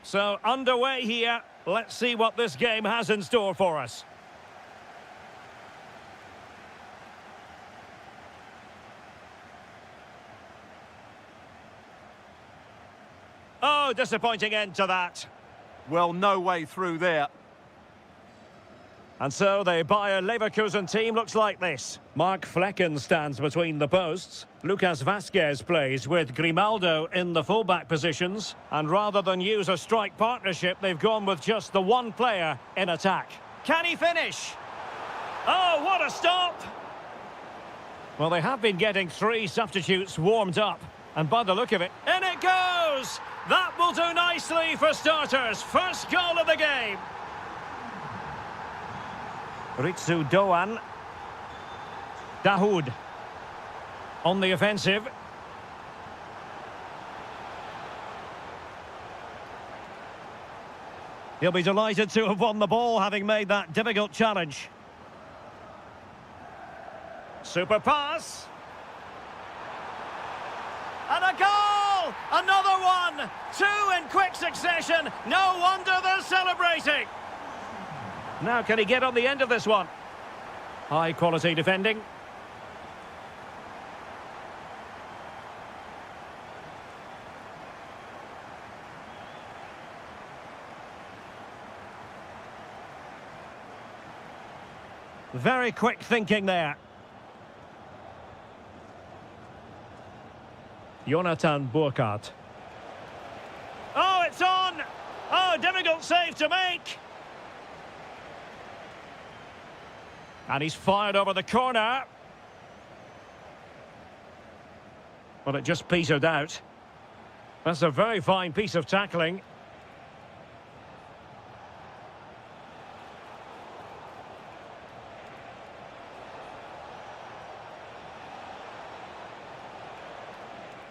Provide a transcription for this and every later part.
So, underway here. Let's see what this game has in store for us. Oh, disappointing end to that. Well, no way through there. And so the Bayer Leverkusen team looks like this. Mark Flecken stands between the posts. Lucas Vasquez plays with Grimaldo in the fullback positions. And rather than use a strike partnership, they've gone with just the one player in attack. Can he finish? Oh, what a stop! Well, they have been getting 3 substitutes warmed up. And by the look of it, in it goes! That will do nicely for starters. First goal of the game. Ritsu Doan. Dahoud. On the offensive. He'll be delighted to have won the ball, having made that difficult challenge. Super pass. And a goal! Another one! 2 in quick succession. No wonder they're celebrating. Now, can he get on the end of this one? High-quality defending. Very quick thinking there. Jonathan Burkhardt. Oh, it's on! Oh, difficult save to make! And he's fired over the corner. Well, it just petered out. That's a very fine piece of tackling.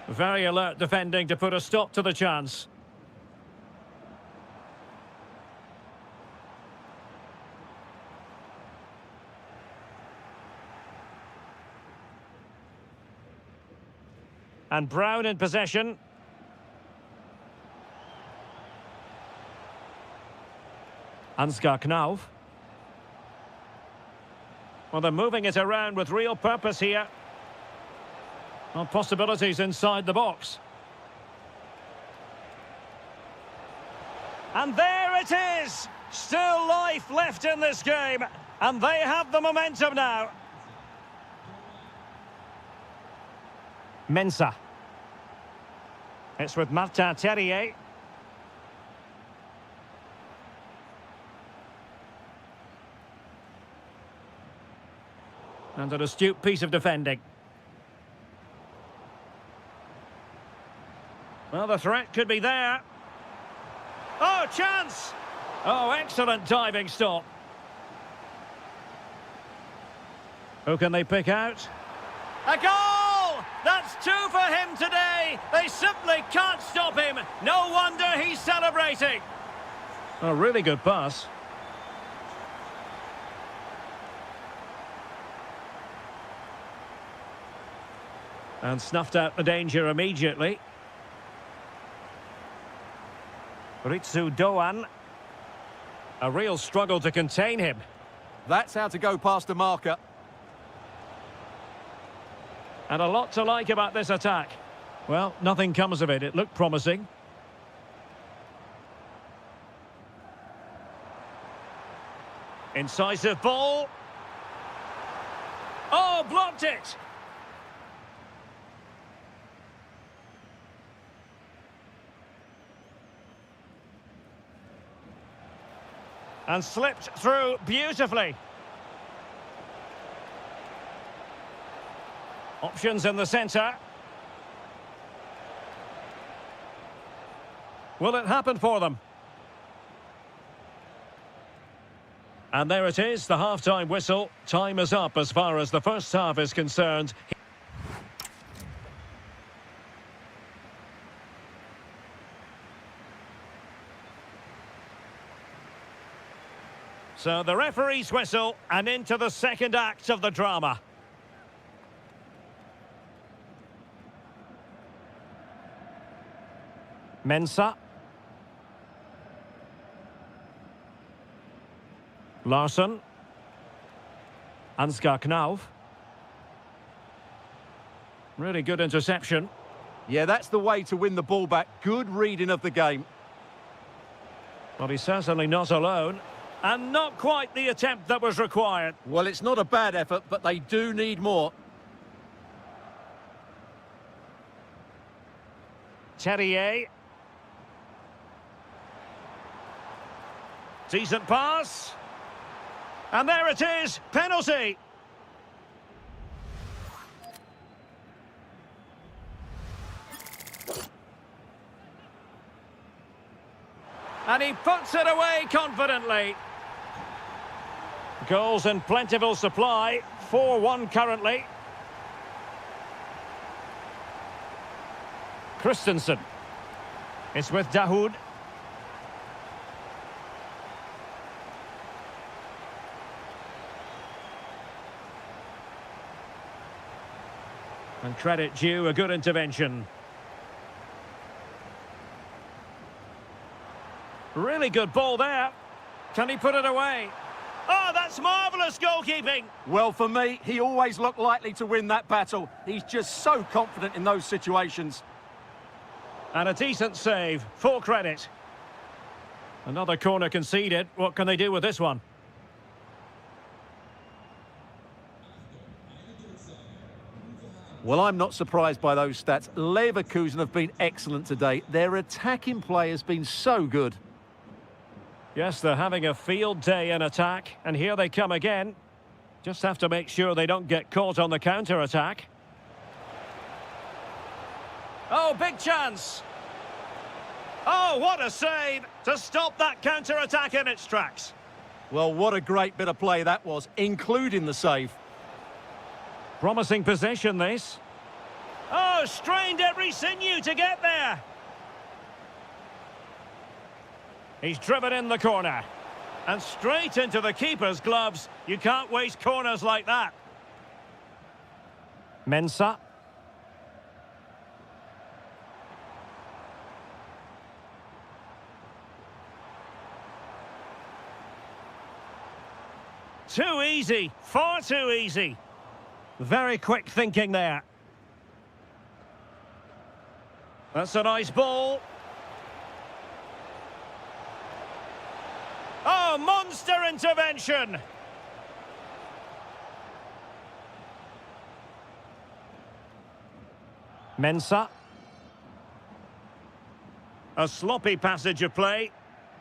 Very alert defending to put a stop to the chance. And Brown in possession. Ansgar Knauf. Well, they're moving it around with real purpose here. Well, possibilities inside the box. And there it is! Still life left in this game. And they have the momentum now. Mensah. It's with Martin Terrier. And an astute piece of defending. Well, the threat could be there. Oh, chance! Oh, excellent diving stop. Who can they pick out? A goal! That's 2 for him today. They simply can't stop him. No wonder he's celebrating. A really good pass. And snuffed out the danger immediately. Ritsu Doan. A real struggle to contain him. That's how to go past the marker. And a lot to like about this attack. Well, nothing comes of it. It looked promising. Incisive ball. Oh, blocked it! And slipped through beautifully. Options in the centre. Will it happen for them? And there it is, the half-time whistle. Time is up as far as the first half is concerned. So the referee's whistle, and into the second act of the drama. Mensah. Larsson. Ansgar Knauf. Really good interception. Yeah, that's the way to win the ball back. Good reading of the game. Well, he's certainly not alone. And not quite the attempt that was required. Well, it's not a bad effort, but they do need more. Terrier. Decent pass. And there it is, penalty. And he puts it away confidently. Goals in plentiful supply, 4-1 currently. Christensen. It's with Dahoud. And credit due, a good intervention. Really good ball there. Can he put it away? Oh, that's marvellous goalkeeping. Well, for me, he always looked likely to win that battle. He's just so confident in those situations. And a decent save, full credit. Another corner conceded. What can they do with this one? Well, I'm not surprised by those stats. Leverkusen have been excellent today. Their attacking play has been so good. Yes, they're having a field day in attack, and here they come again. Just have to make sure they don't get caught on the counter-attack. Oh, big chance! Oh, what a save to stop that counter-attack in its tracks. Well, what a great bit of play that was, including the save. Promising possession, this. Oh, strained every sinew to get there. He's driven in the corner. And straight into the keeper's gloves. You can't waste corners like that. Mensah. Too easy. Far too easy. Very quick thinking there. That's a nice ball. Oh, monster intervention! Mensah. A sloppy passage of play.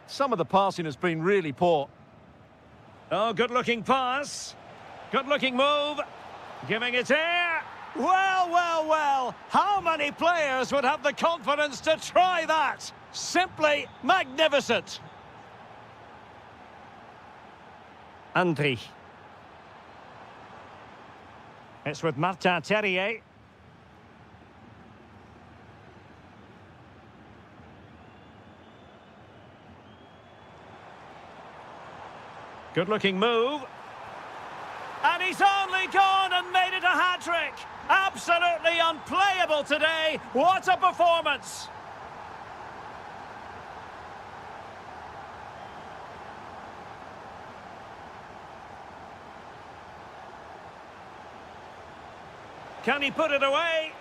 Some of the passing has been really poor. Oh, good-looking pass. Good-looking move. Giving it air. Well, well, well. How many players would have the confidence to try that? Simply magnificent. Andri. It's with Martin Terrier. Good-looking move. And he's only gone and made it a hat-trick. Absolutely unplayable today. What a performance. Can he put it away?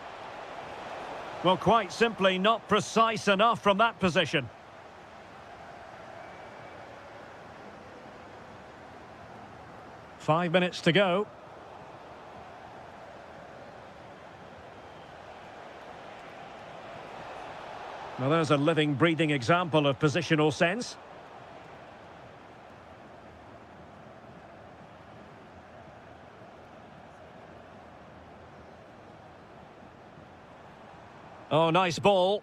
Well, quite simply not precise enough from that position. Five minutes to go. Well, there's a living, breathing example of positional sense. Oh, nice ball.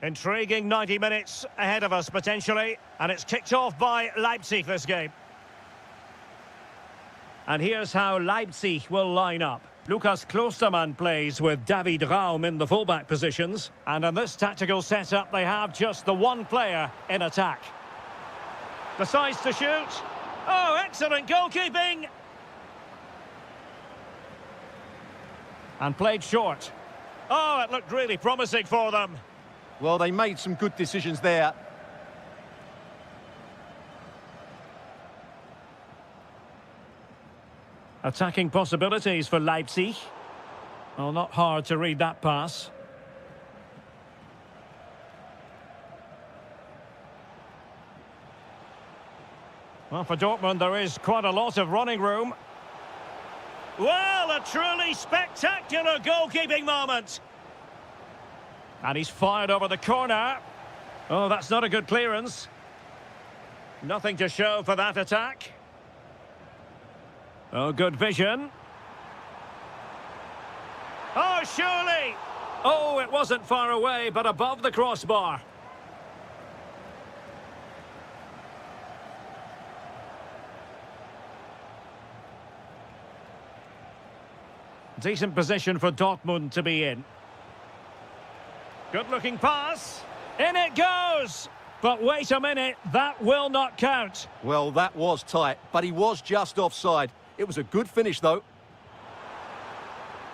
Intriguing 90 minutes ahead of us, potentially. And it's kicked off by Leipzig, this game. And here's how Leipzig will line up. Lukas Klostermann plays with David Raum in the fullback positions. And in this tactical setup, they have just the one player in attack. Decides to shoot. Oh, excellent goalkeeping! And played short. Oh, it looked really promising for them. Well, they made some good decisions there. Attacking possibilities for Leipzig. Well, not hard to read that pass. Well, for Dortmund, there is quite a lot of running room. Well, a truly spectacular goalkeeping moment. And he's fired over the corner. Oh, that's not a good clearance. Nothing to show for that attack. Oh, good vision. Oh, surely! Oh, it wasn't far away, but above the crossbar. Decent position for Dortmund to be in. Good-looking pass. In it goes! But wait a minute, that will not count. Well, that was tight, but he was just offside. It was a good finish, though.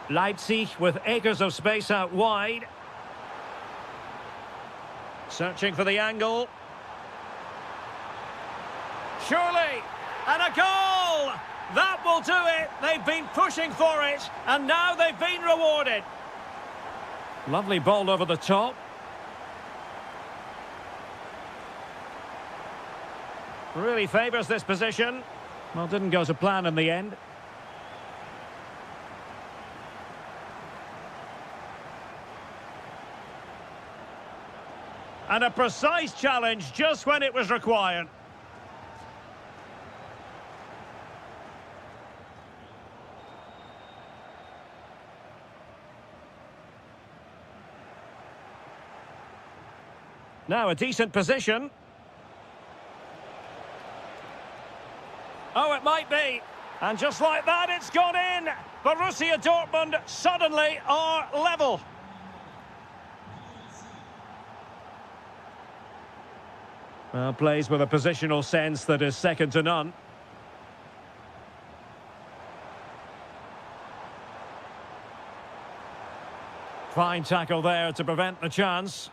Leipzig with acres of space out wide. Searching for the angle. Surely! And a goal! That will do it! They've been pushing for it, and now they've been rewarded. Lovely ball over the top. Really favours this position. Well, didn't go to plan in the end. And a precise challenge just when it was required. Now a decent position. Oh, it might be. And just like that, it's gone in. Borussia Dortmund suddenly are level. Well, plays with a positional sense that is second to none. Fine tackle there to prevent the chance.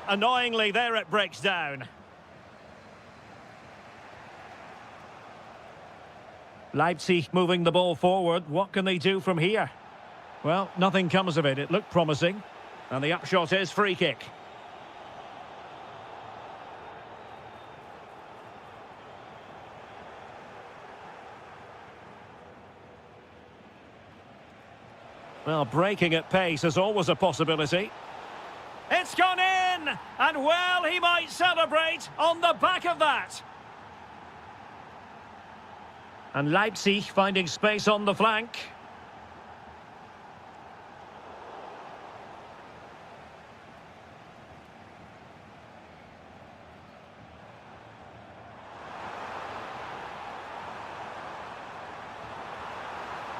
Annoyingly, there it breaks down. Leipzig moving the ball forward. What can they do from here? Well, nothing comes of it. It looked promising. And the upshot is free kick. Well, breaking at pace is always a possibility. It's gone in! And well, he might celebrate on the back of that. And Leipzig finding space on the flank.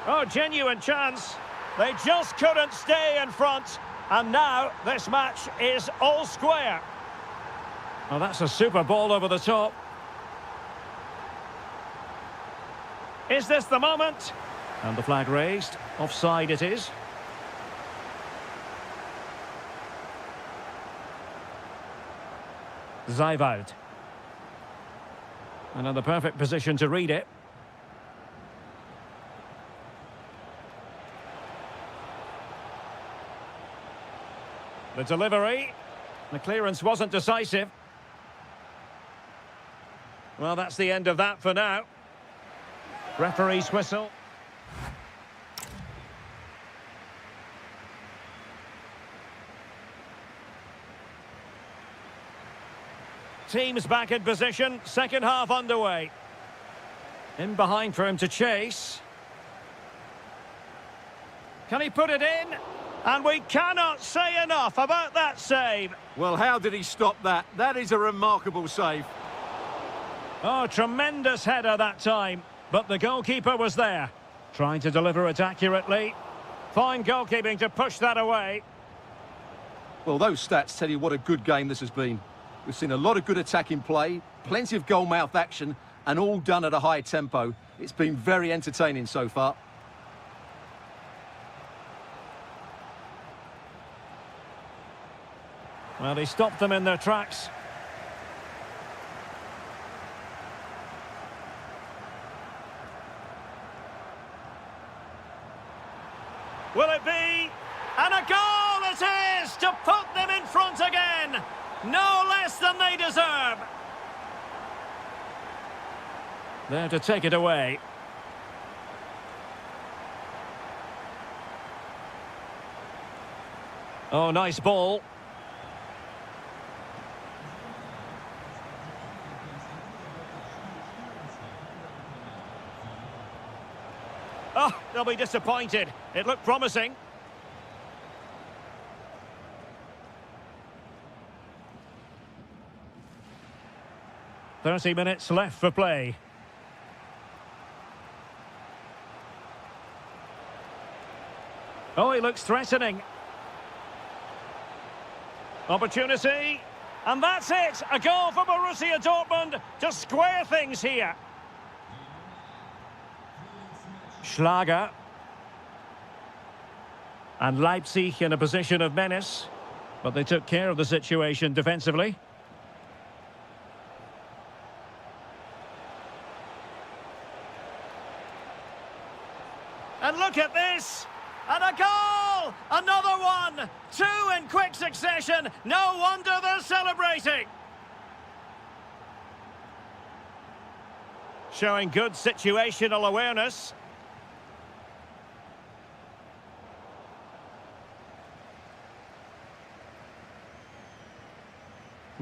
Oh, genuine chance. They just couldn't stay in front. And now this match is all square. Oh, that's a super ball over the top. Is this the moment? And the flag raised. Offside it is. Zivald. Another perfect position to read it. The delivery. The clearance wasn't decisive. Well, that's the end of that for now. Referee's whistle. Teams back in position. Second half underway. In behind for him to chase. Can he put it in? And we cannot say enough about that save. Well, how did he stop that? That is a remarkable save. Oh, tremendous header that time. But the goalkeeper was there, trying to deliver it accurately. Fine goalkeeping to push that away. Well, those stats tell you what a good game this has been. We've seen a lot of good attacking play, plenty of goal-mouth action, and all done at a high tempo. It's been very entertaining so far. Well, he stopped them in their tracks. Will it be? And a goal it is to put them in front again. No less than they deserve. There to take it away. Oh, nice ball. Oh, they'll be disappointed. It looked promising. "30 minutes left for play. Oh, he looks threatening. Opportunity. And that's it. A goal for Borussia Dortmund to square things here. Schlager. And Leipzig in a position of menace. But they took care of the situation defensively. And look at this! And a goal! Another one! Two in quick succession! No wonder they're celebrating! Showing good situational awareness.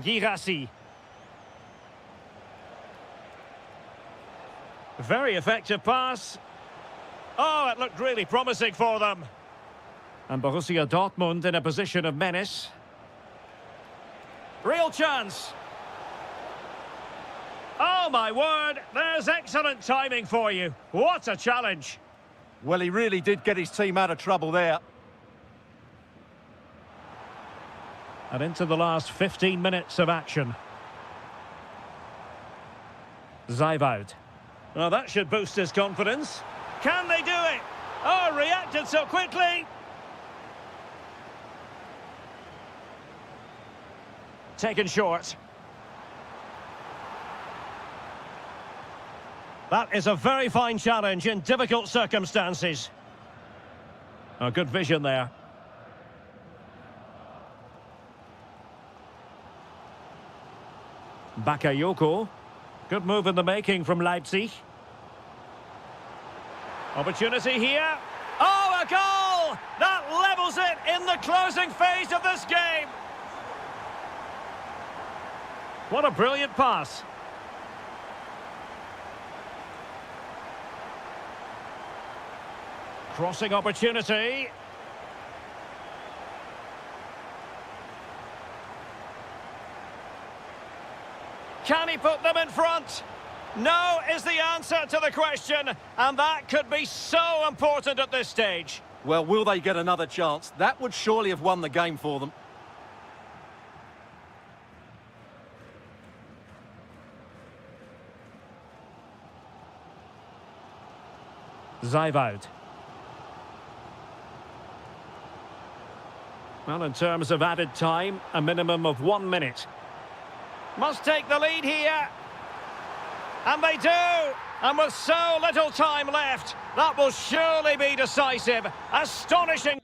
Girassi. Very effective pass. Oh, it looked really promising for them. And Borussia Dortmund in a position of menace. Real chance. Oh, my word. There's excellent timing for you. What a challenge. Well, he really did get his team out of trouble there. And into the last 15 minutes of action. Zeiboud. Well, that should boost his confidence. Can they do it? Oh, reacted so quickly. Taken short. That is a very fine challenge in difficult circumstances. Oh, good vision there. Bakayoko. Good move in the making from Leipzig. Opportunity here. Oh, a goal! That levels it in the closing phase of this game. What a brilliant pass. Crossing opportunity. Can he put them in front? No is the answer to the question, and that could be so important at this stage. Well, will they get another chance? That would surely have won the game for them. Zeiboud. Well, in terms of added time, a minimum of 1 minute. Must take the lead here. And they do. And with so little time left, that will surely be decisive. Astonishing.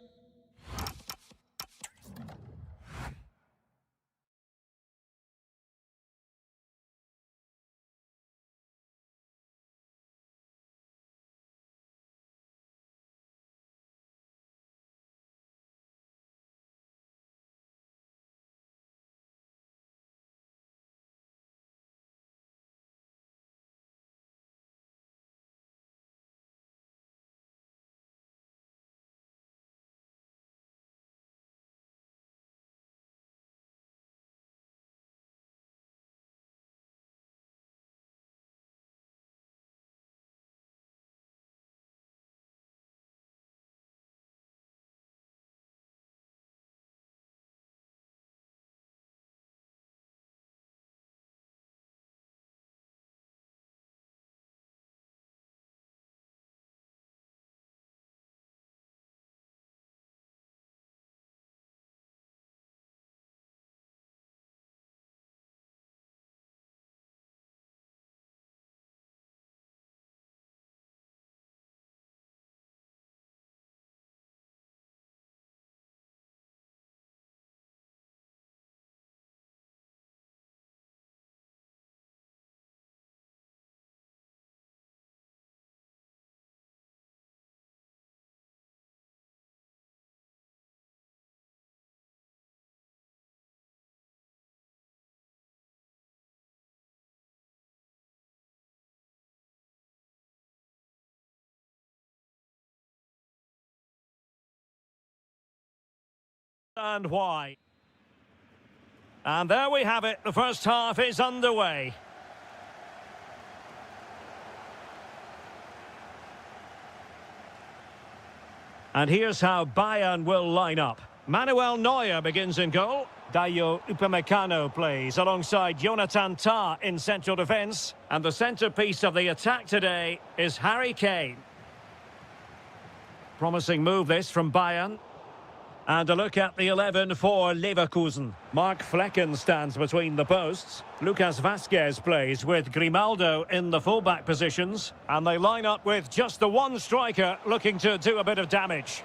And why? And there we have it. The first half is underway. And here's how Bayern will line up. Manuel Neuer begins in goal. Dayo Upamecano plays alongside Jonathan Tah in central defence. And the centrepiece of the attack today is Harry Kane. Promising move this from Bayern. And a look at the 11 for Leverkusen. Mark Flecken stands between the posts. Lucas Vazquez plays with Grimaldo in the fullback positions. And they line up with just the one striker looking to do a bit of damage.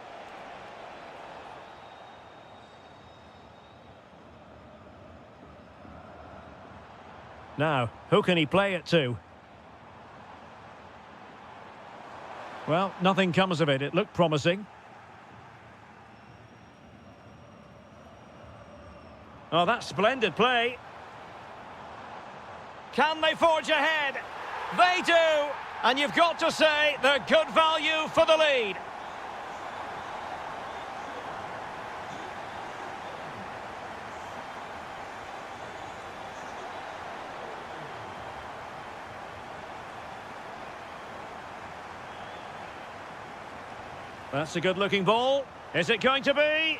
Now, who can he play it to? Well, nothing comes of it. It looked promising. Oh, that's splendid play. Can they forge ahead? They do! And you've got to say they're good value for the lead. That's a good-looking ball. Is it going to be?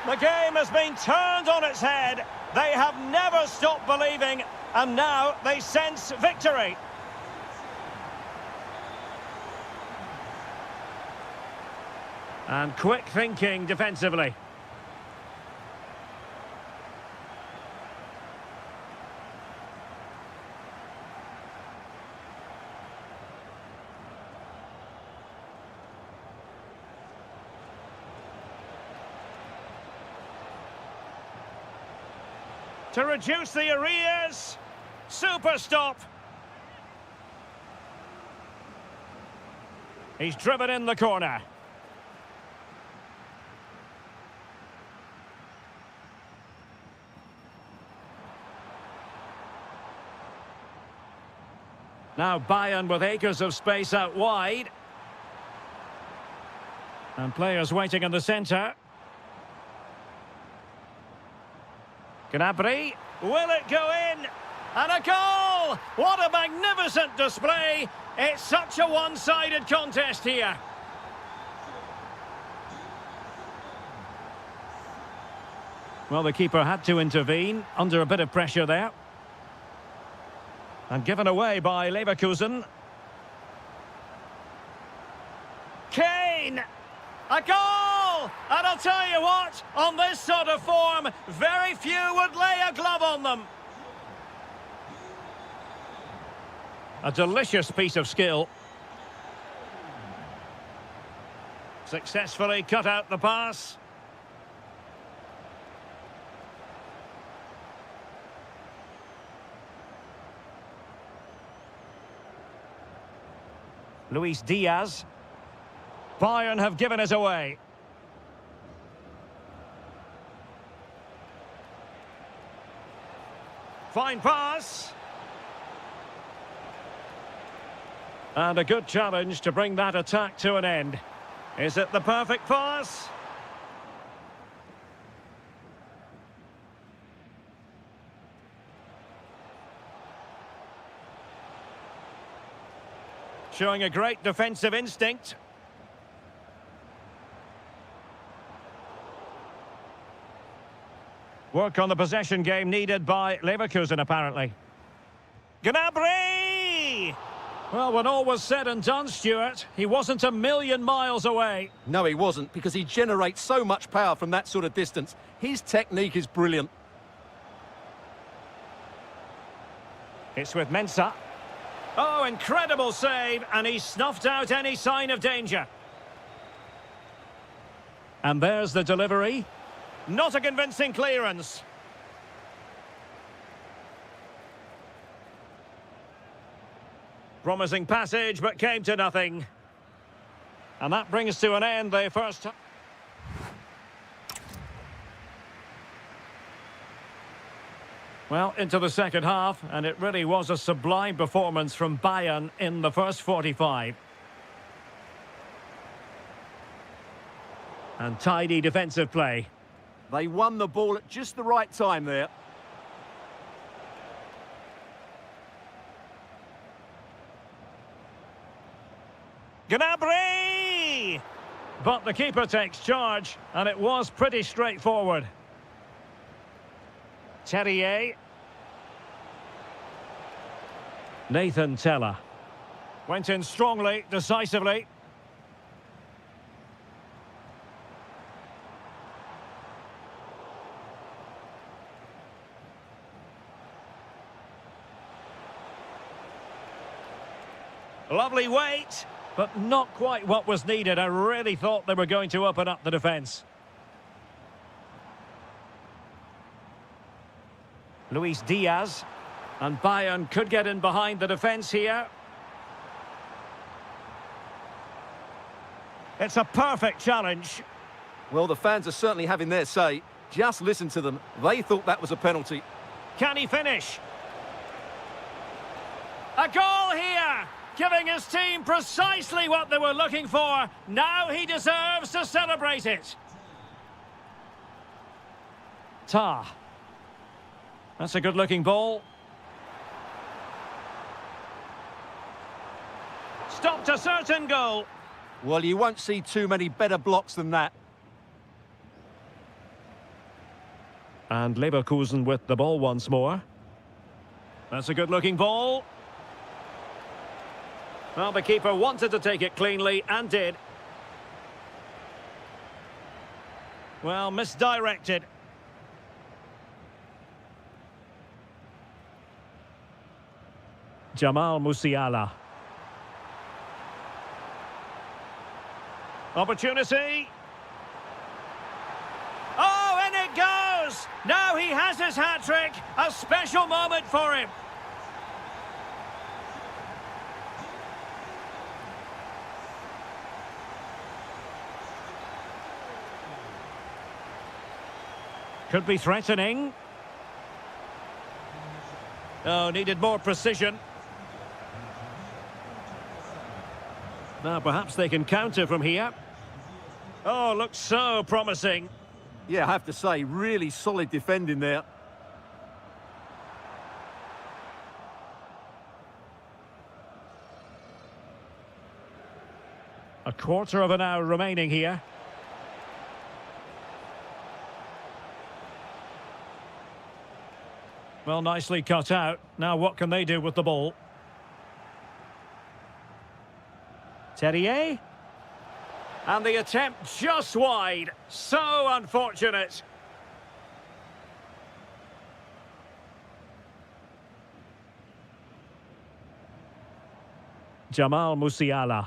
The game has been turned on its head. They have never stopped believing, and now they sense victory. And quick thinking defensively. To reduce the arrears. Super stop. He's driven in the corner. Now Bayern with acres of space out wide. And players waiting in the centre. Gnabry, will it go in? And a goal! What a magnificent display! It's such a one-sided contest here. Well, the keeper had to intervene, under a bit of pressure there. And given away by Leverkusen. Kane! A goal! And I'll tell you what, on this sort of form, very few would lay a glove on them. A delicious piece of skill. Successfully cut out the pass. Luis Diaz. Bayern have given it away. Fine pass. And a good challenge to bring that attack to an end. Is it the perfect pass? Showing a great defensive instinct. Work on the possession game needed by Leverkusen, apparently. Gnabry! Well, when all was said and done, Stuart, he wasn't a million miles away. No, he wasn't, because he generates so much power from that sort of distance. His technique is brilliant. It's with Mensah. Oh, incredible save, and he snuffed out any sign of danger. And there's the delivery. Not a convincing clearance. Promising passage, but came to nothing. And that brings to an end the first... Well, into the second half, and it really was a sublime performance from Bayern in the first 45. And tidy defensive play. They won the ball at just the right time there. Gnabry! But the keeper takes charge, and it was pretty straightforward. Terrier. Nathan Teller. Went in strongly, decisively. Lovely weight, but not quite what was needed. I really thought they were going to open up the defence. Luis Diaz. And Bayern could get in behind the defence here. It's a perfect challenge. Well, the fans are certainly having their say. Just listen to them. They thought that was a penalty. Can he finish? A goal here! Giving his team precisely what they were looking for. Now he deserves to celebrate it. Tah. That's a good-looking ball. Stopped a certain goal. Well, you won't see too many better blocks than that. And Leverkusen with the ball once more. That's a good-looking ball. Well, the keeper wanted to take it cleanly and did. Well, misdirected. Jamal Musiala. Opportunity. Oh, and it goes! Now he has his hat-trick. A special moment for him. Could be threatening. Oh, needed more precision. Now, perhaps they can counter from here. Oh, looks so promising. Yeah, I have to say, really solid defending there. A quarter of an hour remaining here. Well, nicely cut out. Now what can they do with the ball? Terrier. And the attempt just wide. So unfortunate. Jamal Musiala.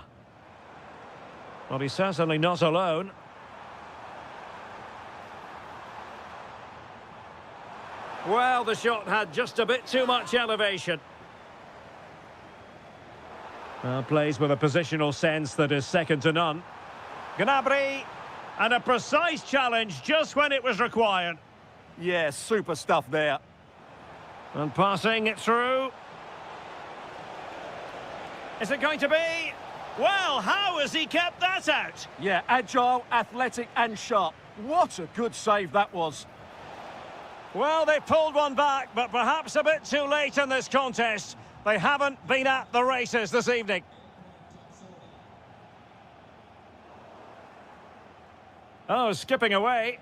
Well, he's certainly not alone. Well, the shot had just a bit too much elevation. Plays with a positional sense that is second to none. Gnabry, and a precise challenge just when it was required. Yeah, super stuff there. And passing it through. Is it going to be? Well, how has he kept that out? Yeah, agile, athletic and sharp. What a good save that was. Well, they pulled one back, but perhaps a bit too late in this contest. They haven't been at the races this evening. Oh, skipping away.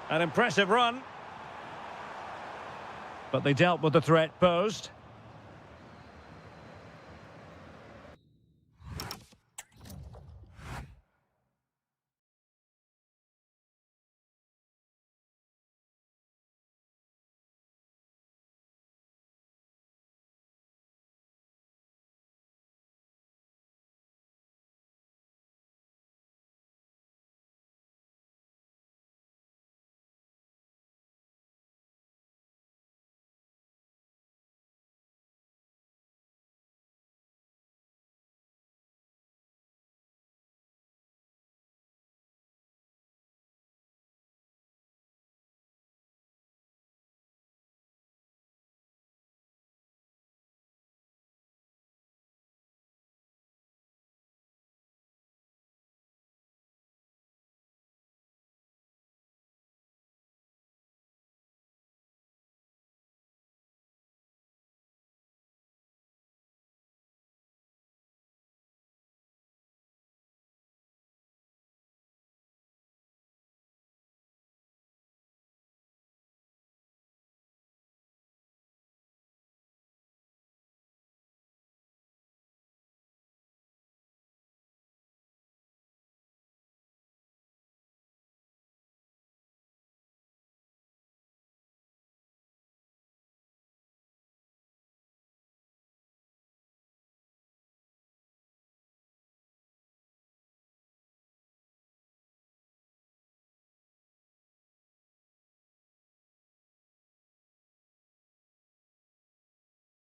An impressive run. But they dealt with the threat posed.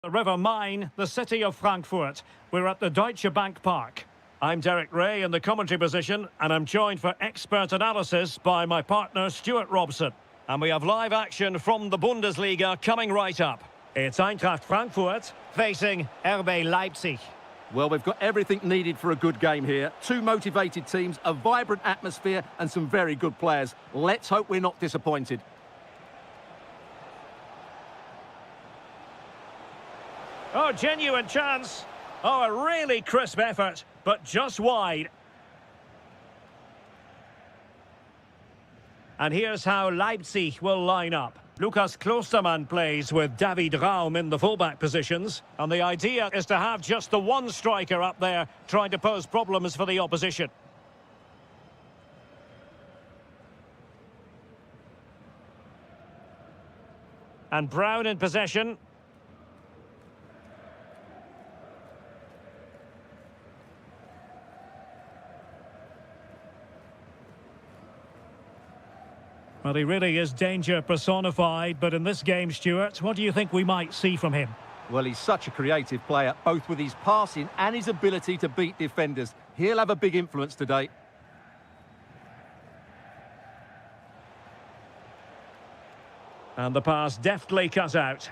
The River Main, the city of Frankfurt. We're at the Deutsche Bank Park. I'm Derek Ray in the commentary position, and I'm joined for expert analysis by my partner Stuart Robson. And we have live action from the Bundesliga coming right up. It's Eintracht Frankfurt facing RB Leipzig. Well, we've got everything needed for a good game here. Two motivated teams, a vibrant atmosphere, and some very good players. Let's hope we're not disappointed. Oh, genuine chance. Oh, a really crisp effort, but just wide. And here's how Leipzig will line up. Lukas Klostermann plays with David Raum in the fullback positions. And the idea is to have just the one striker up there trying to pose problems for the opposition. And Brown in possession. Well, he really is danger personified, but in this game, Stuart, what do you think we might see from him? Well, he's such a creative player, both with his passing and his ability to beat defenders. He'll have a big influence today. And the pass deftly cut out.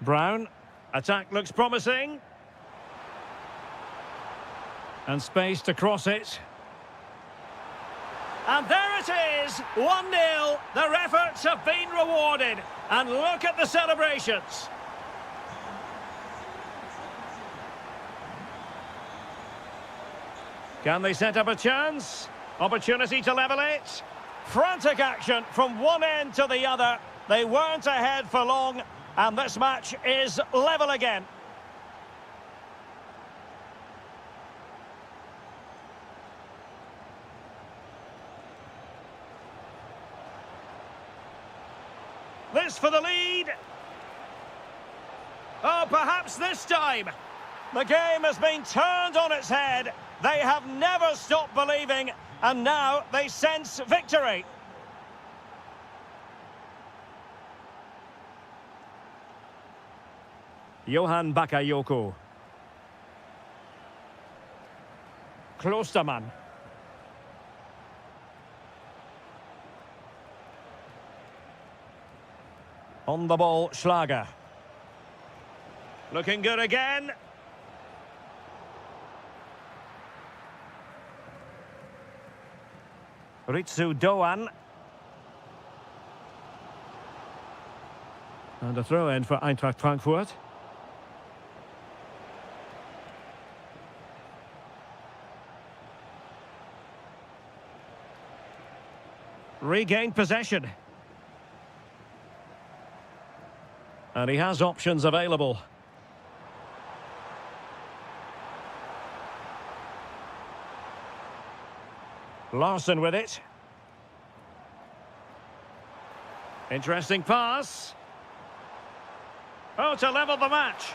Brown. Attack looks promising. And space to cross it. And there it is, 1-0. Their efforts have been rewarded. And look at the celebrations. Can they set up a chance? Opportunity to level it. Frantic action from one end to the other. They weren't ahead for long. And this match is level again. This for the lead. Oh, perhaps this time. The game has been turned on its head. They have never stopped believing, and now they sense victory. Johan Bakayoko. Klostermann. On the ball, Schlager. Looking good again. Ritsu Doan. And a throw-in for Eintracht Frankfurt. Regained possession. And he has options available. Larson with it. Interesting pass. Oh, to level the match.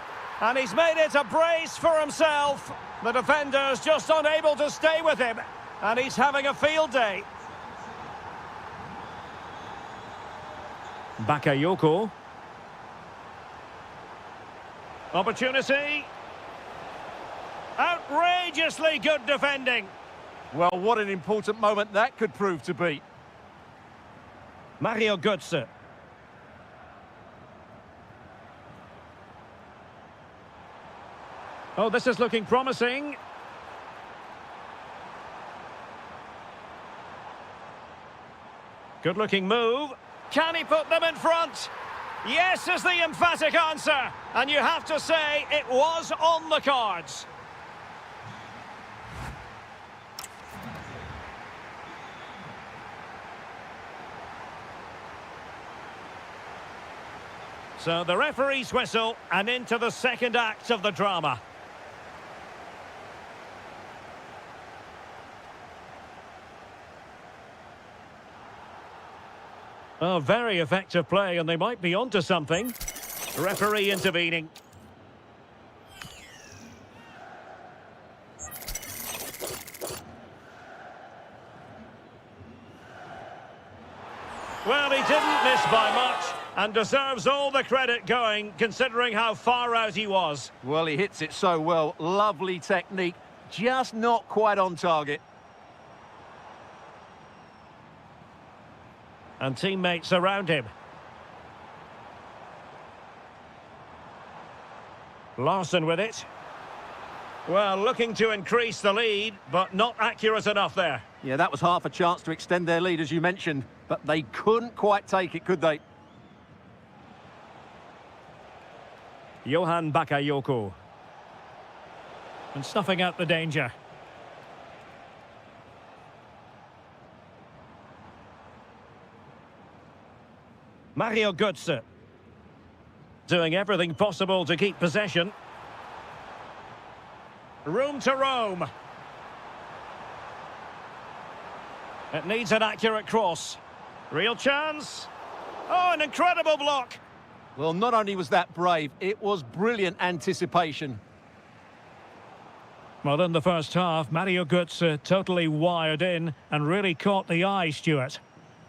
And he's made it a brace for himself. The defender's just unable to stay with him. And he's having a field day. Bakayoko. Opportunity. Outrageously good defending. Well, what an important moment that could prove to be. Mario Götze. Oh, this is looking promising. Good-looking move. Can he put them in front? Yes is the emphatic answer. And you have to say it was on the cards. So the referee's whistle and into the second act of the drama. Oh, very effective play, and they might be onto something. Referee intervening. Well, he didn't miss by much and deserves all the credit going, considering how far out he was. Well, he hits it so well. Lovely technique, just not quite on target. And teammates around him. Larson with it. Well, looking to increase the lead, but not accurate enough there. Yeah, that was half a chance to extend their lead, as you mentioned, but they couldn't quite take it, could they? Johan Bakayoko. And snuffing out the danger. Mario Götze. Doing everything possible to keep possession. Room to roam. It needs an accurate cross. Real chance. Oh, an incredible block. Well, not only was that brave, it was brilliant anticipation. Well, in the first half, Mario Götze totally wired in and really caught the eye, Stuart.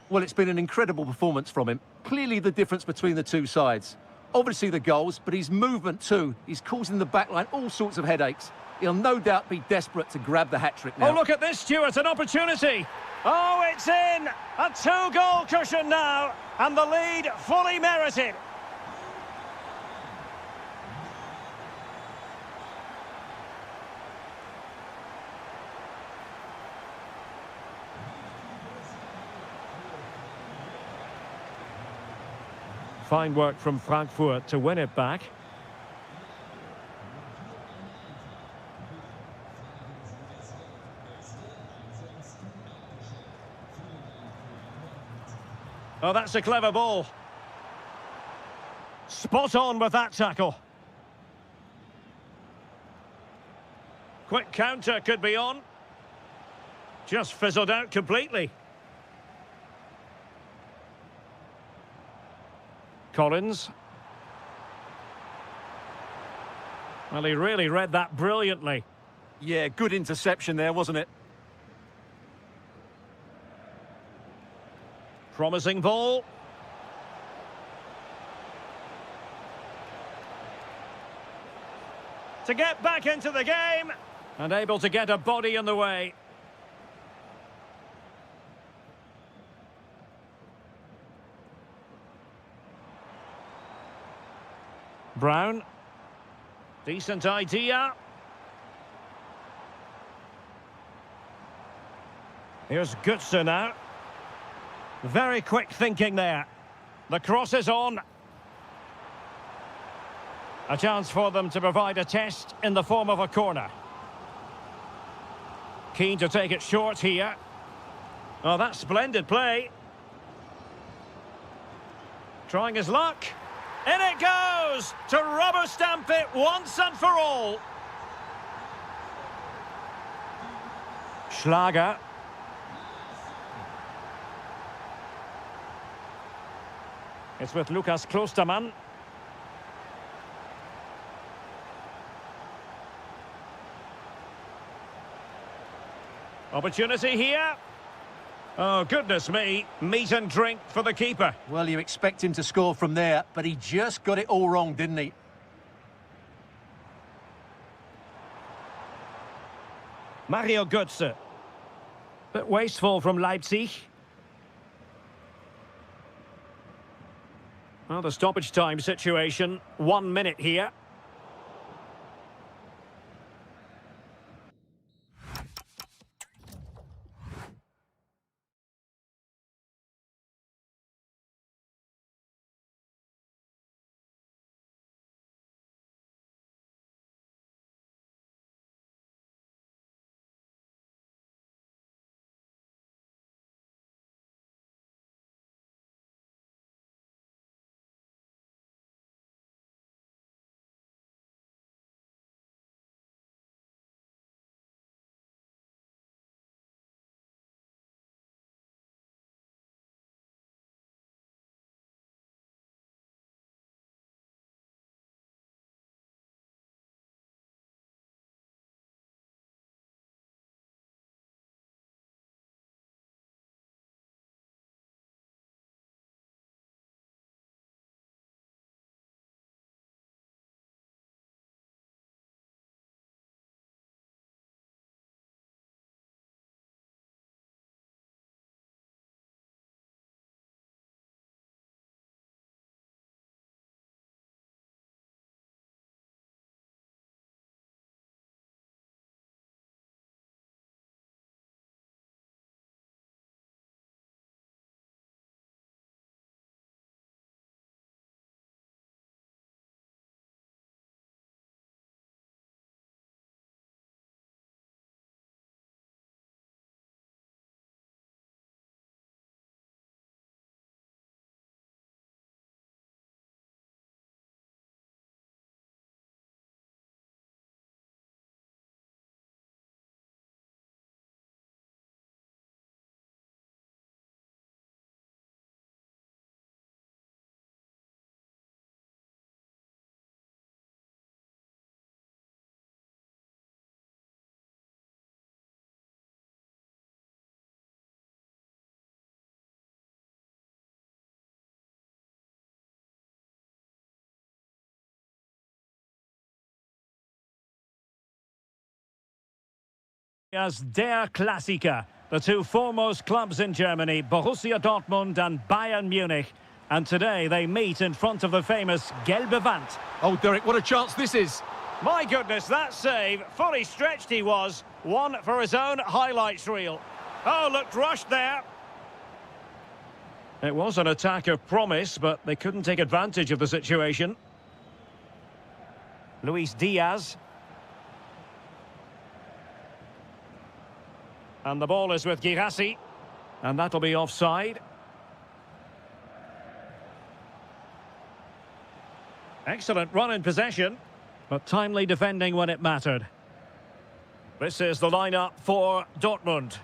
Well, it's been an incredible performance from him. Clearly the difference between the two sides. Obviously the goals, but his movement too. He's causing the backline all sorts of headaches. He'll no doubt be desperate to grab the hat-trick now. Oh, look at this, Stuart, an opportunity. Oh, it's in! A two-goal cushion now, and the lead fully merited. Fine work from Frankfurt to win it back. Oh, that's a clever ball. Spot on with that tackle. Quick counter could be on. Just fizzled out completely. Collins. Well, he really read that brilliantly. Yeah, good interception there, wasn't it? Promising ball. To get back into the game. And able to get a body in the way. Brown. Decent idea. Here's Götze now. Very quick thinking there. The cross is on. A chance for them to provide a test in the form of a corner. Keen to take it short here. Oh, that's splendid play. Trying his luck. In it goes! To rubber stamp it once and for all. Schlager. It's with Lukas Klostermann. Opportunity here. Oh, goodness me. Meat and drink for the keeper. Well, you expect him to score from there, but he just got it all wrong, didn't he? Mario Götze. Bit wasteful from Leipzig. Well, the stoppage time situation. 1 minute here. As Der Klassiker, the two foremost clubs in Germany, Borussia Dortmund and Bayern Munich. And today they meet in front of the famous Gelbe Wand. Oh, Derek, what a chance this is. My goodness, that save. Fully stretched he was. One for his own highlights reel. Oh, looked rushed there. It was an attack of promise, but they couldn't take advantage of the situation. Luis Diaz. And the ball is with Girassi. And that'll be offside. Excellent run in possession, but timely defending when it mattered. This is the lineup for Dortmund.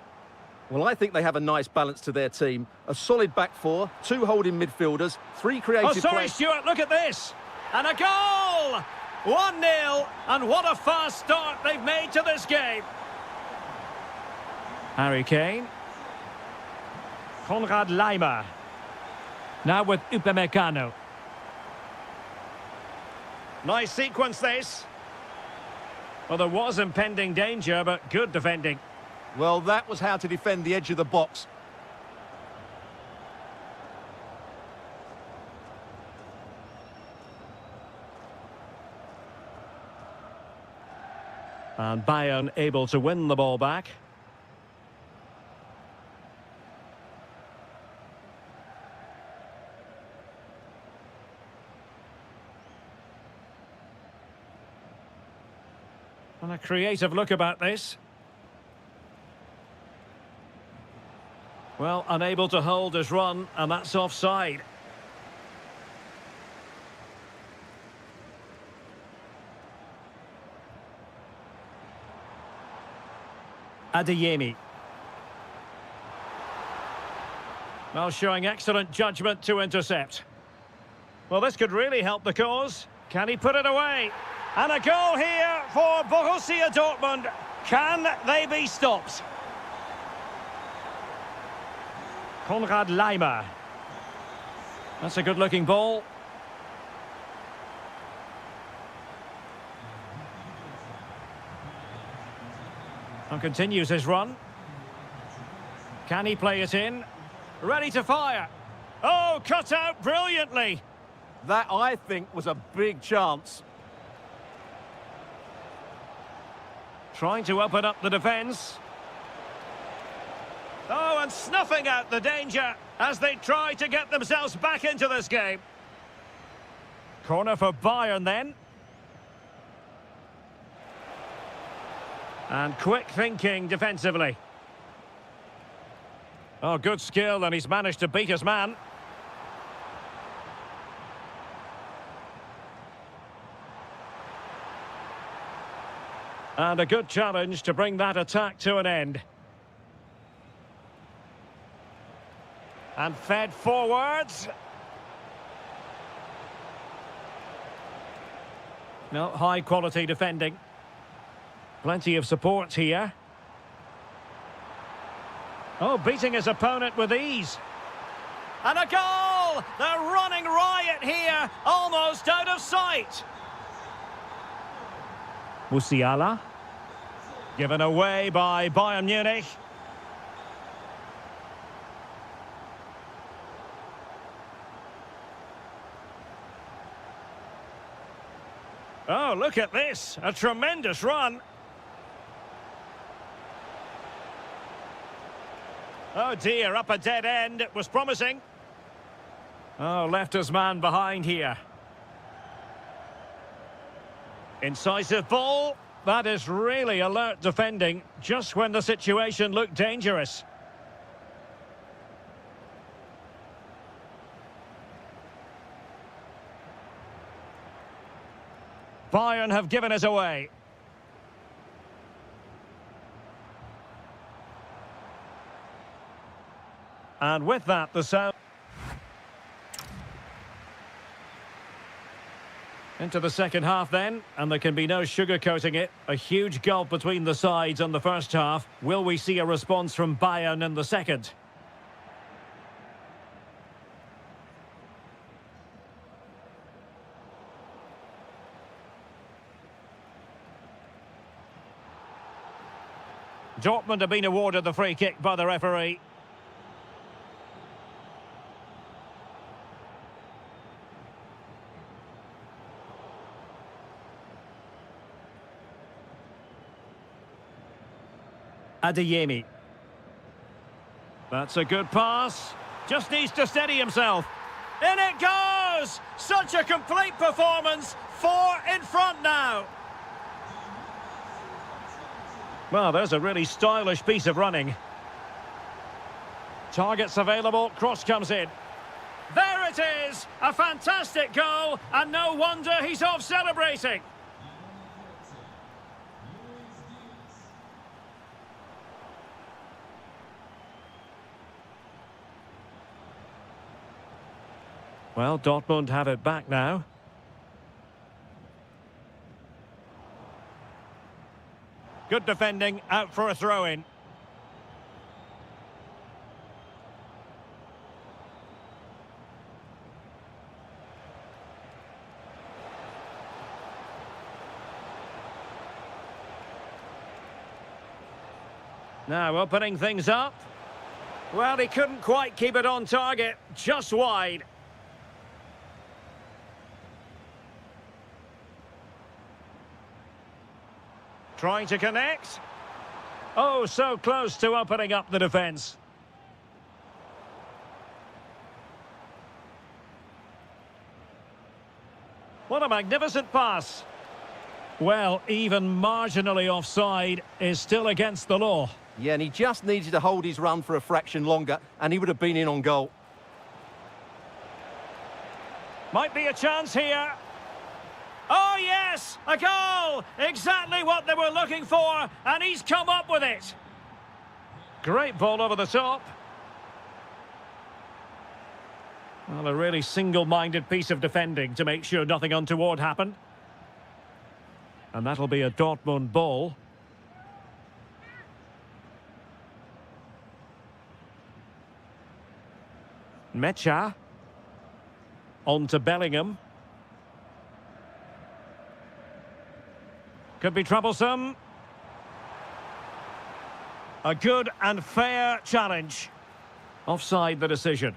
Well, I think they have a nice balance to their team. A solid back four, two holding midfielders, three creative Oh, sorry, players. Stuart, look at this. And a goal! 1-0, and what a fast start they've made to this game. Harry Kane. Konrad Laimer. Now with Upamecano. Nice sequence, this. Well, there was impending danger, but good defending. Well, that was how to defend the edge of the box. And Bayern able to win the ball back. And a creative look about this. Well, unable to hold his run, and that's offside. Adeyemi. Well, showing excellent judgment to intercept. Well, this could really help the cause. Can he put it away? And a goal here for Borussia Dortmund. Can they be stopped? Konrad Laimer. That's a good-looking ball. And continues his run. Can he play it in? Ready to fire. Oh, cut out brilliantly. That, I think, was a big chance. Trying to open up the defence. Oh, and snuffing out the danger as they try to get themselves back into this game. Corner for Bayern then. And quick thinking defensively. Oh, good skill, and he's managed to beat his man. And a good challenge to bring that attack to an end. And fed forwards. No, high quality defending. Plenty of support here. Oh, beating his opponent with ease. And a goal! They're running riot here, almost out of sight. Musiala. Given away by Bayern Munich. Oh, look at this. A tremendous run. Oh dear, up a dead end. It was promising. Oh, left his man behind here. Incisive ball. That is really alert defending, just when the situation looked dangerous. Bayern have given us away. And with that, the sound into the second half then, and there can be no sugarcoating it. A huge gulf between the sides on the first half. Will we see a response from Bayern in the second? Dortmund have been awarded the free kick by the referee. Adeyemi. That's a good pass. Just needs to steady himself. In it goes! Such a complete performance. 4 in front now. Well, there's a really stylish piece of running. Targets available, cross comes in. There it is! A fantastic goal, and no wonder he's off celebrating. Well, Dortmund have it back now. Good defending, out for a throw-in. Now opening things up. Well, he couldn't quite keep it on target, just wide. Trying to connect. Oh, so close to opening up the defence. What a magnificent pass. Well, even marginally offside is still against the law. Yeah, and he just needed to hold his run for a fraction longer, and he would have been in on goal. Might be a chance here. Oh, yes! A goal! Exactly what they were looking for, and he's come up with it. Great ball over the top. Well, a really single-minded piece of defending to make sure nothing untoward happened. And that'll be a Dortmund ball. Mecha. On to Bellingham. Could be troublesome. A good and fair challenge. Offside the decision.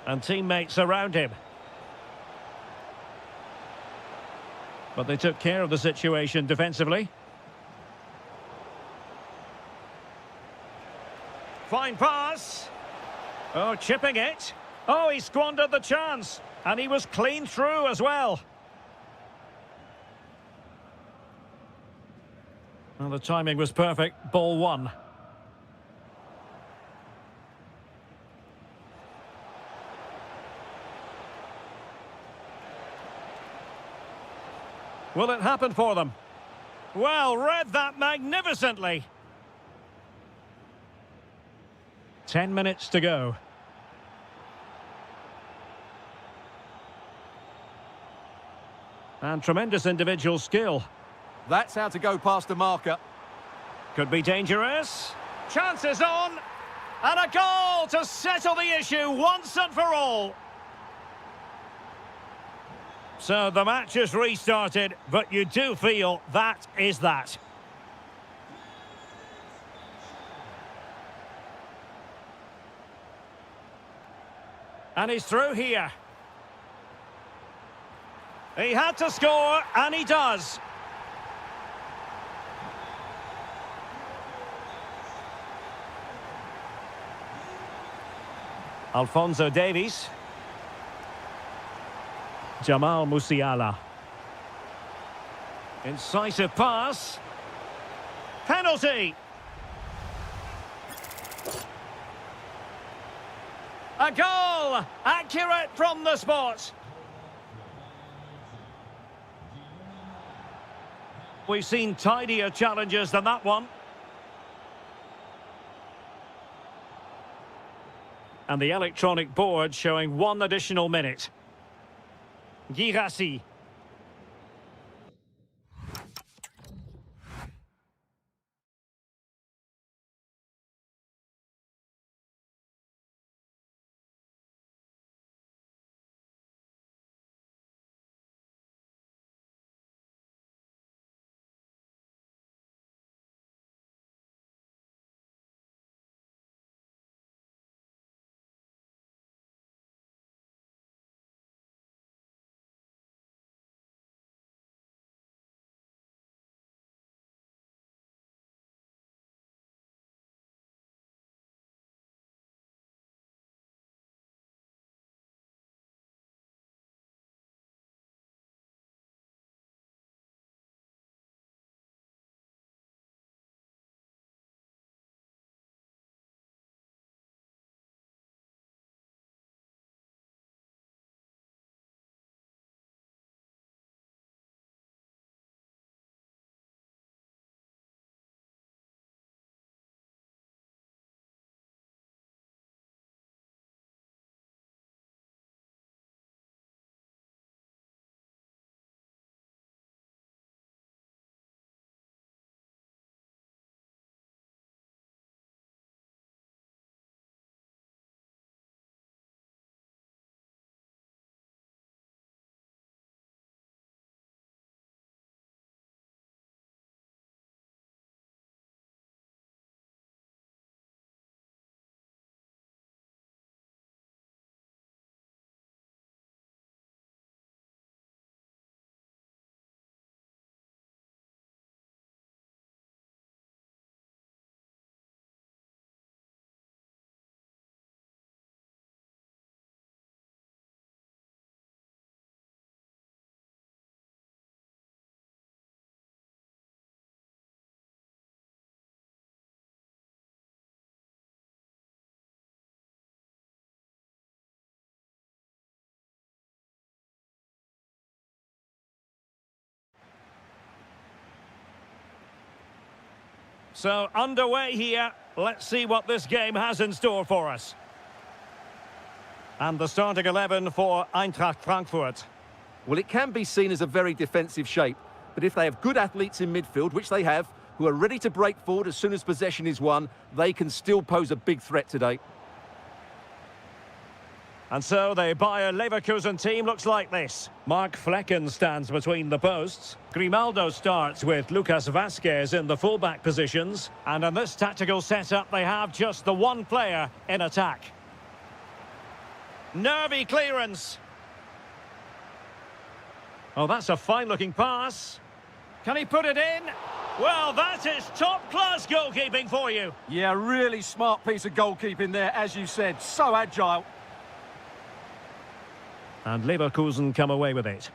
And teammates around him. But they took care of the situation defensively. Fine pass. Oh, chipping it. Oh, he squandered the chance. And he was clean through as well. Well, the timing was perfect. Ball one. Will it happen for them? Well, read that magnificently. 10 minutes to go. And tremendous individual skill. That's how to go past the marker. Could be dangerous. Chances on. And a goal to settle the issue once and for all. So the match is restarted, but you do feel that is that. And he's through here. He had to score, and he does. Alphonso Davies. Jamal Musiala. Incisive pass. Penalty. A goal! Accurate from the spot. We've seen tidier challenges than that one. And the electronic board showing 1 additional minute. Girassi. So, underway here. Let's see what this game has in store for us. And the starting 11 for Eintracht Frankfurt. Well, it can be seen as a very defensive shape, but if they have good athletes in midfield, which they have, who are ready to break forward as soon as possession is won, they can still pose a big threat today. And so the Bayer Leverkusen team looks like this. Mark Flecken stands between the posts. Grimaldo starts with Lucas Vasquez in the fullback positions. And in this tactical setup, they have just the one player in attack. Nervy clearance. Oh, that's a fine-looking pass. Can he put it in? Well, that is top-class goalkeeping for you. Yeah, really smart piece of goalkeeping there, as you said. So agile. And Leverkusen come away with it.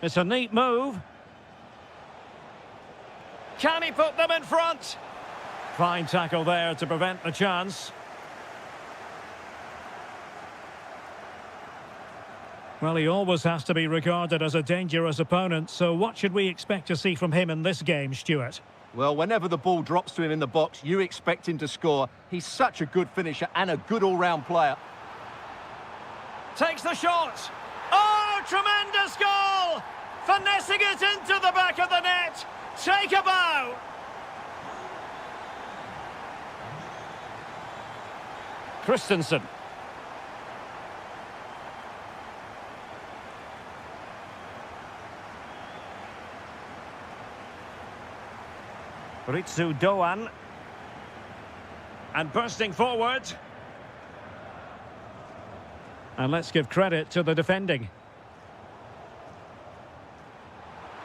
It's a neat move. Can he put them in front? Fine tackle there to prevent the chance. Well, he always has to be regarded as a dangerous opponent, so what should we expect to see from him in this game, Stuart? Well, whenever the ball drops to him in the box, you expect him to score. He's such a good finisher and a good all-round player. Takes the shot. Oh, tremendous goal! Finessing it into the back of the net. Take a bow. Christensen. Ritsu Doan. And bursting forward. And let's give credit to the defending.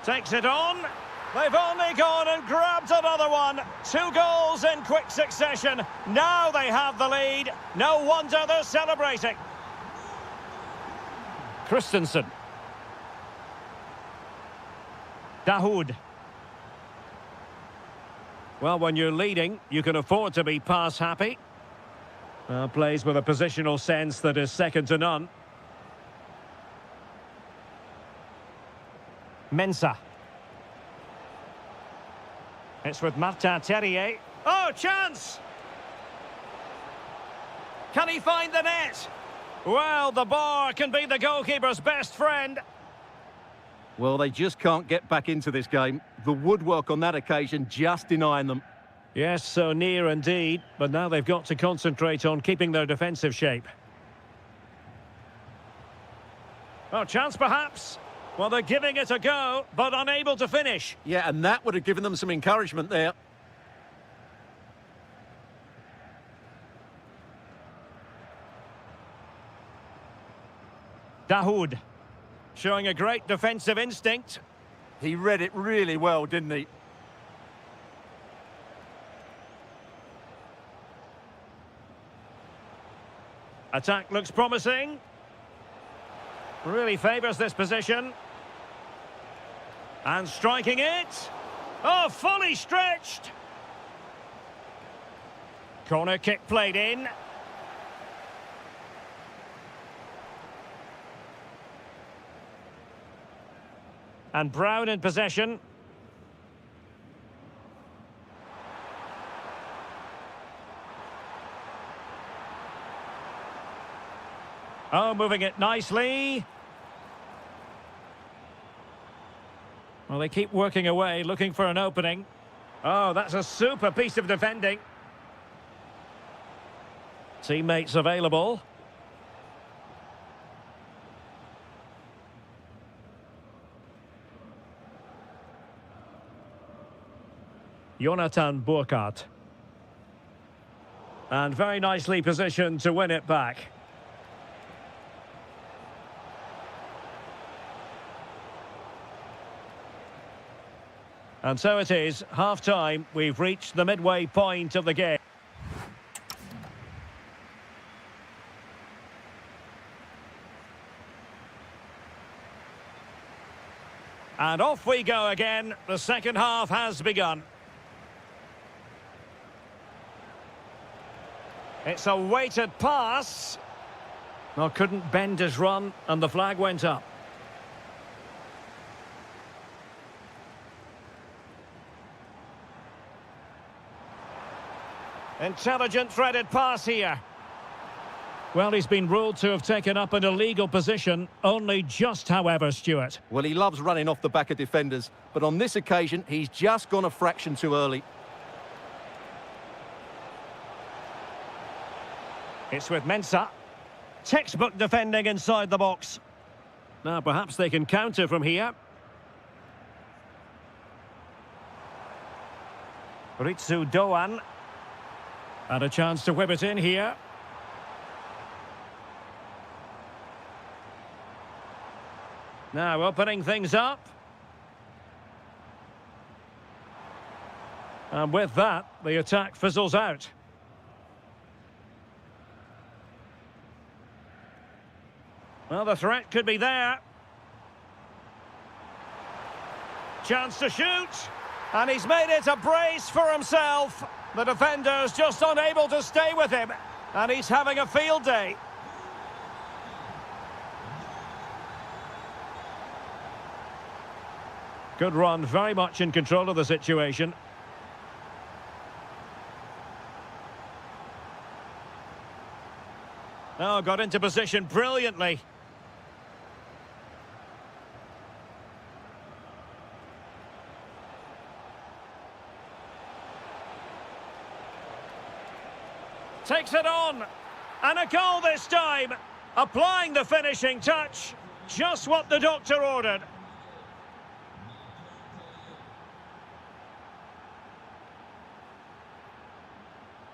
Takes it on. They've only gone and grabbed another one. 2 goals in quick succession. Now they have the lead. No wonder they're celebrating. Christensen. Dahoud. Well, when you're leading, you can afford to be pass happy. Plays with a positional sense that is second to none. Mensah. It's with Martin Terrier. Oh, chance! Can he find the net? Well, the bar can be the goalkeeper's best friend. Well, they just can't get back into this game. The woodwork on that occasion just denying them. Yes, so near indeed, but now they've got to concentrate on keeping their defensive shape. Oh, chance perhaps. Well, they're giving it a go, but unable to finish. Yeah, and that would have given them some encouragement there. Dahoud, showing a great defensive instinct. He read it really well, didn't he? Attack looks promising. Really favours this position. And striking it. Oh, fully stretched. Corner kick played in. And Brown in possession. Oh, moving it nicely. Well, they keep working away, looking for an opening. Oh, that's a super piece of defending. Teammates available. Jonathan Burkhardt. And very nicely positioned to win it back. And so it is, half-time. We've reached the midway point of the game. And off we go again. The second half has begun. It's a weighted pass. Well, couldn't bend his run, and the flag went up. Intelligent threaded pass here. Well, he's been ruled to have taken up an illegal position, only just, however, Stuart. Well, he loves running off the back of defenders, but on this occasion, he's just gone a fraction too early. It's with Mensah. Textbook defending inside the box. Now, perhaps they can counter from here. Ritsu Doan. And a chance to whip it in here. Now opening things up. And with that, the attack fizzles out. Well, the threat could be there. Chance to shoot. And he's made it a brace for himself. The defender's just unable to stay with him. And he's having a field day. Good run, very much in control of the situation. Oh, got into position brilliantly. Takes it on. And a goal this time. Applying the finishing touch. Just what the doctor ordered.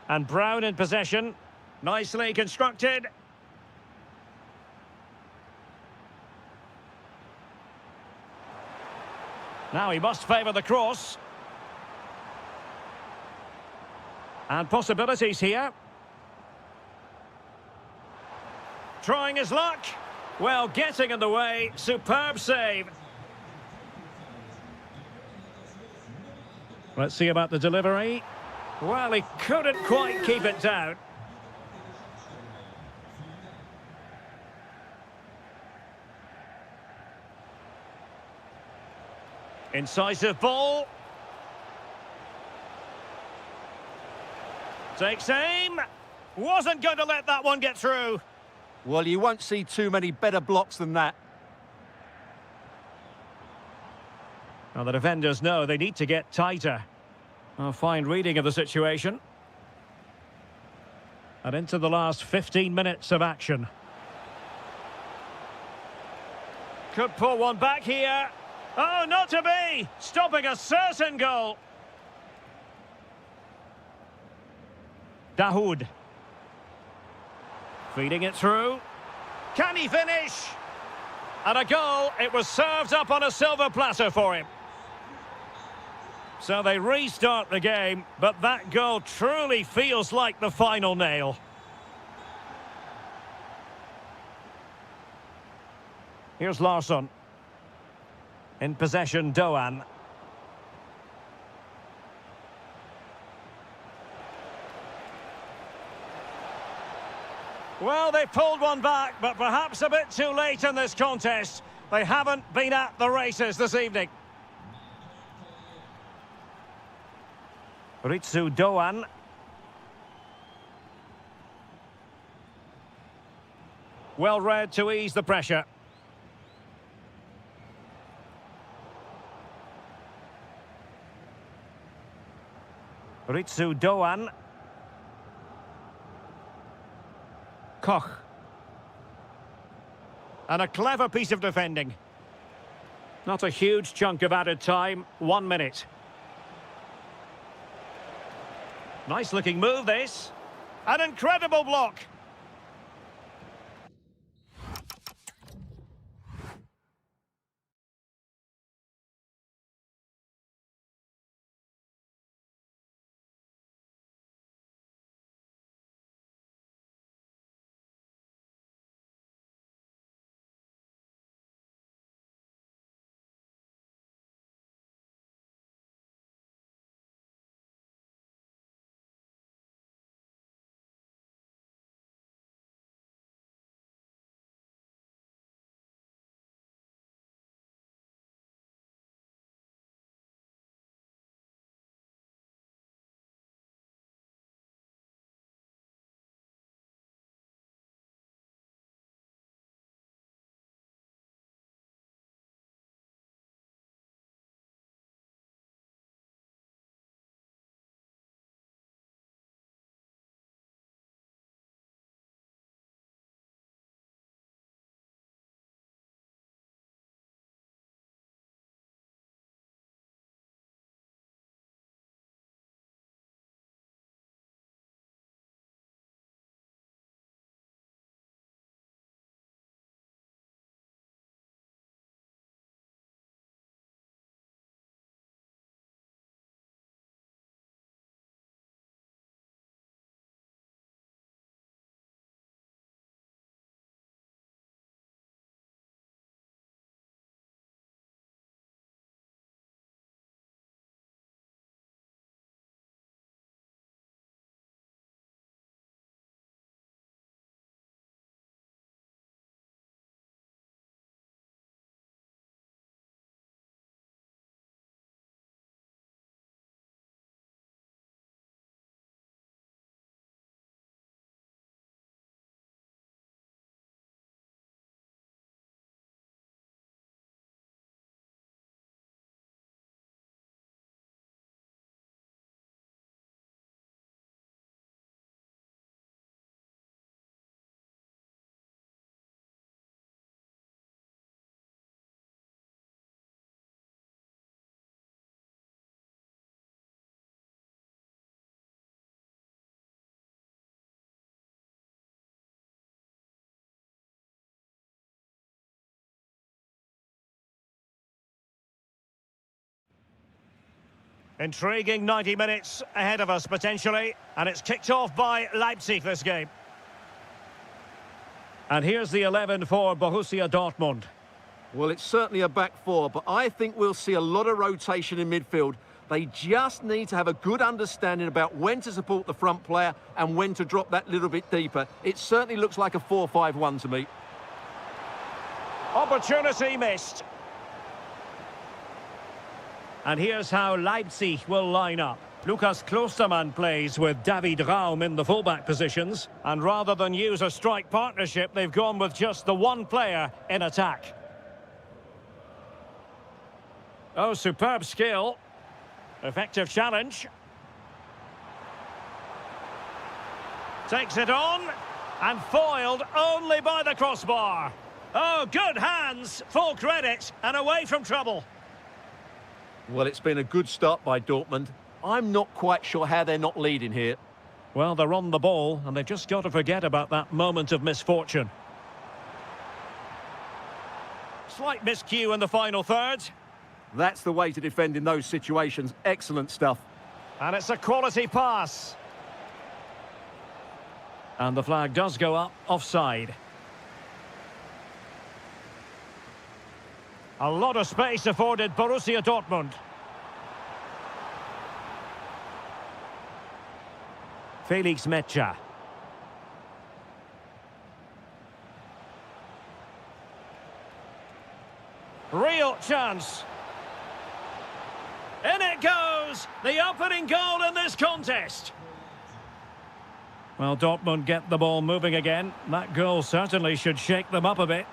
And Brown in possession. Nicely constructed. Now he must favour the cross. And possibilities here. Trying his luck. Well, getting in the way. Superb save. Let's see about the delivery. Well, he couldn't quite keep it down. Incisive ball. Takes aim. Wasn't going to let that one get through. Well, you won't see too many better blocks than that. Now, the defenders know they need to get tighter. A fine reading of the situation. And into the last 15 minutes of action. Could pull one back here. Oh, not to be! Stopping a certain goal. Dahoud. Feeding it through. Can he finish? And a goal. It was served up on a silver platter for him. So they restart the game, but that goal truly feels like the final nail. Here's Larsson. In possession, Doan. Well, they pulled one back, but perhaps a bit too late in this contest. They haven't been at the races this evening. Ritsu Doan. Well read to ease the pressure. Ritsu Doan. Koch. And a clever piece of defending. Not a huge chunk of added time, 1 minute. Nice looking move this. An incredible block. Intriguing 90 minutes ahead of us, potentially. And it's kicked off by Leipzig, this game. And here's the 11 for Borussia Dortmund. Well, it's certainly a back four, but I think we'll see a lot of rotation in midfield. They just need to have a good understanding about when to support the front player and when to drop that little bit deeper. It certainly looks like a 4-5-1 to me. Opportunity missed. And here's how Leipzig will line up. Lukas Klostermann plays with David Raum in the fullback positions. And rather than use a strike partnership, they've gone with just the one player in attack. Oh, superb skill. Effective challenge. Takes it on. And foiled only by the crossbar. Oh, good hands. Full credit. And away from trouble. Well, it's been a good start by Dortmund. I'm not quite sure how they're not leading here. Well, they're on the ball, and they've just got to forget about that moment of misfortune. Slight miscue in the final third. That's the way to defend in those situations. Excellent stuff. And it's a quality pass. And the flag does go up, offside. A lot of space afforded Borussia Dortmund. Felix Mecha. Real chance. In it goes! The opening goal in this contest. Well, Dortmund get the ball moving again. That goal certainly should shake them up a bit.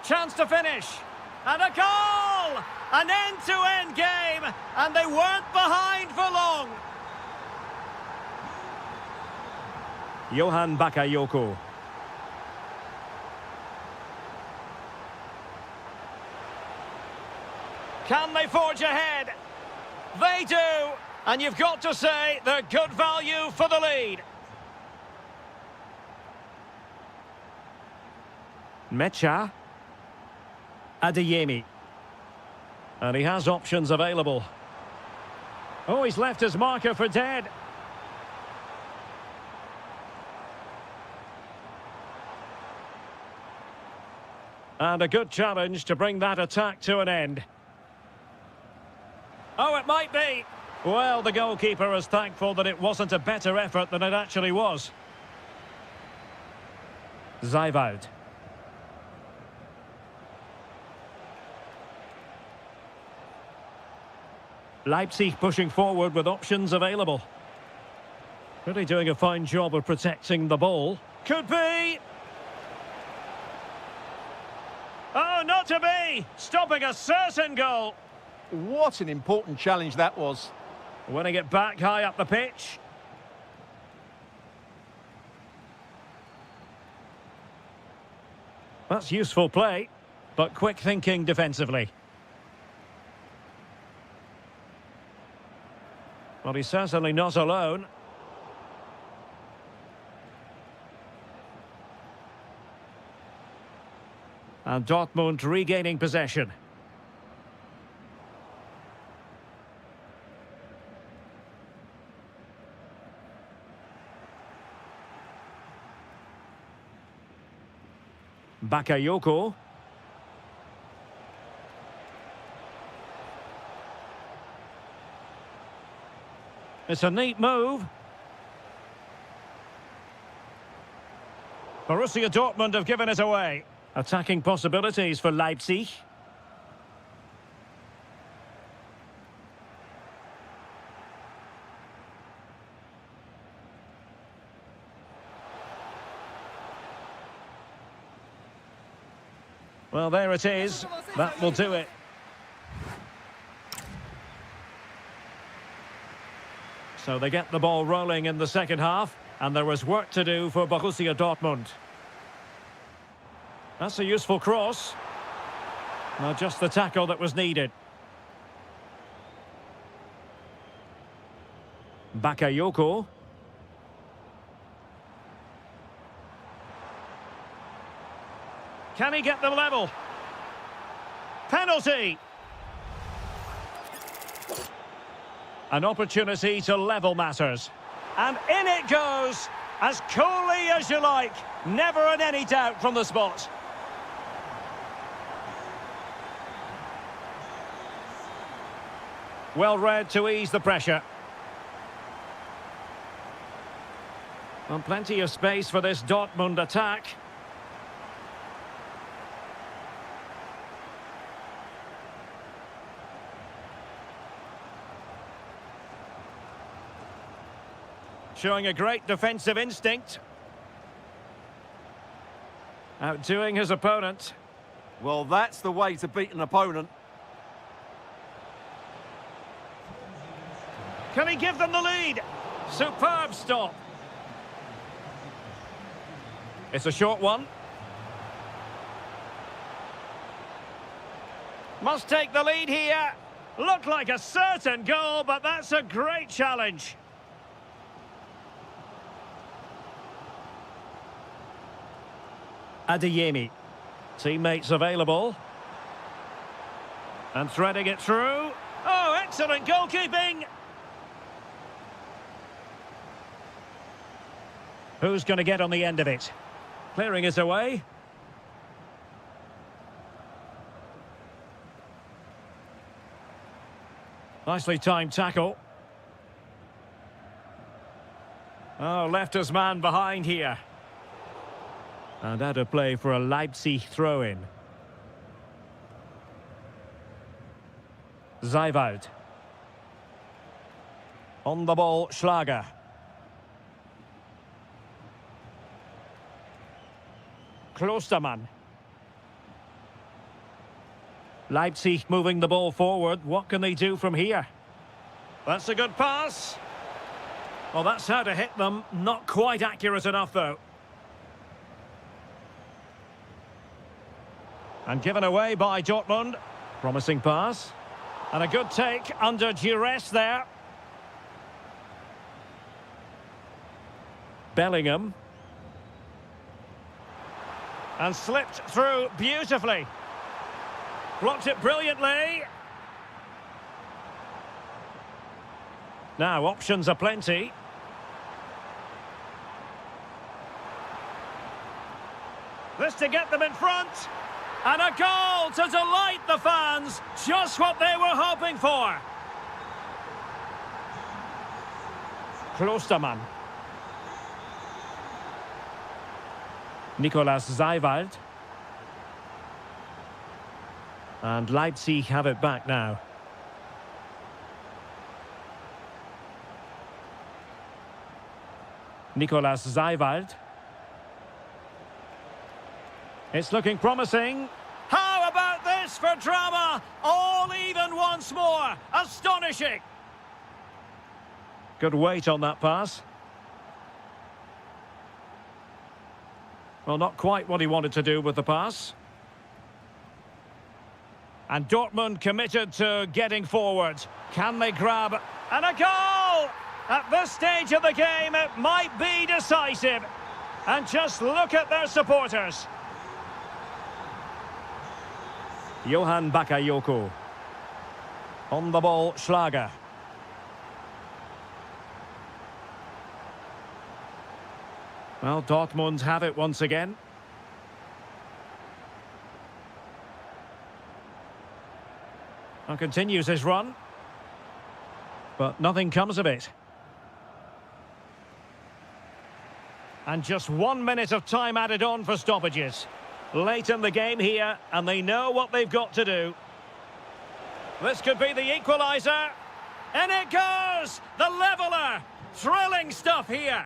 Chance to finish. And a goal! An end-to-end game, and they weren't behind for long. Johan Bakayoko. Can they forge ahead? They do, and you've got to say they're good value for the lead. Mecha. Adeyemi. And he has options available. Oh, he's left his marker for dead. And a good challenge to bring that attack to an end. Oh, it might be. Well, the goalkeeper is thankful that it wasn't a better effort than it actually was. Zaiwald. Leipzig pushing forward with options available. Really doing a fine job of protecting the ball. Could be! Oh, not to be! Stopping a certain goal! What an important challenge that was. Winning it back high up the pitch. That's useful play, but quick thinking defensively. Well, he's certainly not alone. And Dortmund regaining possession. Bakayoko. It's a neat move. Borussia Dortmund have given it away. Attacking possibilities for Leipzig. Well, there it is. That will do it. So they get the ball rolling in the second half, and there was work to do for Borussia Dortmund. That's a useful cross. Not just the tackle that was needed. Bakayoko. Can he get them level? An opportunity to level matters. And in it goes, as coolly as you like. Never in any doubt from the spot. Well read to ease the pressure. And plenty of space for this Dortmund attack. Showing a great defensive instinct. Outdoing his opponent. Well, that's the way to beat an opponent. Can he give them the lead? Superb stop. It's a short one. Must take the lead here. Looked like a certain goal, but that's a great challenge. Adeyemi. Teammates available. And threading it through. Oh, excellent goalkeeping. Who's going to get on the end of it? Clearing it away. Nicely timed tackle. Oh, left his man behind here. And out of play for a Leipzig throw-in. Zeiwald. On the ball, Schlager. Klostermann. Leipzig moving the ball forward. What can they do from here? That's a good pass. Well, that's how to hit them. Not quite accurate enough, though. And given away by Dortmund. Promising pass. And a good take under duress there. Bellingham. And slipped through beautifully. Blocked it brilliantly. Now, options are plenty. This to get them in front. And a goal to delight the fans. Just what they were hoping for. Klostermann. Nicolas Zeiwald. And Leipzig have it back now. Nicolas Zeiwald. It's looking promising. How about this for drama? All even once more. Astonishing. Good weight on that pass. Well, not quite what he wanted to do with the pass. And Dortmund committed to getting forward. Can they grab? And a goal! At this stage of the game, it might be decisive. And just look at their supporters. Johan Bakayoko. On the ball, Schlager. Well, Dortmund have it once again. And continues his run. But nothing comes of it. And just 1 minute of time added on for stoppages. Late in the game here, and they know what they've got to do. This could be the equaliser. And it goes! The leveller! Thrilling stuff here.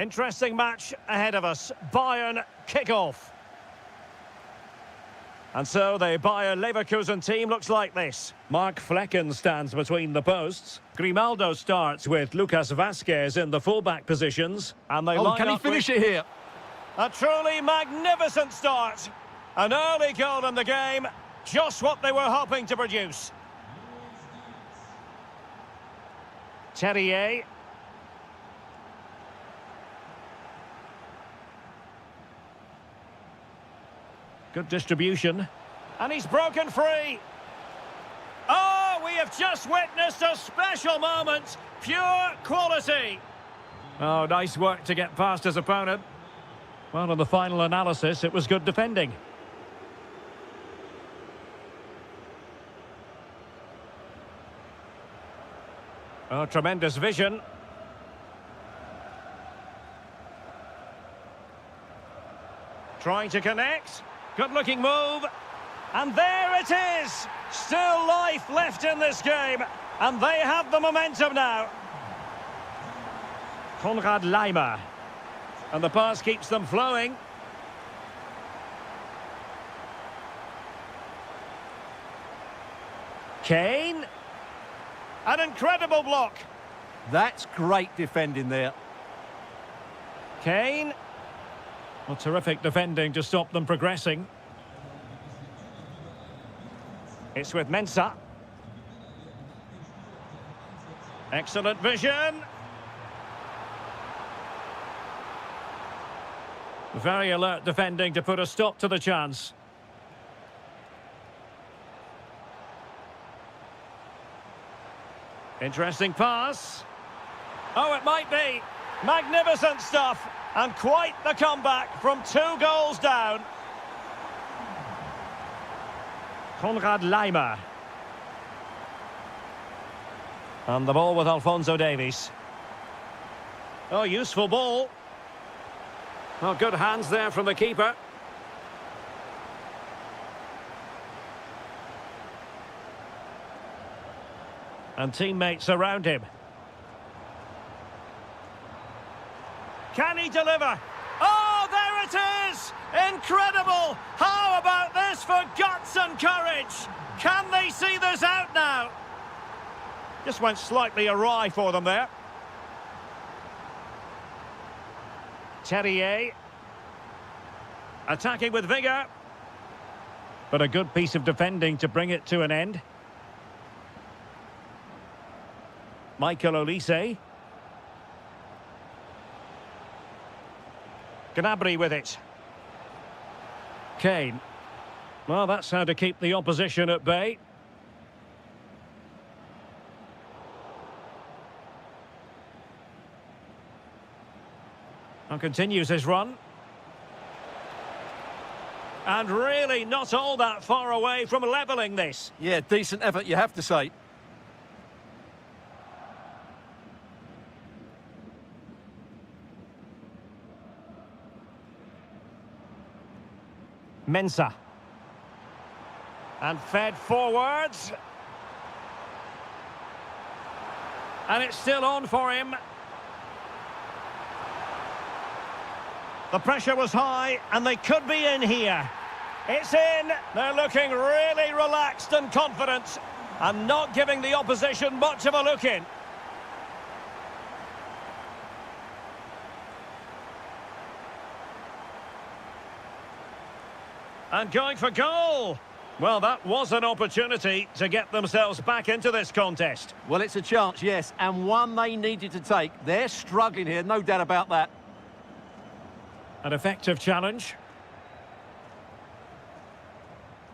Interesting match ahead of us. Bayern kickoff. And so the Bayer Leverkusen team looks like this. Mark Flecken stands between the posts. Grimaldo starts with Lucas Vazquez in the fullback positions. And they line can he up finish with it here? a truly magnificent start. An early goal in the game. Just what they were hoping to produce. Terrier. Good distribution. And he's broken free. Oh, we have just witnessed a special moment. Pure quality. Oh, nice work to get past his opponent. Well, in the final analysis, it was good defending. Oh, tremendous vision. Trying to connect. Good-looking move. And there it is! Still life left in this game. And they have the momentum now. Konrad Laimer. And the pass keeps them flowing. Kane. An incredible block. That's great defending there. Kane. Well, terrific defending to stop them progressing. It's with Mensah. Excellent vision. Very alert defending to put a stop to the chance. Interesting pass. Oh, it might be. Magnificent stuff. And quite the comeback from 2 goals down. Konrad Laimer. And the ball with Alphonso Davies. Oh, useful ball. Oh, good hands there from the keeper. And teammates around him. Can he deliver? Oh, there it is! Incredible! How about this for guts and courage? Can they see this out now? Just went slightly awry for them there. Terrier. Attacking with vigour. But a good piece of defending to bring it to an end. Michael Olise. Gnabry with it. Kane. Well, that's how to keep the opposition at bay. And continues his run. And really not all that far away from levelling this. Yeah, decent effort, you have to say. Mensah. And fed forwards. And it's still on for him. The pressure was high, and they could be in here. It's in. They're looking really relaxed and confident, and not giving the opposition much of a look in. And going for goal. Well, that was an opportunity to get themselves back into this contest. Well, it's a chance, yes, and one they needed to take. They're struggling here, no doubt about that. An effective challenge.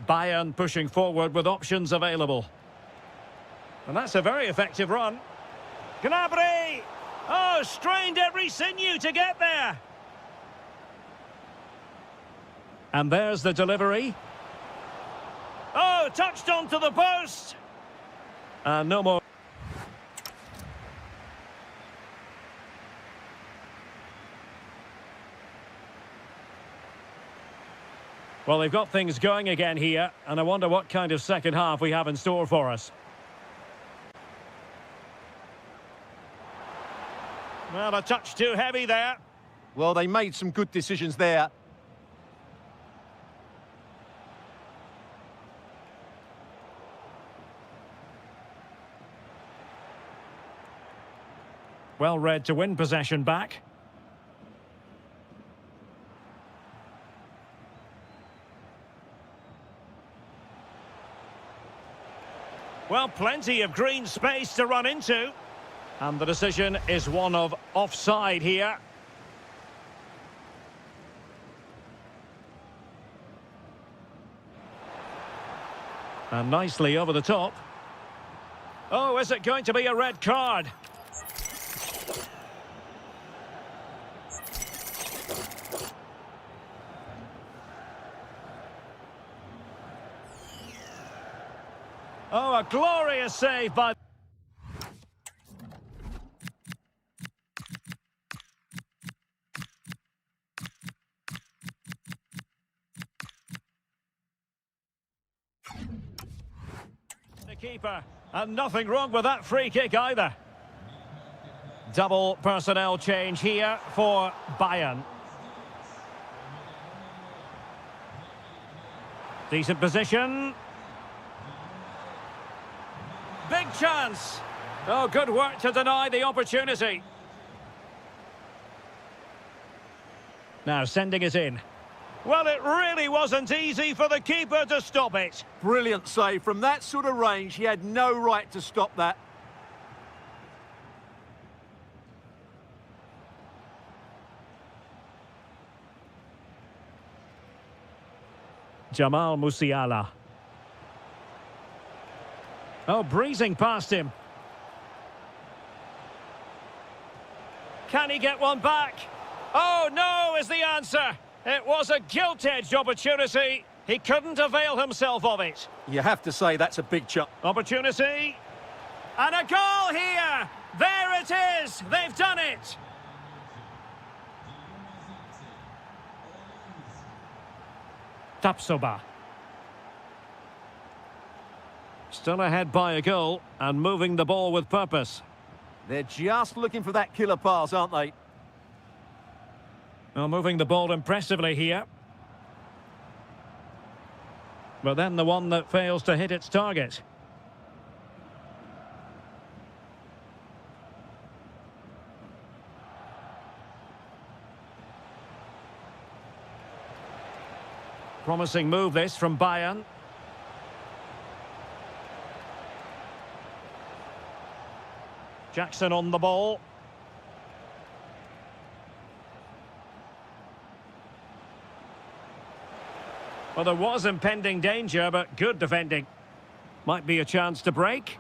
Bayern pushing forward with options available. And that's a very effective run. Gnabry! Oh, strained every sinew to get there. And there's the delivery. Oh, touched onto the post. And no more. Well, they've got things going again here, and I wonder what kind of second half we have in store for us. Well, a touch too heavy there. Well, they made some good decisions there. Well read to win possession back. Well, plenty of green space to run into. And the decision is one of offside here. And nicely over the top. Oh, is it going to be a red card? Oh, a glorious save by... the keeper. And nothing wrong with that free kick either. Double personnel change here for Bayern. Decent position. Big chance. Oh, good work to deny the opportunity. Now sending it in. Well, it really wasn't easy for the keeper to stop it. Brilliant save. From that sort of range, he had no right to stop that. Jamal Musiala. Oh, breezing past him. Can he get one back? Oh, no is the answer. It was a gilt-edged opportunity. He couldn't avail himself of it. You have to say that's a big chance. Opportunity. And a goal here. There it is. They've done it. Tapsoba. Still ahead by a goal and moving the ball with purpose. They're just looking for that killer pass, aren't they? Well, moving the ball impressively here. But then the one that fails to hit its target. Promising move this from Bayern. Jackson on the ball. Well, there was impending danger, but good defending. Might be a chance to break.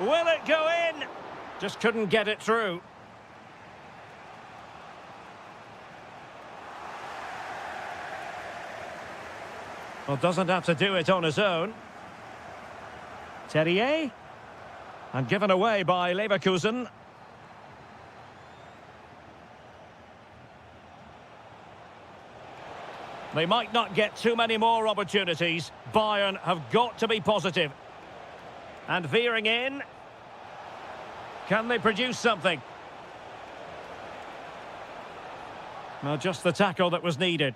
Will it go in? Just couldn't get it through. Well, doesn't have to do it on his own. Terrier. And given away by Leverkusen. They might not get too many more opportunities. Bayern have got to be positive. And veering in. Can they produce something? Well, just the tackle that was needed.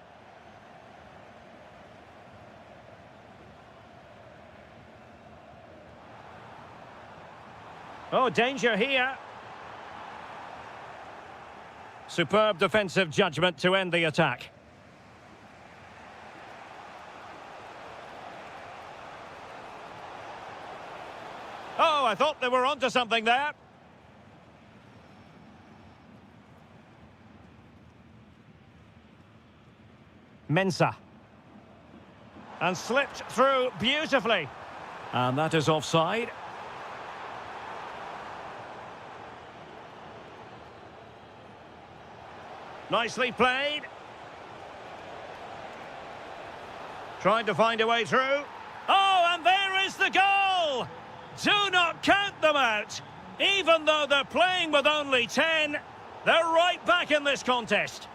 Oh, danger here. Superb defensive judgment to end the attack. Oh, I thought they were onto something there. Mensah. And slipped through beautifully. And that is offside. Nicely played. Trying to find a way through. Oh, and there is the goal! Do not count them out. Even though they're playing with only 10, they're right back in this contest.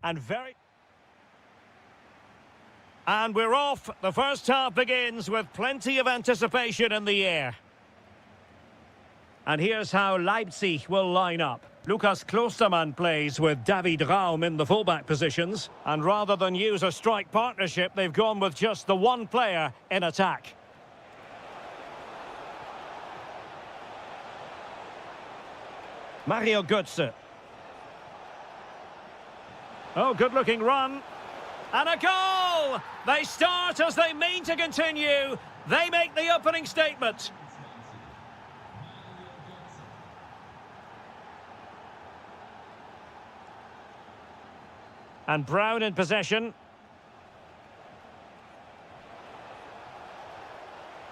and very... And we're off. The first half begins with plenty of anticipation in the air. And here's how Leipzig will line up. Lukas Klostermann plays with David Raum in the fullback positions. And rather than use a strike partnership, they've gone with just the one player in attack. Mario Götze. Oh, good-looking run. And a goal! They start as they mean to continue. They make the opening statement. And Brown in possession.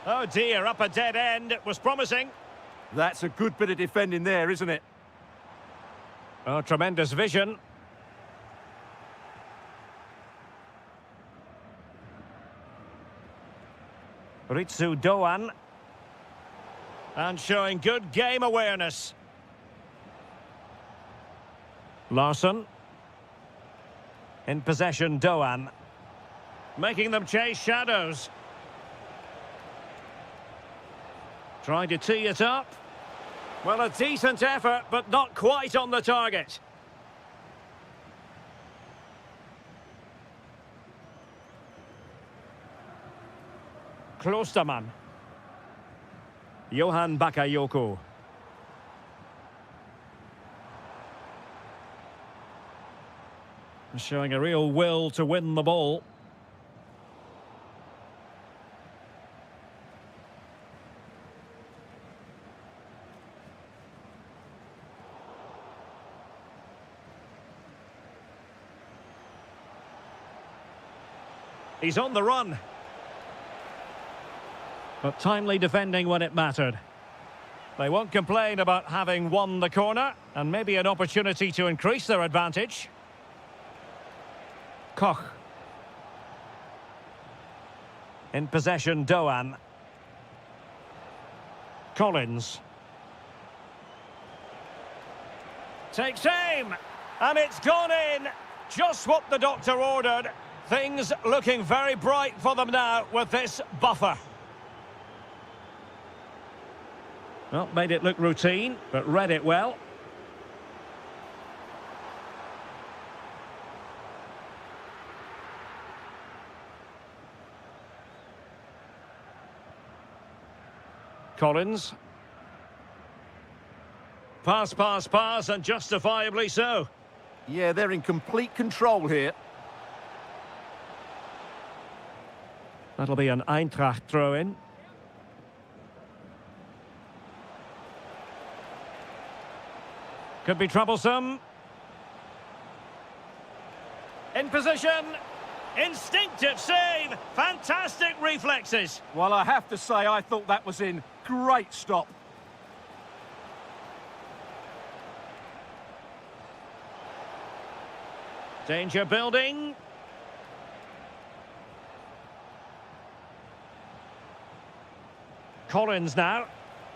Oh dear, up a dead end. It was promising. That's a good bit of defending there, isn't it? Oh, tremendous vision. Ritsu Doan. And showing good game awareness. Larsson. In possession, Doan. Making them chase shadows. Trying to tee it up. Well, a decent effort, but not quite on the target. Klostermann. Johan Bakayoko. Showing a real will to win the ball. He's on the run. But timely defending when it mattered. They won't complain about having won the corner, and maybe an opportunity to increase their advantage. Koch. In possession, Doan. Collins. Takes aim, and it's gone in. Just what the doctor ordered. Things looking very bright for them now with this buffer. Well, made it look routine, but read it well. Collins. Pass, pass, pass, and justifiably so. Yeah, they're in complete control here. That'll be an Eintracht throw-in. Could be troublesome. In position. Instinctive save. Fantastic reflexes. Well, I have to say, I thought that was in. Great stop. Danger building. Collins now.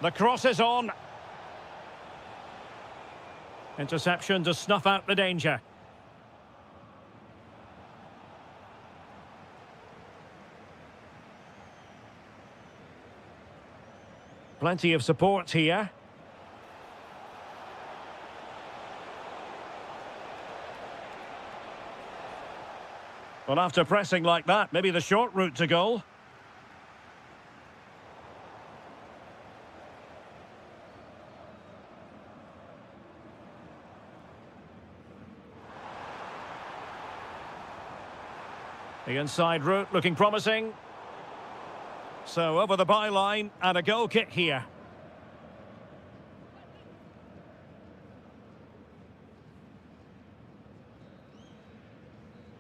The cross is on. Interception to snuff out the danger. Plenty of support here. Well, after pressing like that, maybe the short route to goal. The inside route looking promising. So over the byline and a goal kick here.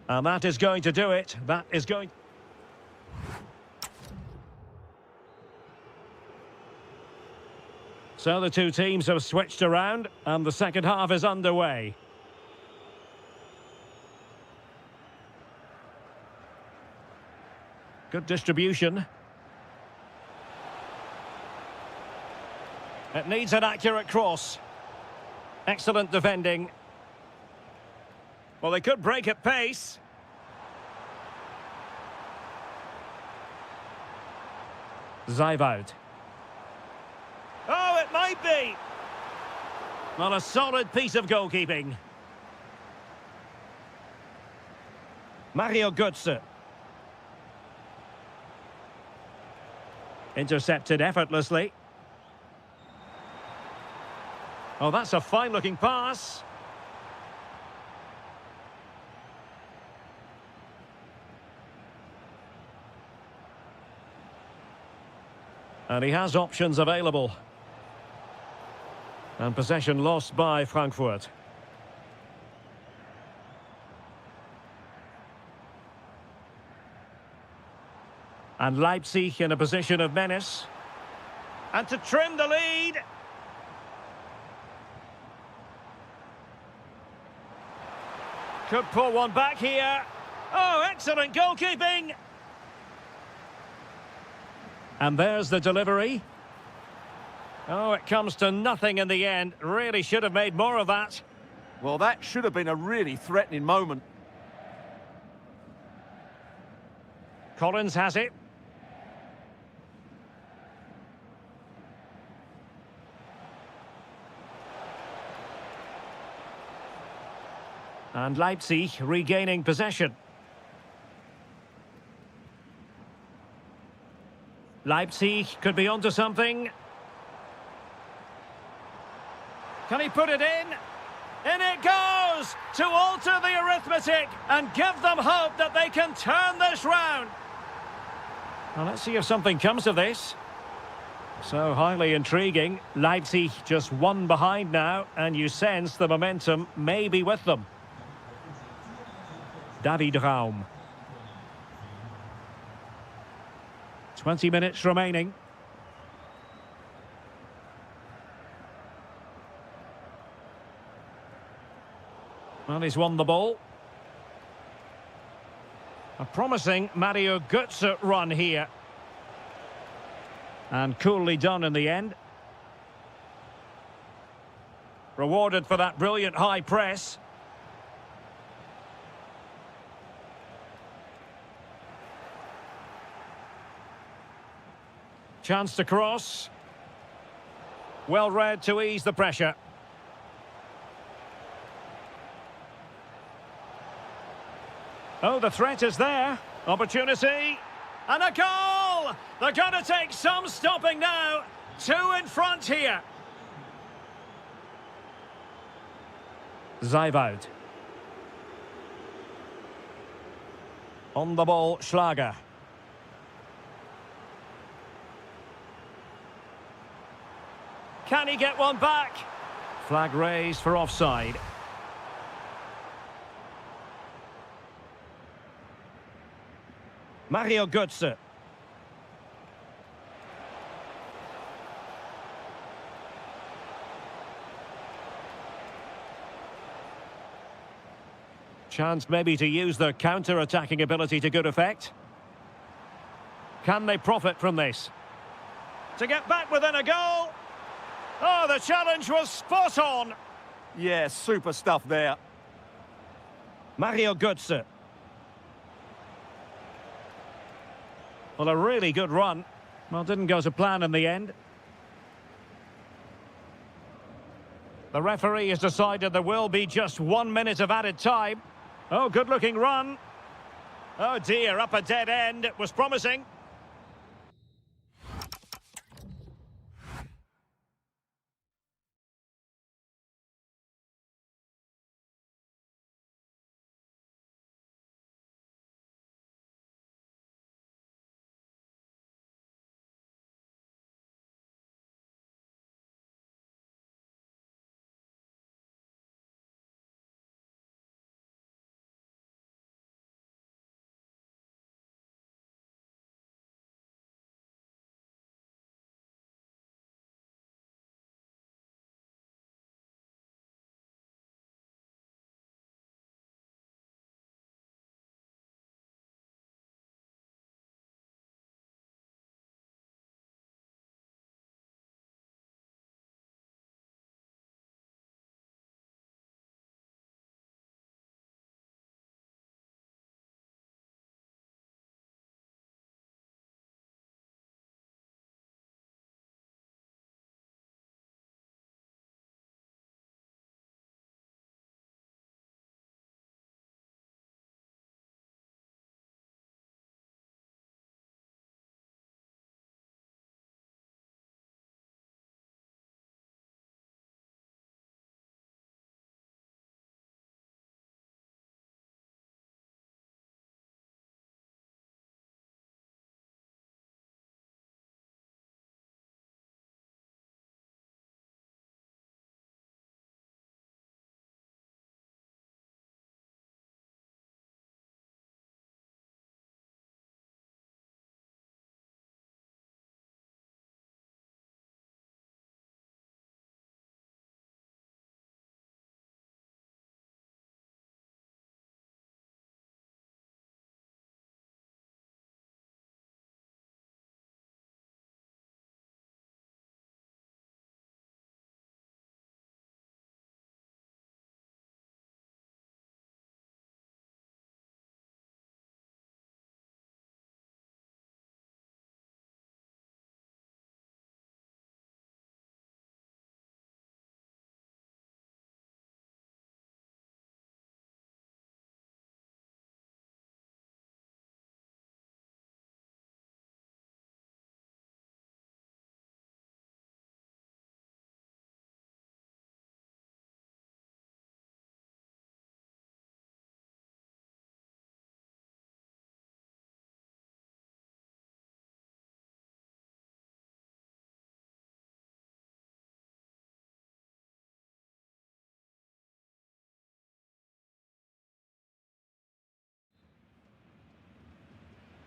And that is going to do it. That is going... So the two teams have switched around and the second half is underway. Good distribution. It needs an accurate cross. Excellent defending. Well, they could break at pace. Zijvoud. Oh, it might be. Well, a solid piece of goalkeeping. Mario Götze. Intercepted effortlessly. Oh, that's a fine-looking pass. And he has options available. And possession lost by Frankfurt. And Leipzig in a position of menace. And to trim the lead. Could pull one back here. Oh, excellent goalkeeping. And there's the delivery. Oh, it comes to nothing in the end. Really should have made more of that. Well, that should have been a really threatening moment. Collins has it. And Leipzig regaining possession. Leipzig could be onto something. Can he put it in? In it goes! To alter the arithmetic and give them hope that they can turn this round. Well, let's see if something comes of this. So highly intriguing. Leipzig just one behind now, and you sense the momentum may be with them. David Raum. 20 minutes remaining. Well, he's won the ball. A promising Mario Götze run here. And coolly done in the end. Rewarded for that brilliant high press. Chance to cross. Well read to ease the pressure. Oh, the threat is there. Opportunity. And a goal! They're going to take some stopping now. Two in front here. Zijvoud. On the ball, Schlager. Can he get one back? Flag raised for offside. Mario Götze. Chance maybe to use their counter-attacking ability to good effect. Can they profit from this? To get back within a goal. Oh, the challenge was spot on. Yeah, super stuff there. Mario Götze. Well, a really good run. Well, didn't go to plan in the end. The referee has decided there will be just 1 minute of added time. Oh, good-looking run. Oh, dear, up a dead end. It was promising.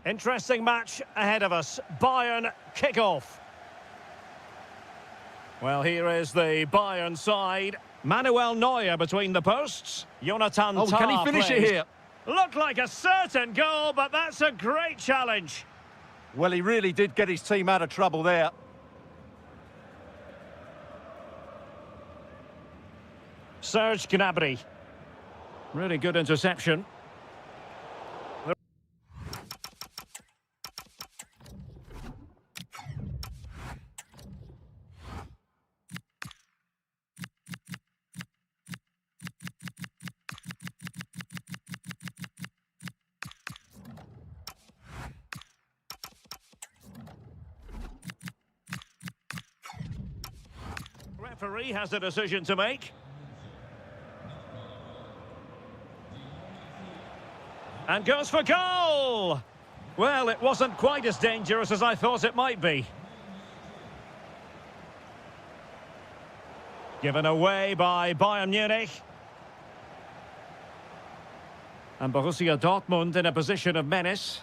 Interesting match ahead of us. Bayern kickoff. Well, here is the Bayern side. Manuel Neuer between the posts. Jonathan Tah Can he finish plays. it here? Looked like a certain goal, but that's a great challenge. Well, he really did get his team out of trouble there. Serge Gnabry. Really good interception. Referee has a decision to make. And goes for goal! Well, it wasn't quite as dangerous as I thought it might be. Given away by Bayern Munich. And Borussia Dortmund in a position of menace.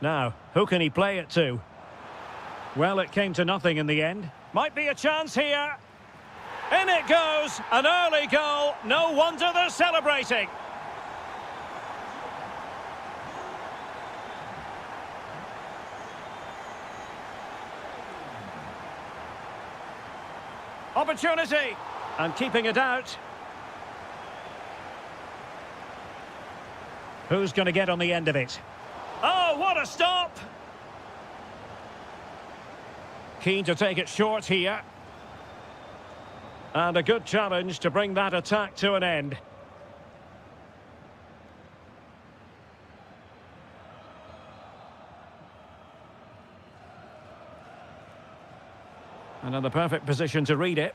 Now, who can he play it to? Well, it came to nothing in the end. Might be a chance here. In it goes, an early goal. No wonder they're celebrating. Opportunity, and keeping it out. Who's going to get on the end of it? Oh, what a stop! Keen to take it short here. And a good challenge to bring that attack to an end. And in the perfect position to read it.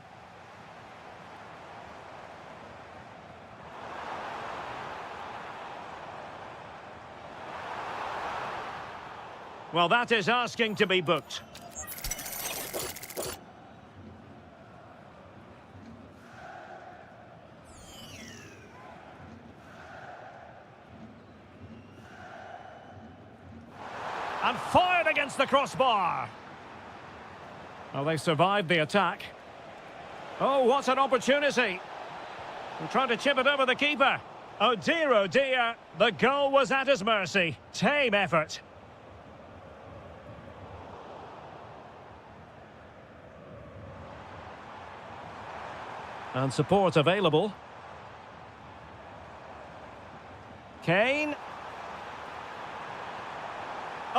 Well, that is asking to be booked. And fired against the crossbar. Well, they survived the attack. Oh, what an opportunity. They're trying to chip it over the keeper. Oh dear, the goal was at his mercy. Tame effort. And support available. Kane.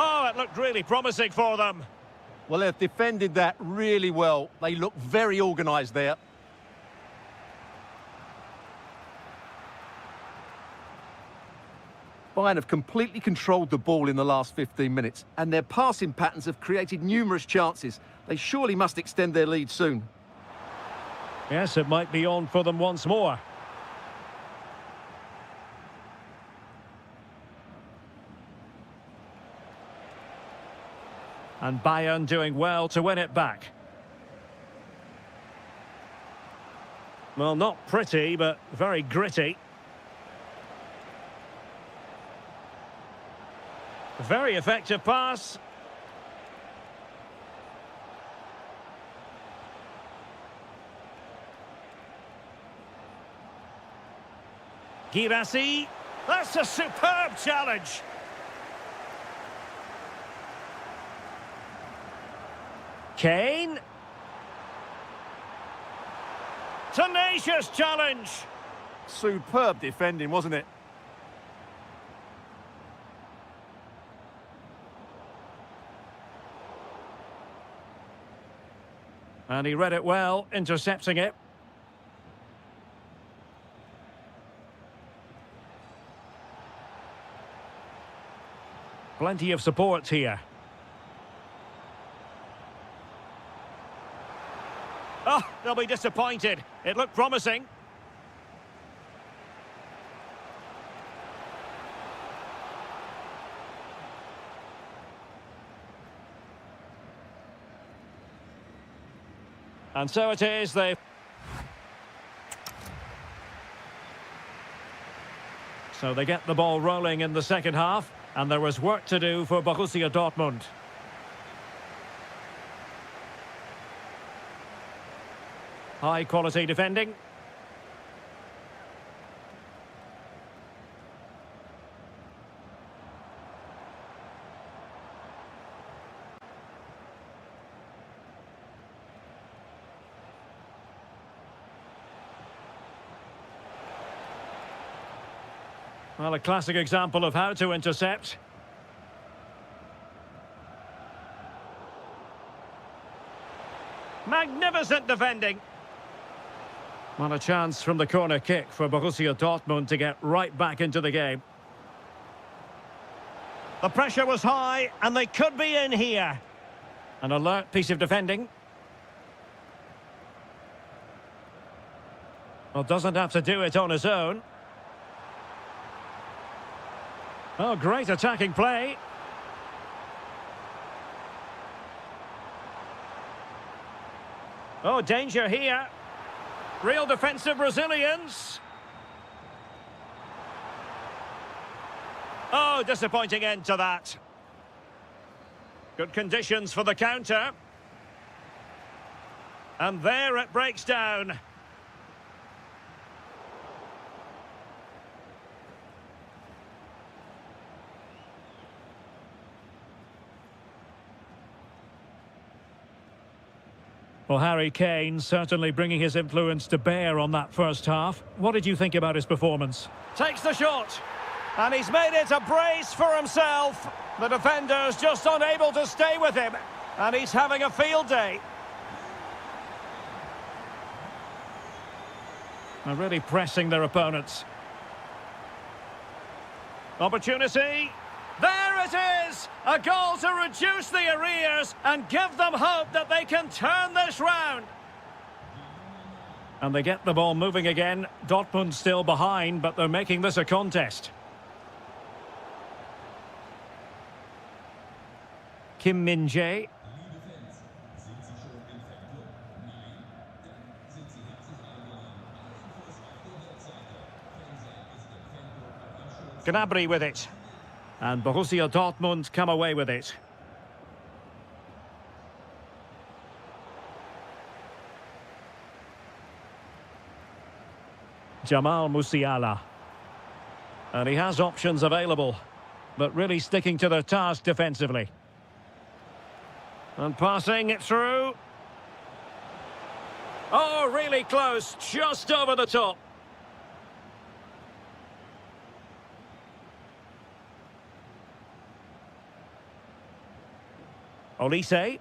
Oh, it looked really promising for them. Well, they've defended that really well. They look very organised there. Bayern have completely controlled the ball in the last 15 minutes, and their passing patterns have created numerous chances. They surely must extend their lead soon. Yes, it might be on for them once more. And Bayern doing well to win it back. Well, not pretty, but very gritty. Very effective pass. Girassi. That's a superb challenge. Kane. Tenacious challenge. Superb defending, wasn't it? And he read it well, intercepting it. Plenty of support here. Oh, they'll be disappointed. It looked promising. And so it is, So they get the ball rolling in the second half, and there was work to do for Borussia Dortmund. High quality defending. Well, a classic example of how to intercept. Magnificent defending. Well, a chance from the corner kick for Borussia Dortmund to get right back into the game. The pressure was high, and they could be in here. An alert piece of defending. Well, doesn't have to do it on his own. Oh, great attacking play. Oh, danger here. Real defensive resilience. Oh, disappointing end to that. Good conditions for the counter. And there it breaks down. Well, Harry Kane certainly bringing his influence to bear on that first half. What did you think about his performance? Takes the shot. And he's made it a brace for himself. The defender's just unable to stay with him. And he's having a field day. They're really pressing their opponents. Opportunity. There it is! A goal to reduce the arrears and give them hope that they can turn this round. And they get the ball moving again. Dortmund still behind, but they're making this a contest. Kim Min-jae. Gnabry with it. And Borussia Dortmund come away with it. Jamal Musiala. And he has options available, but really sticking to their task defensively. And passing it through. Oh, really close, just over the top. Olise.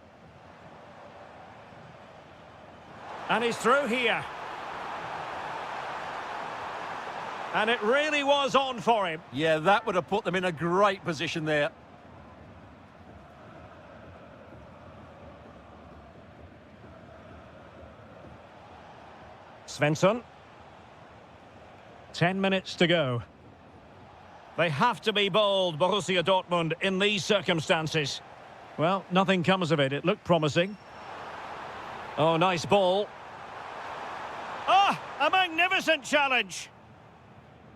And he's through here. And it really was on for him. Yeah, that would have put them in a great position there. Svensson. 10 minutes to go. They have to be bold, Borussia Dortmund, in these circumstances. Well, nothing comes of it. It looked promising. Oh, nice ball. Ah, a magnificent challenge.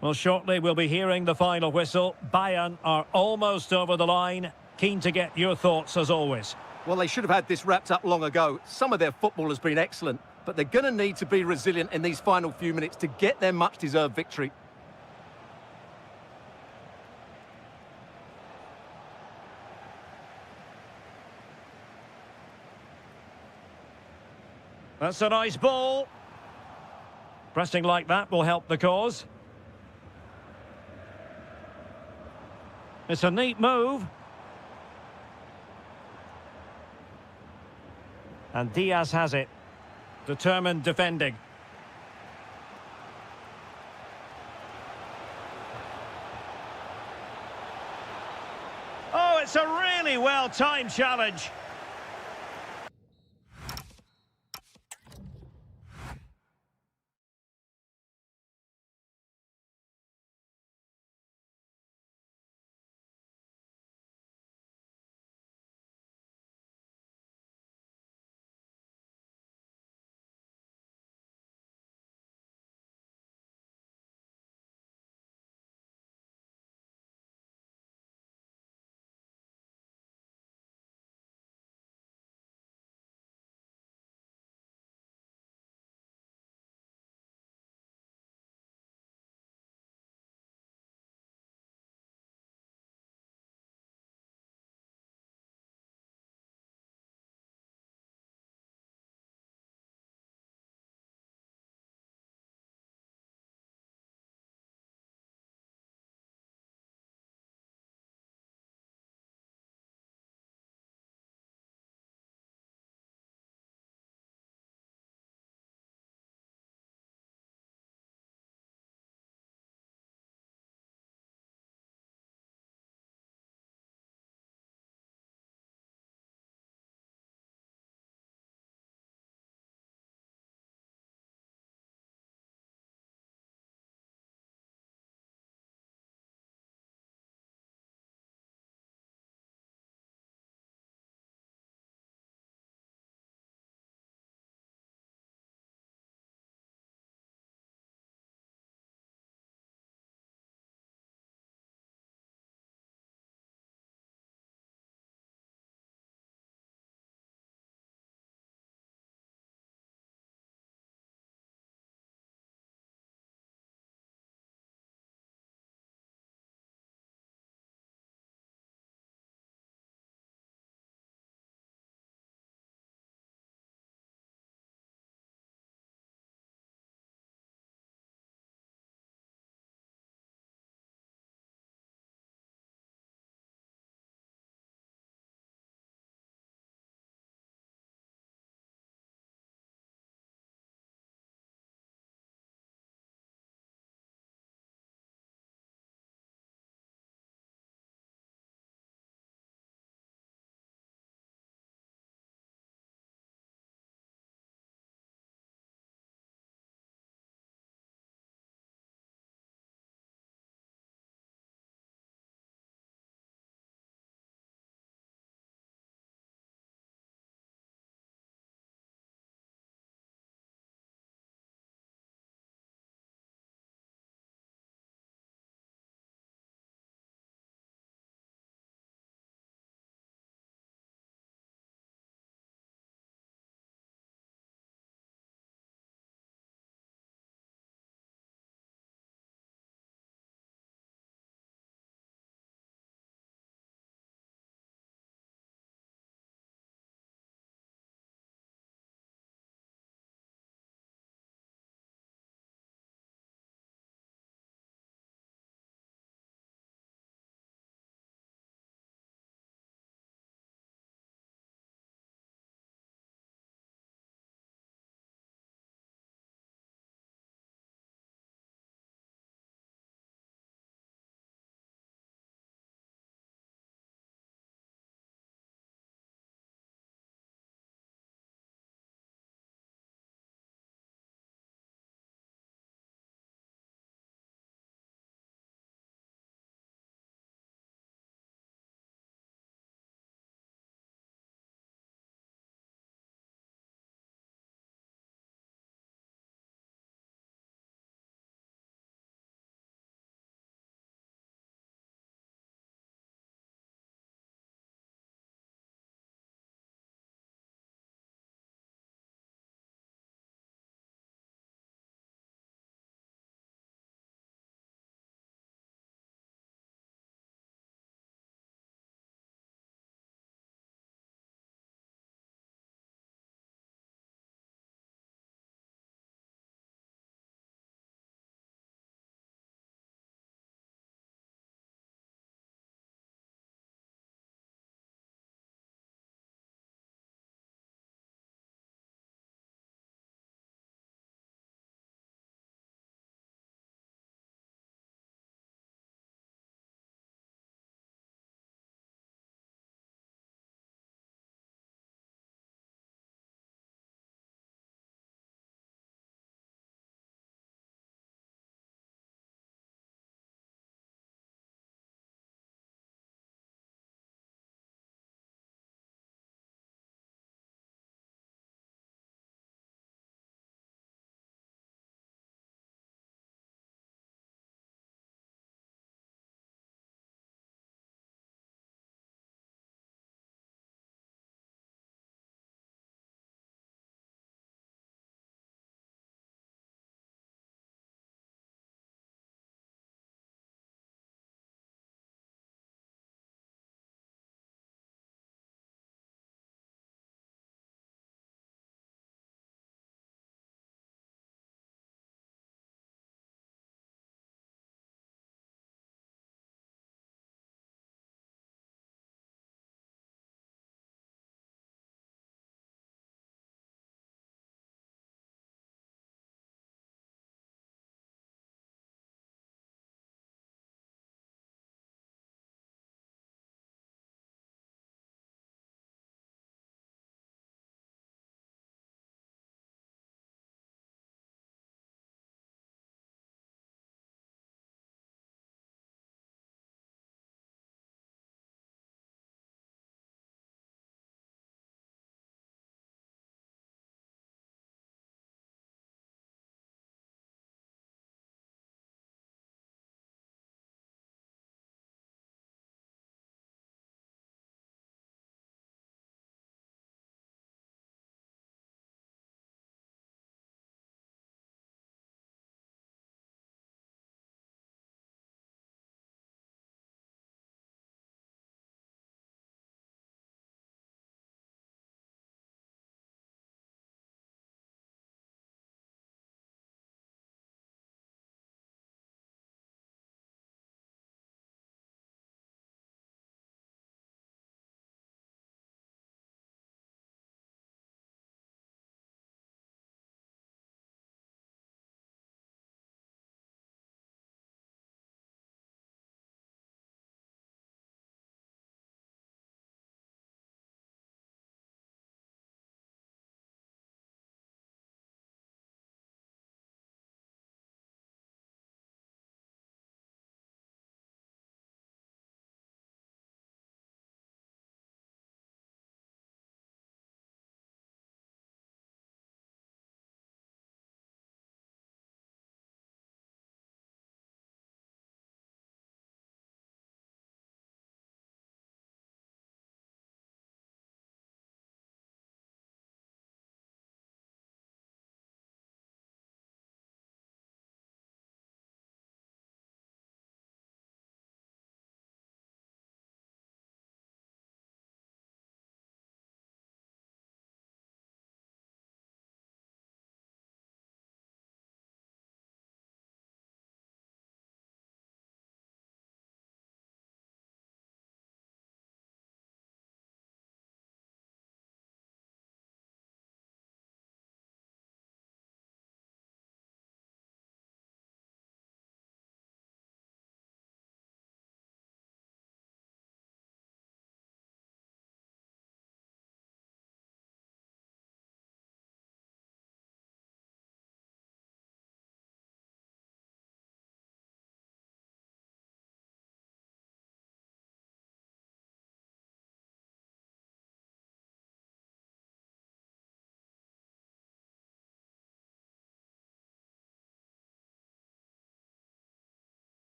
Well, shortly we'll be hearing the final whistle. Bayern are almost over the line. Keen to get your thoughts as always. Well, they should have had this wrapped up long ago. Some of their football has been excellent, but they're going to need to be resilient in these final few minutes to get their much-deserved victory. That's a nice ball. Pressing like that will help the cause. It's a neat move. And Diaz has it. Determined defending. Oh, it's a really well-timed challenge.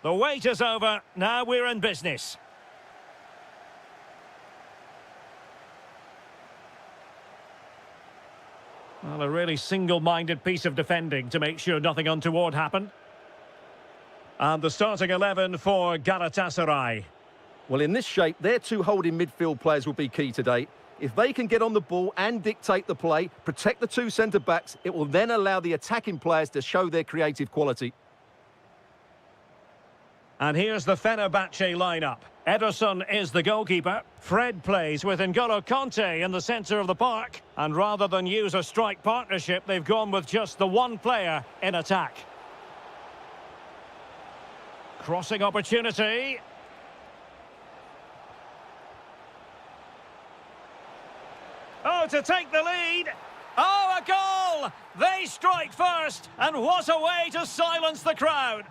The wait is over. Now we're in business. Well, a really single-minded piece of defending to make sure nothing untoward happened. And the starting 11 for Galatasaray. Well, in this shape, their two holding midfield players will be key today. If they can get on the ball and dictate the play, protect the two centre-backs, it will then allow the attacking players to show their creative quality. And here's the Fenerbahce lineup. Ederson is the goalkeeper. Fred plays with N'Golo Kanté in the centre of the park. And rather than use a strike partnership, they've gone with just the one player in attack. Crossing opportunity. Oh, to take the lead. Oh, a goal! They strike first, and what a way to silence the crowd.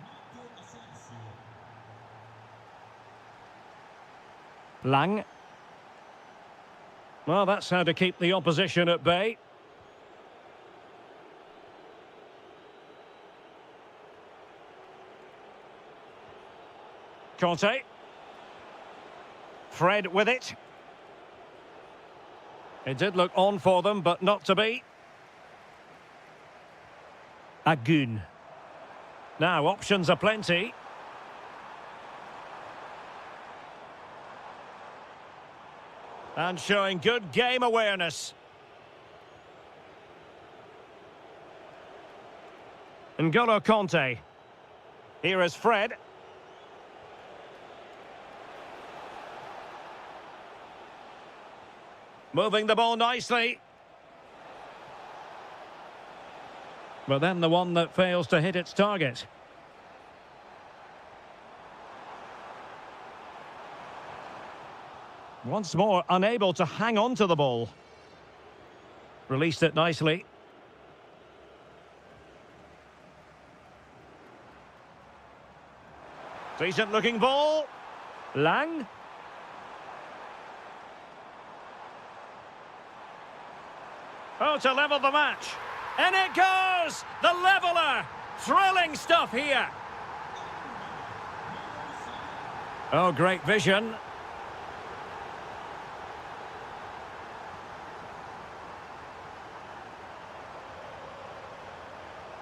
Lang. Well, that's how to keep the opposition at bay. Kanté. Fred with it. It did look on for them, but not to be. Agun. Now, options are plenty. And showing good game awareness. N'Golo Kanté. Here is Fred. Moving the ball nicely. But then the one that fails to hit its target. Once more, unable to hang on to the ball. Released it nicely. Decent looking ball. Lang. Oh, to level the match. And it goes! The leveller! Thrilling stuff here. Oh, great vision.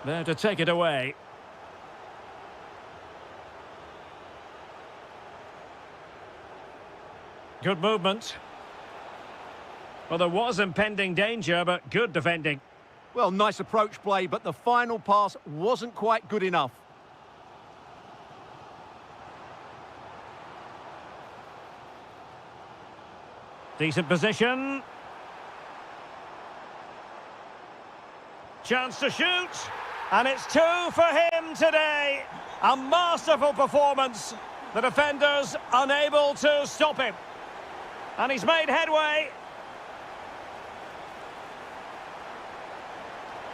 There to take it away. Good movement. Well, there was impending danger, but good defending. Well, nice approach play, but the final pass wasn't quite good enough. Decent position. Chance to shoot. And it's two for him today. A masterful performance. The defenders unable to stop him. And he's made headway.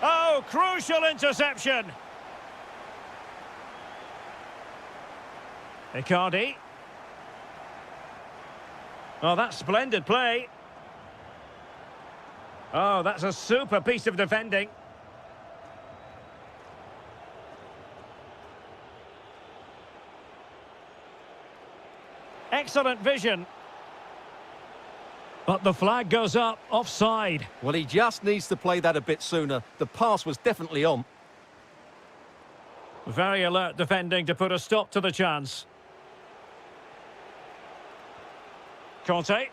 Oh, crucial interception. Icardi. Oh, that's splendid play. Oh, that's a super piece of defending. Excellent vision. But the flag goes up, offside. Well, he just needs to play that a bit sooner. The pass was definitely on. Very alert defending to put a stop to the chance. Kanté.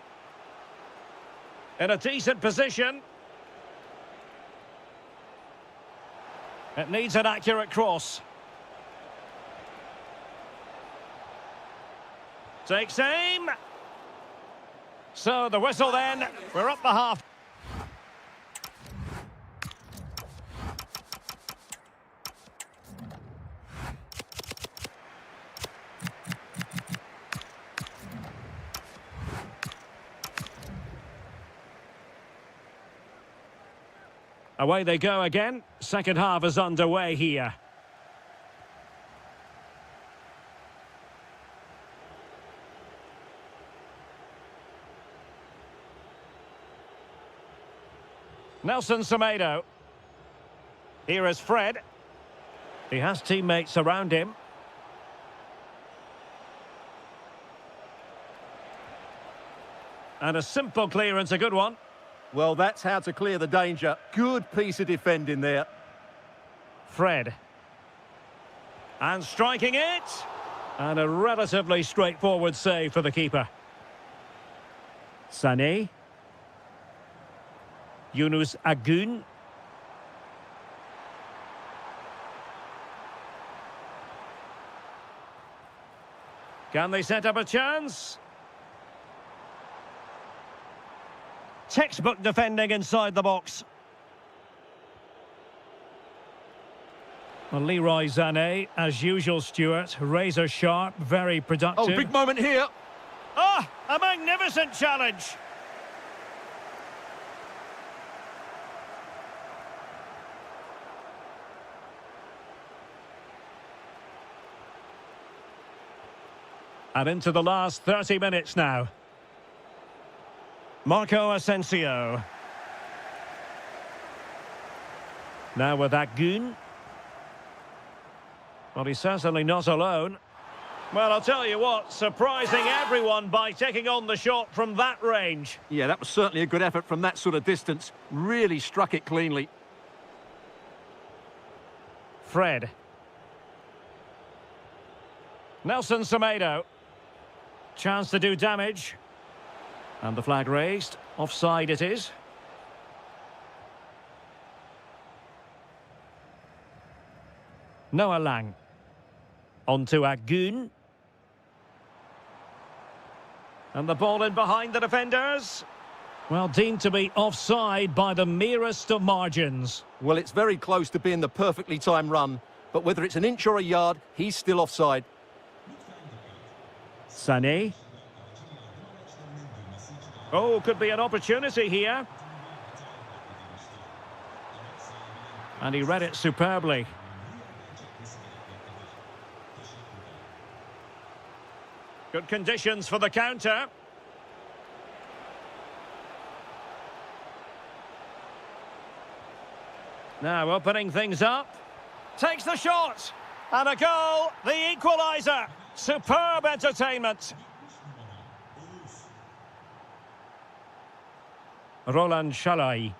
In a decent position. It needs an accurate cross. Takes aim. So the whistle then, we're up the half. Away they go again. Second half is underway here. Nelson Semedo. Here is Fred. He has teammates around him. And a simple clearance, a good one. Well, that's how to clear the danger. Good piece of defending there. Fred. And striking it. And a relatively straightforward save for the keeper. Sané. Yunus Agun. Can they set up a chance? Textbook defending inside the box. Well, Leroy Sané, as usual, Stuart, razor sharp, very productive. Oh, big moment here. Ah, a magnificent challenge. And into the last 30 minutes now. Marco Asensio. Now with Agun. Well, he's certainly not alone. Well, I'll tell you what, surprising everyone by taking on the shot from that range. Yeah, that was certainly a good effort from that sort of distance. Really struck it cleanly. Fred. Nelson Semedo. Chance to do damage. And the flag raised. Offside it is. Noah Lang. On to Agun. And the ball in behind the defenders. Well, deemed to be offside by the merest of margins. Well, it's very close to being the perfectly timed run. But whether it's an inch or a yard, he's still offside. Sané. Oh, could be an opportunity here. And he read it superbly. Good conditions for the counter. Now opening things up. Takes the shot. And a goal. The equaliser. Superb entertainment. Roland Shalai.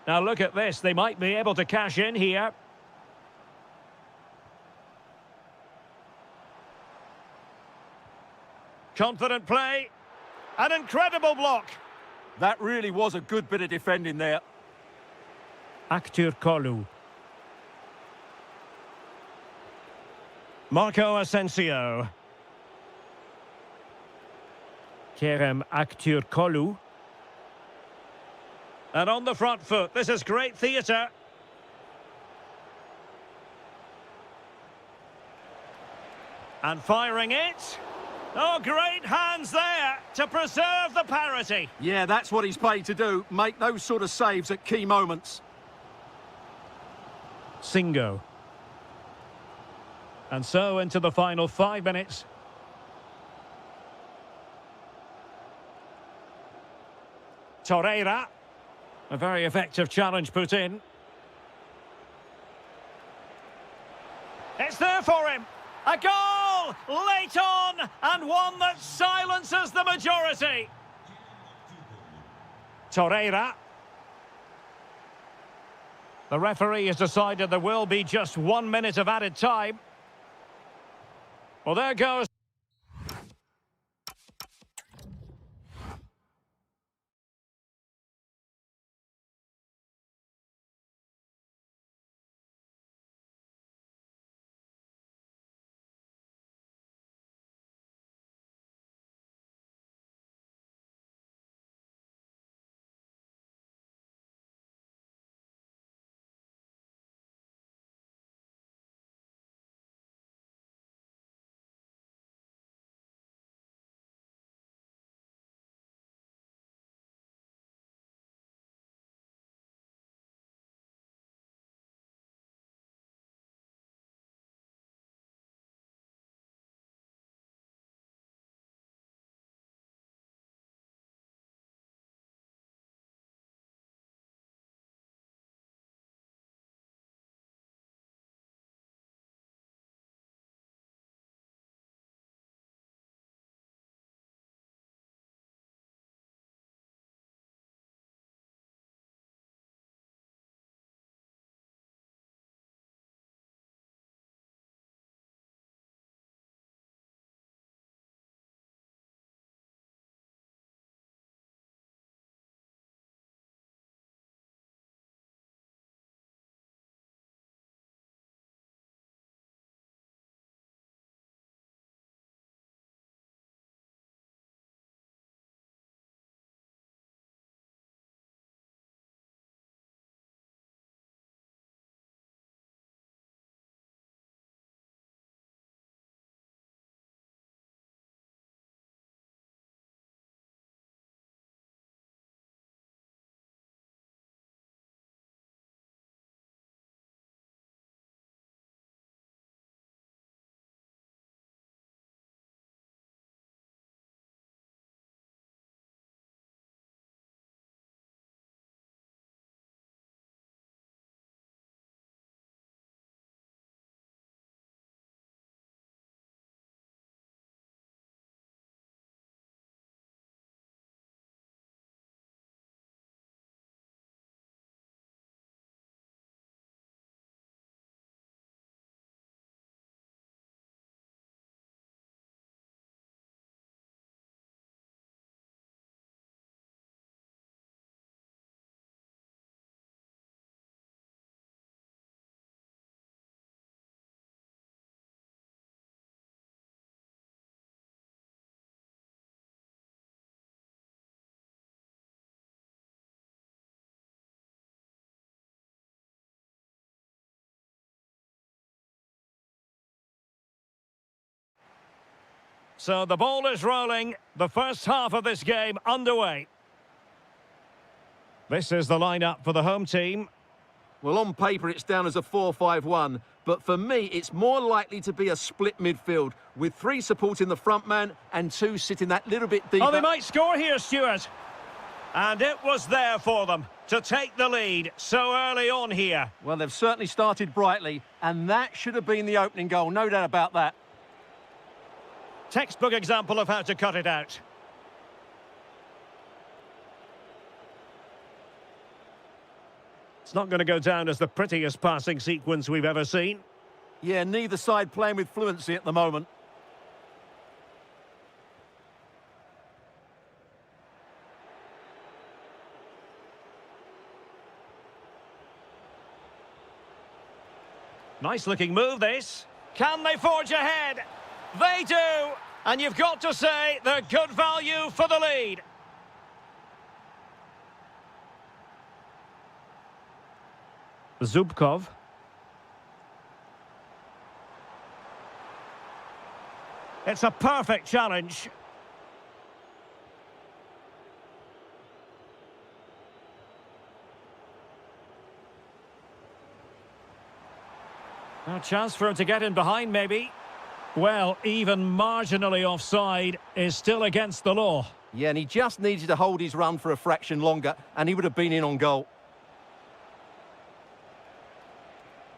Now look at this. They might be able to cash in here. Confident play. An incredible block. That really was a good bit of defending there. Aktur Kolu. Marco Asensio. Kerem Aktur Kolu. And on the front foot, this is great theatre. And firing it. Oh, great hands there to preserve the parity. Yeah, that's what he's paid to do. Make those sort of saves at key moments. Singo. And so into the final 5 minutes. Torreira. A very effective challenge put in. It's there for him. A goal! Late on, and one that silences the majority. Torreira. The referee has decided there will be just 1 minute of added time. Well, there goes. So the ball is rolling. The first half of this game underway. This is the lineup for the home team. Well, on paper, it's down as a 4-5-1, but for me, it's more likely to be a split midfield, with 3 supporting the front man and 2 sitting that little bit deeper. Oh, they might score here, Stuart. And it was there for them to take the lead so early on here. Well, they've certainly started brightly, and that should have been the opening goal, no doubt about that. Textbook example of how to cut it out. It's not going to go down as the prettiest passing sequence we've ever seen. Yeah, neither side playing with fluency at the moment. Nice looking move, this. Can they forge ahead? They do! And you've got to say they're good value for the lead. Zubkov. It's a perfect challenge. A chance for him to get in behind, maybe. Well, even marginally offside is still against the law. Yeah, and he just needed to hold his run for a fraction longer, and he would have been in on goal.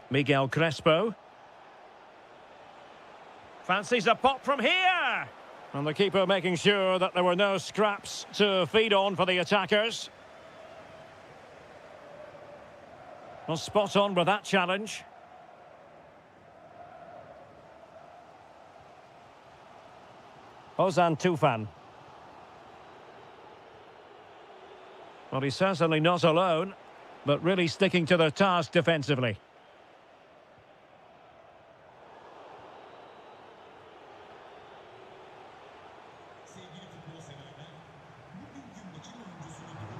Miguel Crespo. Fancies a pop from here. And the keeper making sure that there were no scraps to feed on for the attackers. Well, spot on with that challenge. Ozan Tufan. Well, he's certainly not alone, but really sticking to the task defensively.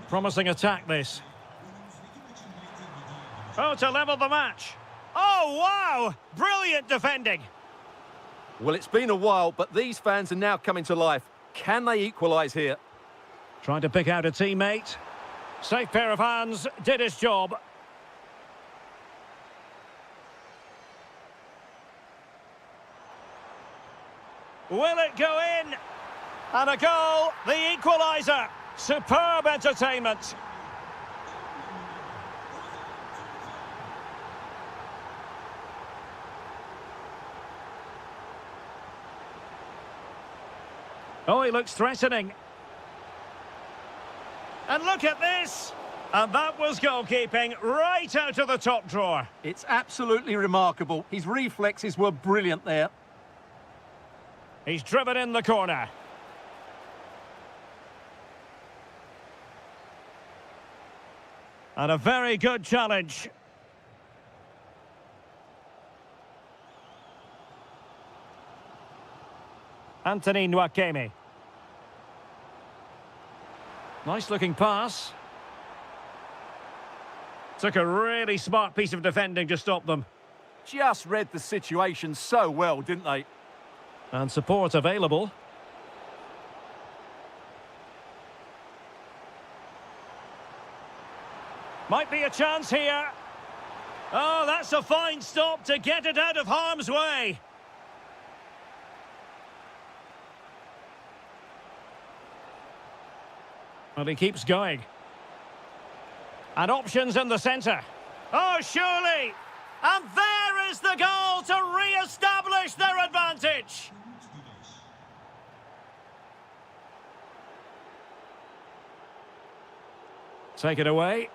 Promising attack, this. Oh, to level the match. Oh, wow! Brilliant defending. Well, it's been a while, but these fans are now coming to life. Can they equalise here? Trying to pick out a teammate. Safe pair of hands, did his job. Will it go in? And a goal, the equaliser. Superb entertainment. Oh, he looks threatening. And look at this. And that was goalkeeping right out of the top drawer. It's absolutely remarkable. His reflexes were brilliant there. He's driven in the corner. And a very good challenge. Anthony Nwakeme. Nice looking pass. Took a really smart piece of defending to stop them. Just read the situation so well, didn't they? And support available. Might be a chance here. Oh, that's a fine stop to get it out of harm's way. Well, he keeps going. And options in the centre. Oh, surely! And there is the goal to re-establish their advantage. Take it away.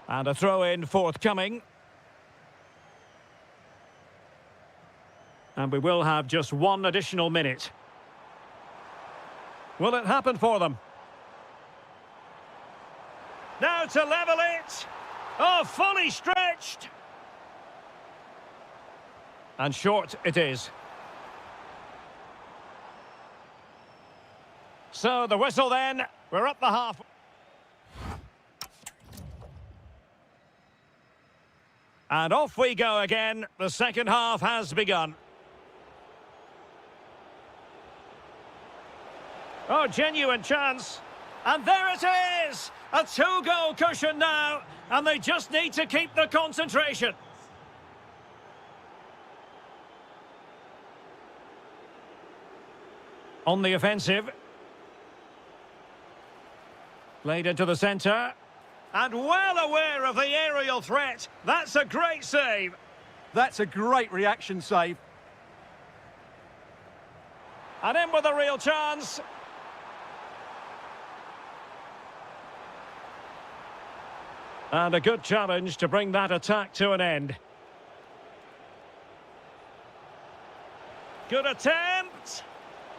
And a throw-in forthcoming. And we will have just one additional minute. Will it happen for them? Now to level it. Oh, fully stretched. And short it is. So the whistle then. We're up the half. And off we go again. The second half has begun. Oh, genuine chance. And there it is! A two-goal cushion now. And they just need to keep the concentration. On the offensive. Played into the centre. And well aware of the aerial threat. That's a great save. That's a great reaction save. And in with a real chance. And a good challenge to bring that attack to an end. Good attempt.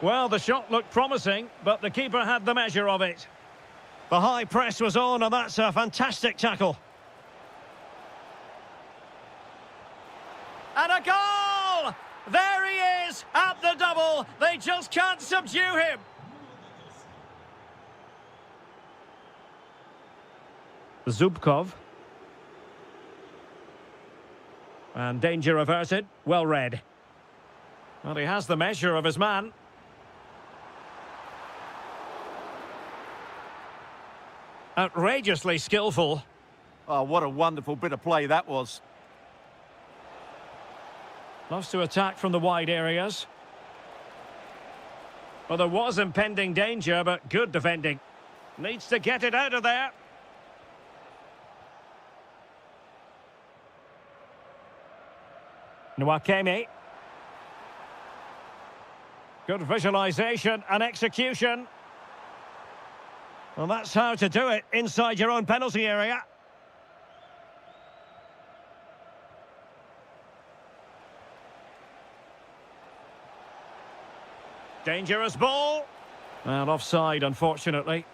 Well, the shot looked promising, but the keeper had the measure of it. The high press was on, and that's a fantastic tackle. And a goal! There he is, at the double. They just can't subdue him. Zubkov. And danger averted. Well read. Well, he has the measure of his man. Outrageously skillful. Oh, what a wonderful bit of play that was. Loves to attack from the wide areas. Well, there was impending danger, but good defending. Needs to get it out of there. Nwakemi. Good visualisation and execution. Well, that's how to do it inside your own penalty area. Dangerous ball. And offside, unfortunately.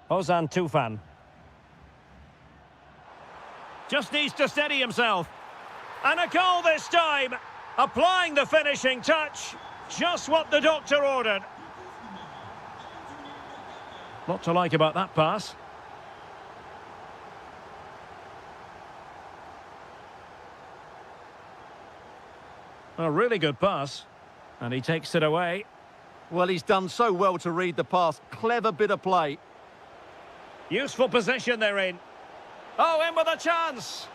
Ozan Tufan. Just needs to steady himself. And a goal this time. Applying the finishing touch. Just what the doctor ordered. Lot to like about that pass. A really good pass. And he takes it away. Well, he's done so well to read the pass. Clever bit of play. Useful position they're in. Oh, in with a chance.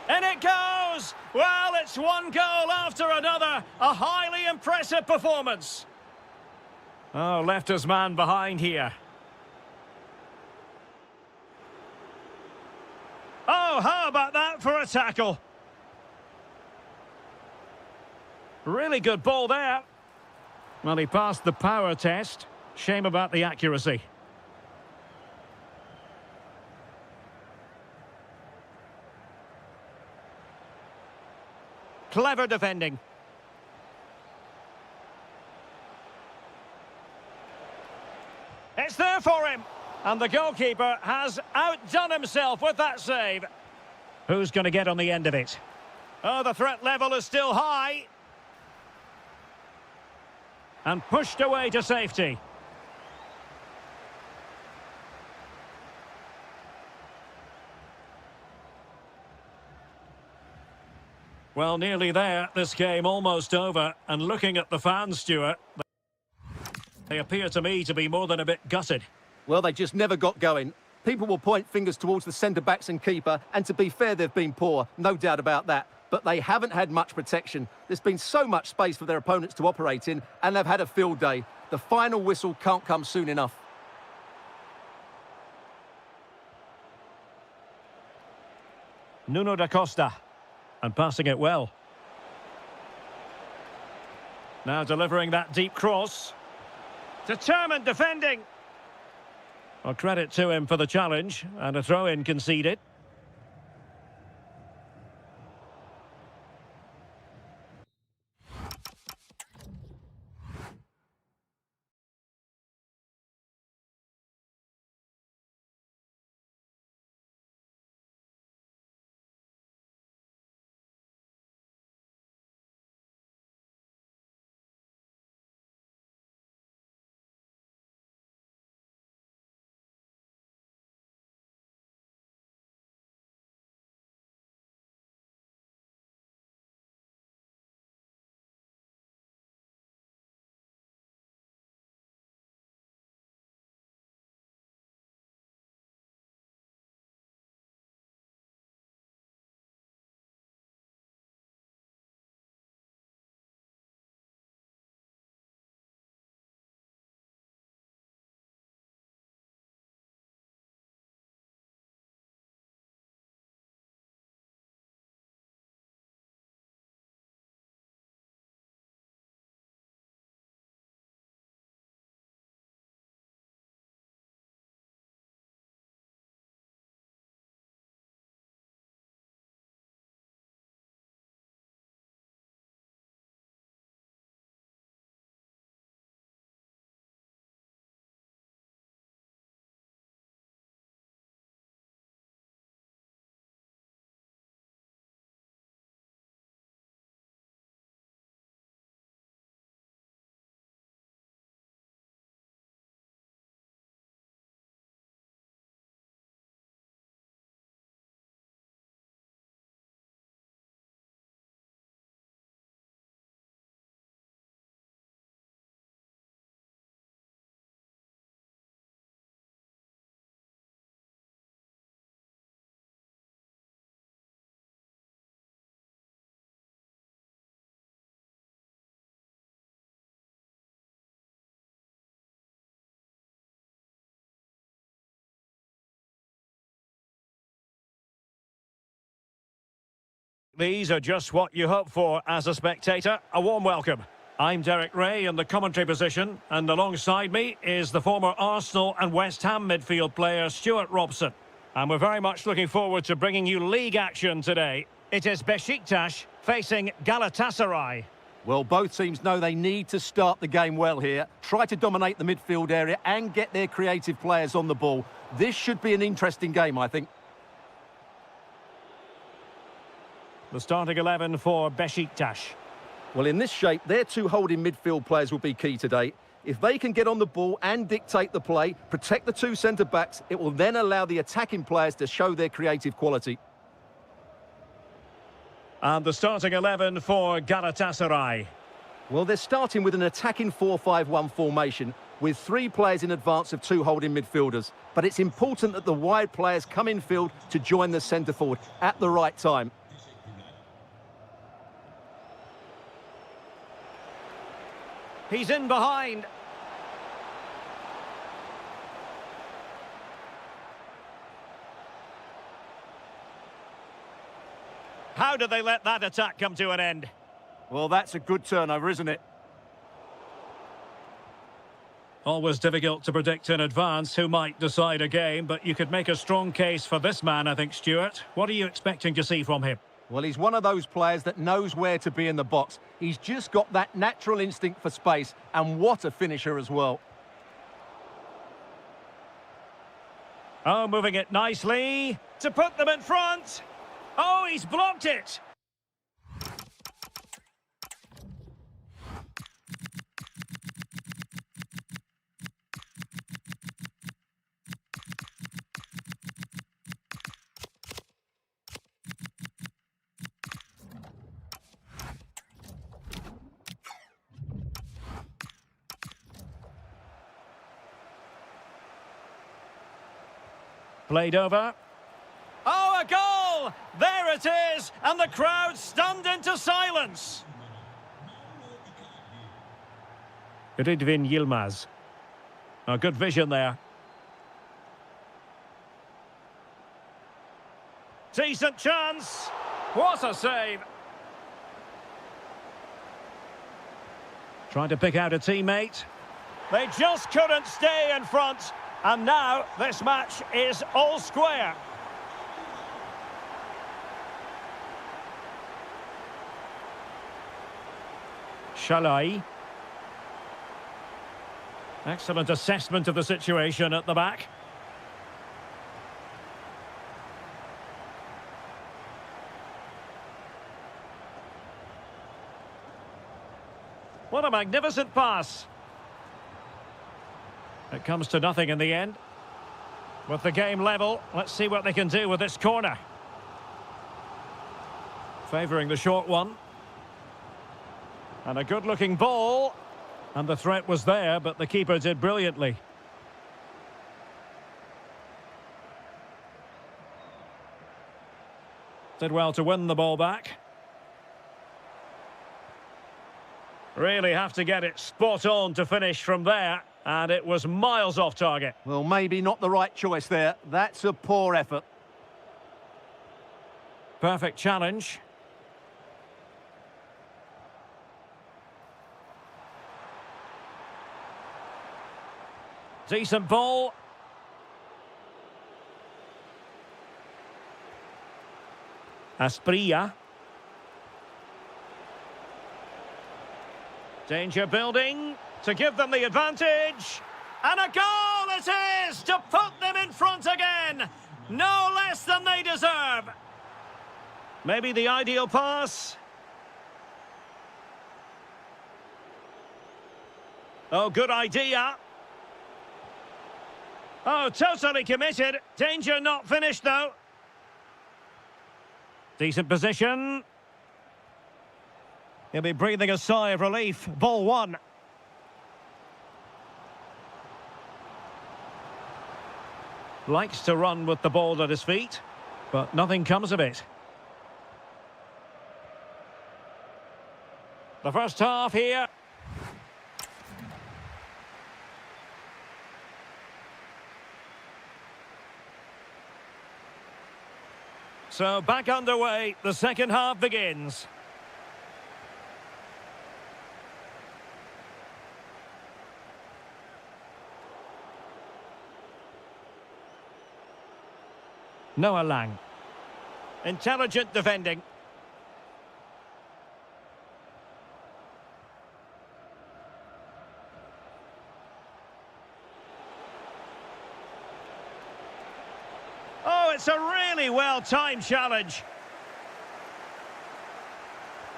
And it goes! Well, it's one goal after another. A highly impressive performance. Oh, left his man behind here. Oh, how about that for a tackle? Really good ball there. Well, he passed the power test. Shame about the accuracy. Clever defending. It's there for him. And the goalkeeper has outdone himself with that save. Who's going to get on the end of it? Oh, the threat level is still high. And pushed away to safety. Well, nearly there. This game almost over. And looking at the fans, Stuart, they appear to me to be more than a bit gutted. Well, they just never got going. People will point fingers towards the centre-backs and keeper, and to be fair, they've been poor, no doubt about that. But they haven't had much protection. There's been so much space for their opponents to operate in, and they've had a field day. The final whistle can't come soon enough. Nuno da Costa. And passing it well. Now delivering that deep cross. Determined defending. Well, credit to him for the challenge. And a throw-in conceded. These are just what you hope for as a spectator. A warm welcome. I'm Derek Ray in the commentary position, and alongside me is the former Arsenal and West Ham midfield player Stuart Robson. And we're very much looking forward to bringing you league action today. It is Besiktas facing Galatasaray. Well, both teams know they need to start the game well here, try to dominate the midfield area and get their creative players on the ball. This should be an interesting game, I think. The starting 11 for Besiktas. Well, in this shape, their two holding midfield players will be key today. If they can get on the ball and dictate the play, protect the two centre-backs, it will then allow the attacking players to show their creative quality. And the starting 11 for Galatasaray. Well, they're starting with an attacking 4-5-1 formation with three players in advance of two holding midfielders. But it's important that the wide players come in field to join the centre-forward at the right time. He's in behind. How did they let that attack come to an end? Well, that's a good turnover, isn't it? Always difficult to predict in advance who might decide a game, but you could make a strong case for this man, I think, Stuart. What are you expecting to see from him? Well, he's one of those players that knows where to be in the box. He's just got that natural instinct for space, and what a finisher as well. Oh, moving it nicely to put them in front. Oh, he's blocked it. Played over. Oh, a goal! There it is! And the crowd stunned into silence. Ridvin Yilmaz. A good vision there. Decent chance. What a save. Trying to pick out a teammate. They just couldn't stay in front. And now this match is all square. Shalai. Excellent assessment of the situation at the back. What a magnificent pass. It comes to nothing in the end. With the game level, let's see what they can do with this corner. Favouring the short one. And a good-looking ball. And the threat was there, but the keeper did brilliantly. Did well to win the ball back. Really have to get it spot on to finish from there. And it was miles off target. Well, maybe not the right choice there. That's a poor effort. Perfect challenge. Decent ball. Asprilla. Danger building to give them the advantage. And a goal it is to put them in front again. No less than they deserve. Maybe the ideal pass. Oh, good idea. Oh, totally committed. Danger not finished, though. Decent position. He'll be breathing a sigh of relief. Ball one. Likes to run with the ball at his feet, but nothing comes of it. The first half here. So back underway, the second half begins. Noah Lang. Intelligent defending. Oh, it's a really well-timed challenge.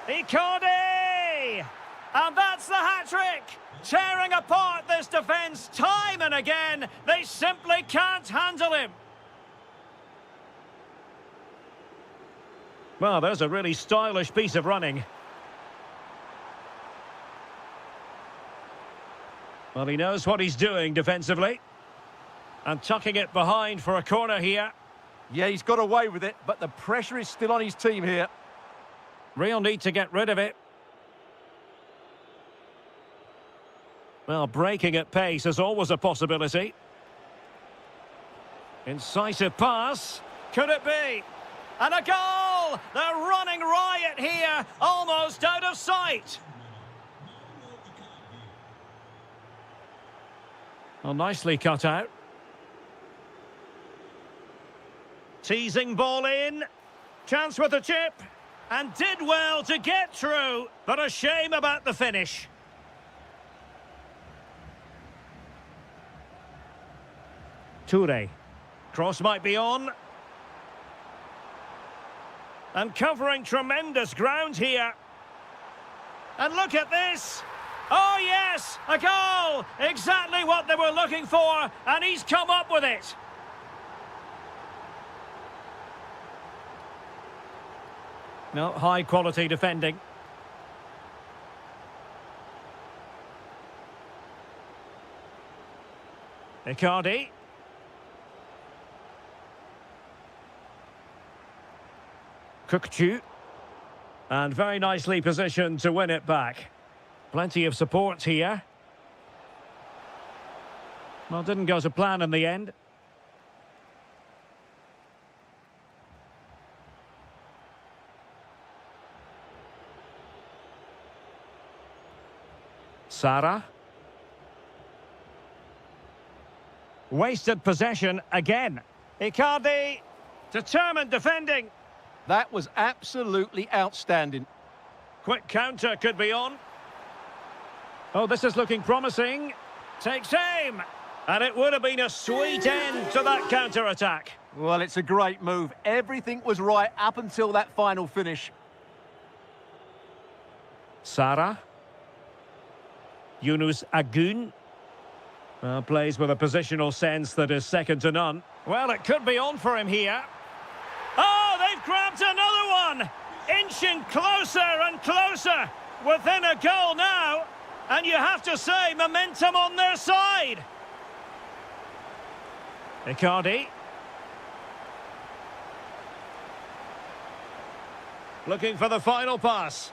Icardi! And that's the hat-trick! Tearing apart this defence time and again. They simply can't handle him. Well, there's a really stylish piece of running. Well, he knows what he's doing defensively. And tucking it behind for a corner here. Yeah, he's got away with it, but the pressure is still on his team here. Real need to get rid of it. Well, breaking at pace is always a possibility. Incisive pass. Could it be? And a goal! They're running riot here, almost out of sight. Well, nicely cut out. Teasing ball in. Chance with a chip. And did well to get through, but a shame about the finish. Toure. Cross might be on. And covering tremendous ground here. And look at this. Oh, yes, a goal. Exactly what they were looking for, and he's come up with it. No, high-quality defending. Icardi. Kukcu. And very nicely positioned to win it back. Plenty of support here. Well, didn't go to plan in the end. Sara. Wasted possession again. Icardi. Determined defending. That was absolutely outstanding. Quick counter could be on. Oh, this is looking promising. Takes aim. And it would have been a sweet end to that counter-attack. Well, it's a great move. Everything was right up until that final finish. Sara. Yunus Agun. Plays with a positional sense that is second to none. Well, it could be on for him here. Oh, they've grabbed another one! Inching closer and closer. Within a goal now. And you have to say, momentum on their side. Icardi. Looking for the final pass.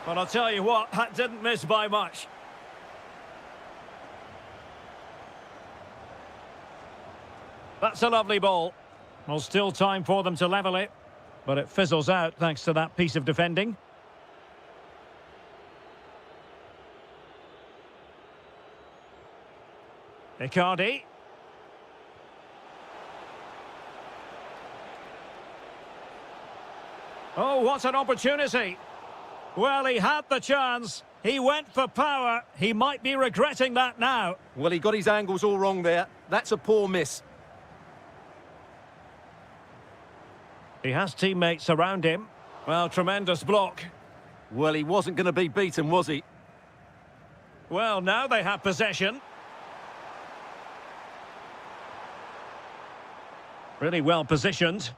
But I'll tell you what, that didn't miss by much. That's a lovely ball. Well, still time for them to level it. But it fizzles out thanks to that piece of defending. Icardi. Oh, what an opportunity. Well, he had the chance. He went for power. He might be regretting that now. Well, he got his angles all wrong there. That's a poor miss. He has teammates around him. Well, tremendous block. Well, he wasn't going to be beaten, was he? Well, now they have possession. Really well positioned.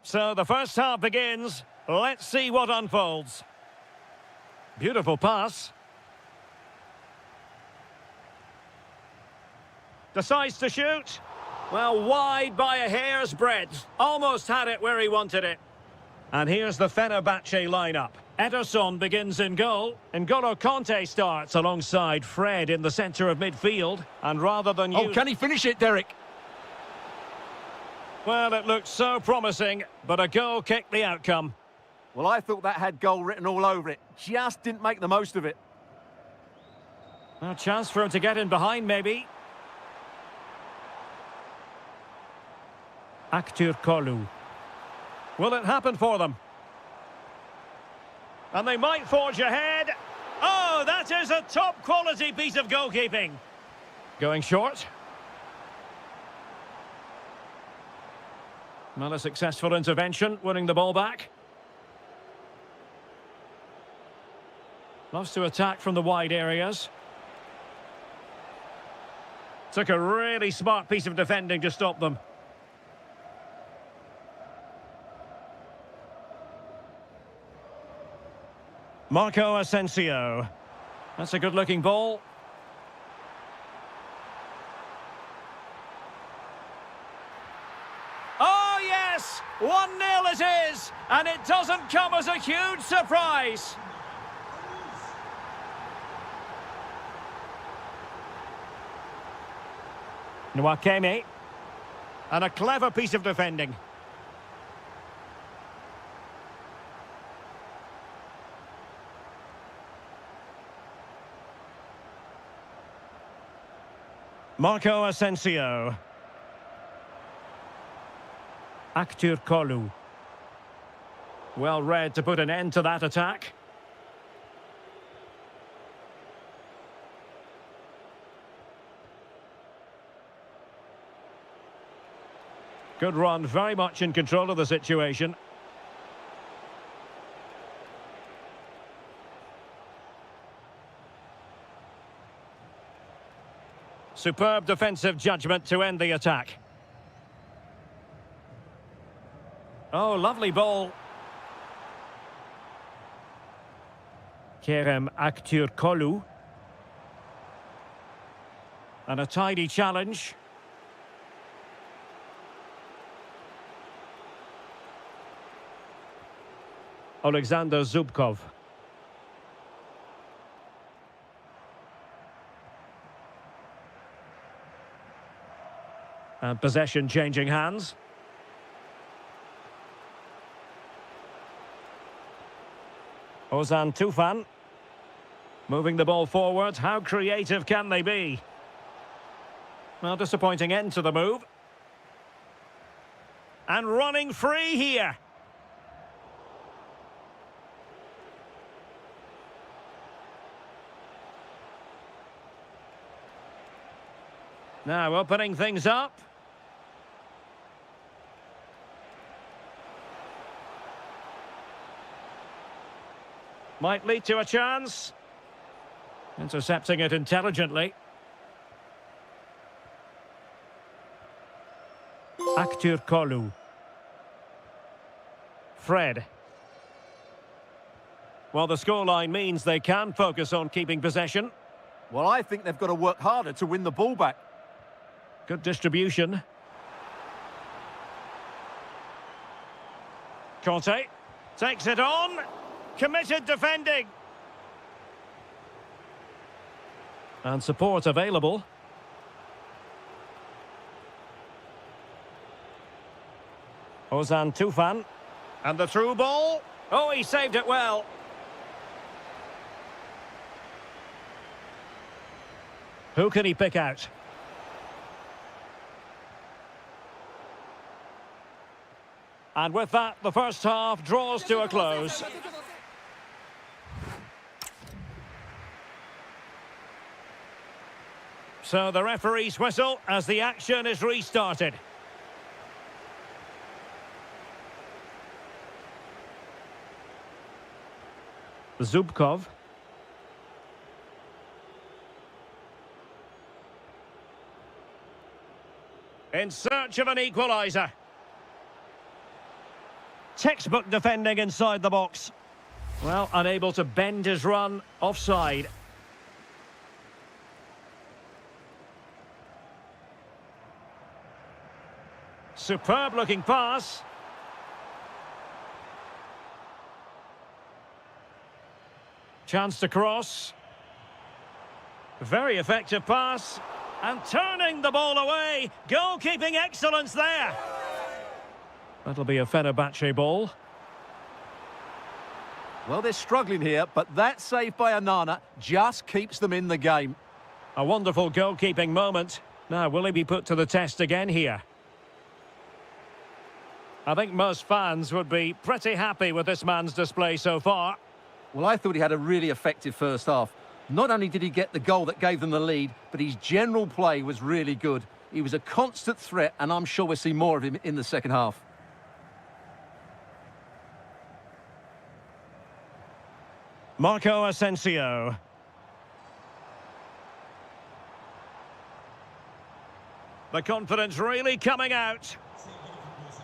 So the first half begins. Let's see what unfolds. Beautiful pass. Decides to shoot. Well, wide by a hair's breadth. Almost had it where he wanted it. And here's the Fenerbahce lineup. Ederson begins in goal. N'Golo Kanté starts alongside Fred in the centre of midfield. And rather than Oh, can he finish it, Derek? Well, it looked so promising, but a goal kicked the outcome. Well, I thought that had goal written all over it. Just didn't make the most of it. A chance for him to get in behind, maybe. Kolu. Will it happen for them? And they might forge ahead. Oh, that is a top-quality piece of goalkeeping. Going short. Not a successful intervention, winning the ball back. Loves to attack from the wide areas. Took a really smart piece of defending to stop them. Marco Asensio. That's a good-looking ball. Oh, yes! 1-0 it is! And it doesn't come as a huge surprise. Nwakeme. And a clever piece of defending. Marco Asensio. Kolu. Well read to put an end to that attack. Good run, very much in control of the situation. Superb defensive judgment to end the attack. Oh, lovely ball. Kerem Kolu. And a tidy challenge. Alexander Zubkov. And possession changing hands. Ozan Tufan. Moving the ball forward. How creative can they be? Well, disappointing end to the move. And running free here. Now opening things up. Might lead to a chance. Intercepting it intelligently. Kolu. Fred. Well, the scoreline means they can focus on keeping possession. Well, I think they've got to work harder to win the ball back. Good distribution. Conte takes it on. Committed defending. And support available. Ozan Tufan. And the through ball. Oh, he saved it well. Who can he pick out? And with that, the first half draws to a close. So the referee's whistle as the action is restarted. Zubkov. In search of an equaliser. Textbook defending inside the box. Well, unable to bend his run, offside. Superb looking pass. Chance to cross. Very effective pass. And turning the ball away. Goalkeeping excellence there. That'll be a Fenerbahce ball. Well, they're struggling here, but that save by Onana just keeps them in the game. A wonderful goalkeeping moment. Now, will he be put to the test again here? I think most fans would be pretty happy with this man's display so far. Well, I thought he had a really effective first half. Not only did he get the goal that gave them the lead, but his general play was really good. He was a constant threat, and I'm sure we'll see more of him in the second half. Marco Asensio. The confidence really coming out.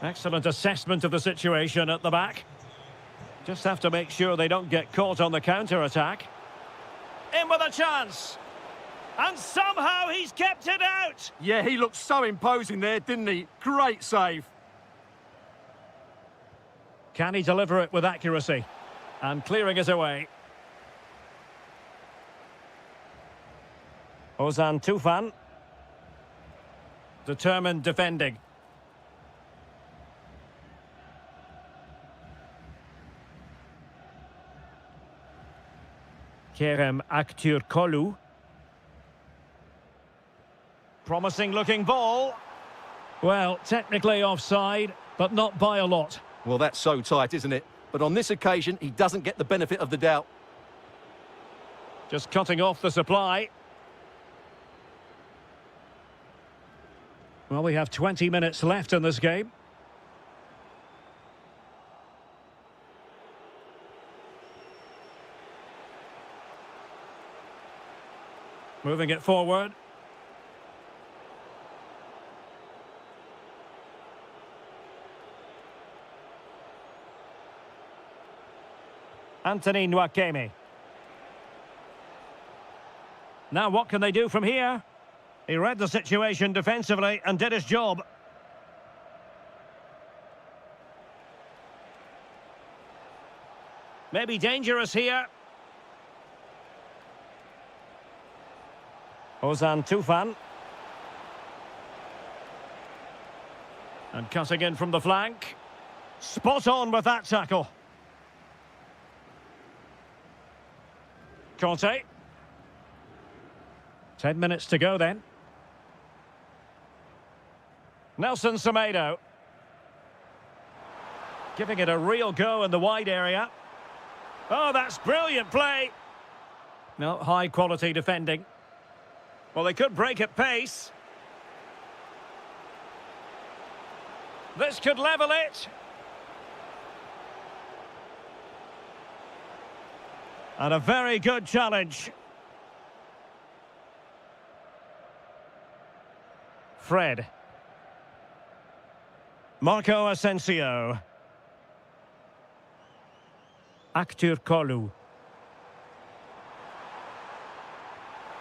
Excellent assessment of the situation at the back. Just have to make sure they don't get caught on the counter-attack. In with a chance. And somehow he's kept it out. Yeah, he looked so imposing there, didn't he? Great save. Can he deliver it with accuracy? And clearing it away. Ozan Tufan. Determined defending. Kerem Aktürkoğlu. Promising looking ball. Well, technically offside, but not by a lot. Well, that's so tight, isn't it? But on this occasion, he doesn't get the benefit of the doubt. Just cutting off the supply. Well, we have 20 minutes left in this game. Moving it forward. Anthony Nwakeme. Now what can they do from here? He read the situation defensively and did his job. Maybe dangerous here. Ozan Tufan. And cutting in from the flank. Spot on with that tackle. Conte. 10 minutes to go then. Nelson Semedo. Giving it a real go in the wide area. Oh, that's brilliant play. No, high quality defending. Well, they could break at pace. This could level it. And a very good challenge. Fred. Marco Asensio. Aktürkoğlu.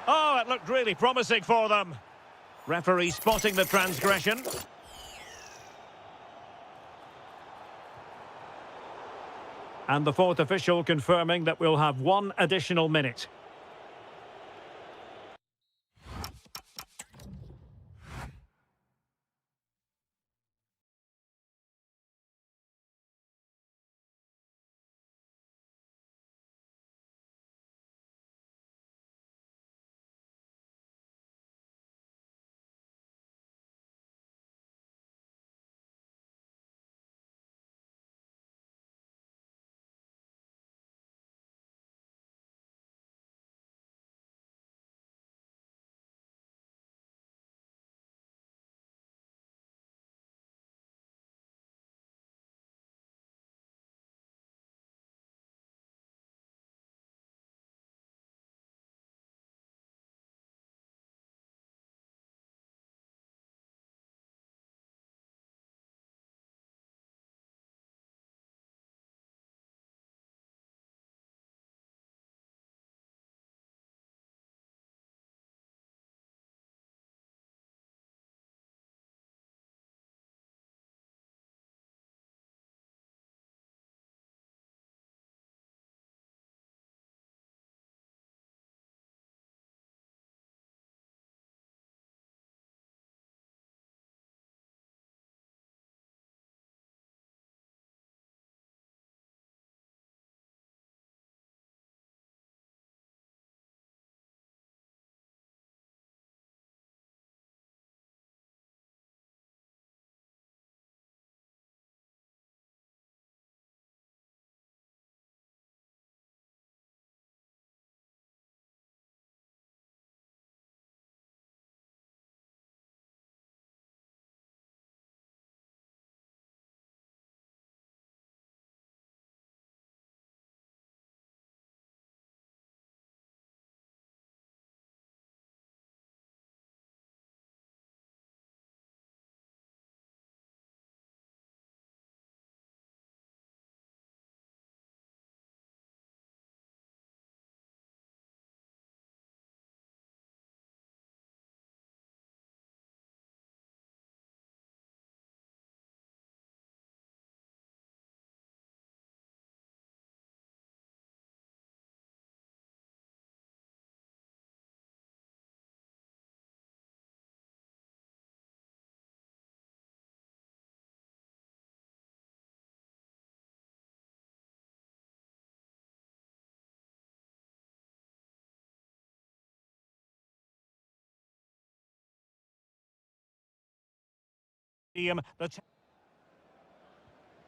Oh, it looked really promising for them. Referee spotting the transgression. And the fourth official confirming that we'll have one additional minute.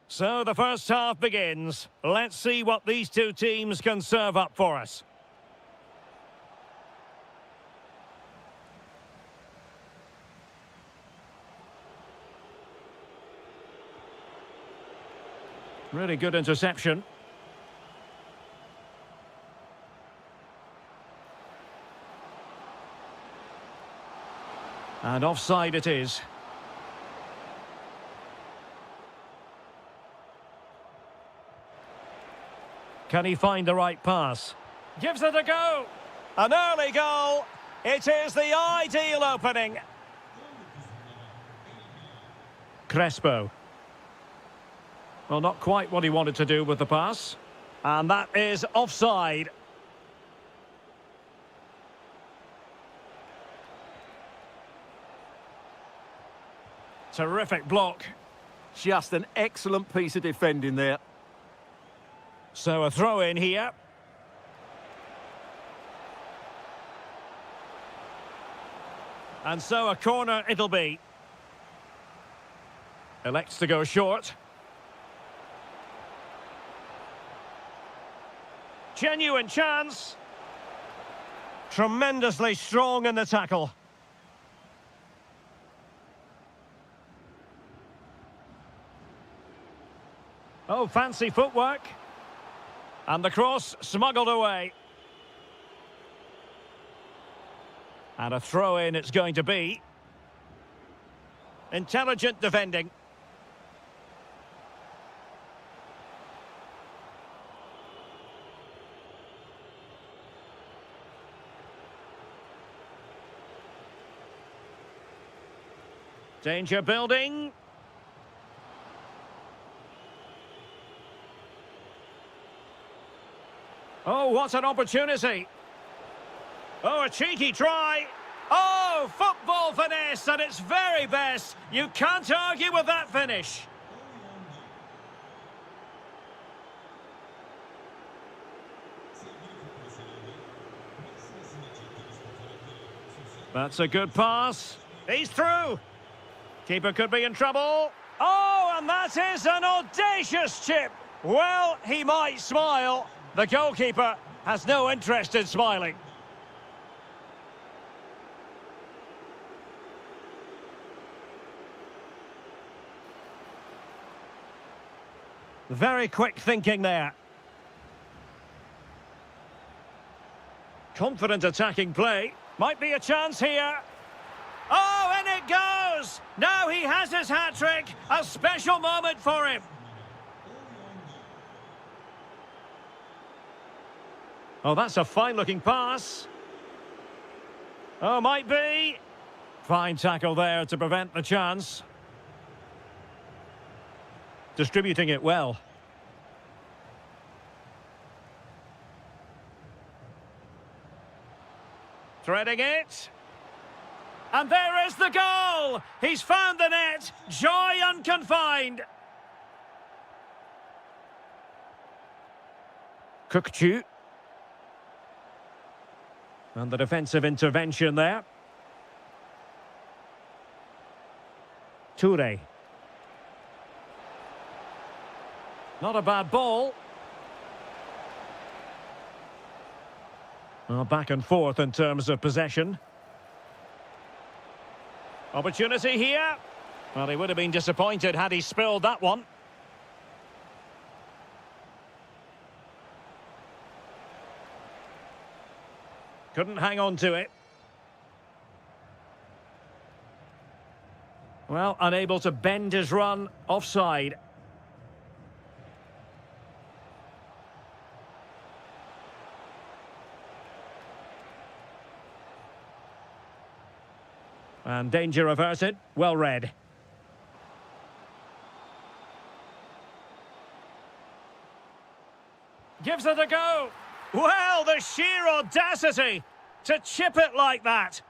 So the first half begins. Let's see what these two teams can serve up for us. Really good interception. And offside it is. Can he find the right pass? Gives it a go. An early goal. It is the ideal opening. Crespo. Well, not quite what he wanted to do with the pass. And that is offside. Terrific block. Just an excellent piece of defending there. So a throw in here. And so a corner it'll be. Elects to go short. Genuine chance. Tremendously strong in the tackle. Oh, fancy footwork. And the cross smuggled away. And a throw-in it's going to be. Intelligent defending. Danger building. Oh, what an opportunity. Oh, a cheeky try. Oh, football finesse at its very best. You can't argue with that finish. That's a good pass. He's through. Keeper could be in trouble. Oh, and that is an audacious chip. Well, he might smile. The goalkeeper has no interest in smiling. Very quick thinking there. Confident attacking play. Might be a chance here. Oh, and it goes! Now he has his hat-trick. A special moment for him. Oh, that's a fine-looking pass. Oh, might be. Fine tackle there to prevent the chance. Distributing it well. Threading it. And there is the goal! He's found the net. Joy unconfined. Kukchu. And the defensive intervention there. Toure. Not a bad ball. Well, back and forth in terms of possession. Opportunity here. Well, he would have been disappointed had he spilled that one. Couldn't hang on to it. Well, unable to bend his run. Offside. And danger averted. Well read. Gives it a go. Well, the sheer audacity to chip it like that.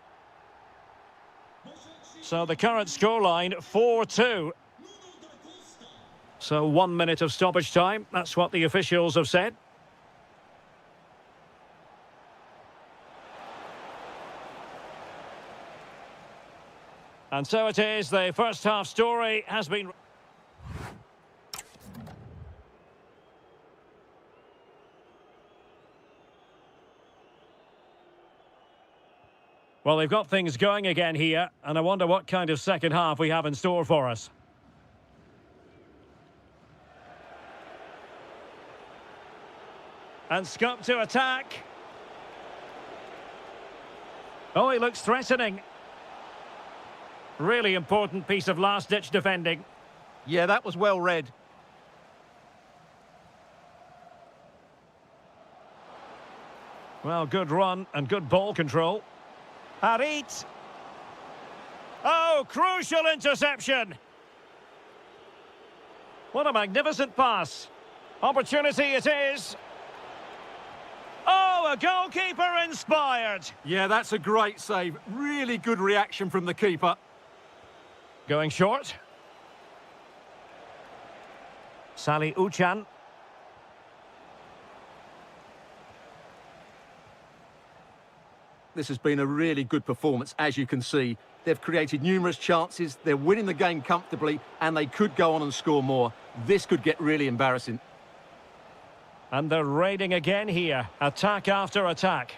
So the current scoreline, 4-2. So 1 minute of stoppage time. That's what the officials have said. And so it is, the first half story has been... Well, they've got things going again here, and I wonder what kind of second half we have in store for us. And scope to attack. Oh, he looks threatening. Really important piece of last-ditch defending. Yeah, that was well read. Well, good run and good ball control. Harit. Oh, crucial interception. What a magnificent pass. Opportunity it is. Oh, a goalkeeper inspired. Yeah, that's a great save. Really good reaction from the keeper. Going short. Sally Uchan. This has been a really good performance, as you can see. They've created numerous chances, they're winning the game comfortably, and they could go on and score more. This could get really embarrassing. And they're raiding again here. Attack after attack.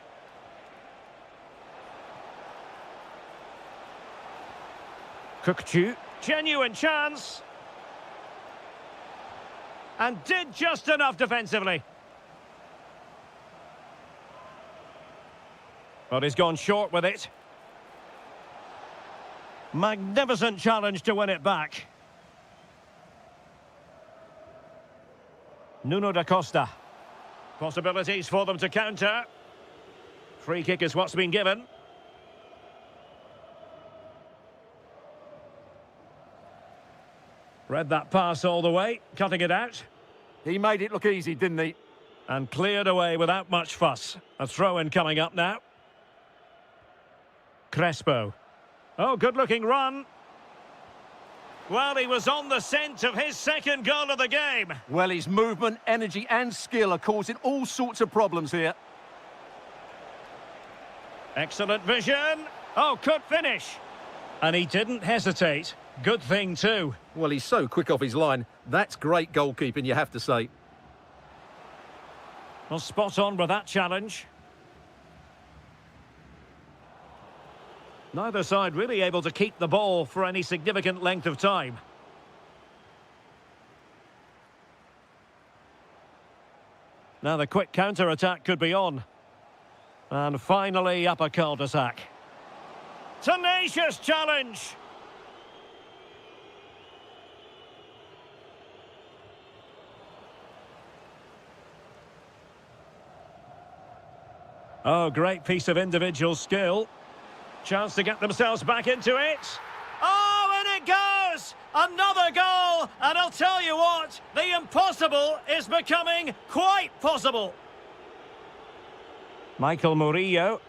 Kukchu. Genuine chance. And did just enough defensively. But he's gone short with it. Magnificent challenge to win it back. Nuno da Costa. Possibilities for them to counter. Free kick is what's been given. Read that pass all the way, cutting it out. He made it look easy, didn't he? And cleared away without much fuss. A throw-in coming up now. Crespo. Oh, good-looking run. Well, he was on the scent of his second goal of the game. Well, his movement, energy and skill are causing all sorts of problems here. Excellent vision. Oh, could finish. And he didn't hesitate. Good thing too. Well, he's so quick off his line. That's great goalkeeping, you have to say. Well, spot on with that challenge. Neither side really able to keep the ball for any significant length of time. Now the quick counter-attack could be on. And finally up a cul-de-sac. Tenacious challenge! Oh, great piece of individual skill. Chance to get themselves back into it. Oh, and it goes! Another goal! And I'll tell you what, the impossible is becoming quite possible. Michael Murillo.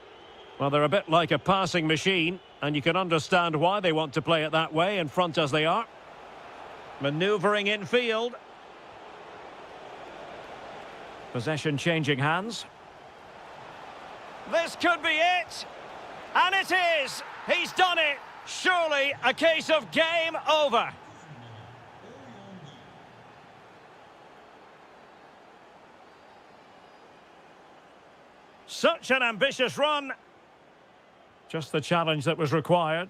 Well, they're a bit like a passing machine, and you can understand why they want to play it that way, in front as they are. Manoeuvring infield. Possession changing hands. This could be it. And it is! He's done it! Surely a case of game over. Such an ambitious run. Just the challenge that was required.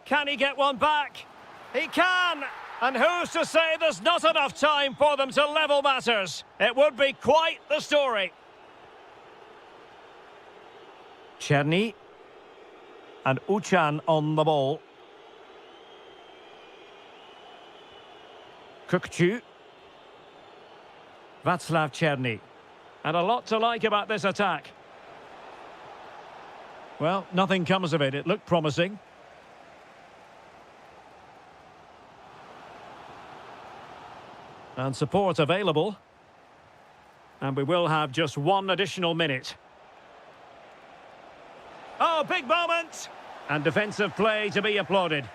Can he get one back? He can! And who's to say there's not enough time for them to level matters? It would be quite the story. Cherny and Uchan on the ball. Kukchu. Václav Cherny. And a lot to like about this attack. Well, nothing comes of it. It looked promising. And support available. And we will have just one additional minute. Oh, big moment! And defensive play to be applauded.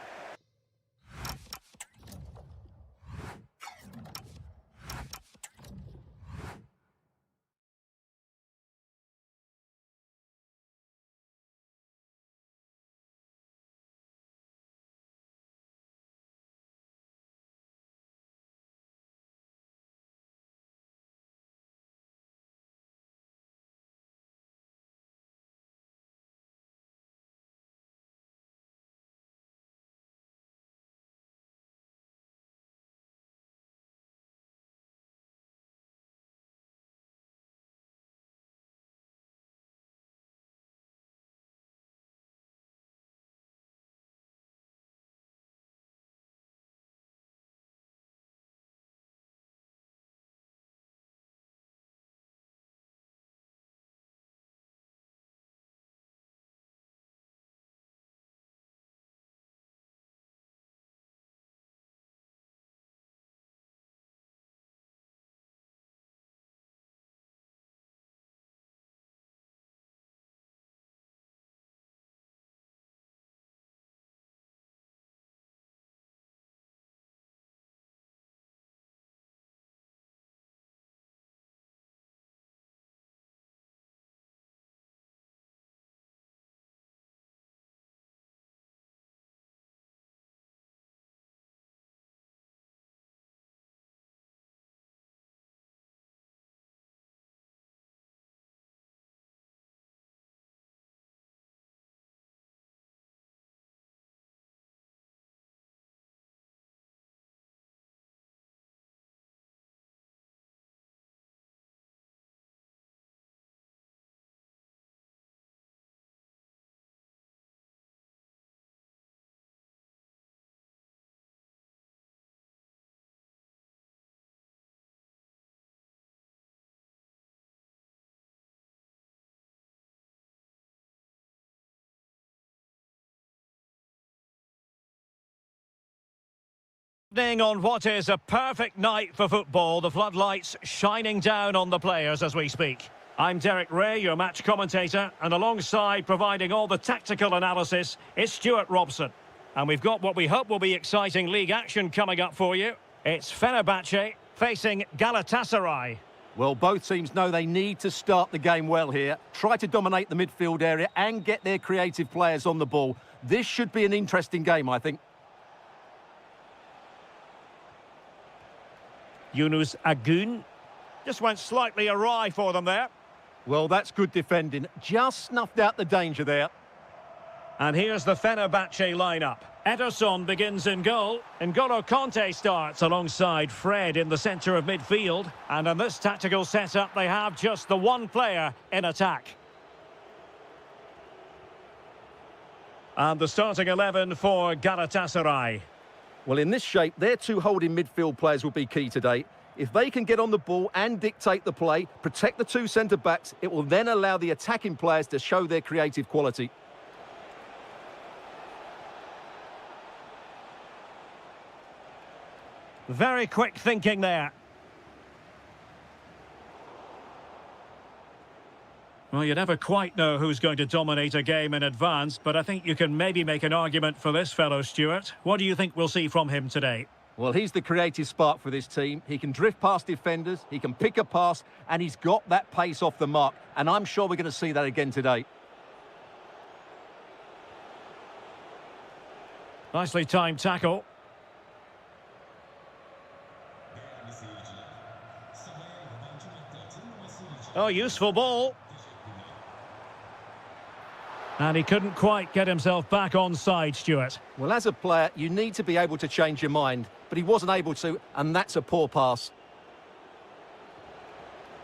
On what is a perfect night for football, the floodlights shining down on the players as we speak. I'm Derek Ray, your match commentator, and alongside providing all the tactical analysis is Stuart Robson. And we've got what we hope will be exciting league action coming up for you. It's Fenerbahce facing Galatasaray. Well, both teams know they need to start the game well here, try to dominate the midfield area and get their creative players on the ball. This should be an interesting game, I think. Yunus Agun just went slightly awry for them there. Well, that's good defending. Just snuffed out the danger there. And here's the Fenerbahce lineup. Ederson begins in goal. N'Golo Kanté starts alongside Fred in the centre of midfield. And in this tactical setup, they have just the one player in attack. And the starting 11 for Galatasaray. Well, in this shape, their two holding midfield players will be key today. If they can get on the ball and dictate the play, protect the two centre-backs, it will then allow the attacking players to show their creative quality. Very quick thinking there. Well, you never quite know who's going to dominate a game in advance, but I think you can maybe make an argument for this fellow, Stuart. What do you think we'll see from him today? Well, he's the creative spark for this team. He can drift past defenders, he can pick a pass, and he's got that pace off the mark. And I'm sure we're going to see that again today. Nicely timed tackle. Oh, useful ball. And he couldn't quite get himself back on side, Stuart. Well, as a player, you need to be able to change your mind, but he wasn't able to, and that's a poor pass.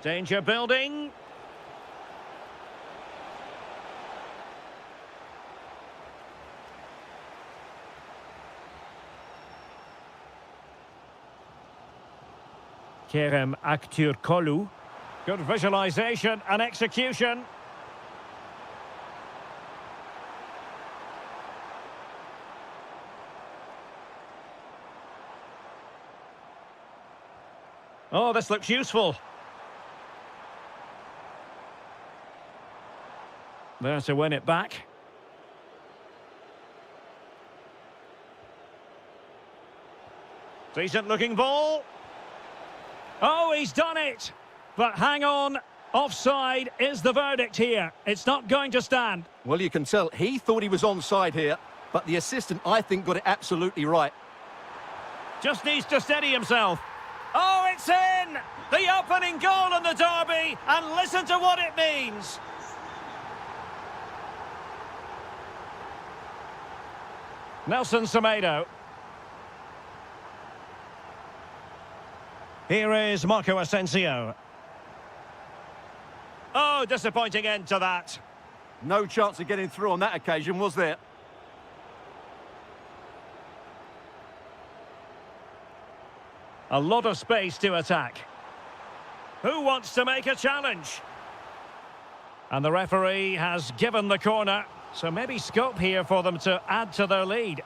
Danger building. Kerem Aktürkoğlu. Good visualisation and execution. Oh, this looks useful. There to win it back. Decent looking ball. Oh, he's done it. But hang on, offside is the verdict here. It's not going to stand. Well, you can tell he thought he was onside here, but the assistant, I think, got it absolutely right. Just needs to steady himself. Oh, it's in! The opening goal in the derby, and listen to what it means. Nelson Semedo. Here is Marco Asensio. Oh, disappointing end to that. No chance of getting through on that occasion, was there? A lot of space to attack. Who wants to make a challenge? And the referee has given the corner, so maybe scope here for them to add to their lead.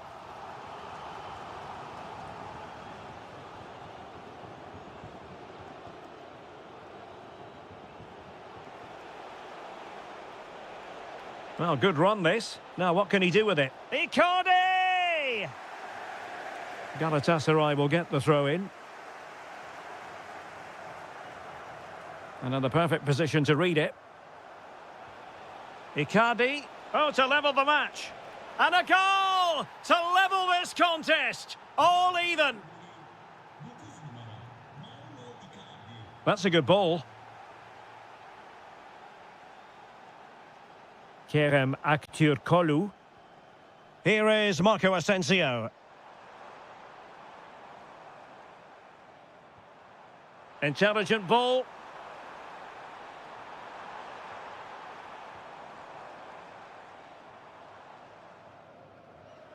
Well, good run this. Now what can he do with it? Icardi! Galatasaray will get the throw in. And in the perfect position to read it. Icardi. Oh, to level the match. And a goal to level this contest. All even. That's a good ball. Kerem Aktürkoğlu. Here is Marco Asensio. Intelligent ball.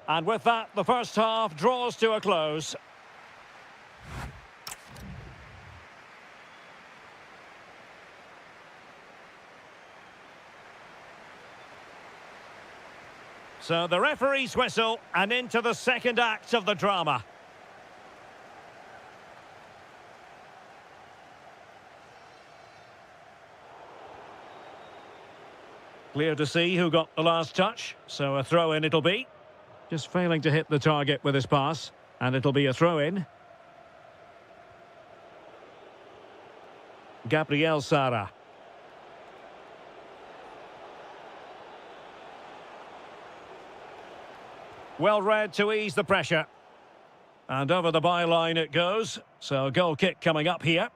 And with that, the first half draws to a close. So the referee's whistle, and into the second act of the drama. Clear to see who got the last touch, so a throw-in it'll be. Just failing to hit the target with his pass, and it'll be a throw-in. Gabriel Sara. Well read to ease the pressure. And over the byline it goes, so a goal kick coming up here.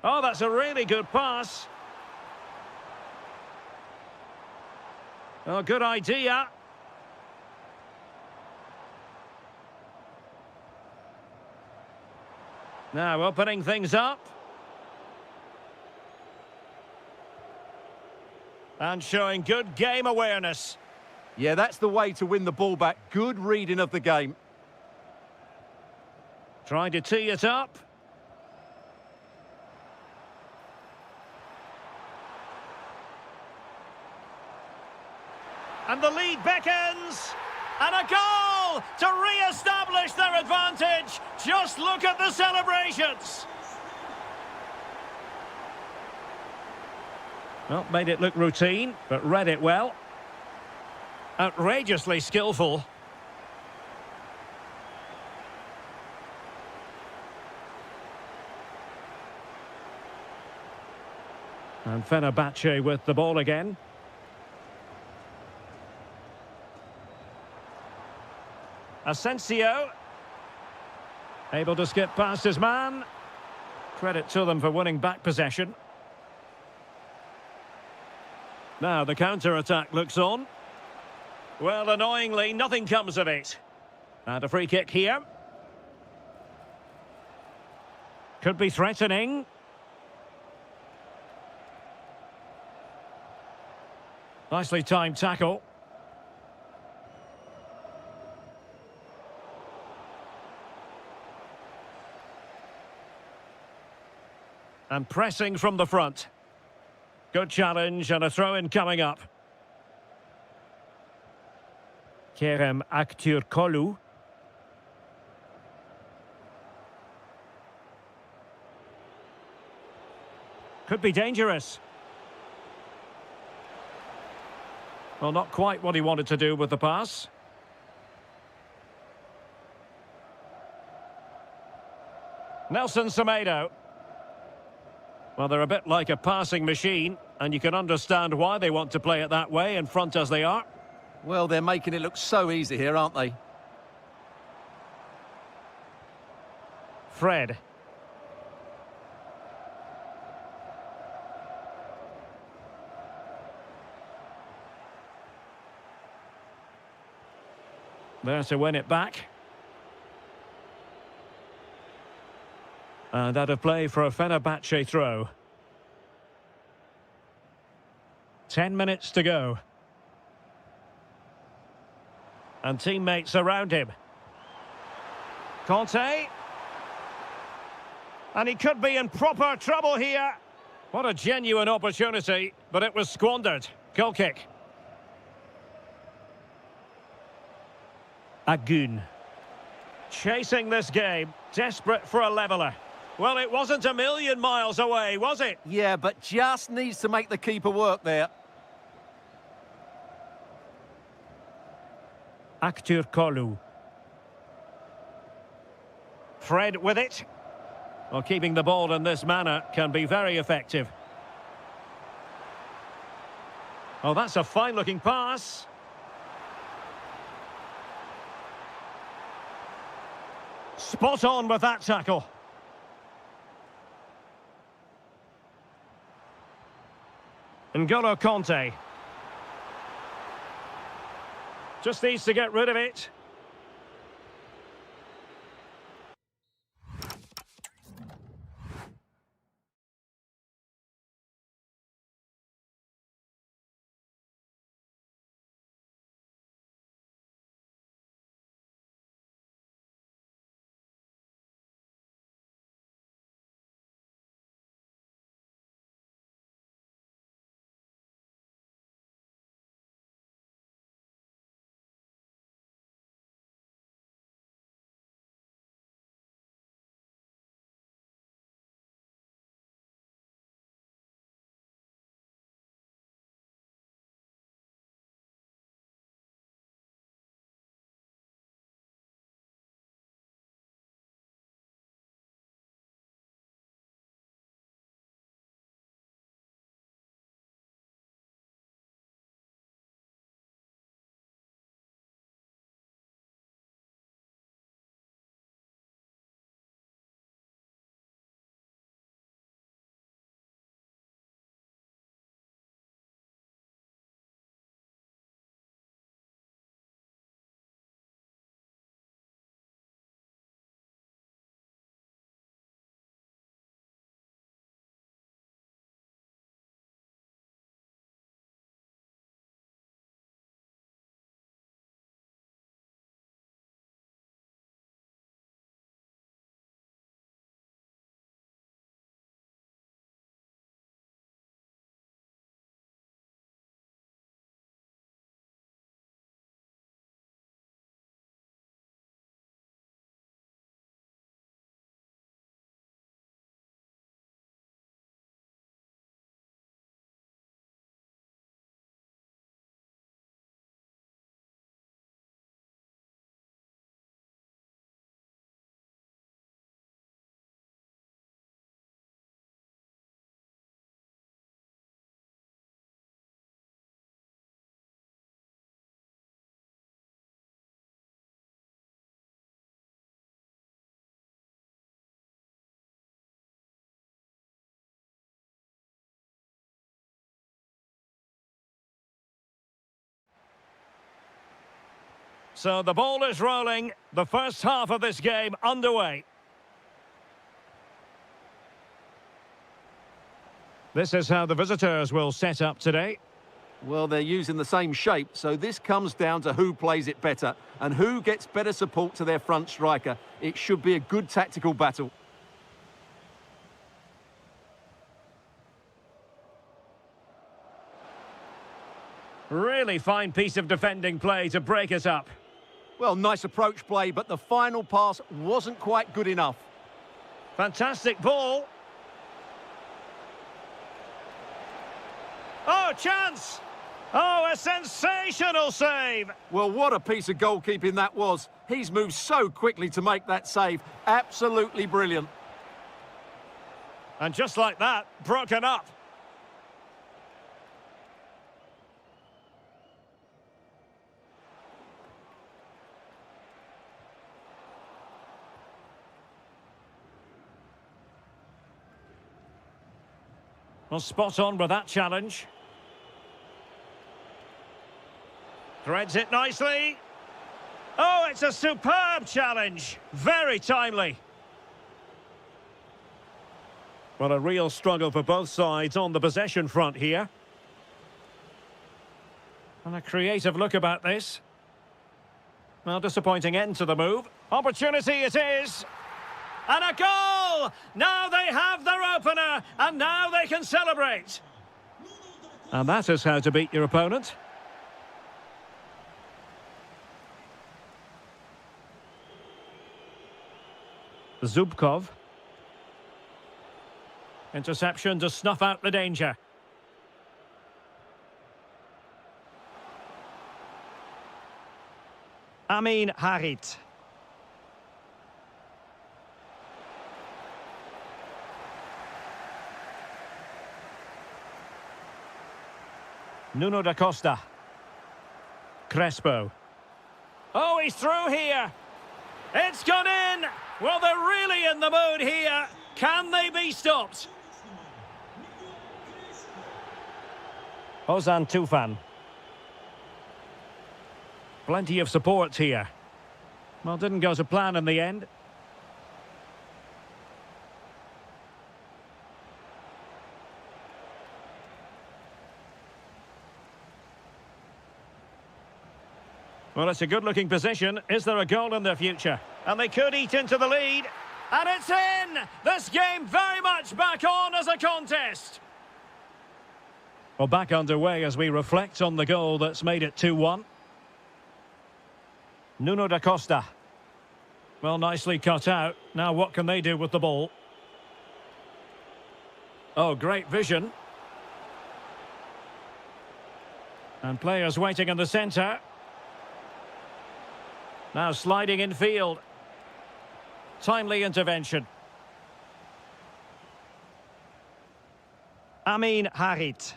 Oh, that's a really good pass. Oh, good idea. Now opening things up. And showing good game awareness. Yeah, that's the way to win the ball back. Good reading of the game. Trying to tee it up. And the lead beckons. And a goal to re-establish their advantage. Just look at the celebrations. Well, made it look routine, but read it well. Outrageously skillful. And Fenerbahce with the ball again. Asensio. Able to skip past his man. Credit to them for winning back possession. Now the counter-attack looks on. Well, annoyingly, nothing comes of it. And a free kick here. Could be threatening. Nicely timed tackle. And pressing from the front. Good challenge and a throw-in coming up. Kerem Aktürkoğlu. Could be dangerous. Well, not quite what he wanted to do with the pass. Nelson Semedo. Well, they're a bit like a passing machine, and you can understand why they want to play it that way, in front as they are. Well, they're making it look so easy here, aren't they? Fred. There to win it back. And out of play for a Fenerbahce throw. 10 minutes to go. And teammates around him. Conte. And he could be in proper trouble here. What a genuine opportunity, but it was squandered. Goal kick. Agun. Chasing this game, desperate for a leveller. Well, it wasn't a million miles away, was it? Yeah, but just needs to make the keeper work there. Aktürkoğlu. Fred with it. Well, keeping the ball in this manner can be very effective. Oh, that's a fine-looking pass. Spot on with that tackle. N'Golo Conte. Just needs to get rid of it. So the ball is rolling. The first half of this game underway. This is how the visitors will set up today. Well, they're using the same shape, so this comes down to who plays it better and who gets better support to their front striker. It should be a good tactical battle. Really fine piece of defending play to break it up. Well, nice approach play, but the final pass wasn't quite good enough. Fantastic ball. Oh, chance! Oh, a sensational save! Well, what a piece of goalkeeping that was. He's moved so quickly to make that save. Absolutely brilliant. And just like that, broken up. Well, spot on with that challenge. Threads it nicely. Oh, it's a superb challenge. Very timely. Well, a real struggle for both sides on the possession front here. And a creative look about this. Well, disappointing end to the move. Opportunity it is. And a goal! Now they have their opener, and now they can celebrate. And that is how to beat your opponent. Zubkov. Interception to snuff out the danger. Amin Harit. Nuno da Costa. Crespo. Oh, he's through here. It's gone in. Well, they're really in the mood here. Can they be stopped? Ozan Tufan. Plenty of support here. Well, didn't go to plan in the end. Well, it's a good-looking position. Is there a goal in their future? And they could eat into the lead. And it's in! This game very much back on as a contest. Well, back underway as we reflect on the goal that's made it 2-1. Nuno da Costa. Well, nicely cut out. Now what can they do with the ball? Oh, great vision. And players waiting in the centre. Now sliding in field. Timely intervention. Amin Harit.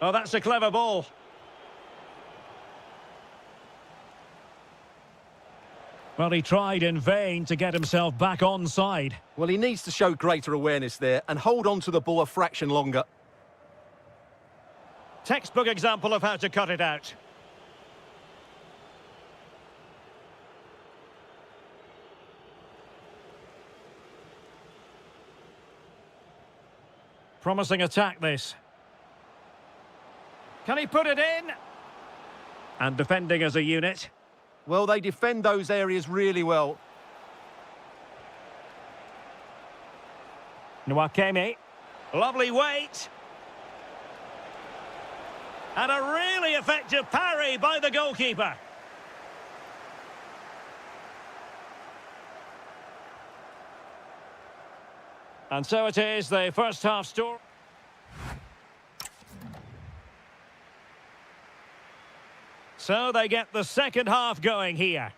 Oh, that's a clever ball. Well, he tried in vain to get himself back onside. Well, he needs to show greater awareness there and hold on to the ball a fraction longer. Textbook example of how to cut it out. Promising attack, this. Can he put it in? And defending as a unit. Well, they defend those areas really well. Nwakeme. Lovely weight. And a really effective parry by the goalkeeper. And so it is, the first half score. So they get the second half going here.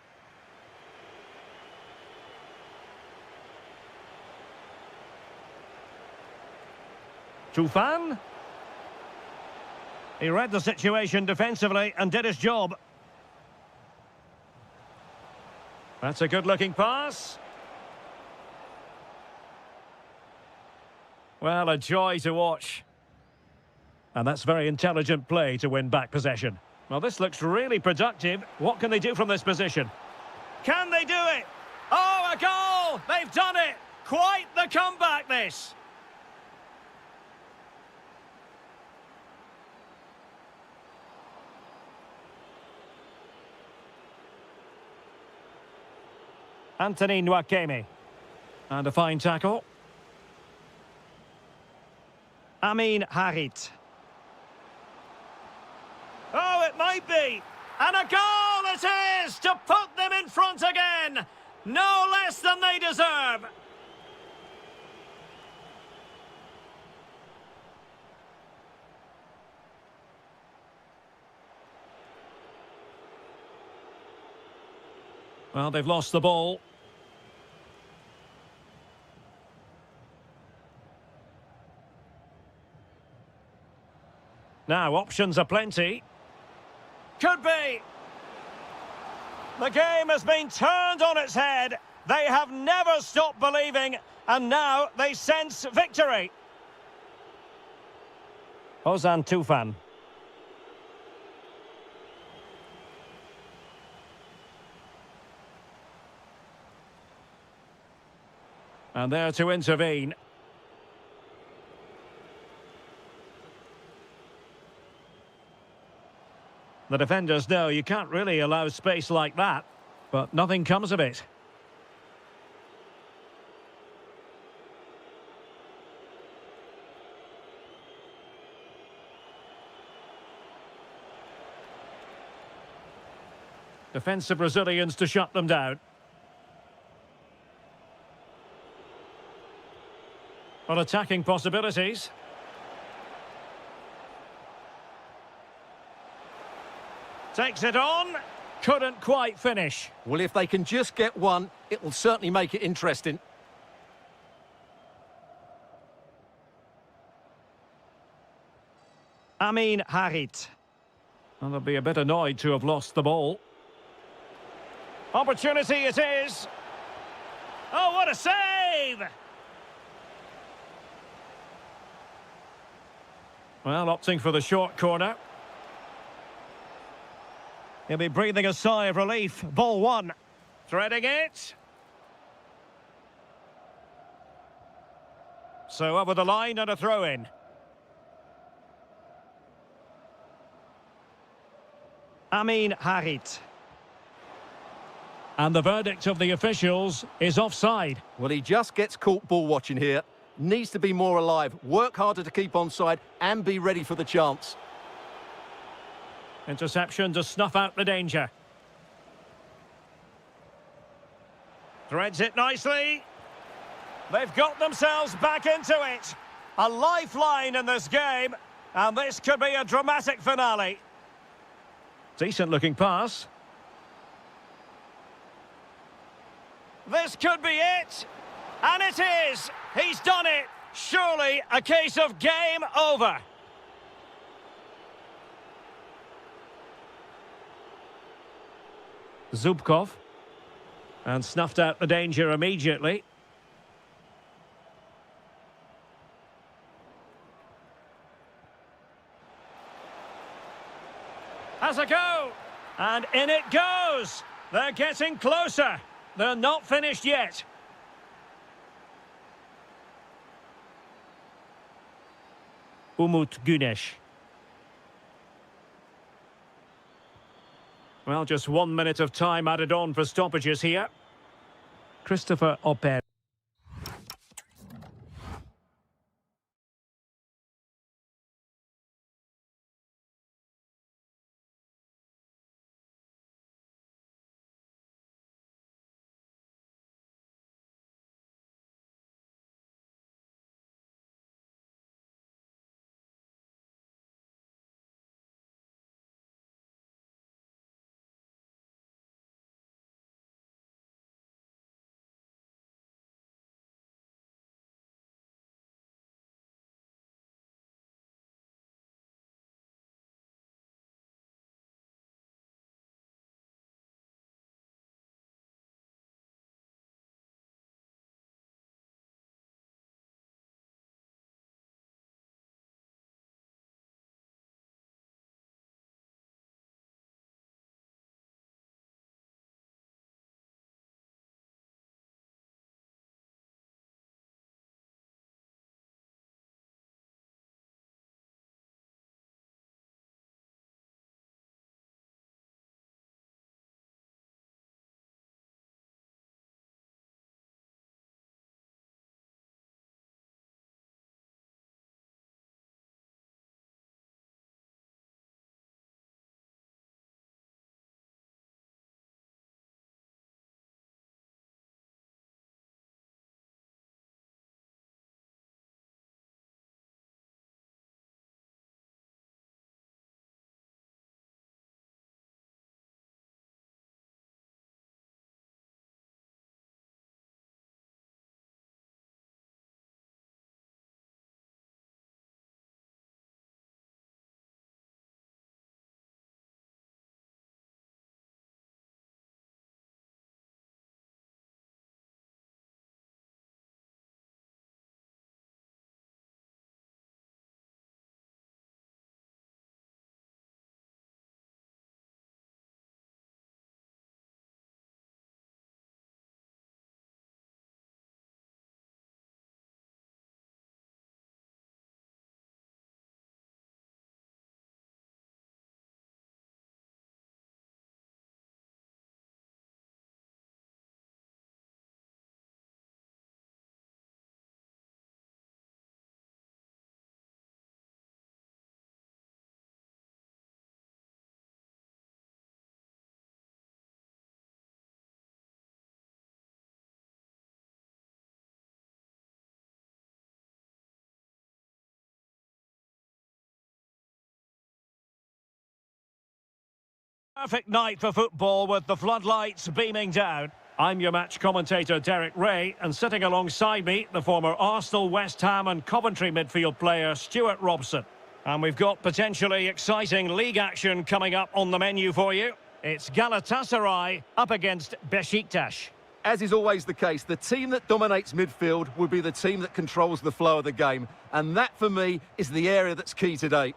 Tufan. He read the situation defensively and did his job. That's a good-looking pass. Well, a joy to watch. And that's very intelligent play to win back possession. Well, this looks really productive. What can they do from this position? Can they do it? Oh, a goal! They've done it! Quite the comeback, this! Anthony Nwakeme. And a fine tackle. Amin Harit. Oh, it might be. And a goal it is to put them in front again. No less than they deserve. Well, they've lost the ball. Now, options are plenty. Could be. The game has been turned on its head. They have never stopped believing, and now they sense victory. Ozan Tufan. And there to intervene. The defenders know you can't really allow space like that, but nothing comes of it. Defensive Brazilians to shut them down. Well, attacking possibilities. Takes it on. Couldn't quite finish. Well, if they can just get one, it will certainly make it interesting. Amin Harit. Well, they'll be a bit annoyed to have lost the ball. Opportunity it is. Oh, what a save! Well, opting for the short corner. He'll be breathing a sigh of relief. Ball one. Threading it. So over the line and a throw-in. Amin Harit. And the verdict of the officials is offside. Well, he just gets caught ball watching here. Needs to be more alive, work harder to keep onside and be ready for the chance. Interception to snuff out the danger. Threads it nicely. They've got themselves back into it. A lifeline in this game, and this could be a dramatic finale. Decent looking pass. This could be it. And it is! He's done it! Surely a case of game over. Zubkov. And snuffed out the danger immediately. Has a go! And in it goes! They're getting closer. They're not finished yet. Umut Güneş. Well, just 1 minute of time added on for stoppages here. Christopher Oper. Perfect night for football with the floodlights beaming down. I'm your match commentator Derek Ray, and sitting alongside me, the former Arsenal, West Ham and Coventry midfield player Stuart Robson. And we've got potentially exciting league action coming up on the menu for you. It's Galatasaray up against Besiktas. As is always the case, the team that dominates midfield will be the team that controls the flow of the game. And that, for me, is the area that's key today.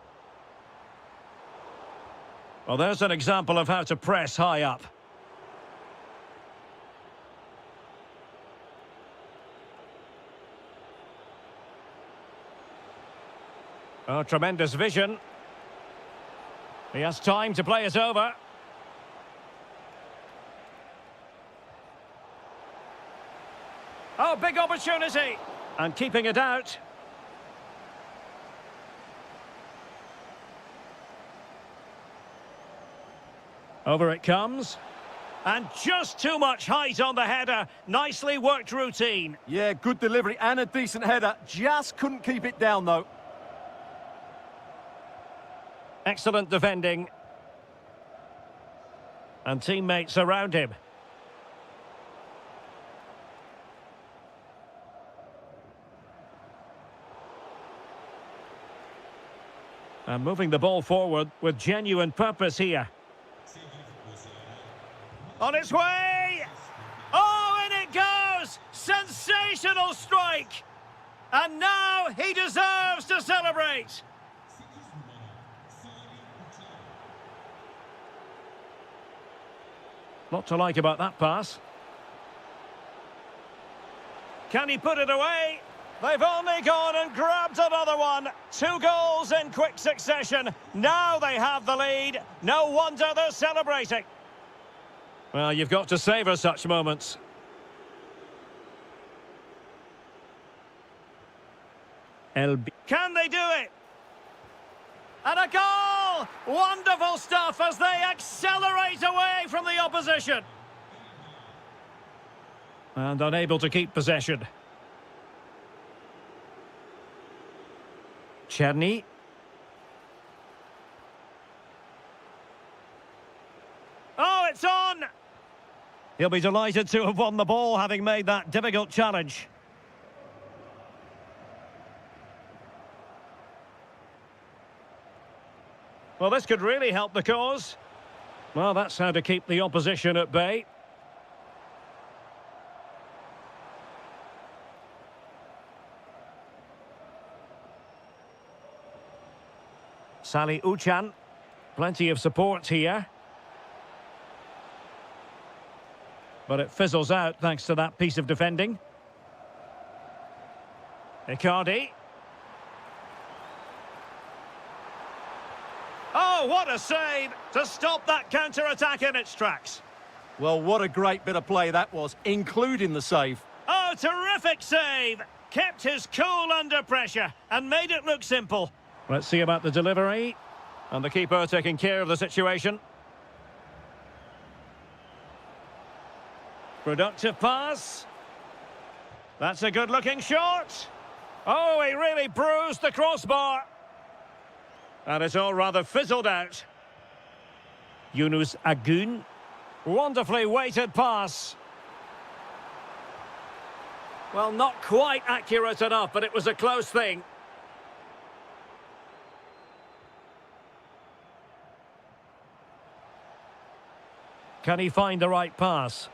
Well, there's an example of how to press high up. Oh, tremendous vision. He has time to play it over. Oh, big opportunity. And keeping it out. Over it comes. And just too much height on the header. Nicely worked routine. Yeah, good delivery and a decent header. Just couldn't keep it down, though. Excellent defending. And teammates around him. And moving the ball forward with genuine purpose here. On its way! Oh, in it goes! Sensational strike! And now he deserves to celebrate! Lot to like about that pass. Can he put it away? They've only gone and grabbed another one. 2 goals in quick succession. Now they have the lead. No wonder they're celebrating. Well, you've got to savour such moments. Can they do it? And a goal! Wonderful stuff as they accelerate away from the opposition. And unable to keep possession. Czerny. Oh, it's on! He'll be delighted to have won the ball, having made that difficult challenge. Well, this could really help the cause. Well, that's how to keep the opposition at bay. Sally Uchan. Plenty of support here. But it fizzles out thanks to that piece of defending. Icardi. Oh, what a save to stop that counter-attack in its tracks. Well, what a great bit of play that was, including the save. Oh, terrific save. Kept his cool under pressure and made it look simple. Let's see about the delivery. And the keeper taking care of the situation. Productive pass. That's a good-looking shot. Oh, he really bruised the crossbar. And it's all rather fizzled out. Yunus Agun. Wonderfully weighted pass. Well, not quite accurate enough, but it was a close thing. Can he find the right pass?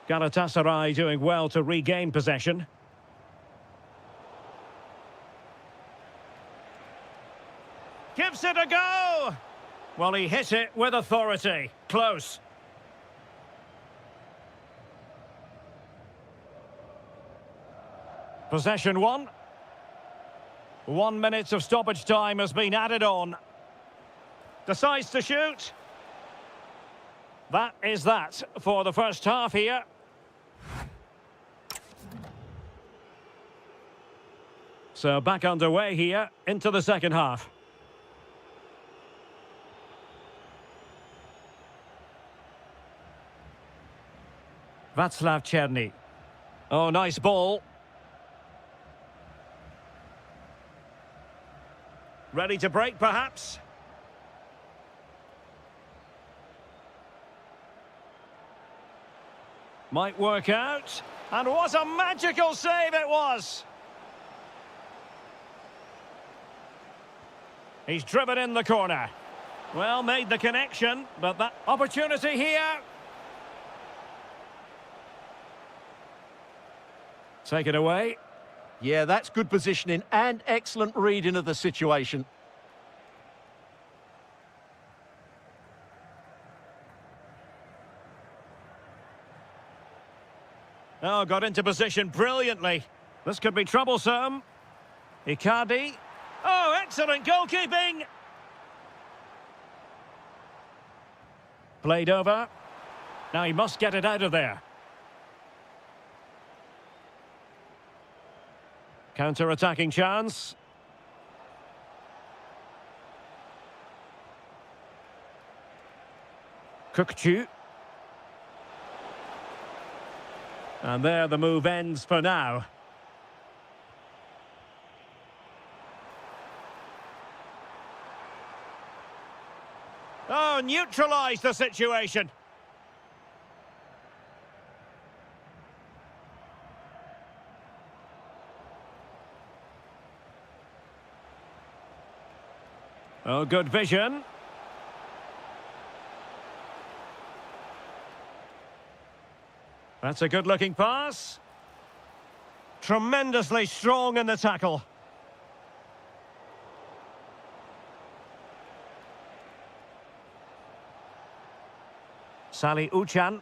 Galatasaray doing well to regain possession. Gives it a go! Well, he hit it with authority. Close. Possession won. 1 minute of stoppage time has been added on. Decides to shoot. That is that for the first half here. So back underway here into the second half. Václav Czerny. Oh, nice ball. Ready to break, perhaps? Might work out. And what a magical save it was! He's driven in the corner. Well, made the connection, but that opportunity here. Take it away. Yeah, that's good positioning and excellent reading of the situation. Oh, got into position brilliantly. This could be troublesome. Icardi. Oh, excellent goalkeeping. Played over. Now he must get it out of there. Counter-attacking chance. Kukçu. And there the move ends for now. Oh, neutralised the situation. Oh, good vision. That's a good-looking pass. Tremendously strong in the tackle. Salih Uçan.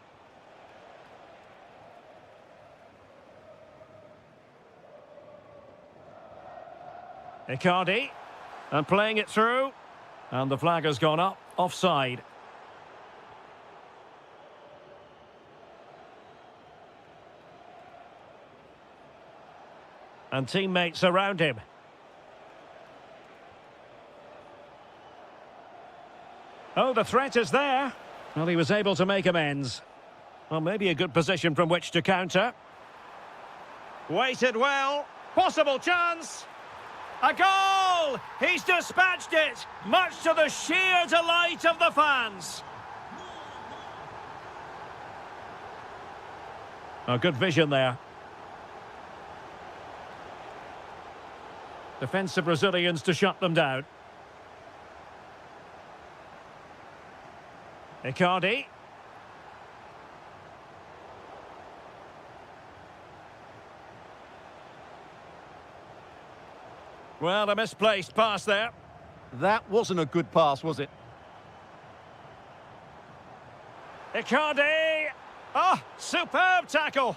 Icardi. And playing it through. And the flag has gone up. Offside. And teammates around him. Oh, the threat is there. Well, he was able to make amends. Well, maybe a good position from which to counter. Waited well. Possible chance. A goal! He's dispatched it, much to the sheer delight of the fans. A good vision there. Defensive Brazilians to shut them down. Icardi. Well, a misplaced pass there. That wasn't a good pass, was it? Icardi! Oh, superb tackle!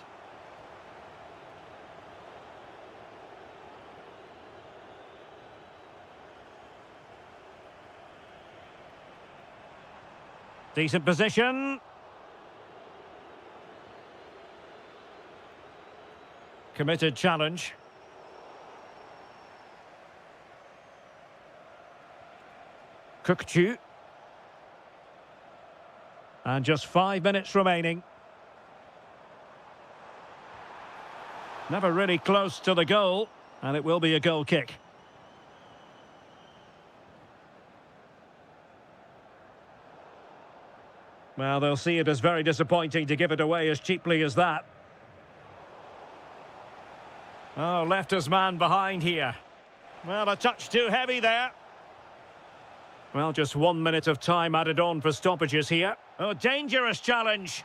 Decent position. Committed challenge. Kukçu. And just 5 minutes remaining. Never really close to the goal, and it will be a goal kick. Well, they'll see it as very disappointing to give it away as cheaply as that. Oh, left his man behind here. Well, a touch too heavy there. Well, just 1 minute of time added on for stoppages here. Oh, dangerous challenge.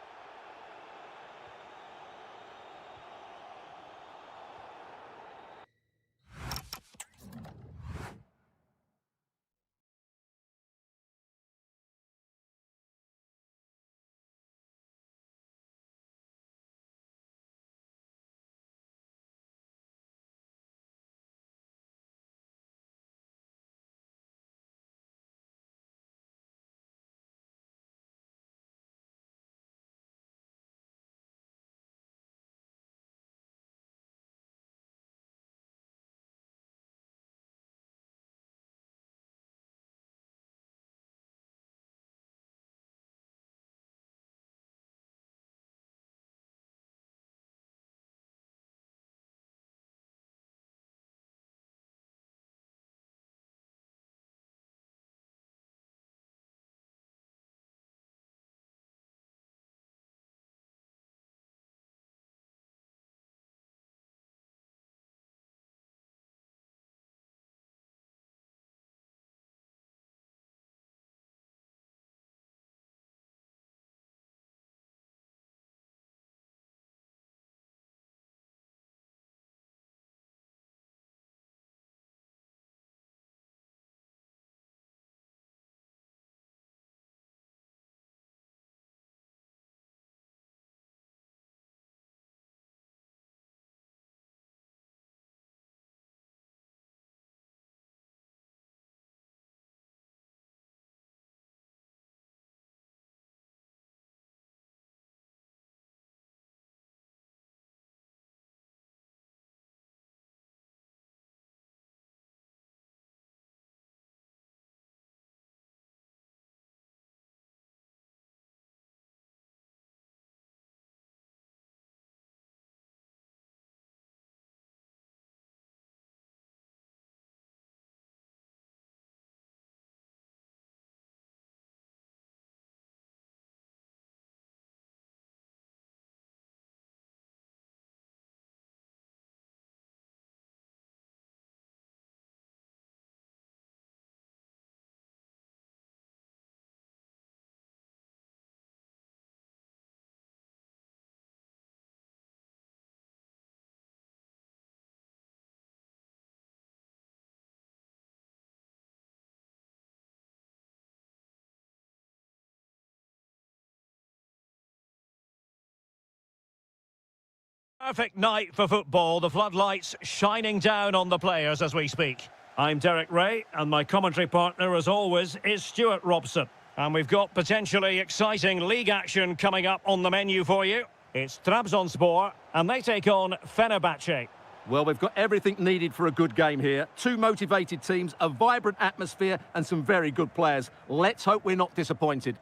Perfect night for football, the floodlights shining down on the players as we speak. I'm Derek Ray, and my commentary partner, as always, is Stuart Robson. And we've got potentially exciting league action coming up on the menu for you. It's Trabzonspor, and they take on Fenerbahce. Well, we've got everything needed for a good game here. Two motivated teams, a vibrant atmosphere, and some very good players. Let's hope we're not disappointed.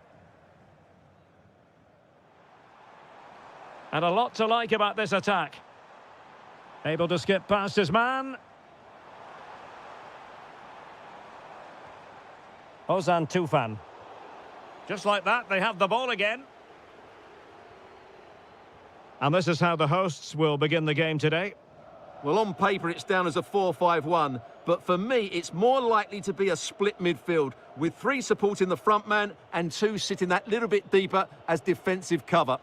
And a lot to like about this attack. Able to skip past his man. Ozan Tufan. Just like that, they have the ball again. And this is how the hosts will begin the game today. Well, on paper, it's down as a 4-5-1, but for me, it's more likely to be a split midfield, with three supporting the front man and two sitting that little bit deeper as defensive cover.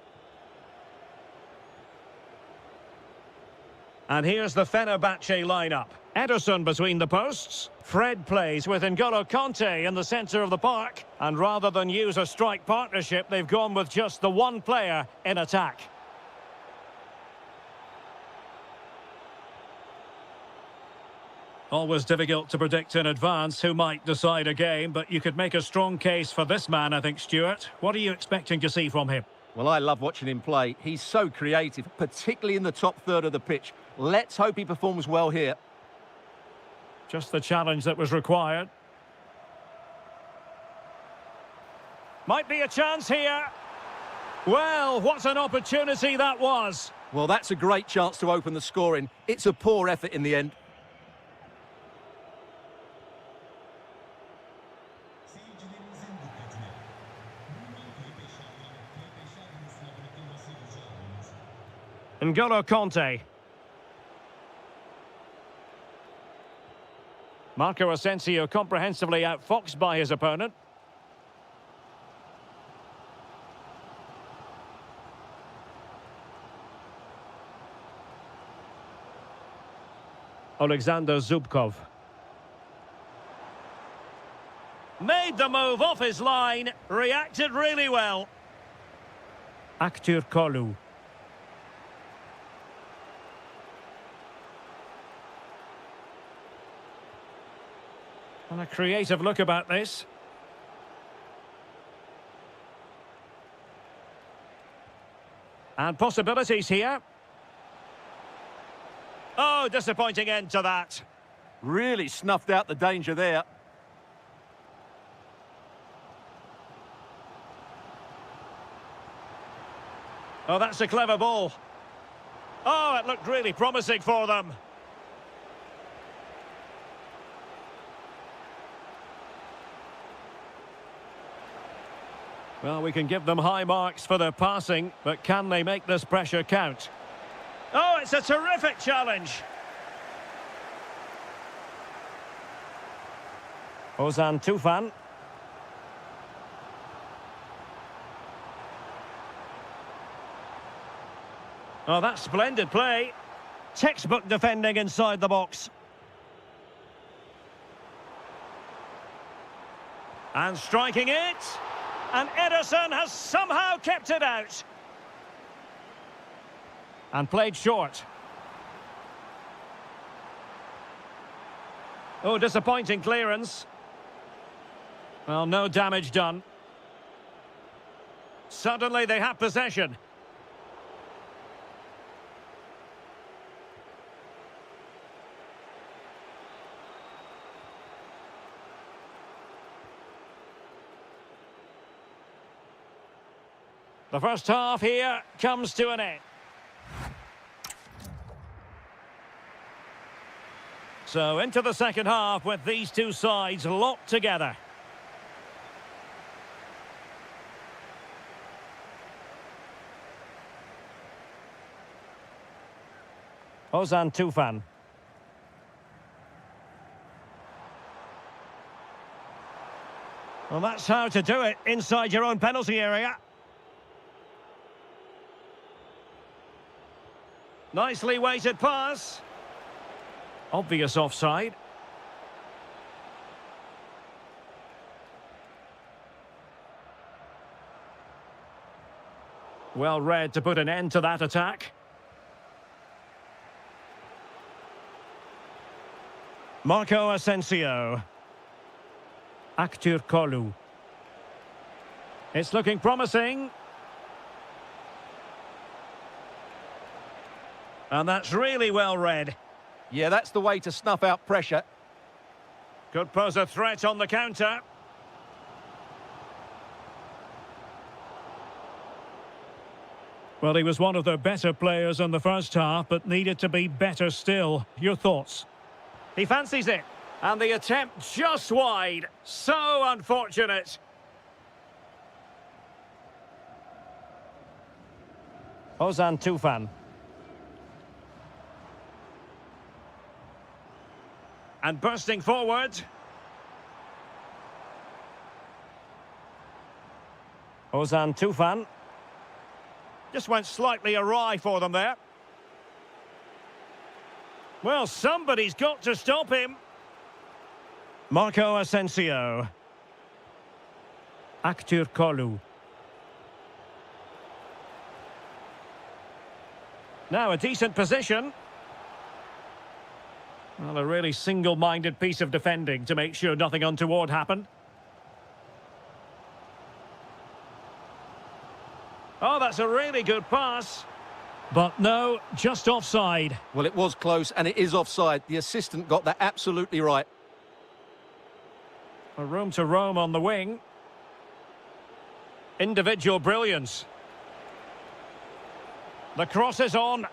And here's the Fenerbahce lineup. Ederson between the posts. Fred plays with N'Golo Kanté in the centre of the park. And rather than use a strike partnership, they've gone with just the one player in attack. Always difficult to predict in advance who might decide a game, but you could make a strong case for this man, I think, Stuart. What are you expecting to see from him? Well, I love watching him play. He's so creative, particularly in the top third of the pitch. Let's hope he performs well here. Just the challenge that was required. Might be a chance here. Well, what an opportunity that was. Well, that's a great chance to open the scoring. It's a poor effort in the end. N'Golo Kanté. Marco Asensio comprehensively outfoxed by his opponent. Alexander Zubkov. Made the move off his line, reacted really well. Aktur Kolu. And a creative look about this. And possibilities here. Oh, disappointing end to that. Really snuffed out the danger there. Oh, that's a clever ball. Oh, it looked really promising for them. Well, we can give them high marks for their passing, but can they make this pressure count? Oh, it's a terrific challenge. Ozan Tufan. Oh, that's splendid play. Textbook defending inside the box. And striking it. And Ederson has somehow kept it out. And played short. Oh, disappointing clearance. Well, no damage done. Suddenly they have possession. The first half here comes to an end. So into the second half with these two sides locked together. Ozan Tufan. Well, that's how to do it inside your own penalty area. Nicely weighted pass. Obvious offside. Well read to put an end to that attack. Marco Asensio. Kolu. It's looking promising. And that's really well read. Yeah, that's the way to snuff out pressure. Could pose a threat on the counter. Well, he was one of the better players in the first half, but needed to be better still. Your thoughts? He fancies it. And the attempt just wide. So unfortunate. Ozan Tufan. And bursting forward. Ozan Tufan. Just went slightly awry for them there. Well, somebody's got to stop him. Marco Asensio. Kolu. Now a decent position. Well, a really single-minded piece of defending to make sure nothing untoward happened. Oh, that's a really good pass. But no, just offside. Well, it was close, and it is offside. The assistant got that absolutely right. A room to roam on the wing. Individual brilliance. The cross is on.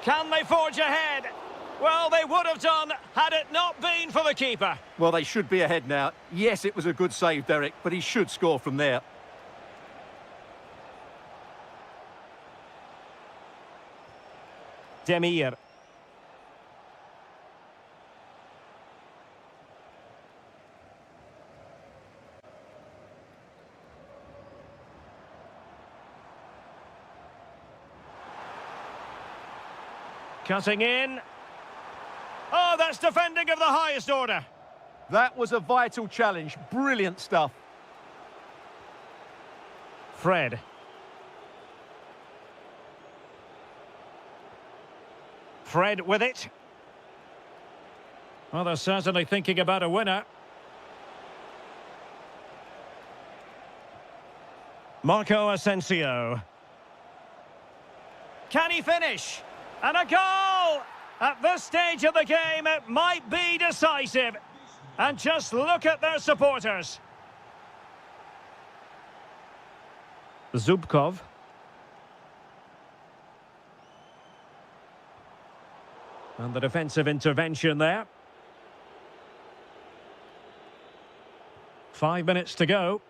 Can they forge ahead? Well, they would have done had it not been for the keeper. Well, they should be ahead now. Yes, it was a good save, Derek, but he should score from there. Demir. Cutting in. Oh, that's defending of the highest order. That was a vital challenge. Brilliant stuff. Fred. Fred with it. Well, they're certainly thinking about a winner. Marco Asensio. Can he finish? And a goal! At this stage of the game, it might be decisive. And just look at their supporters. Zubkov. And the defensive intervention there. 5 minutes to go.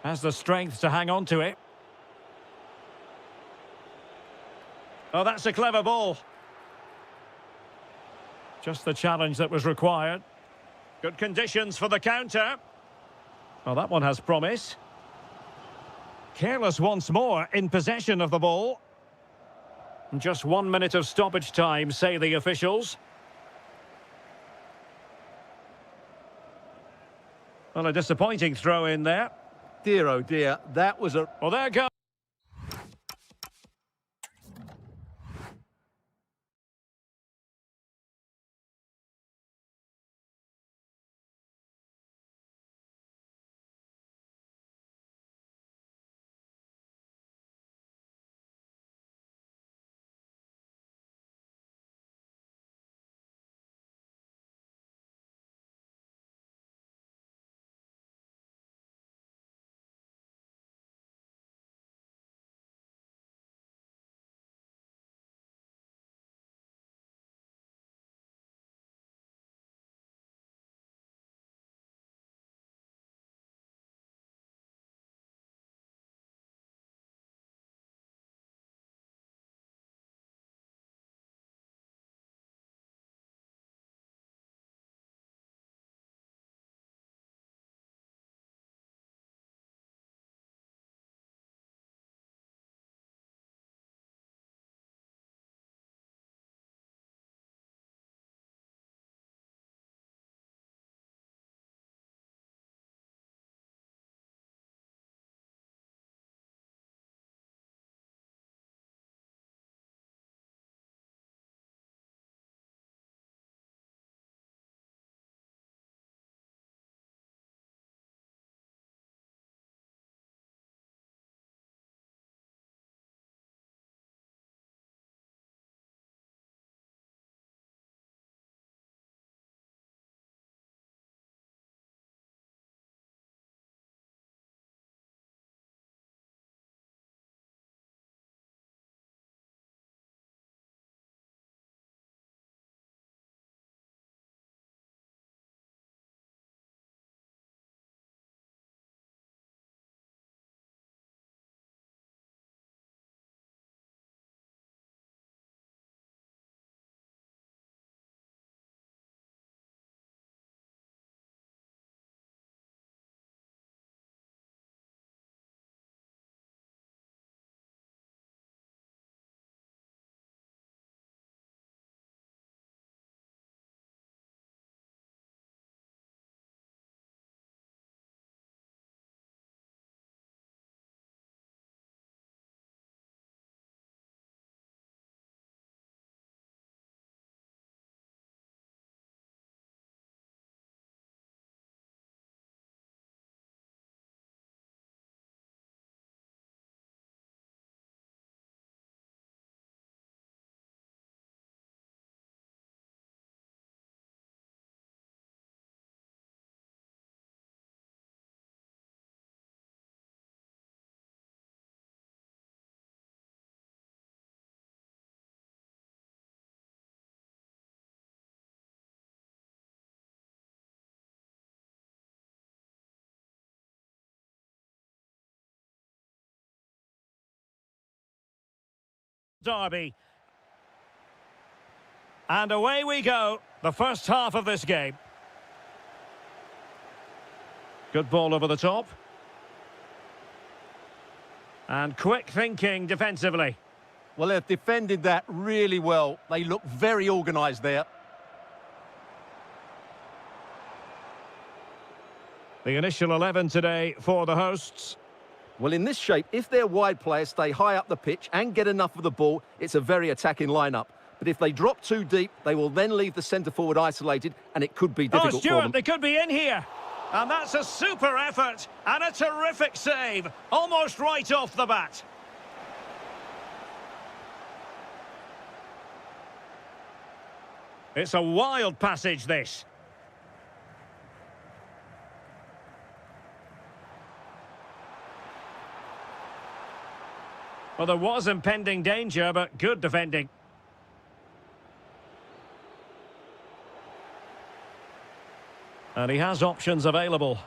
Has the strength to hang on to it. Oh, that's a clever ball. Just the challenge that was required. Good conditions for the counter. Well, that one has promise. Careless once more in possession of the ball. Just 1 minute of stoppage time, say the officials. Well, a disappointing throw in there. Dear, oh dear, that was a... Well, there goes. derby. And away we go, the first half of this game. Good ball over the top. And quick thinking defensively. Well, they've defended that really well. They look very organised there. The initial 11 today for the hosts. Well, in this shape, if their wide players stay high up the pitch and get enough of the ball, it's a very attacking lineup. But if they drop too deep, they will then leave the centre-forward isolated, and it could be difficult for Stuart, them. they could be in here. And that's a super effort and a terrific save, almost right off the bat. It's a wild passage, this. Well, there was impending danger, but good defending. And he has options available.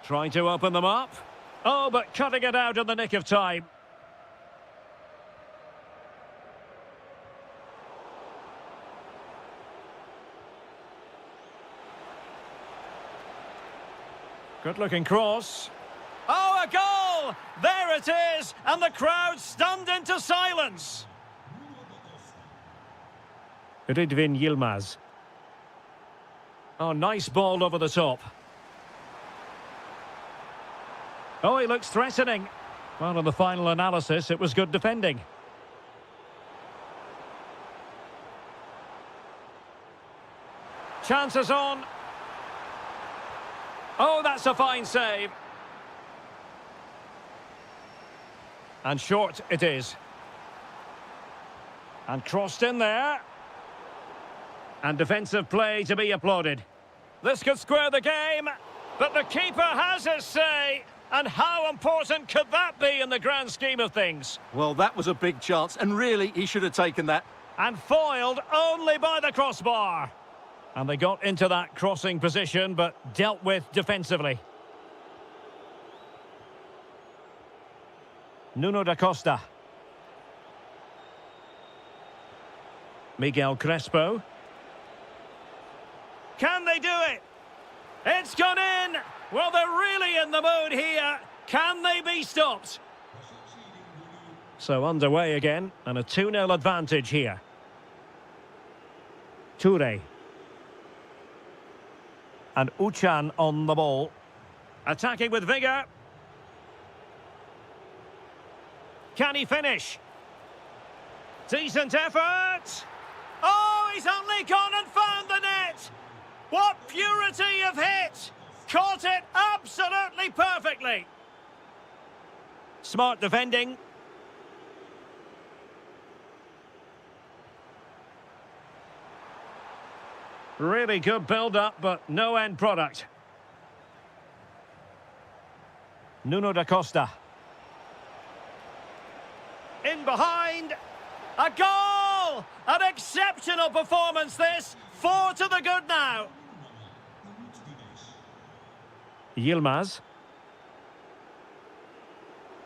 Trying to open them up. Oh, but cutting it out in the nick of time. Good-looking cross. Oh, a goal! There it is! And the crowd stunned into silence. Rydvin Yilmaz. Oh, nice ball over the top. Oh, he looks threatening. Well, in the final analysis, it was good defending. Chances on. Oh, that's a fine save. And short it is. And crossed in there. And defensive play to be applauded. This could square the game, but the keeper has his say. And how important could that be in the grand scheme of things? Well, that was a big chance, and really, he should have taken that. And foiled only by the crossbar. And they got into that crossing position, but dealt with defensively. Nuno da Costa. Miguel Crespo. Can they do it? It's gone in! Well, they're really in the mood here. Can they be stopped? So underway again, and a 2-0 advantage here. Toure. And Uchan on the ball. Attacking with vigour. Can he finish? Decent effort. Oh, he's only gone and found the net. What purity of hit! Caught it absolutely perfectly. Smart defending. Really good build-up, but no end product. Nuno da Costa. In behind. A goal! An exceptional performance, this. 4 to the good now. Yilmaz.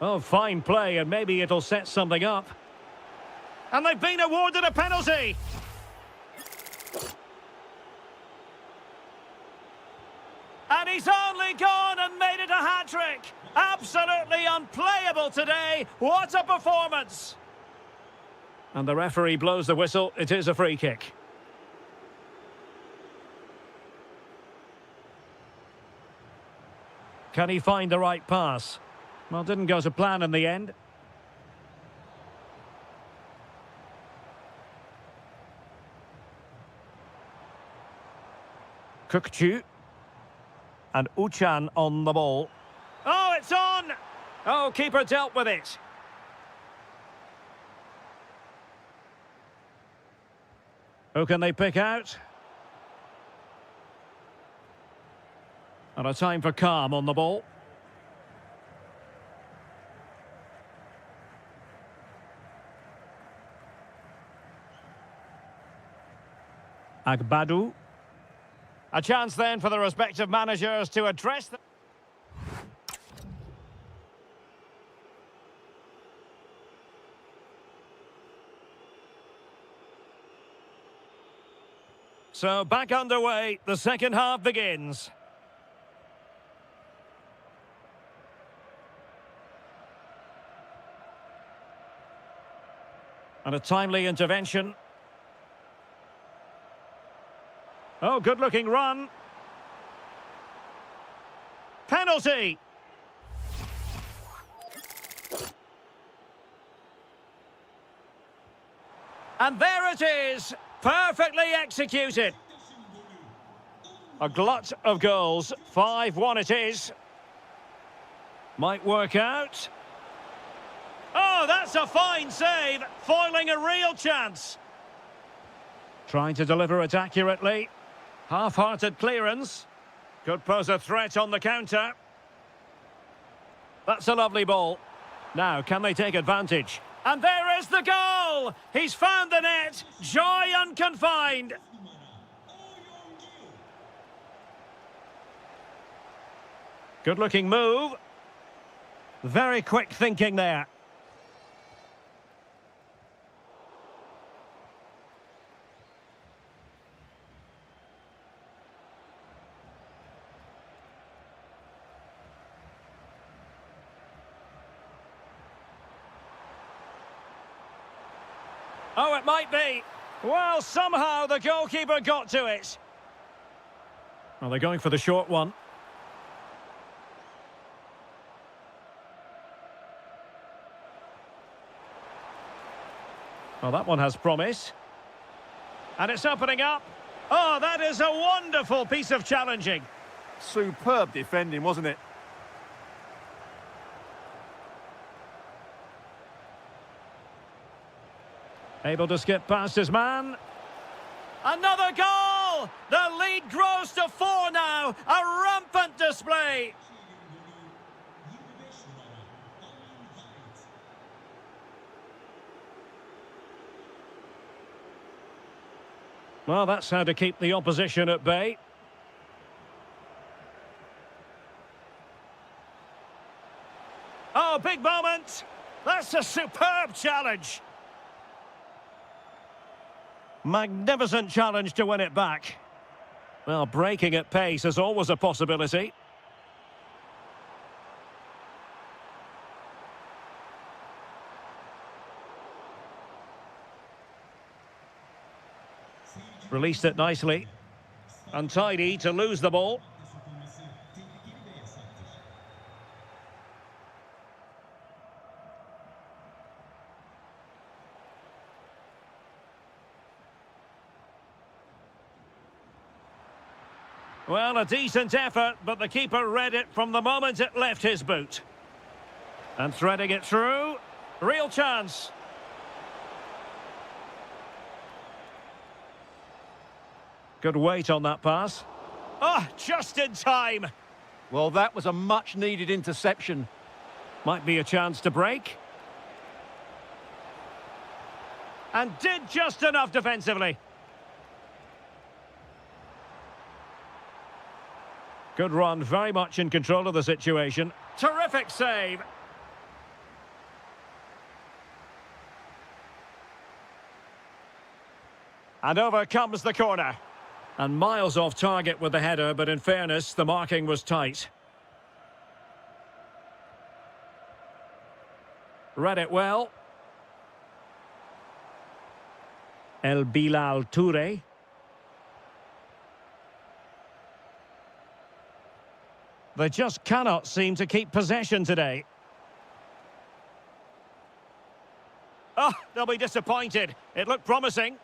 Oh, fine play, and maybe it'll set something up. And they've been awarded a penalty. And he's only gone and made it a hat-trick. Absolutely unplayable today. What a performance. And the referee blows the whistle. It is a free kick. Can he find the right pass? Well, didn't go to plan in the end. Kukcu. And Uchan on the ball. Oh, it's on! Oh, keeper dealt with it. Who can they pick out? And a time for calm on the ball. Agbadu. A chance then for the respective managers to address them. So back underway, the second half begins. And a timely intervention. Oh, good-looking run. Penalty! And there it is, perfectly executed. A glut of goals, 5-1 it is. Might work out. Oh, that's a fine save, foiling a real chance. Trying to deliver it accurately. Half-hearted clearance. Could pose a threat on the counter. That's a lovely ball. Now, can they take advantage? And there is the goal! He's found the net. Joy unconfined. Good-looking move. Very quick thinking there. Oh, it might be. Well, somehow the goalkeeper got to it. Well, they're going for the short one. Well, that one has promise. And it's opening up. Oh, that is a wonderful piece of challenging. Superb defending, wasn't it? Able to skip past his man. Another goal! The lead grows to 4 now. A rampant display. Well, that's how to keep the opposition at bay. Oh, big moment. That's a superb challenge. Magnificent challenge to win it back. Well, breaking at pace is always a possibility. Released it nicely. Untidy to lose the ball. Well, a decent effort, but the keeper read it from the moment it left his boot. And threading it through. Real chance. Good weight on that pass. Oh, just in time. Well, that was a much-needed interception. Might be a chance to break. And did just enough defensively. Good run, very much in control of the situation. Terrific save. And over comes the corner. And miles off target with the header, but in fairness, the marking was tight. Read it well. El Bilal Touré. They just cannot seem to keep possession today. Oh, they'll be disappointed. It looked promising.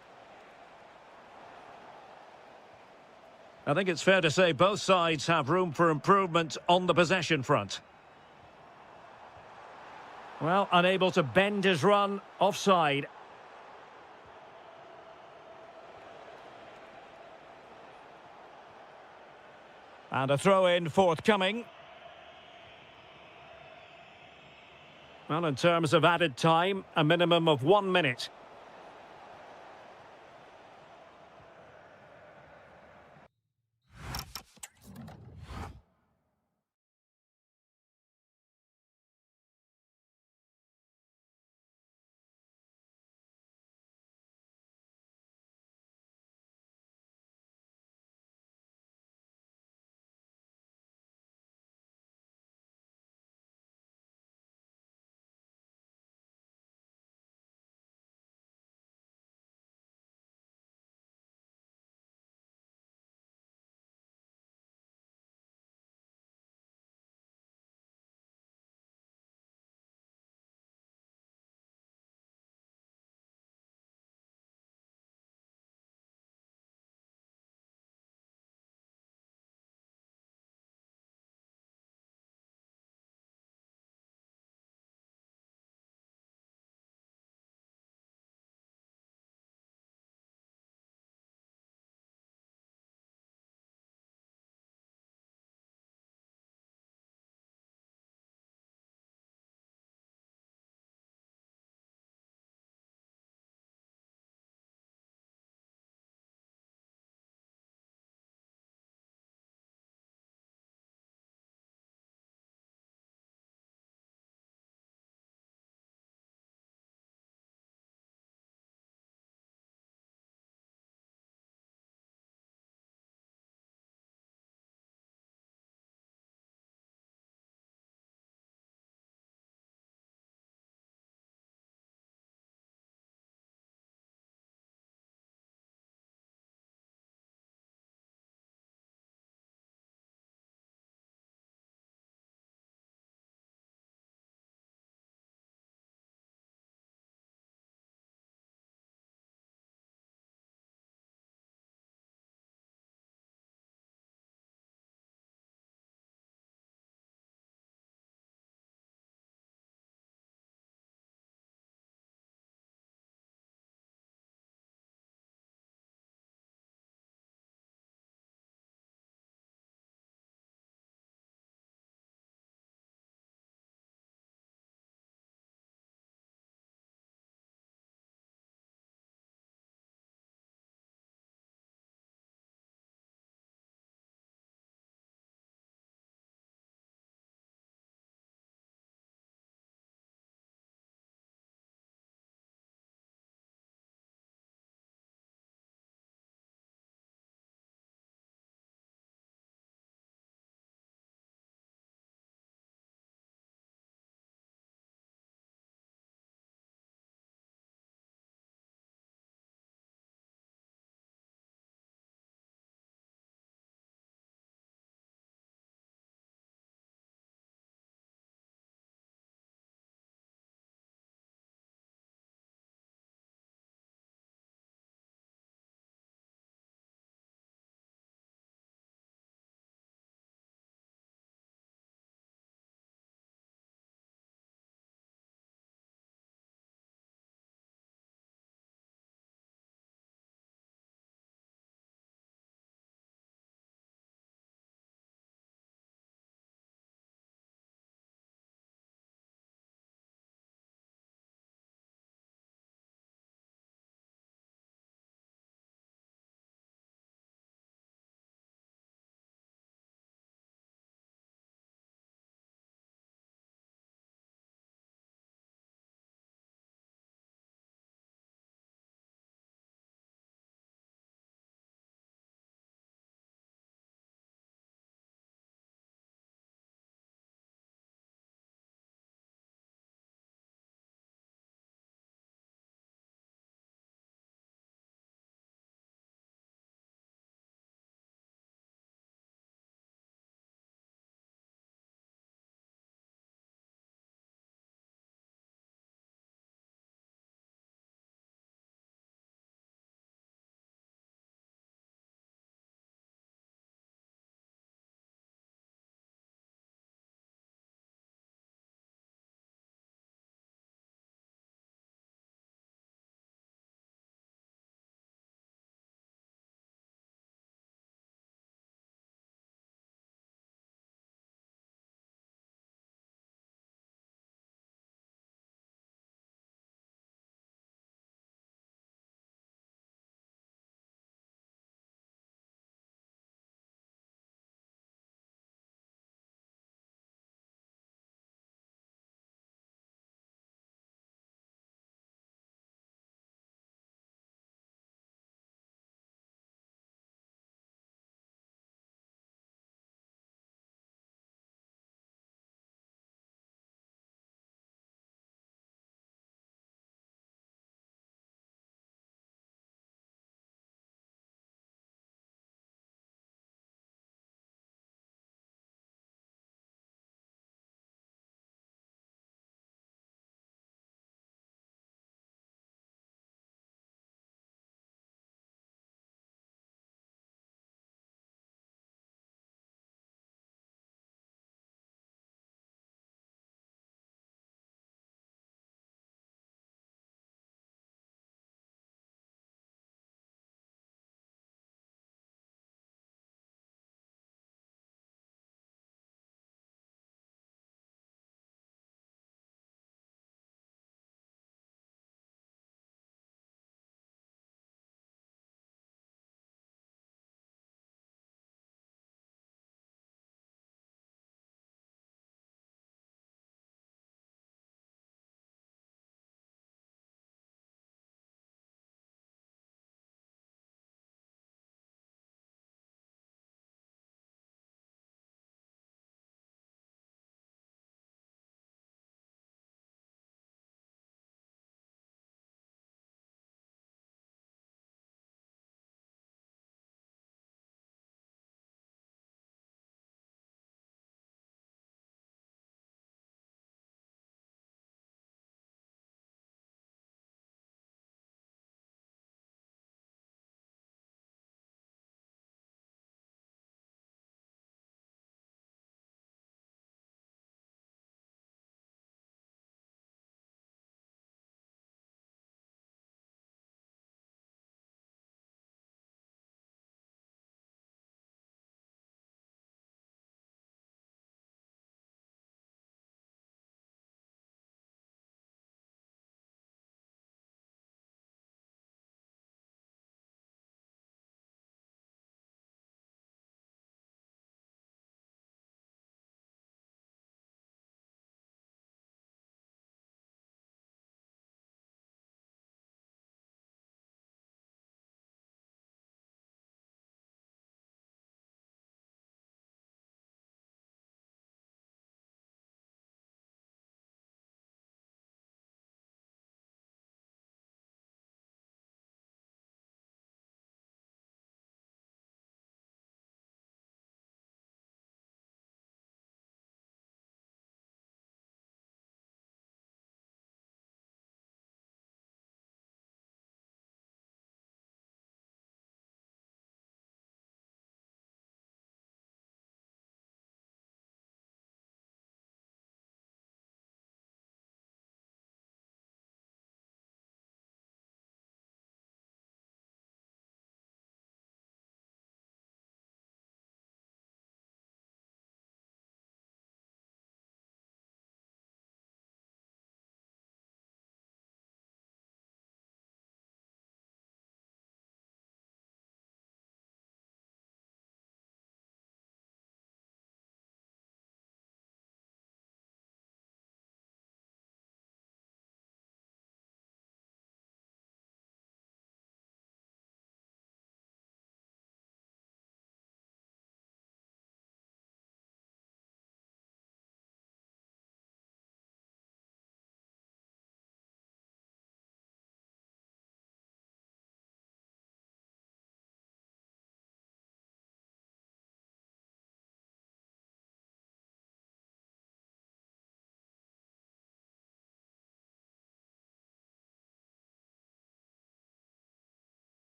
I think it's fair to say both sides have room for improvement on the possession front. Well, unable to bend his run, offside. And a throw-in forthcoming. Well, in terms of added time, a minimum of 1 minute.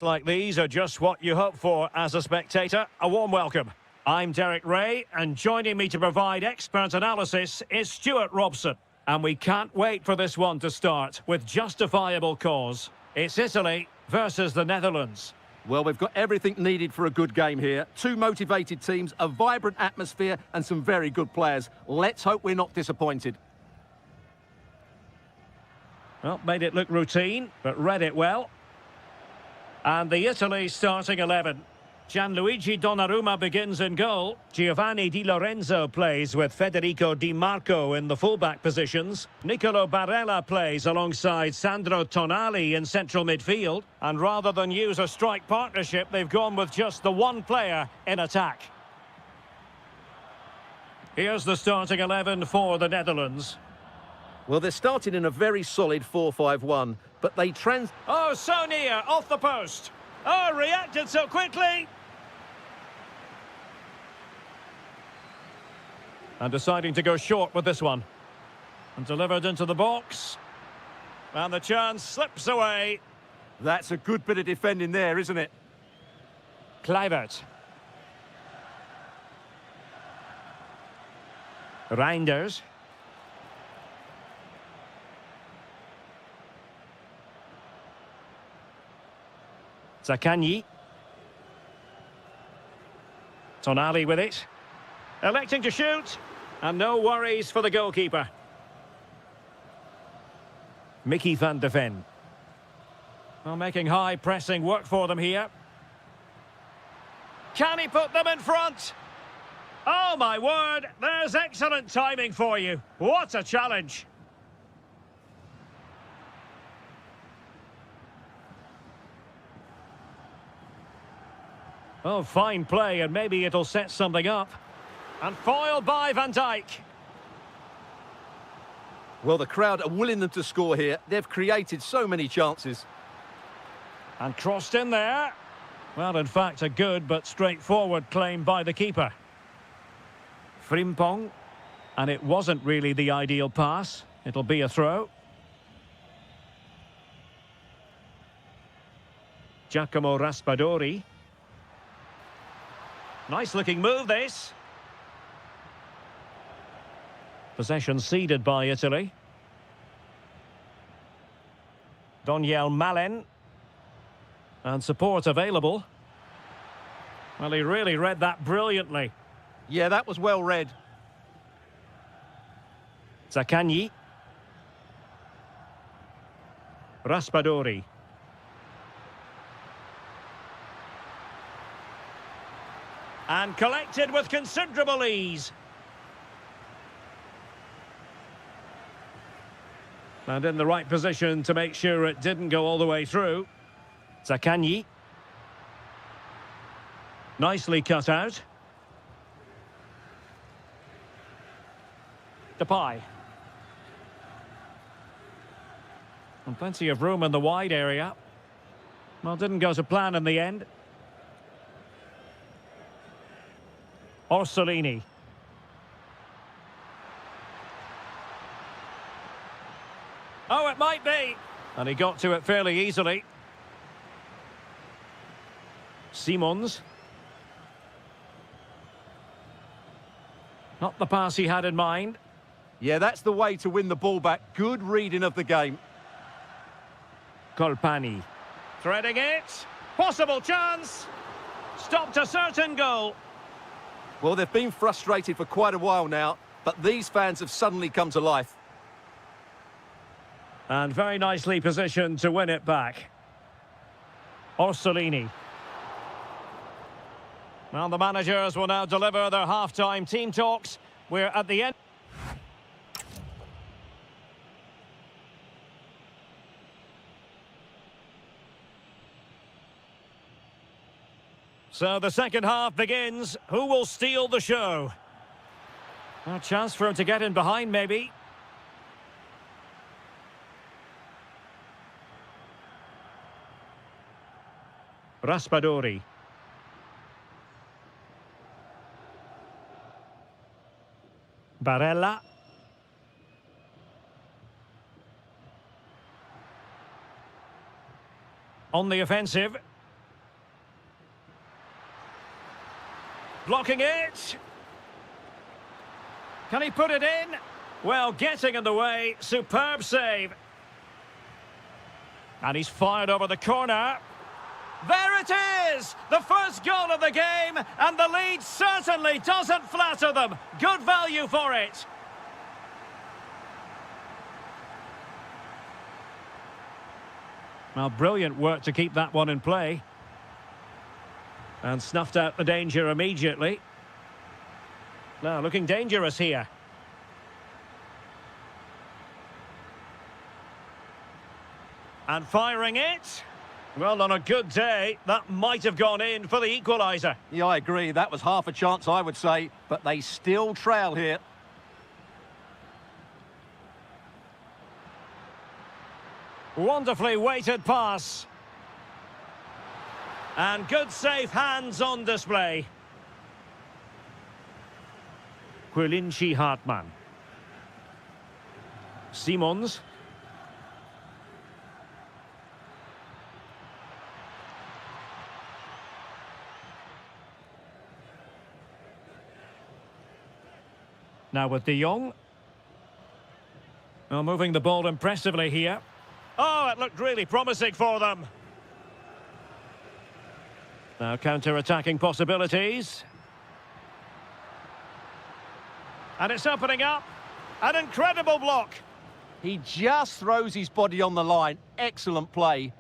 Like these are just what you hope for as a spectator. A warm welcome. I'm Derek Ray, and joining me to provide expert analysis is Stuart Robson. And we can't wait for this one to start with justifiable cause. It's Italy versus the Netherlands. Well, we've got everything needed for a good game here. Two motivated teams, a vibrant atmosphere, and some very good players. Let's hope we're not disappointed. Well, made it look routine, but read it well. And the Italy starting 11. Gianluigi Donnarumma begins in goal. Giovanni Di Lorenzo plays with Federico Di Marco in the fullback positions. Nicolo Barella plays alongside Sandro Tonali in central midfield. And rather than use a strike partnership, they've gone with just the one player in attack. Here's the starting 11 for the Netherlands. Well, they're starting in a very solid 4-5-1, but they Oh, so near, off the post. Oh, reacted so quickly. And deciding to go short with this one. And delivered into the box. And the chance slips away. That's a good bit of defending there, isn't it? Kluivert. Reinders. Zaccagni. Tonali with it. Electing to shoot. And no worries for the goalkeeper. Mickey van de Ven. Well, making high pressing work for them here. Can he put them in front? Oh, my word. There's excellent timing for you. What a challenge. Oh, fine play, and maybe it'll set something up. And foiled by Van Dijk. Well, the crowd are willing them to score here. They've created so many chances. And crossed in there. Well, in fact, a good but straightforward claim by the keeper. Frimpong. And it wasn't really the ideal pass. It'll be a throw. Giacomo Raspadori. Nice looking move, this. Possession ceded by Italy. Doniel Malen. And support available. Well, he really read that brilliantly. Yeah, that was well read. Zaccagni. Raspadori. And collected with considerable ease. And in the right position to make sure it didn't go all the way through. Zaccagni. Nicely cut out. Depay. And plenty of room in the wide area. Well, didn't go to plan in the end. Orsolini. Oh, it might be. And he got to it fairly easily. Simons. Not the pass he had in mind. Yeah, that's the way to win the ball back. Good reading of the game. Colpani. Threading it. Possible chance. Stopped a certain goal. Well, they've been frustrated for quite a while now, but these fans have suddenly come to life. And very nicely positioned to win it back. Orsolini. Well, the managers will now deliver their half-time team talks. We're at the end. So the second half begins. Who will steal the show? A chance for him to get in behind, maybe. Raspadori. Barella. On the offensive. Blocking it. Can he put it in? Well, getting in the way. Superb save. And he's fired over the corner. There it is! The first goal of the game, and the lead certainly doesn't flatter them. Good value for it. Well, brilliant work to keep that one in play. And snuffed out the danger immediately. Now, looking dangerous here. And firing it. Well, on a good day, that might have gone in for the equaliser. Yeah, I agree. That was half a chance, I would say. But they still trail here. Wonderfully weighted pass. And good safe hands on display. Quillinchi Hartmann. Simons. Now with De Jong. Well, moving the ball impressively here. Oh, it looked really promising for them. Now counter-attacking possibilities. And it's opening up. An incredible block. He just throws his body on the line. Excellent play.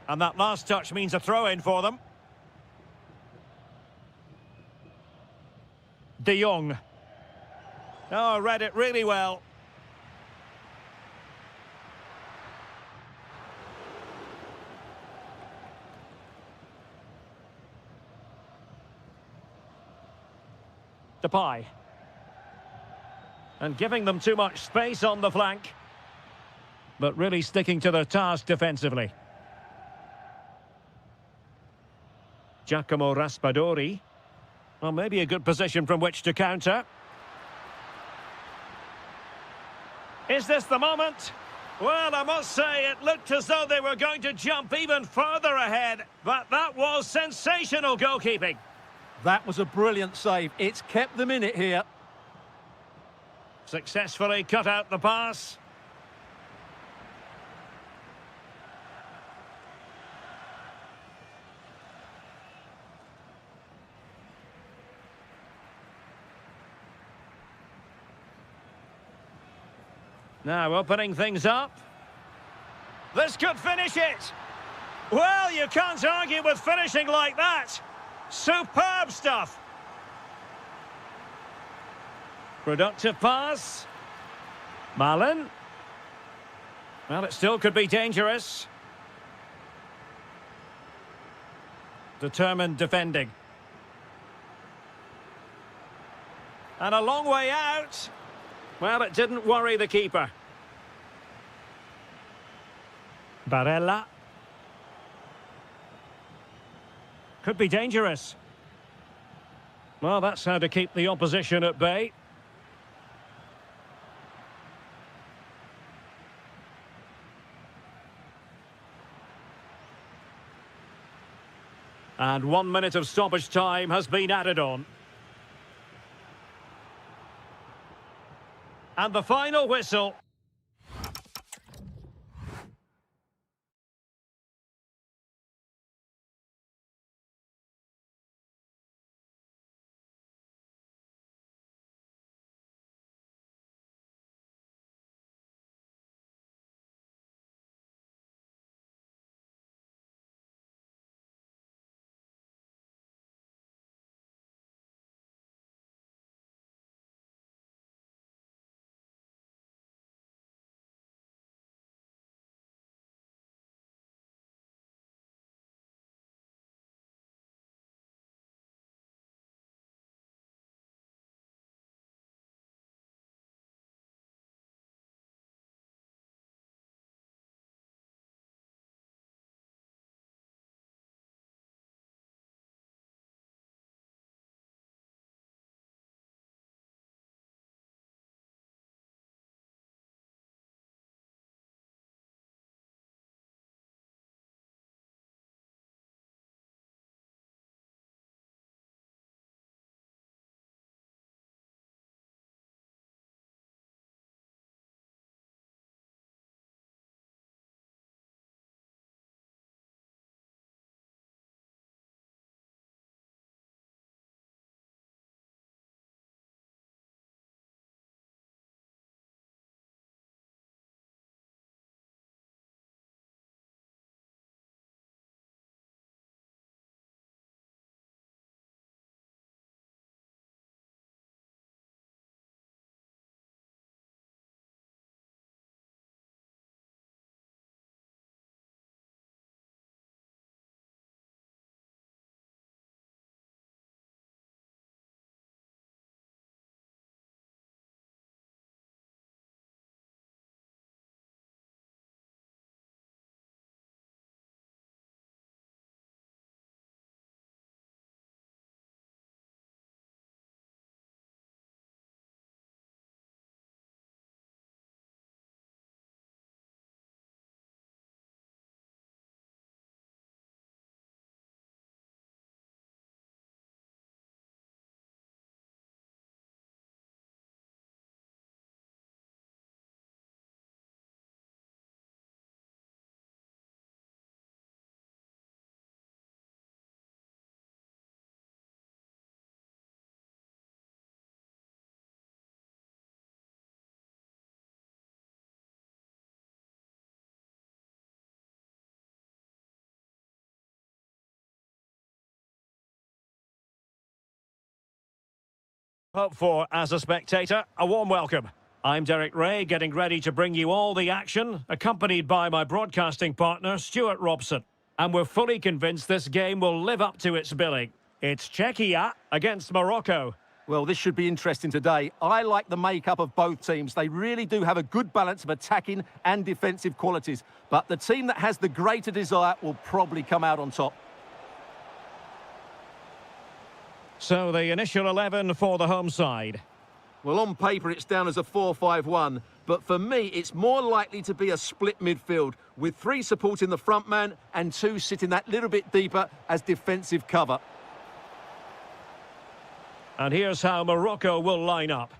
And that last touch means a throw-in for them. De Jong. Oh, read it really well. Depay. And giving them too much space on the flank. But really sticking to their task defensively. Giacomo Raspadori. Well, maybe a good position from which to counter. Is this the moment? Well, I must say, it looked as though they were going to jump even further ahead. But that was sensational goalkeeping. That was a brilliant save. It's kept them in it here. Successfully cut out the pass. Now opening things up. This could finish it. Well, you can't argue with finishing like that. Superb stuff. Productive pass. Malin. Well, it still could be dangerous. Determined defending. And a long way out. Well, it didn't worry the keeper. Barella. Could be dangerous. Well, that's how to keep the opposition at bay. And 1 minute of stoppage time has been added on. And the final whistle. Hope for as a spectator. A warm welcome. I'm Derek Ray, getting ready to bring you all the action, accompanied by my broadcasting partner, Stuart Robson. And we're fully convinced this game will live up to its billing. It's Czechia against Morocco. Well, this should be interesting today. I like the makeup of both teams. They really do have a good balance of attacking and defensive qualities. But the team that has the greater desire will probably come out on top. So the initial 11 for the home side. Well, on paper, it's down as a 4-5-1. But for me, it's more likely to be a split midfield, with 3 supporting the front man and 2 sitting that little bit deeper as defensive cover. And here's how Morocco will line up.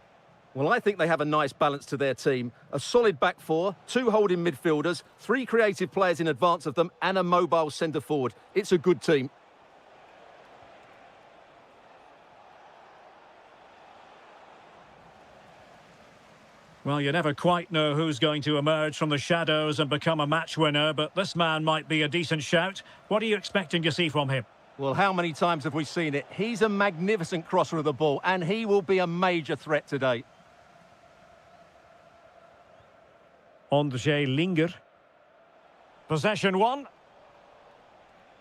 Well, I think they have a nice balance to their team. A solid back 4, 2 holding midfielders, 3 creative players in advance of them, and a mobile centre-forward. It's a good team. Well, you never quite know who's going to emerge from the shadows and become a match winner, but this man might be a decent shout. What are you expecting to see from him? Well, how many times have we seen it? He's a magnificent crosser of the ball, and he will be a major threat today. Ondřej Linger. Possession 1.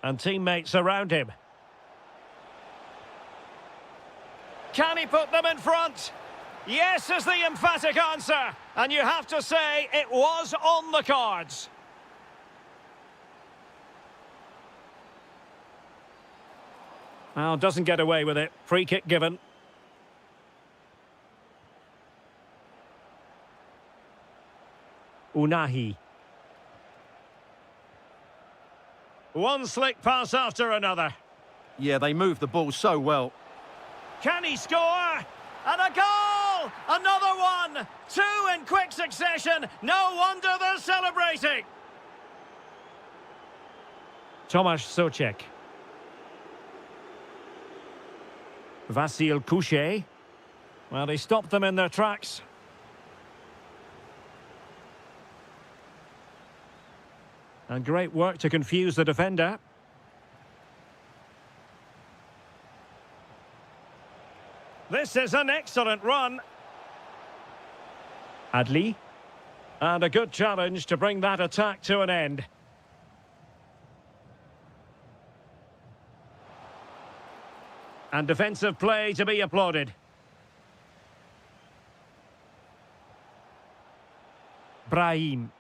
And teammates around him. Can he put them in front? Yes is the emphatic answer. And you have to say it was on the cards. Well, doesn't get away with it. Free kick given. Unahi. One slick pass after another. Yeah, they move the ball so well. Can he score? And a goal! Another one! 2 in quick succession. No wonder they're celebrating. Tomasz Souček. Vasil Kuche. Well, he stopped them in their tracks. And great work to confuse the defender. This is an excellent run. Adli. And a good challenge to bring that attack to an end. And defensive play to be applauded. Brahim.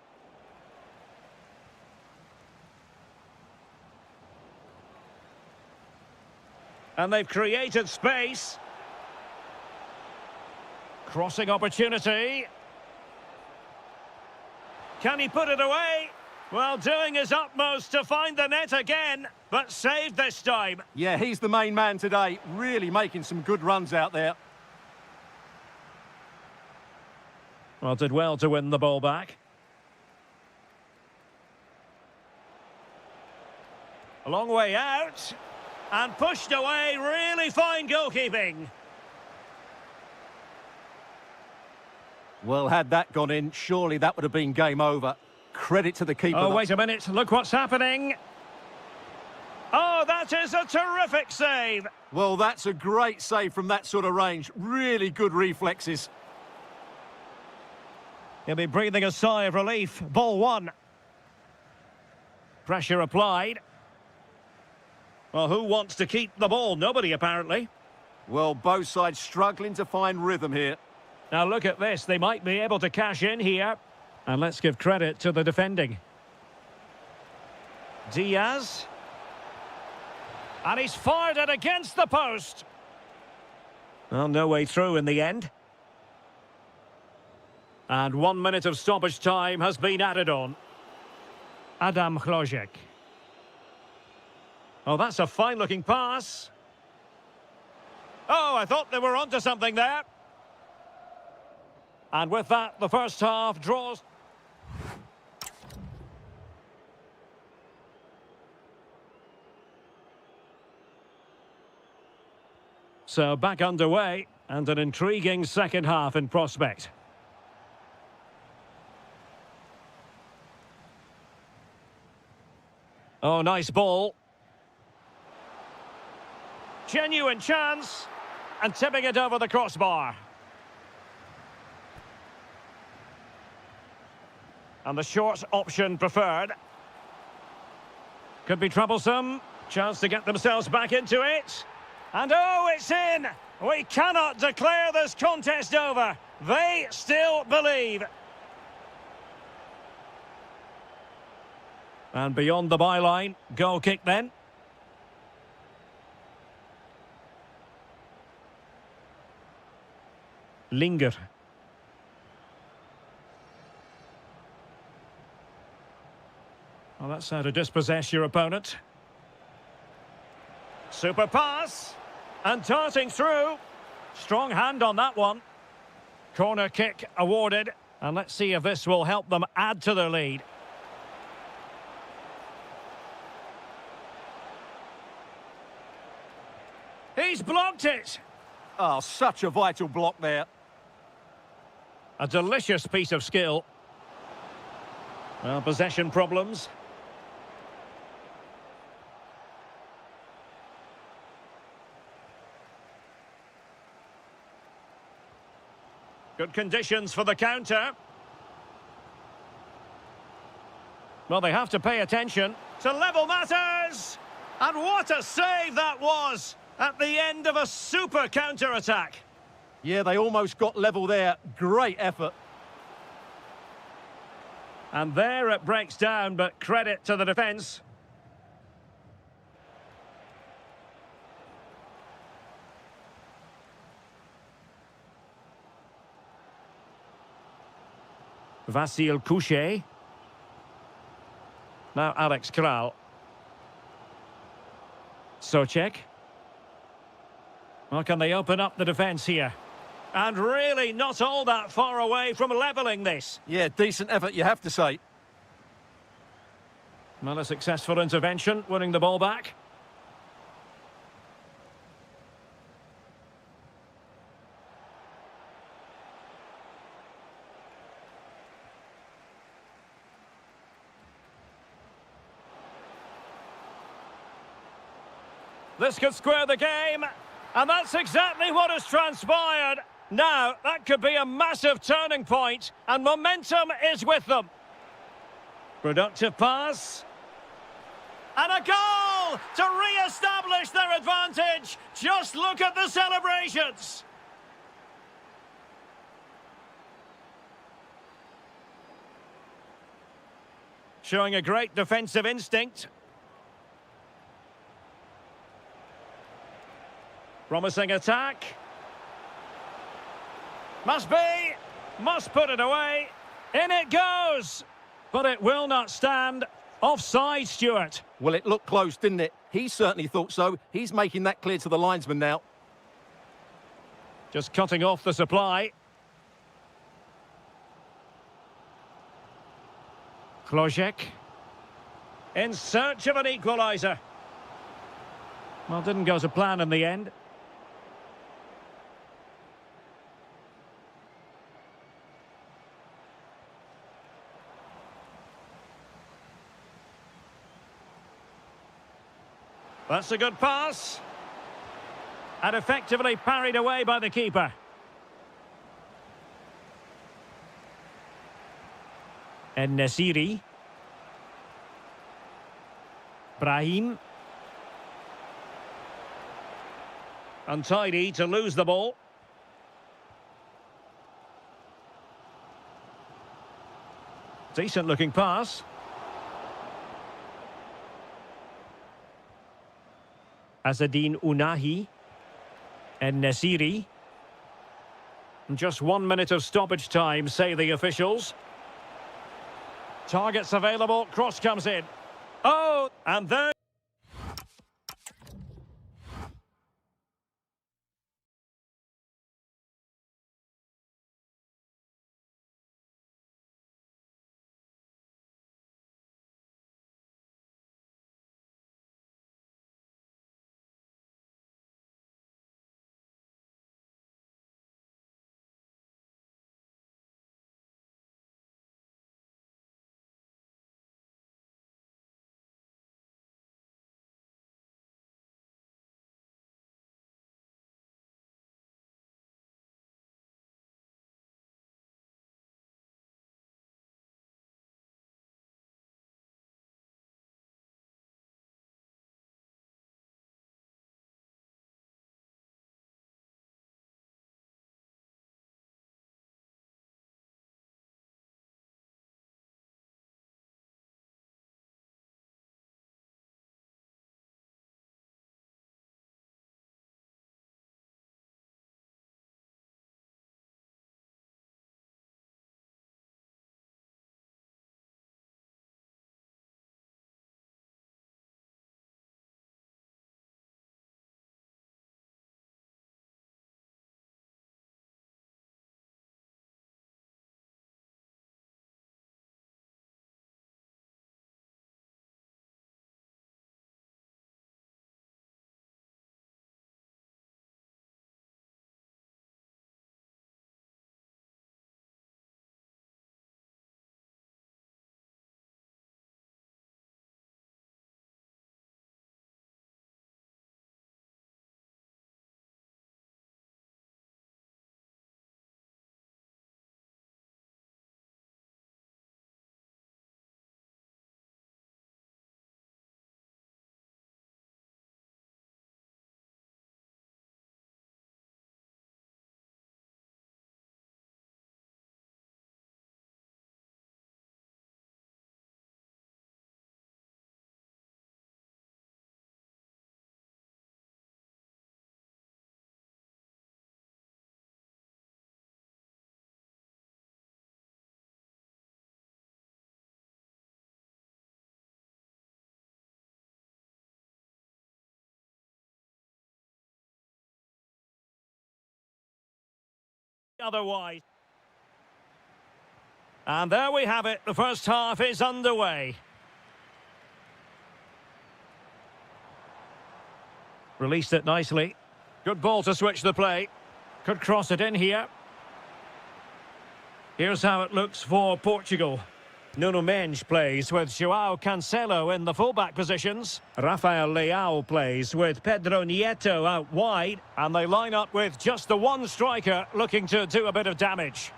And they've created space. Crossing opportunity. Can he put it away? Well, doing his utmost to find the net again, but saved this time. Yeah, he's the main man today, really making some good runs out there. Well, did well to win the ball back. A long way out. And pushed away, really fine goalkeeping. Well, had that gone in, surely that would have been game over. Credit to the keeper. Oh, wait a minute. Look what's happening. Oh, that is a terrific save. Well, that's a great save from that sort of range. Really good reflexes. He'll be breathing a sigh of relief. Ball 1. Pressure applied. Well, who wants to keep the ball? Nobody, apparently. Well, both sides struggling to find rhythm here. Now look at this. They might be able to cash in here. And let's give credit to the defending. Diaz. And he's fired it against the post. Well, no way through in the end. And 1 minute of stoppage time has been added on. Adam Chlojek. Oh, that's a fine-looking pass. Oh, I thought they were onto something there. And with that, the first half draws. So back underway, and an intriguing second half in prospect. Oh, nice ball. Genuine chance. and tipping it over the crossbar. And the short option preferred. Could be troublesome. Chance to get themselves back into it. And oh, it's in! We cannot declare this contest over. They still believe. And beyond the byline, goal kick then. Linger. Well, that's how to dispossess your opponent. Super pass. And darting through. Strong hand on that one. Corner kick awarded. And let's see if this will help them add to their lead. He's blocked it. Oh, such a vital block there. A delicious piece of skill. Well, possession problems. Good conditions for the counter. Well, they have to pay attention to level matters. And what a save that was at the end of a super counter-attack. Yeah, they almost got level there. Great effort. And there it breaks down, but credit to the defence. Vasil Couchet. Now Alex Kral. Socek. Well, can they open up the defence here? And really not all that far away from levelling this. Yeah, decent effort, you have to say. Well, a successful intervention, winning the ball back. This could square the game, and that's exactly what has transpired. Now, that could be a massive turning point, and momentum is with them. Productive pass. And a goal to re-establish their advantage. Just look at the celebrations. Showing a great defensive instinct. Promising attack. Must be. Must put it away. In it goes. But it will not stand. Offside, Stuart. Well, it looked close, didn't it? He certainly thought so. He's making that clear to the linesman now. Just cutting off the supply. Klojek. In search of an equaliser. Well, didn't go to plan in the end. That's a good pass. And effectively parried away by the keeper. And Nasiri. Brahim. Untidy to lose the ball. Decent looking pass. Azadine Unahi and Nasiri. Just 1 minute of stoppage time, say the officials. Targets available, cross comes in. Oh, and there... otherwise. And there we have it. The first half is underway. Released it nicely. Good ball to switch the play. Could cross it in here. Here's how it looks for Portugal. Nuno Mendes plays with João Cancelo in the fullback positions. Rafael Leao plays with Pedro Nieto out wide. And they line up with just the one striker looking to do a bit of damage.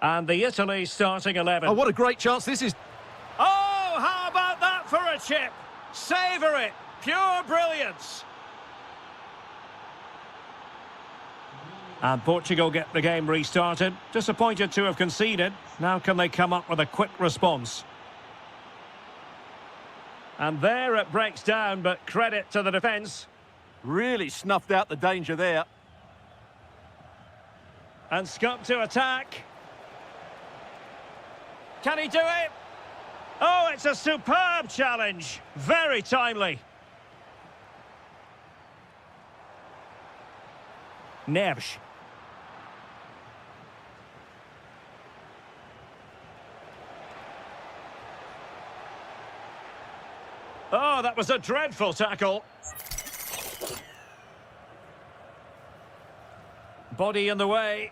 And the Italy starting 11. Oh, what a great chance this is. Oh, how about that for a chip? Savour it. Pure brilliance. And Portugal get the game restarted. Disappointed to have conceded. Now can they come up with a quick response? And there it breaks down, but credit to the defence. Really snuffed out the danger there. And Scott to attack. Can he do it? Oh, it's a superb challenge. Very timely. Neves. Oh, that was a dreadful tackle. Body in the way.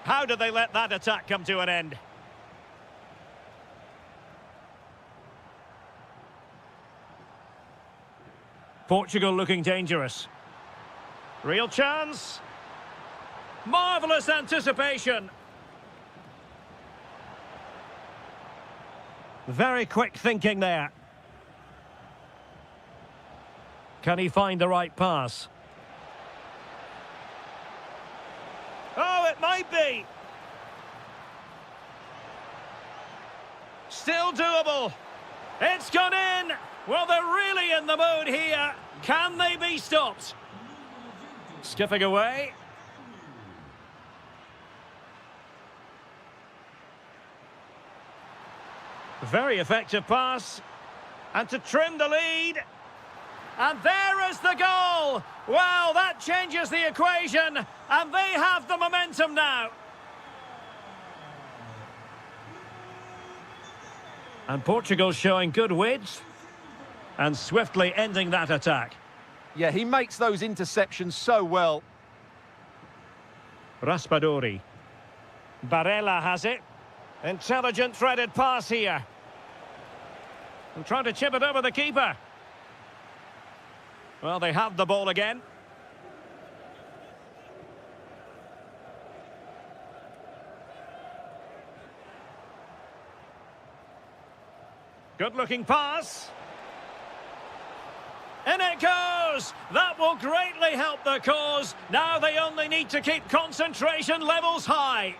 How did they let that attack come to an end? Portugal looking dangerous. Real chance. Marvellous anticipation. Very quick thinking there. Can he find the right pass? Oh, it might be. Still doable. It's gone in. Well, they're really in the mood here. Can they be stopped? Skipping away. Very effective pass. And to trim the lead. And there is the goal. Well, that changes the equation. And they have the momentum now. And Portugal showing good width. And swiftly ending that attack. Yeah, he makes those interceptions so well. Raspadori. Barella has it. Intelligent threaded pass here. And trying to chip it over the keeper. Well, they have the ball again. Good-looking pass. In it goes! That will greatly help the cause. Now they only need to keep concentration levels high.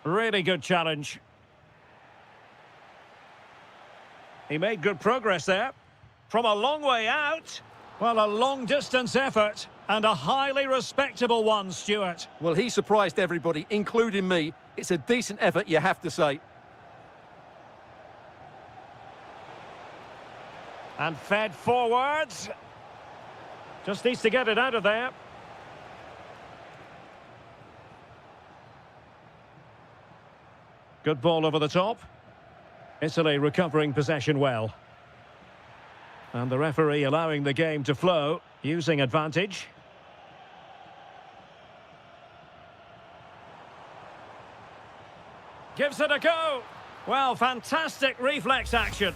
Really good challenge. He made good progress there. From a long way out. Well, a long-distance effort. And a highly respectable one, Stuart. Well, he surprised everybody, including me. It's a decent effort, you have to say. And fed forwards. Just needs to get it out of there. Good ball over the top. Italy recovering possession well. And the referee allowing the game to flow, using advantage. Gives it a go. Well, fantastic reflex action.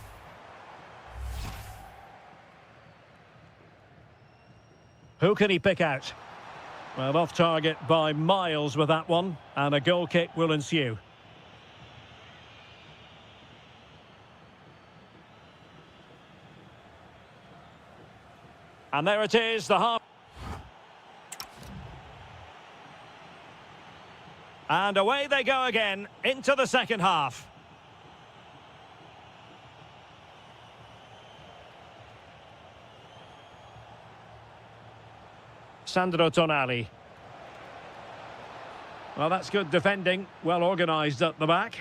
Who can he pick out? Well, off target by miles with that one. And a goal kick will ensue. And there it is, the half. And away they go again, into the second half. Sandro Tonali. Well, that's good defending. Well organised at the back.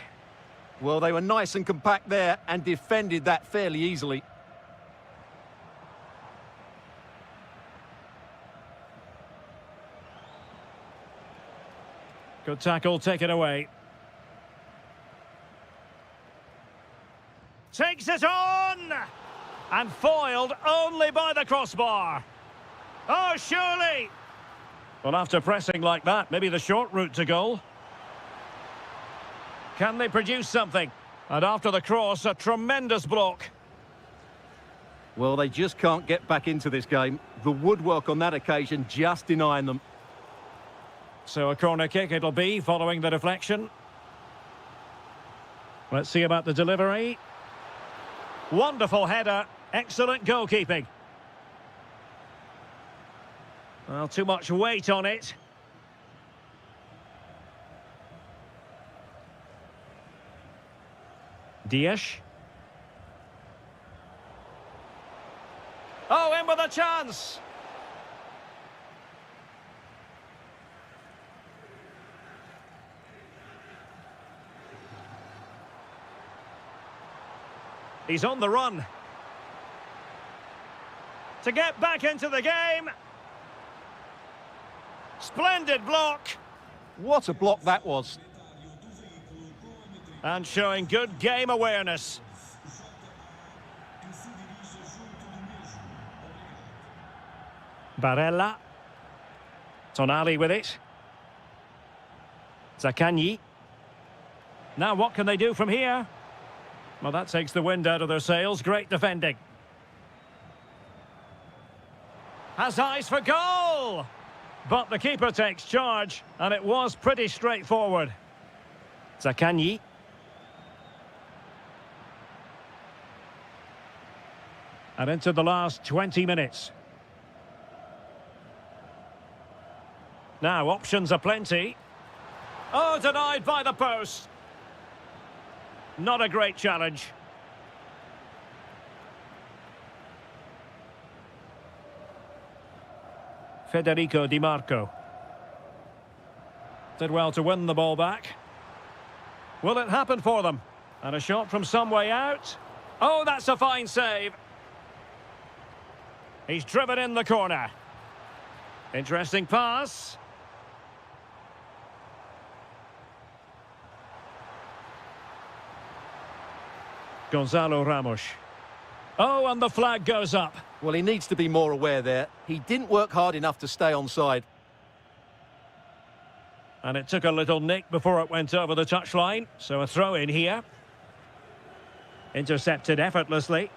Well, they were nice and compact there and defended that fairly easily. Good tackle, take it away. Takes it on! And foiled only by the crossbar. Oh, surely! Well, after pressing like that, maybe the short route to goal. Can they produce something? And after the cross, a tremendous block. Well, they just can't get back into this game. The woodwork on that occasion just denying them. So a corner kick it'll be, following the deflection. Let's see about the delivery. Wonderful header. Excellent goalkeeping. Well, too much weight on it. Dias. Oh, in with a chance. He's on the run. To get back into the game. Splendid block. What a block that was. And showing good game awareness. Barella. Tonali with it. Zaccagni. Now what can they do from here? Well, that takes the wind out of their sails. Great defending. Has eyes for goal! But the keeper takes charge, and it was pretty straightforward. Zaccagni. And into the last 20 minutes. Now, options are plenty. Oh, denied by the post. Not a great challenge. Federico Di Marco. Did well to win the ball back. Will it happen for them? And a shot from some way out. Oh, that's a fine save. He's driven in the corner. Interesting pass. Gonzalo Ramos. Oh, and the flag goes up. Well, he needs to be more aware there. He didn't work hard enough to stay onside. And it took a little nick before it went over the touchline. So a throw in here. Intercepted effortlessly.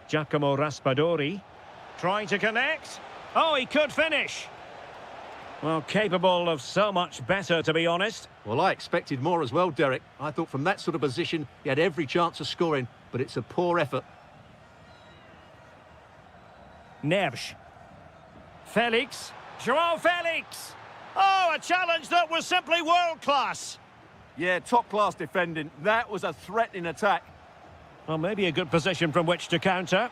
Giacomo Raspadori. Trying to connect. Oh, he could finish. Well, capable of so much better, to be honest. Well, I expected more as well, Derek. I thought from that sort of position, he had every chance of scoring, but it's a poor effort. Neves. Felix. Joao Felix. Oh, a challenge that was simply world-class. Yeah, top-class defending. That was a threatening attack. Well, maybe a good position from which to counter.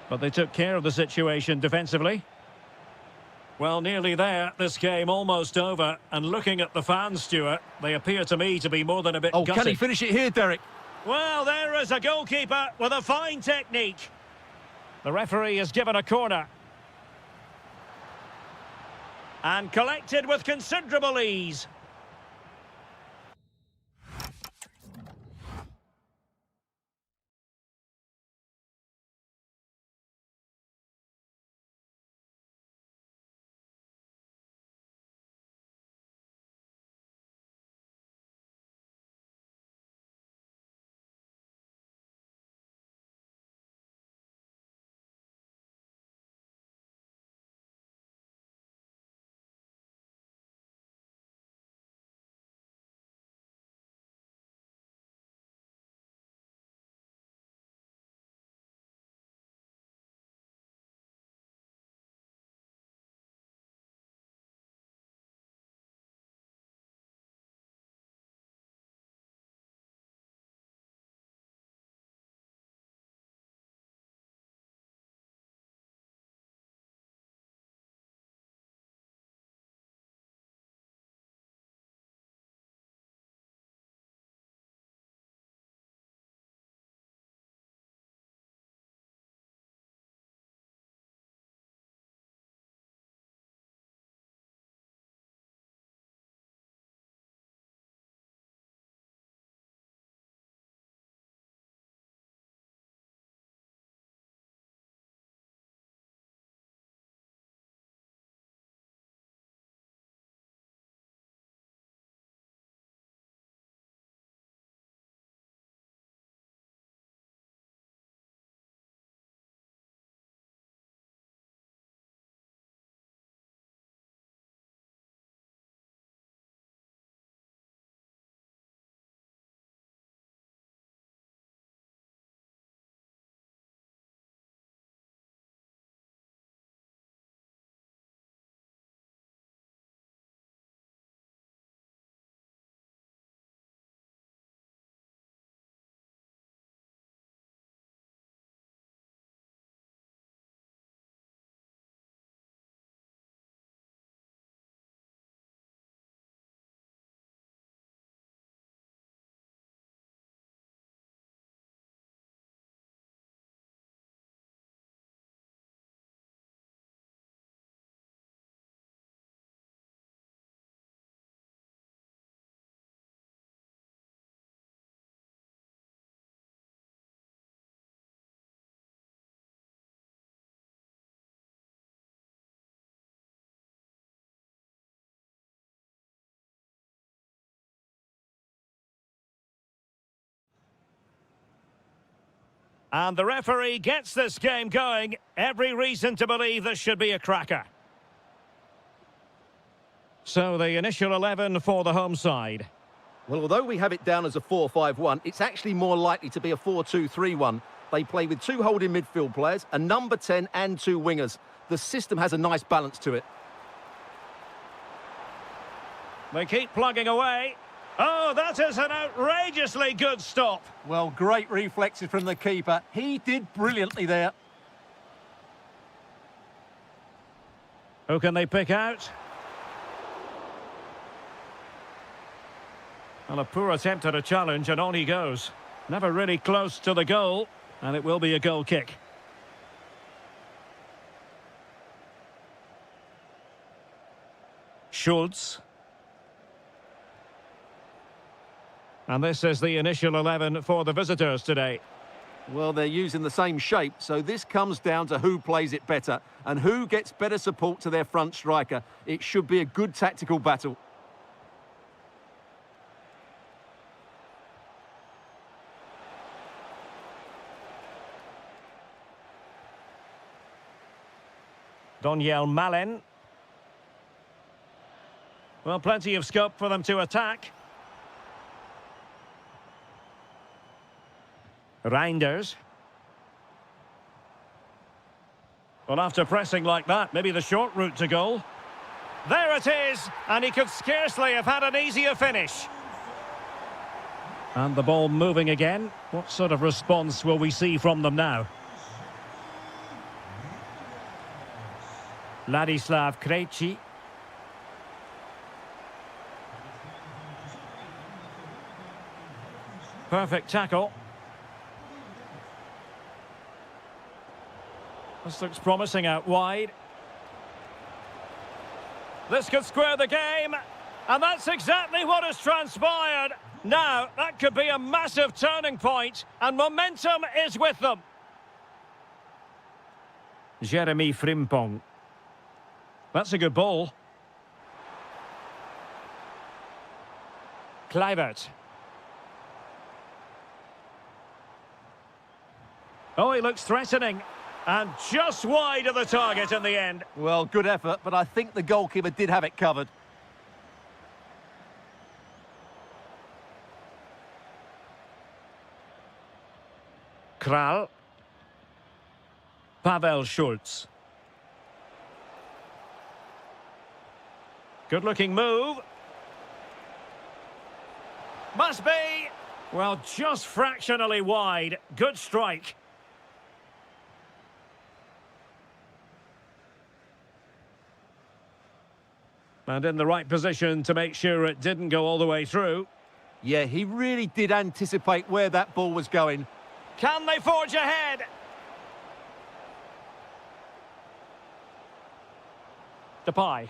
But they took care of the situation defensively. Well, nearly there. This game almost over. And looking at the fans, Stuart, they appear to me to be more than a bit gutted. Can he finish it here, Derek? Well, there is a goalkeeper with a fine technique. The referee has given a corner. And collected with considerable ease. And the referee gets this game going. Every reason to believe this should be a cracker. So the initial 11 for the home side. Well, although we have it down as a 4-5-1, it's actually more likely to be a 4-2-3-1. They play with two holding midfield players, a number 10 and two wingers. The system has a nice balance to it. They keep plugging away. Oh, that is an outrageously good stop. Well, great reflexes from the keeper. He did brilliantly there. Who can they pick out? Well, a poor attempt at a challenge, and on he goes. Never really close to the goal, and it will be a goal kick. Schultz. And this is the initial 11 for the visitors today. Well, they're using the same shape, so this comes down to who plays it better and who gets better support to their front striker. It should be a good tactical battle. Daniel Malen. Well, plenty of scope for them to attack. Reinders. Well, after pressing like that, maybe the short route to goal. There it is, and he could scarcely have had an easier finish. And the ball moving again. What sort of response will we see from them now? Ladislav Krejci. Perfect tackle. This looks promising out wide. This could square the game, and that's exactly what has transpired. Now, that could be a massive turning point, and momentum is with them. Jeremy Frimpong. That's a good ball. Kluivert. Oh, he looks threatening. And just wide of the target in the end. Well, good effort, but I think the goalkeeper did have it covered. Kral. Pavel Schultz. Good-looking move. Must be. Well, just fractionally wide. Good strike. And in the right position to make sure it didn't go all the way through. Yeah, he really did anticipate where that ball was going. Can they forge ahead? Depay.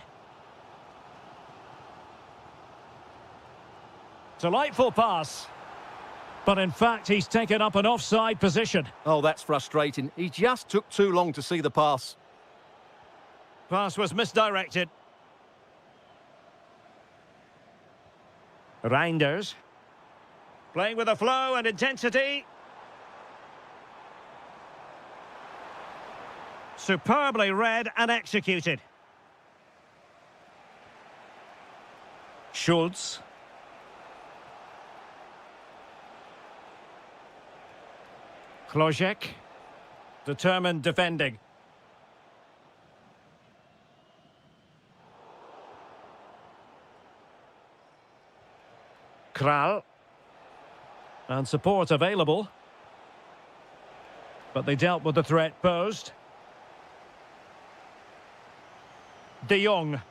Delightful pass. But in fact, he's taken up an offside position. Oh, that's frustrating. He just took too long to see the pass. Pass was misdirected. Reinders. Playing with a flow and intensity. Superbly read and executed. Schultz. Klojek. Determined defending. Kral. And support available. But they dealt with the threat posed. De Jong.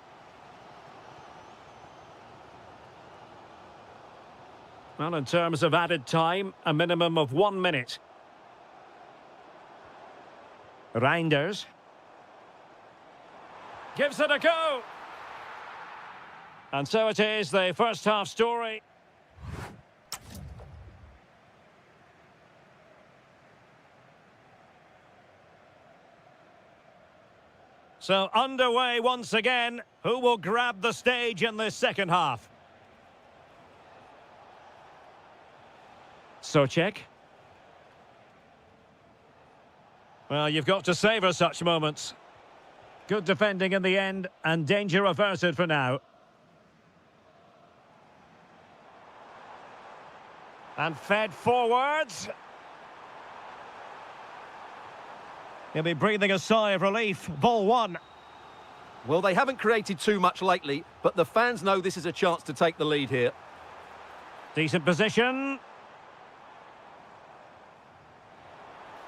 Well, in terms of added time, a minimum of 1 minute. Reinders. Gives it a go. And so it is, the first half story. So underway once again. Who will grab the stage in this second half? Souček. Well, you've got to savour such moments. Good defending in the end, and danger averted for now. And fed forwards. He'll be breathing a sigh of relief. Ball one. Well, they haven't created too much lately, but the fans know this is a chance to take the lead here. Decent position.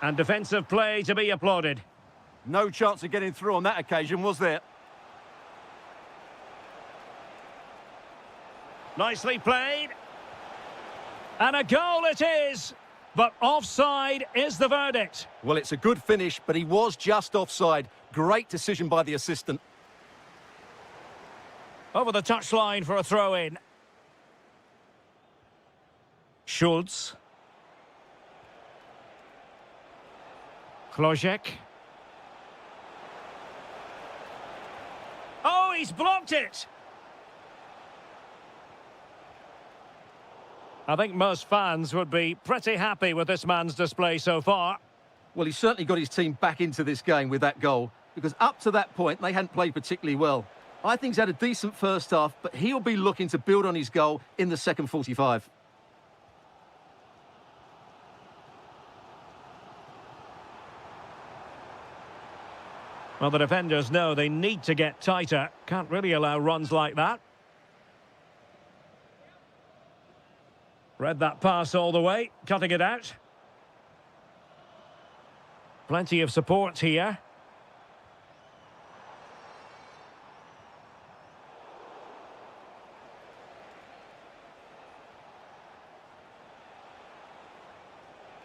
And defensive play to be applauded. No chance of getting through on that occasion, was there? Nicely played. And a goal it is. But offside is the verdict. Well, it's a good finish, but he was just offside. Great decision by the assistant. Over the touchline for a throw-in. Schultz. Klozek. Oh, he's blocked it! I think most fans would be pretty happy with this man's display so far. Well, he's certainly got his team back into this game with that goal, because up to that point, they hadn't played particularly well. I think he's had a decent first half, but he'll be looking to build on his goal in the second 45. Well, the defenders know they need to get tighter. Can't really allow runs like that. Read that pass all the way, cutting it out. Plenty of support here.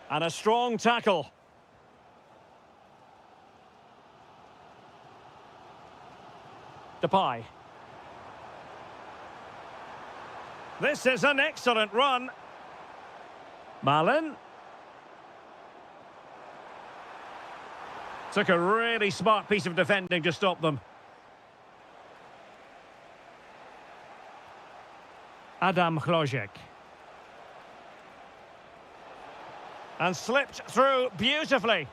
And a strong tackle. Depay. This is an excellent run. Malin. Took a really smart piece of defending to stop them. Adam Klozek. And slipped through beautifully.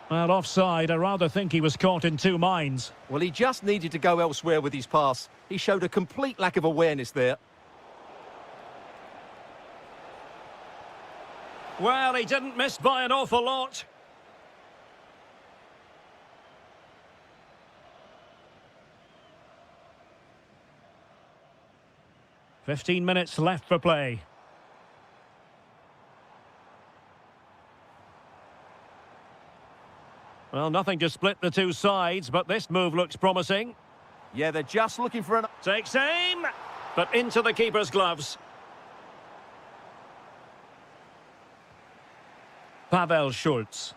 Well, offside, I rather think he was caught in two minds. Well, he just needed to go elsewhere with his pass. He showed a complete lack of awareness there. Well, he didn't miss by an awful lot. "15 minutes left for play. Well, nothing to split the two sides, but this move looks promising. Yeah, they're just looking for an... Takes aim, but into the keeper's gloves. Pavel Schultz.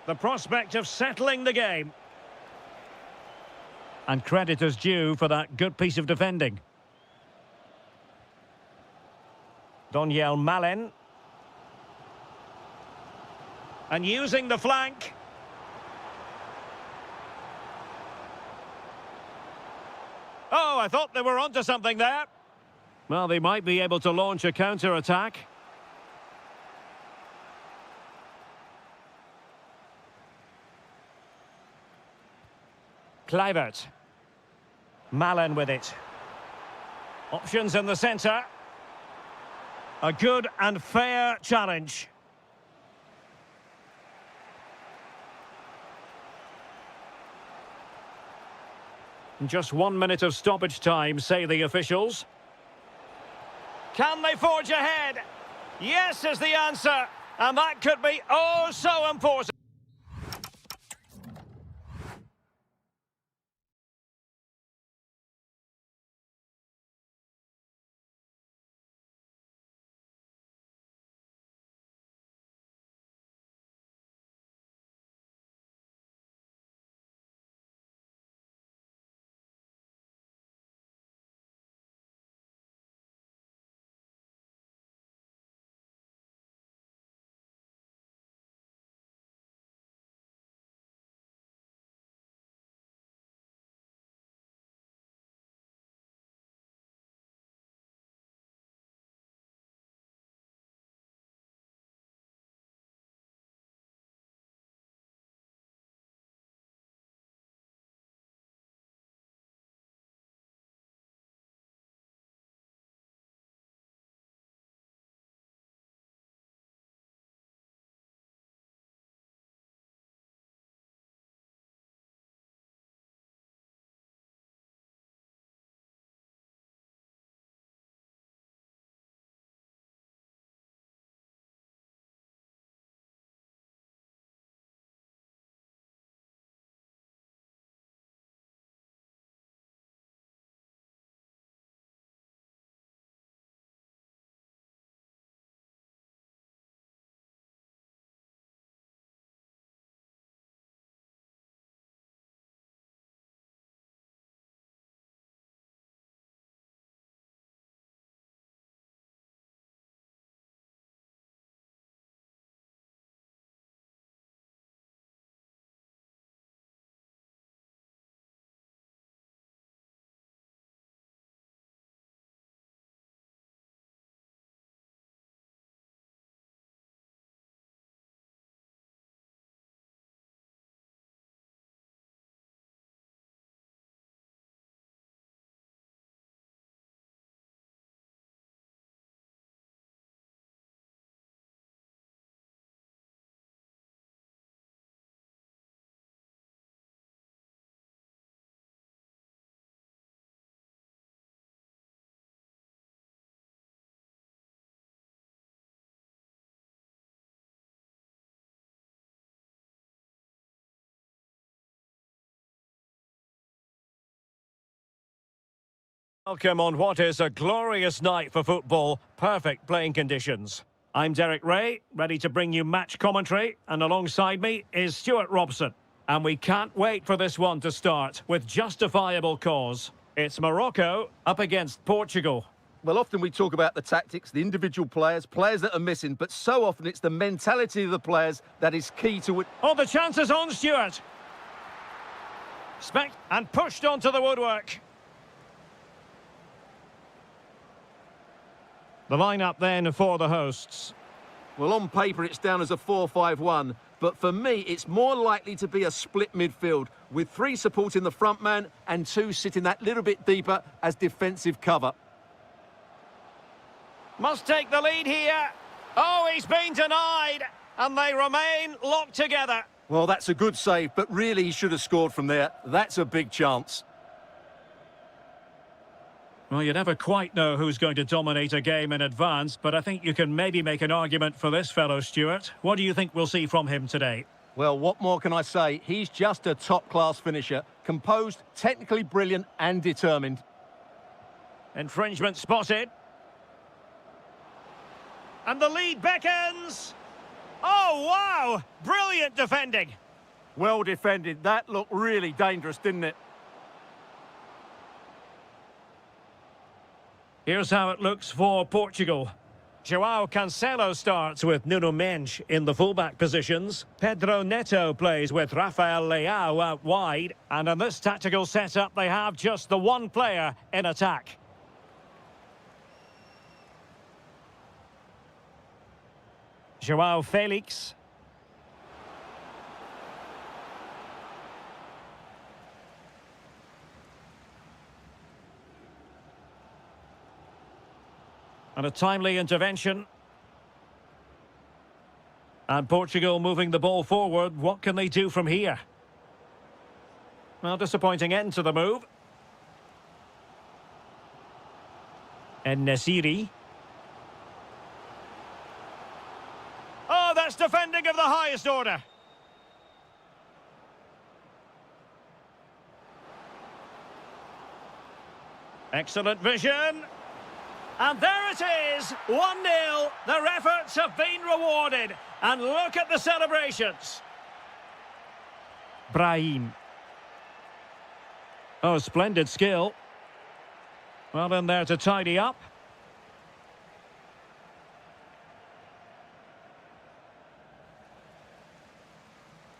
The prospect of settling the game. And credit is due for that good piece of defending. Daniel Malin. And using the flank. Oh, I thought they were onto something there. Well, they might be able to launch a counter-attack. Kluivert. Malin with it. Options in the centre. A good and fair challenge. Just 1 minute of stoppage time, say the officials. Can they forge ahead? Yes is the answer. And that could be oh so important. Welcome on what is a glorious night for football. Perfect playing conditions. I'm Derek Ray, ready to bring you match commentary, and alongside me is Stuart Robson. And we can't wait for this one to start with justifiable cause. It's Morocco up against Portugal. Well, often we talk about the tactics, the individual players that are missing, but so often it's the mentality of the players that is key to it. Oh, the chance is on, Stuart. And pushed onto the woodwork. The lineup then for the hosts. Well, on paper it's down as a 4-5-1, but for me it's more likely to be a split midfield with 3 supporting the front man and 2 sitting that little bit deeper as defensive cover. Must take the lead here. Oh, he's been denied, and they remain locked together. Well, that's a good save, but really he should have scored from there. That's a big chance. Well, you never quite know who's going to dominate a game in advance, but I think you can maybe make an argument for this fellow, Stuart. What do you think we'll see from him today? Well, what more can I say? He's just a top-class finisher. Composed, technically brilliant and determined. Infringement spotted. And the lead beckons. Oh, wow! Brilliant defending. Well defended. That looked really dangerous, didn't it? Here's how it looks for Portugal. João Cancelo starts with Nuno Mendes in the fullback positions. Pedro Neto plays with Rafael Leao out wide. And in this tactical setup, they have just the one player in attack. João Felix. And a timely intervention. And Portugal moving the ball forward. What can they do from here? Well, disappointing end to the move. And Nesiri. Oh, that's defending of the highest order. Excellent vision. And there it is, 1-0. Their efforts have been rewarded. And look at the celebrations. Brahim. Oh, splendid skill. Well in there to tidy up.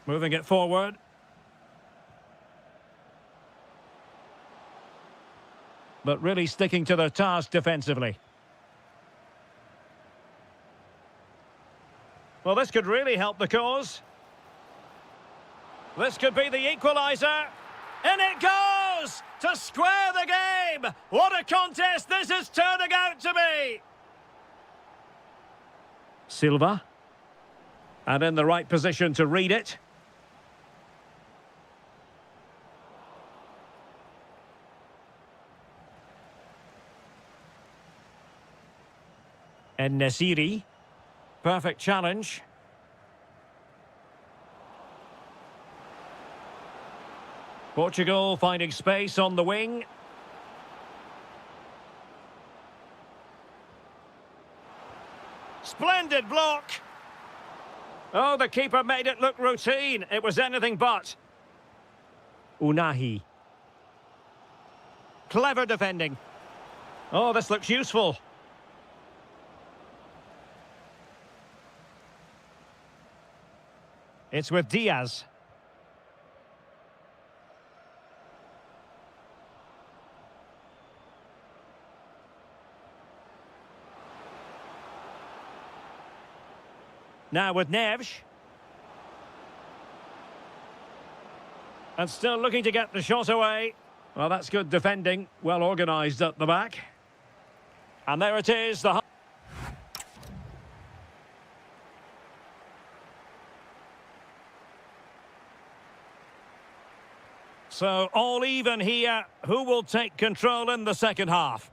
Moving it forward. But really sticking to their task defensively. Well, this could really help the cause. This could be the equaliser. In it goes! To square the game! What a contest this is turning out to be! Silva. And in the right position to read it. And Nesiri. Perfect challenge. Portugal finding space on the wing. Splendid block. Oh, the keeper made it look routine. It was anything but. Unahi. Clever defending. Oh, this looks useful. It's with Diaz. Now with Neves. And still looking to get the shot away. Well, that's good defending. Well organised at the back. And there it is. So, all even here. Who will take control in the second half?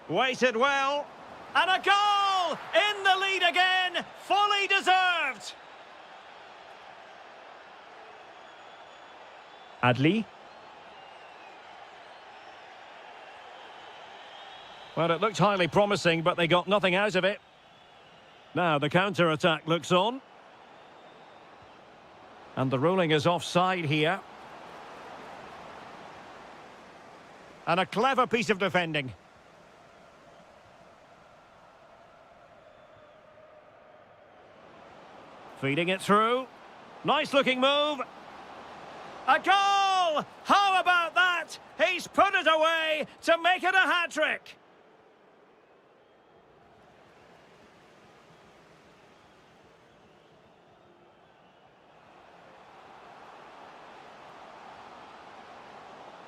Waited well. And a goal! In the lead again! Fully deserved! Adli. Well, it looked highly promising, but they got nothing out of it. Now the counter-attack looks on. And the ruling is offside here. And a clever piece of defending. Feeding it through. Nice looking move. A goal! How about that? He's put it away to make it a hat-trick.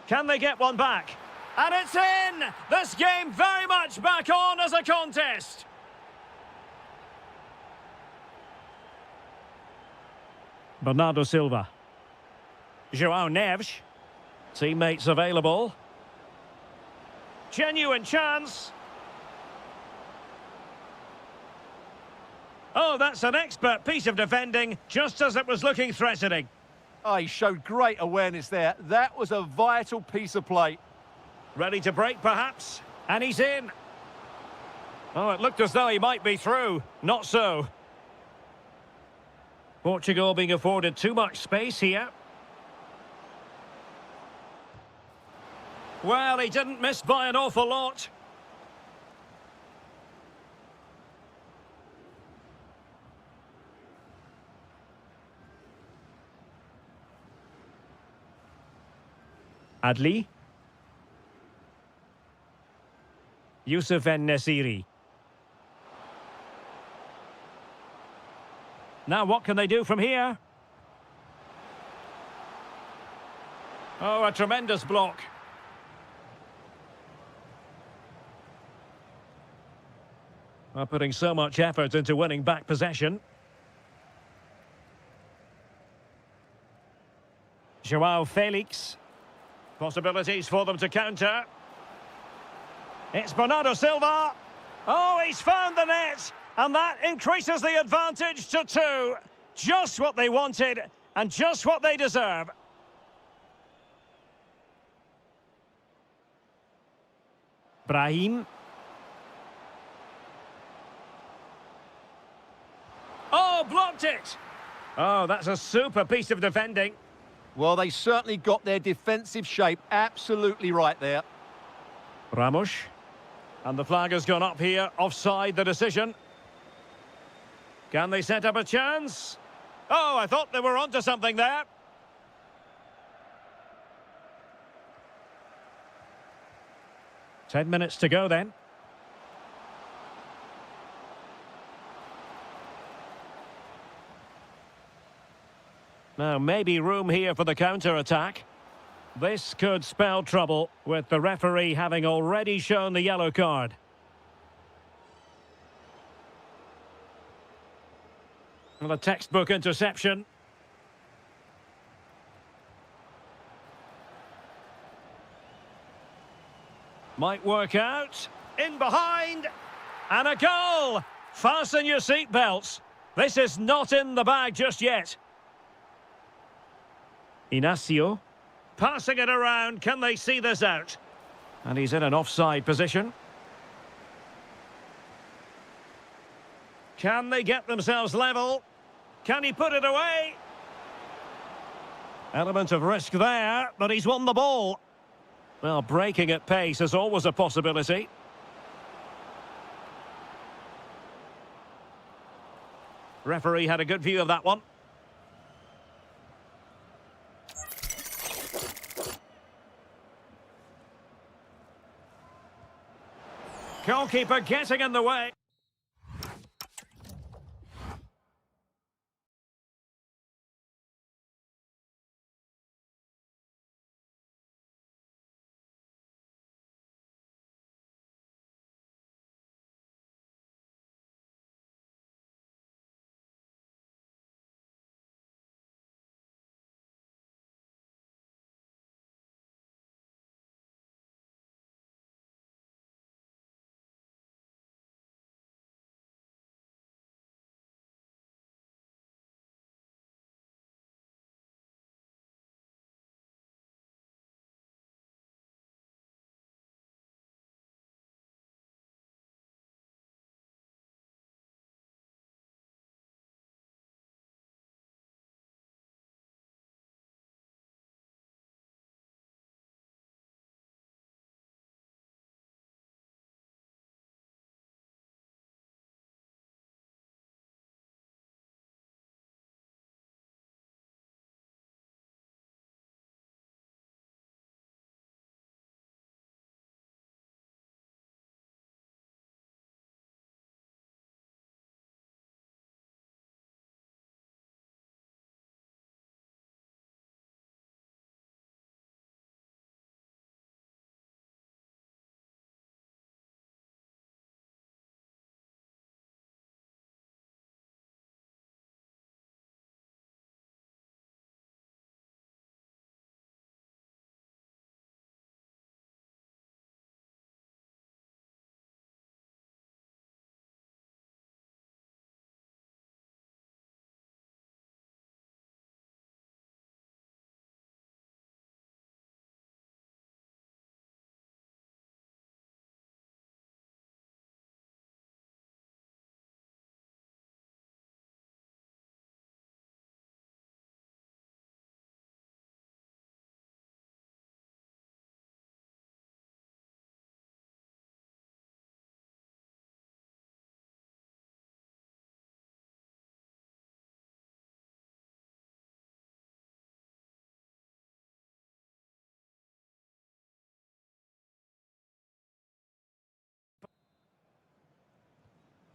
Can they get one back? And it's in! This game very much back on as a contest. Bernardo Silva. João Neves. Teammates available. Genuine chance. Oh, that's an expert piece of defending, just as it was looking threatening. Oh, he showed great awareness there. That was a vital piece of play. Ready to break, perhaps? And he's in. Oh, it looked as though he might be through. Not so. Portugal being afforded too much space here. Well, he didn't miss by an awful lot. Adli. Youssef En-Nesyri. Now what can they do from here? Oh, a tremendous block. Well, putting so much effort into winning back possession. João Felix. Possibilities for them to counter. It's Bernardo Silva. Oh, he's found the net. And that increases the advantage to 2. Just what they wanted and just what they deserve. Brahim. Oh, blocked it. Oh, that's a super piece of defending. Well, they certainly got their defensive shape absolutely right there. Ramos. And the flag has gone up here. Offside the decision. Can they set up a chance? Oh, I thought they were onto something there. Ten minutes to go then. Now, maybe room here for the counter-attack. This could spell trouble, with the referee having already shown the yellow card. Well, a textbook interception. Might work out. In behind. And a goal! Fasten your seatbelts. This is not in the bag just yet. Inacio. Passing it around. Can they see this out? And he's in an offside position. Can they get themselves level? Can he put it away? Element of risk there, but he's won the ball. Well, breaking at pace is always a possibility. Referee had a good view of that one. Goalkeeper getting in the way.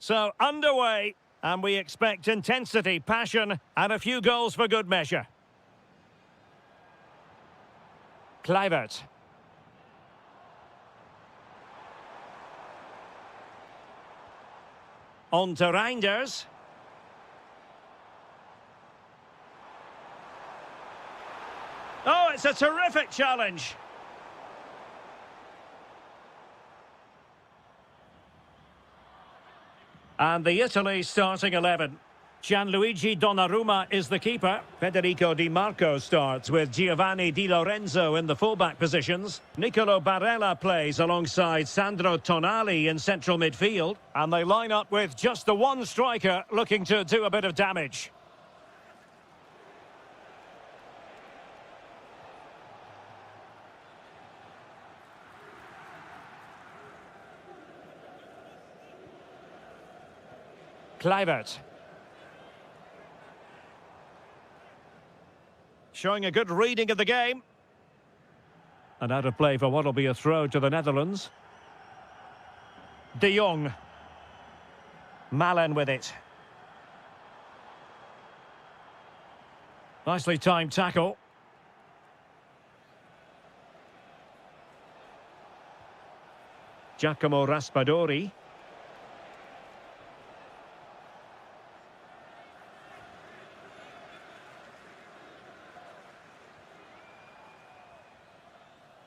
So, underway, and we expect intensity, passion, and a few goals for good measure. Kluivert. On to Reinders. Oh, it's a terrific challenge. And the Italy starting 11. Gianluigi Donnarumma is the keeper. Federico Di Marco starts with Giovanni Di Lorenzo in the fullback positions. Nicolo Barella plays alongside Sandro Tonali in central midfield. And they line up with just the one striker looking to do a bit of damage. Kluivert. Showing a good reading of the game. And out of play for what will be a throw to the Netherlands. De Jong. Malen with it. Nicely timed tackle. Giacomo Raspadori.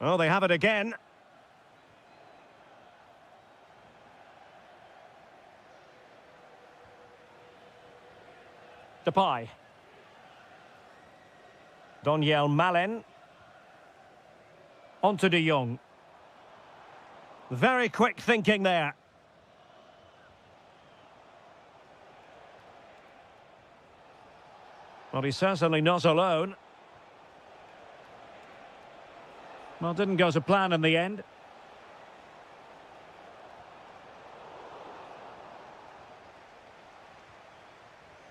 Oh, they have it again. Depay. Donyell Malen. On to De Jong. Very quick thinking there. Well, he's certainly not alone. Well, didn't go to plan in the end.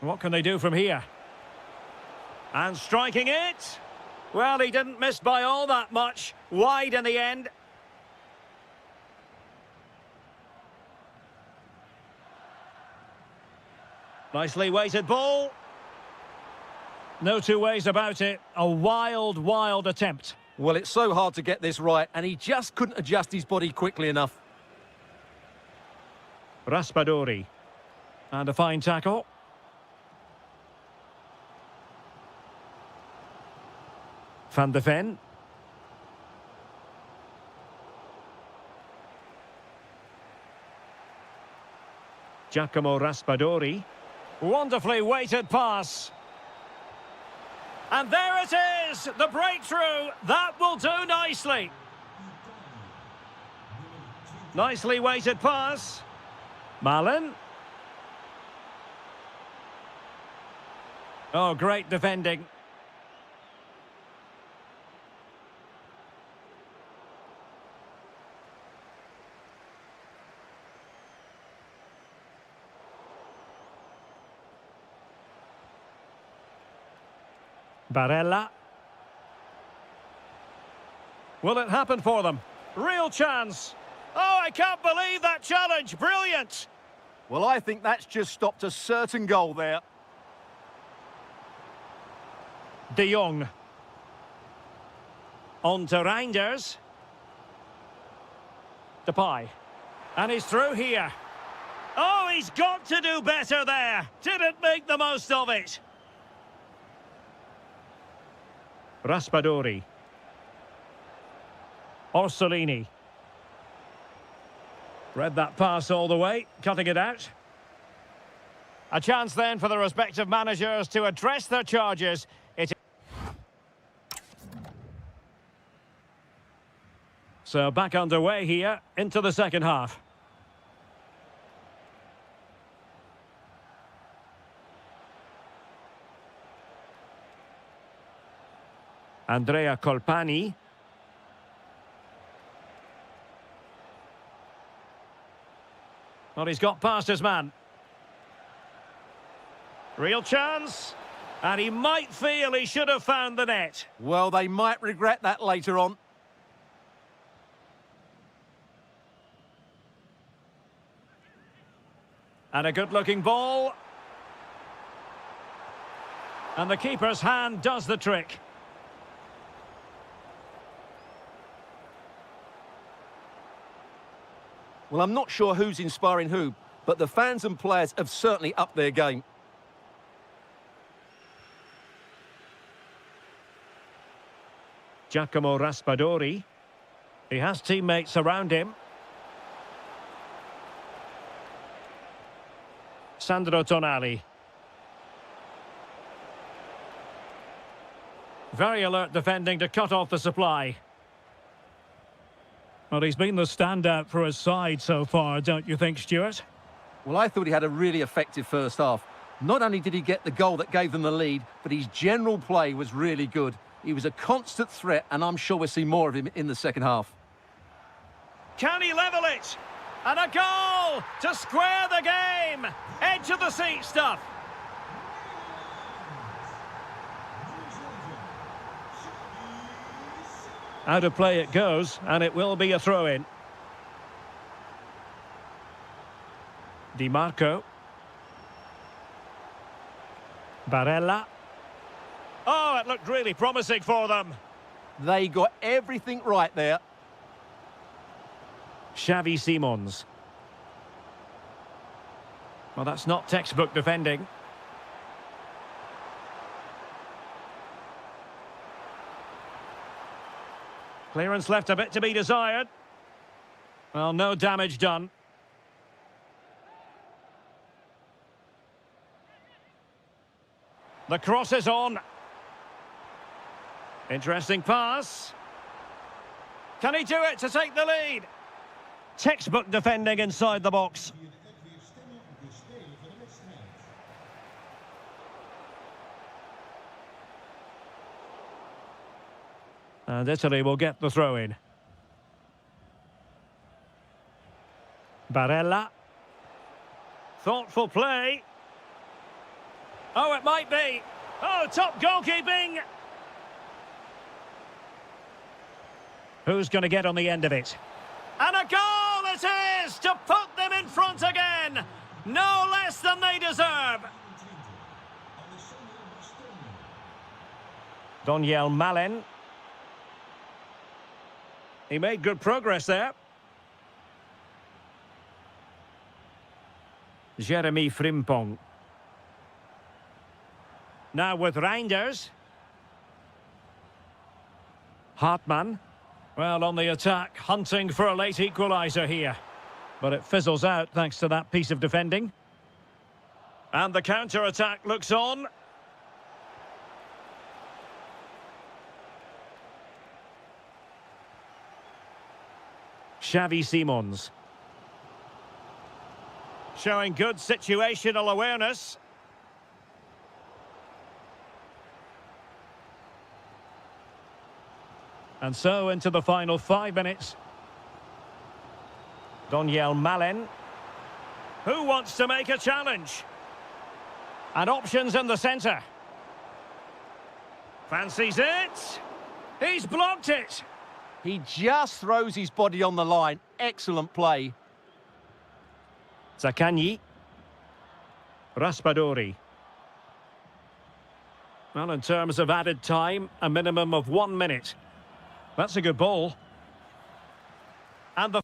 What can they do from here? And striking it. Well, he didn't miss by all that much. Wide in the end. Nicely weighted ball. No two ways about it. A wild, wild attempt. Well, it's so hard to get this right, and he just couldn't adjust his body quickly enough. Raspadori. And a fine tackle. Van de Ven. Giacomo Raspadori. Wonderfully weighted pass. And there it is, the breakthrough. That will do nicely. Nicely weighted pass. Malen. Oh, great defending. Barella. Will it happen for them? Real chance. Oh, I can't believe that challenge. Brilliant. Well, I think that's just stopped a certain goal there. De Jong. On to Reinders. Depay. And he's through here. Oh, he's got to do better there. Didn't make the most of it. Raspadori. Orsolini. Read that pass all the way, cutting it out. A chance then for the respective managers to address their charges. So back underway here into the second half. Andrea Colpani. Well, he's got past his man. Real chance. And he might feel he should have found the net. Well, they might regret that later on. And a good-looking ball. And the keeper's hand does the trick. Well, I'm not sure who's inspiring who, but the fans and players have certainly upped their game. Giacomo Raspadori. He has teammates around him. Sandro Tonali. Very alert defending to cut off the supply. Well, he's been the standout for his side so far, don't you think, Stuart? Well, I thought he had a really effective first half. Not only did he get the goal that gave them the lead, but his general play was really good. He was a constant threat, and I'm sure we'll see more of him in the second half. Can he level it? And a goal to square the game. Edge of the seat stuff. Out of play it goes, and it will be a throw-in. Di Marco. Barella. Oh, it looked really promising for them. They got everything right there. Xavi Simons. Well, that's not textbook defending. Clearance left a bit to be desired. Well, no damage done. The cross is on. Interesting pass. Can he do it to take the lead? Textbook defending inside the box. And Italy will get the throw-in. Barella. Thoughtful play. Oh, it might be. Oh, top goalkeeping. Who's going to get on the end of it? And a goal it is to put them in front again. No less than they deserve. Doniel Malen. He made good progress there. Jeremy Frimpong. Now with Reinders. Hartmann. Well, on the attack, hunting for a late equaliser here. But it fizzles out thanks to that piece of defending. And the counter-attack looks on. Xavi Simons. Showing good situational awareness. And so into the final 5 minutes. Doniel Malen. Who wants to make a challenge? And options in the centre. Fancies it. He's blocked it. He just throws his body on the line. Excellent play. Zaccagni. Raspadori. Well, in terms of added time, a minimum of 1 minute. That's a good ball. And the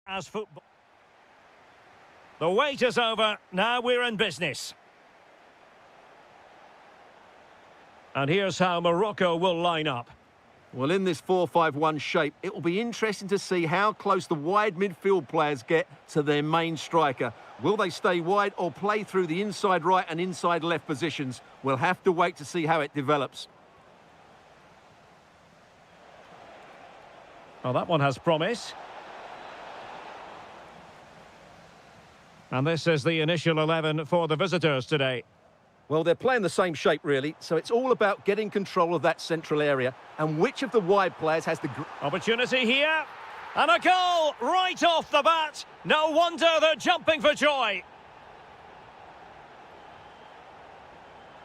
as football. The wait is over. Now we're in business. And here's how Morocco will line up. Well, in this 4-5-1 shape, it will be interesting to see how close the wide midfield players get to their main striker. Will they stay wide or play through the inside right and inside left positions? We'll have to wait to see how it develops. Well, that one has promise. And this is the initial 11 for the visitors today. Well, they're playing the same shape, really, so it's all about getting control of that central area and which of the wide players has the... Opportunity here, and a goal right off the bat. No wonder they're jumping for joy.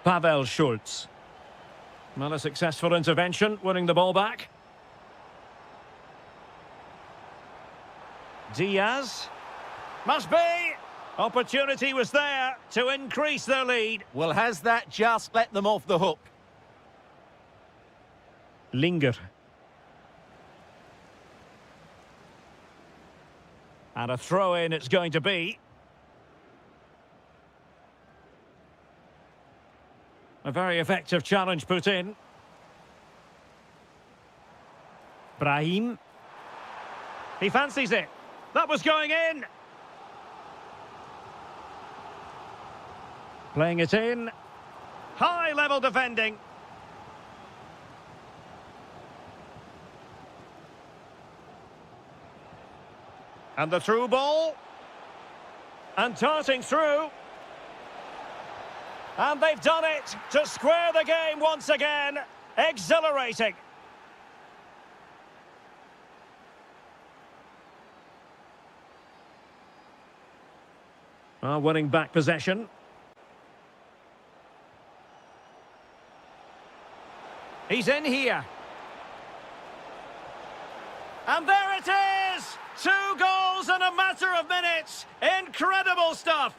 Pavel Schultz. Well, a successful intervention, winning the ball back. Diaz. Must be. Opportunity was there to increase their lead. Well, has that just let them off the hook? Linger. And a throw-in it's going to be. A very effective challenge put in. Brahim. He fancies it. That was going in. Playing it in. High-level defending. And the through ball. And darting through. And they've done it to square the game once again. Exhilarating. Winning back possession. He's in here. And there it is! 2 goals in a matter of minutes. Incredible stuff.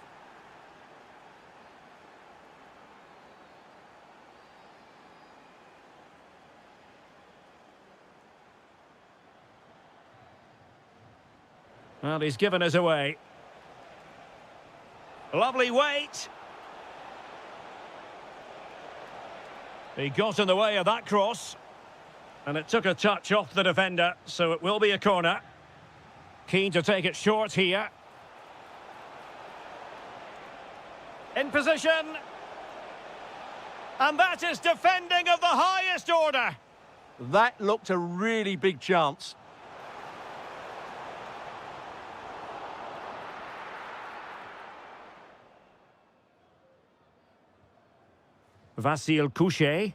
Well, he's given us away. Lovely weight. He got in the way of that cross. And it took a touch off the defender, so it will be a corner. Keen to take it short here. In position. And that is defending of the highest order. That looked a really big chance. Vasil Couchet.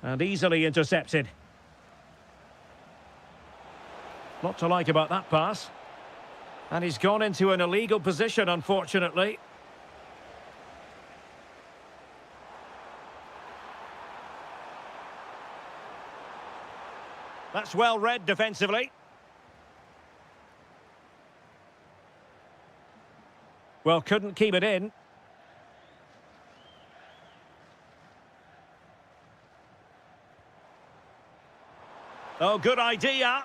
And easily intercepted. Lot to like about that pass. And he's gone into an illegal position, unfortunately. That's well read defensively. Well, couldn't keep it in. Oh, good idea.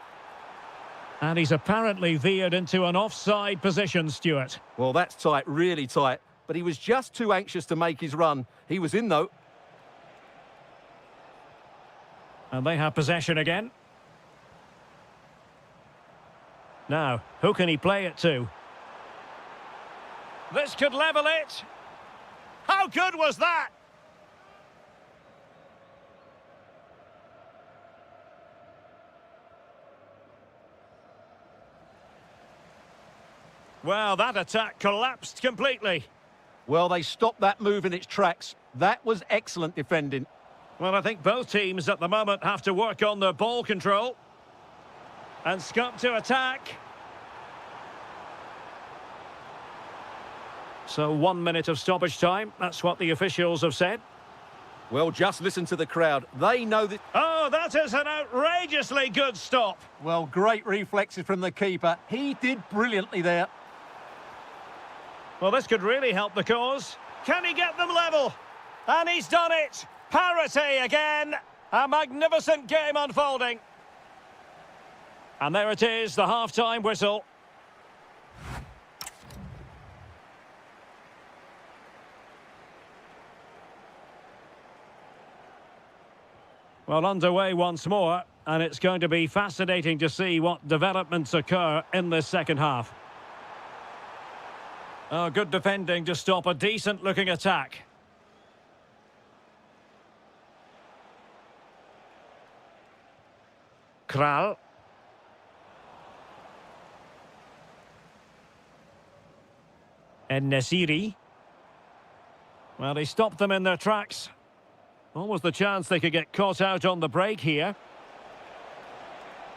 And he's apparently veered into an offside position, Stuart. Well, that's tight, really tight. But he was just too anxious to make his run. He was in, though. And they have possession again. Now, who can he play it to? This could level it. How good was that? Well, that attack collapsed completely. Well, they stopped that move in its tracks. That was excellent defending. Well, I think both teams at the moment have to work on their ball control. And scump to attack. So 1 minute of stoppage time. That's what the officials have said. Well, just listen to the crowd. They know that... Oh, that is an outrageously good stop. Well, great reflexes from the keeper. He did brilliantly there. Well, this could really help the cause. Can he get them level? And he's done it. Parity again. A magnificent game unfolding. And there it is, the half-time whistle. Well, underway once more, and it's going to be fascinating to see what developments occur in this second half. Oh, good defending to stop a decent-looking attack. Kral. And Nesiri. Well, he stopped them in their tracks. Almost the chance they could get caught out on the break here.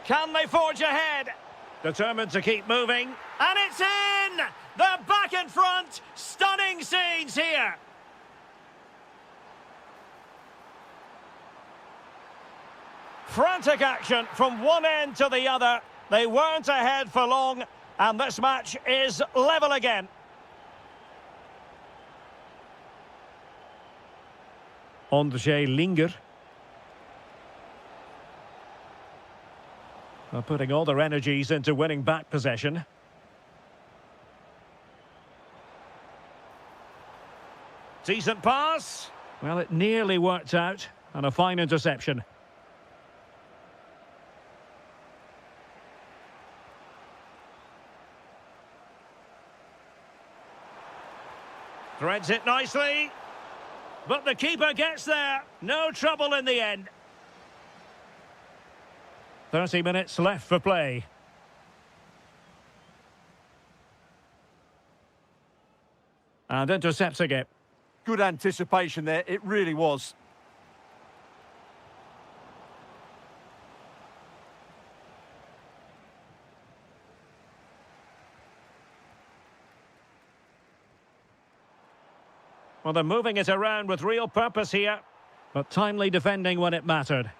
Can they forge ahead? Determined to keep moving. And it's in! They're back in front! Stunning scenes here! Frantic action from one end to the other. They weren't ahead for long, and this match is level again. Ondřej Linger. They're putting all their energies into winning back possession. Decent pass. Well, it nearly worked out, and a fine interception. Threads it nicely. But the keeper gets there. No trouble in the end. 30 minutes left for play. And intercepting it. Good anticipation there, it really was. Well, they're moving it around with real purpose here, but timely defending when it mattered.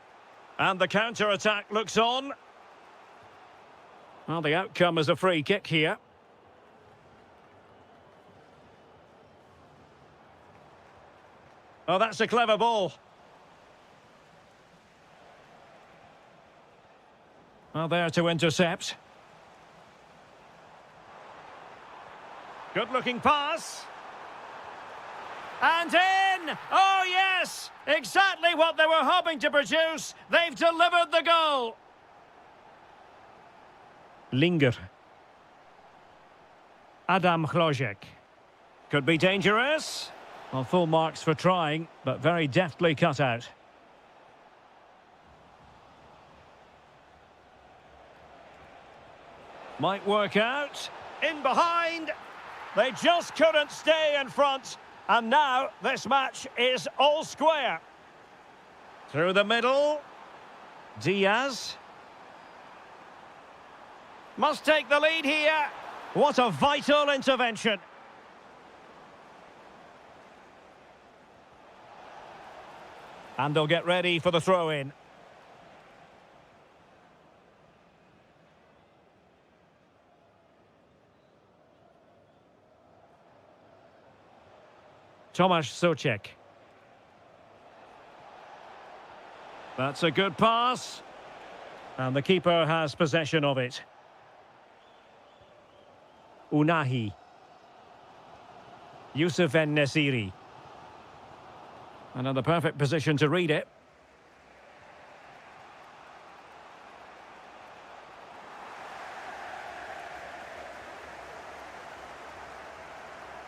And the counter-attack looks on. Well, the outcome is a free kick here. Oh, that's a clever ball. Well, there to intercept. Good-looking pass. And in! Oh, yes! Exactly what they were hoping to produce. They've delivered the goal. Linger. Adam Chlojek. Could be dangerous. Well, full marks for trying, but very deftly cut out. Might work out. In behind. They just couldn't stay in front. And now this match is all square. Through the middle. Diaz. Must take the lead here. What a vital intervention. And they'll get ready for the throw-in. Tomasz Souček. That's a good pass. And the keeper has possession of it. Unahi. Yusuf En-Nesyri. And in the perfect position to read it.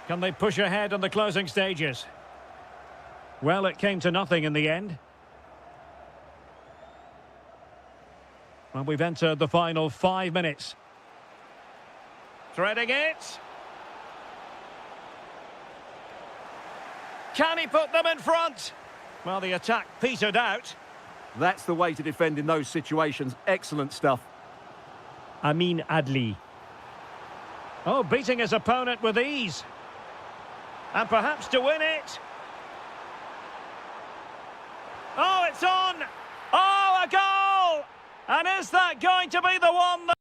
Can they push ahead in the closing stages? Well, it came to nothing in the end. Well, we've entered the final 5 minutes. Threading it. Can he put them in front? Well, the attack petered out. That's the way to defend in those situations. Excellent stuff. Amin Adli. Oh, beating his opponent with ease. And perhaps to win it. Oh, it's on! Oh, a goal! And is that going to be the one that...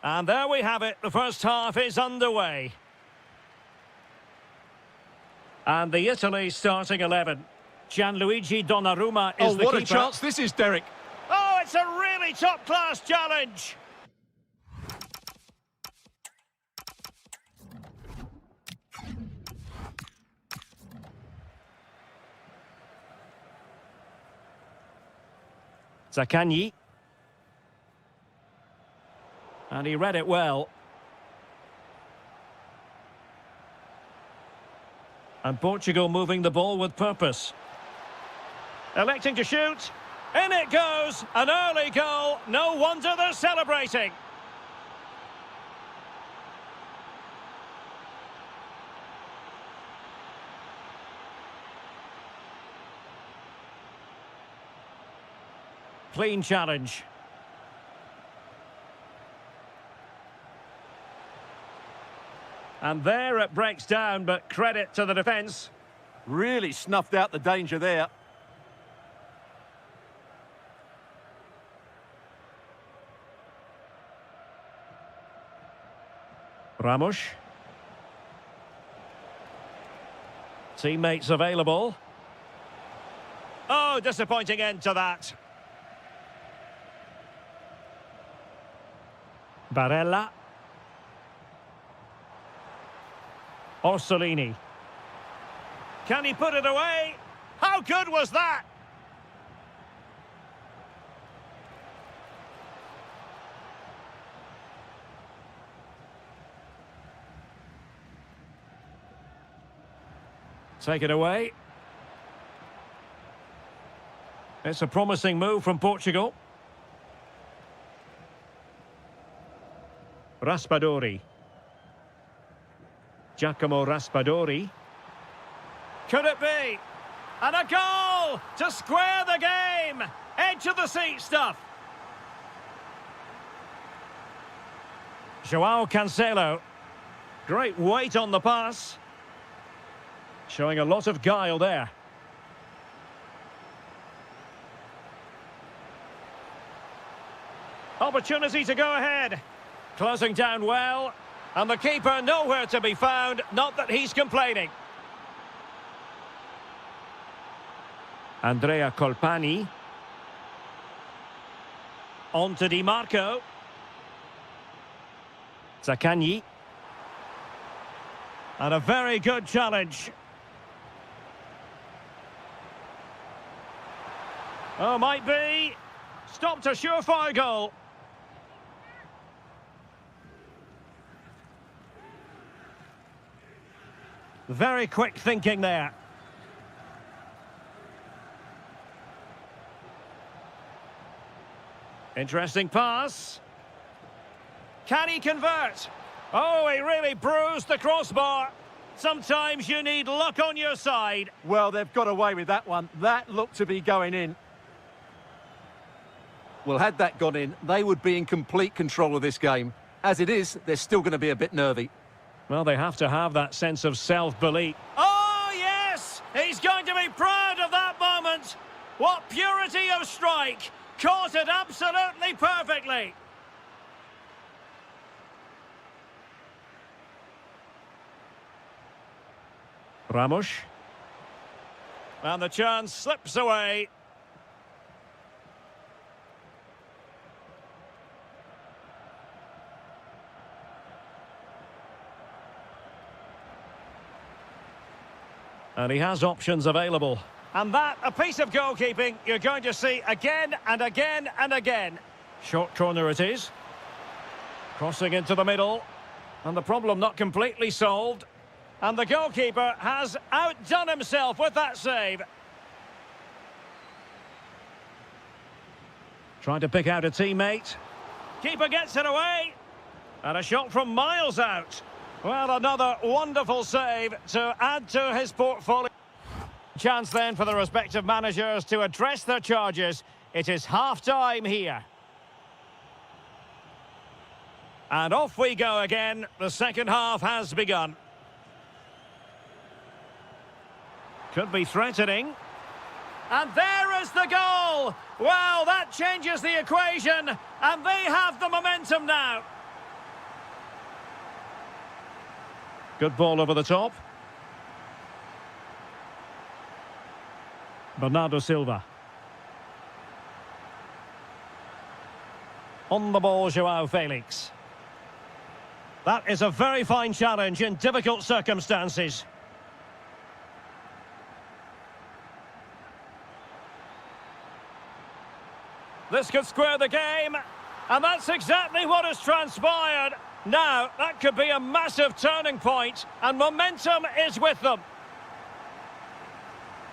And there we have it. The first half is underway. And the Italy starting 11. Gianluigi Donnarumma is the keeper. Oh, what a chance this is, Derek. Oh, it's a really top-class challenge. Zaccagni. And he read it well. And Portugal moving the ball with purpose. Electing to shoot. In it goes. An early goal. No wonder they're celebrating. Clean challenge. And there it breaks down, but credit to the defence. Really snuffed out the danger there. Ramos. Teammates available. Oh, disappointing end to that. Barella. Orsolini. Can he put it away? How good was that? Take it away. It's a promising move from Portugal. Raspadori. Giacomo Raspadori. Could it be? And a goal to square the game. Edge of the seat stuff. Joao Cancelo. Great weight on the pass. Showing a lot of guile there. Opportunity to go ahead. Closing down well. And the keeper nowhere to be found. Not that he's complaining. Andrea Colpani. On to Di Marco. Zaccagni. And a very good challenge. Oh, might be. Stopped a surefire goal. Very quick thinking there. Interesting pass. Can he convert? Oh, he really bruised the crossbar. Sometimes you need luck on your side. Well, they've got away with that one. That looked to be going in. Well, had that gone in, they would be in complete control of this game. As it is, they're still going to be a bit nervy. Well, they have to have that sense of self-belief. Oh, yes! He's going to be proud of that moment. What purity of strike. Caught it absolutely perfectly. Ramos. And the chance slips away. And he has options available. And that, a piece of goalkeeping you're going to see again and again and again. Short corner it is. Crossing into the middle. And the problem not completely solved. And the goalkeeper has outdone himself with that save. Trying to pick out a teammate. Keeper gets it away. And a shot from miles out. Well, another wonderful save to add to his portfolio. Chance then for the respective managers to address their charges. It is half-time here. And off we go again. The second half has begun. Could be threatening. And there is the goal! Well, that changes the equation. And they have the momentum now. Good ball over the top. Bernardo Silva. On the ball, Joao Felix. That is a very fine challenge in difficult circumstances. This could square the game, and that's exactly what has transpired. Now, that could be a massive turning point, and momentum is with them.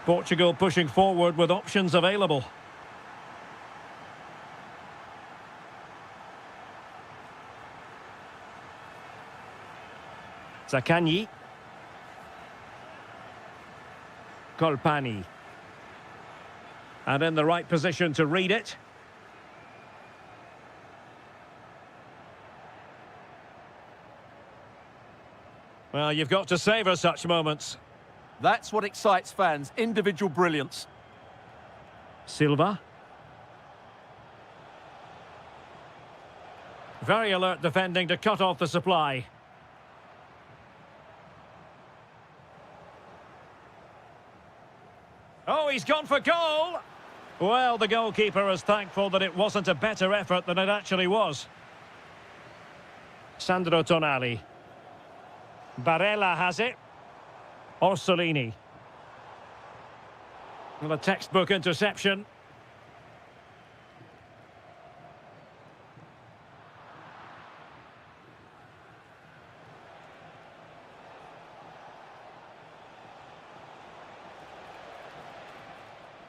Portugal pushing forward with options available. Zaccagni. Colpani. And in the right position to read it. Well, you've got to savour such moments. That's what excites fans, individual brilliance. Silva. Very alert defending to cut off the supply. Oh, he's gone for goal! Well, the goalkeeper is thankful that it wasn't a better effort than it actually was. Sandro Tonali. Barella has it. Orsolini. Well, a textbook interception.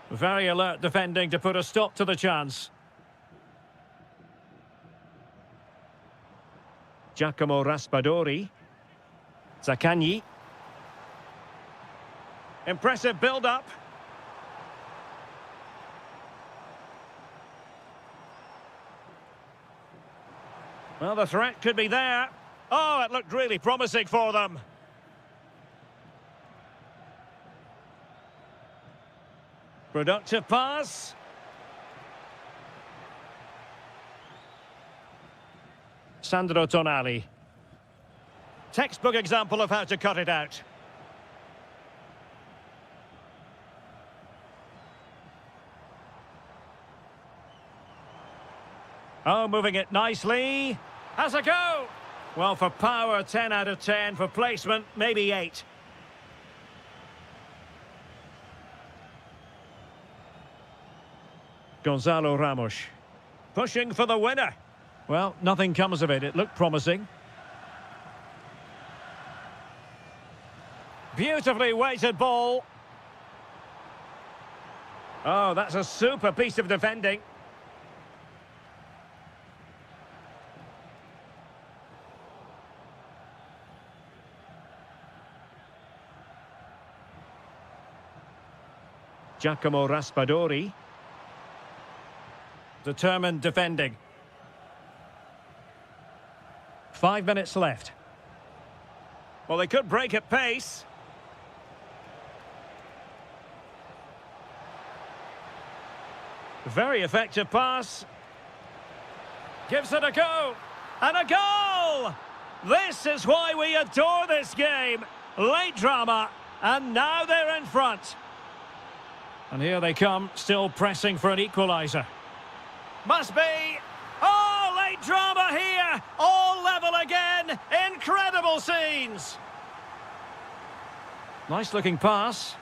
Very alert defending to put a stop to the chance. Giacomo Raspadori. Zaccagni. Impressive build-up. Well, the threat could be there. Oh, it looked really promising for them. Productive pass. Sandro Tonali. Textbook example of how to cut it out. Oh, moving it nicely. Has a go. Well, for power, 10 out of 10. For placement, maybe 8. Gonzalo Ramos. Pushing for the winner. Well, nothing comes of it. It looked promising. Beautifully weighted ball. Oh, that's a super piece of defending. Giacomo Raspadori. Determined defending. 5 minutes left. Well, they could break at pace. Very effective pass. Gives it a go. And a goal! This is why we adore this game. Late drama, and now they're in front. And here they come, still pressing for an equaliser. Must be. Oh, late drama here. All level again. Incredible scenes. Nice looking pass.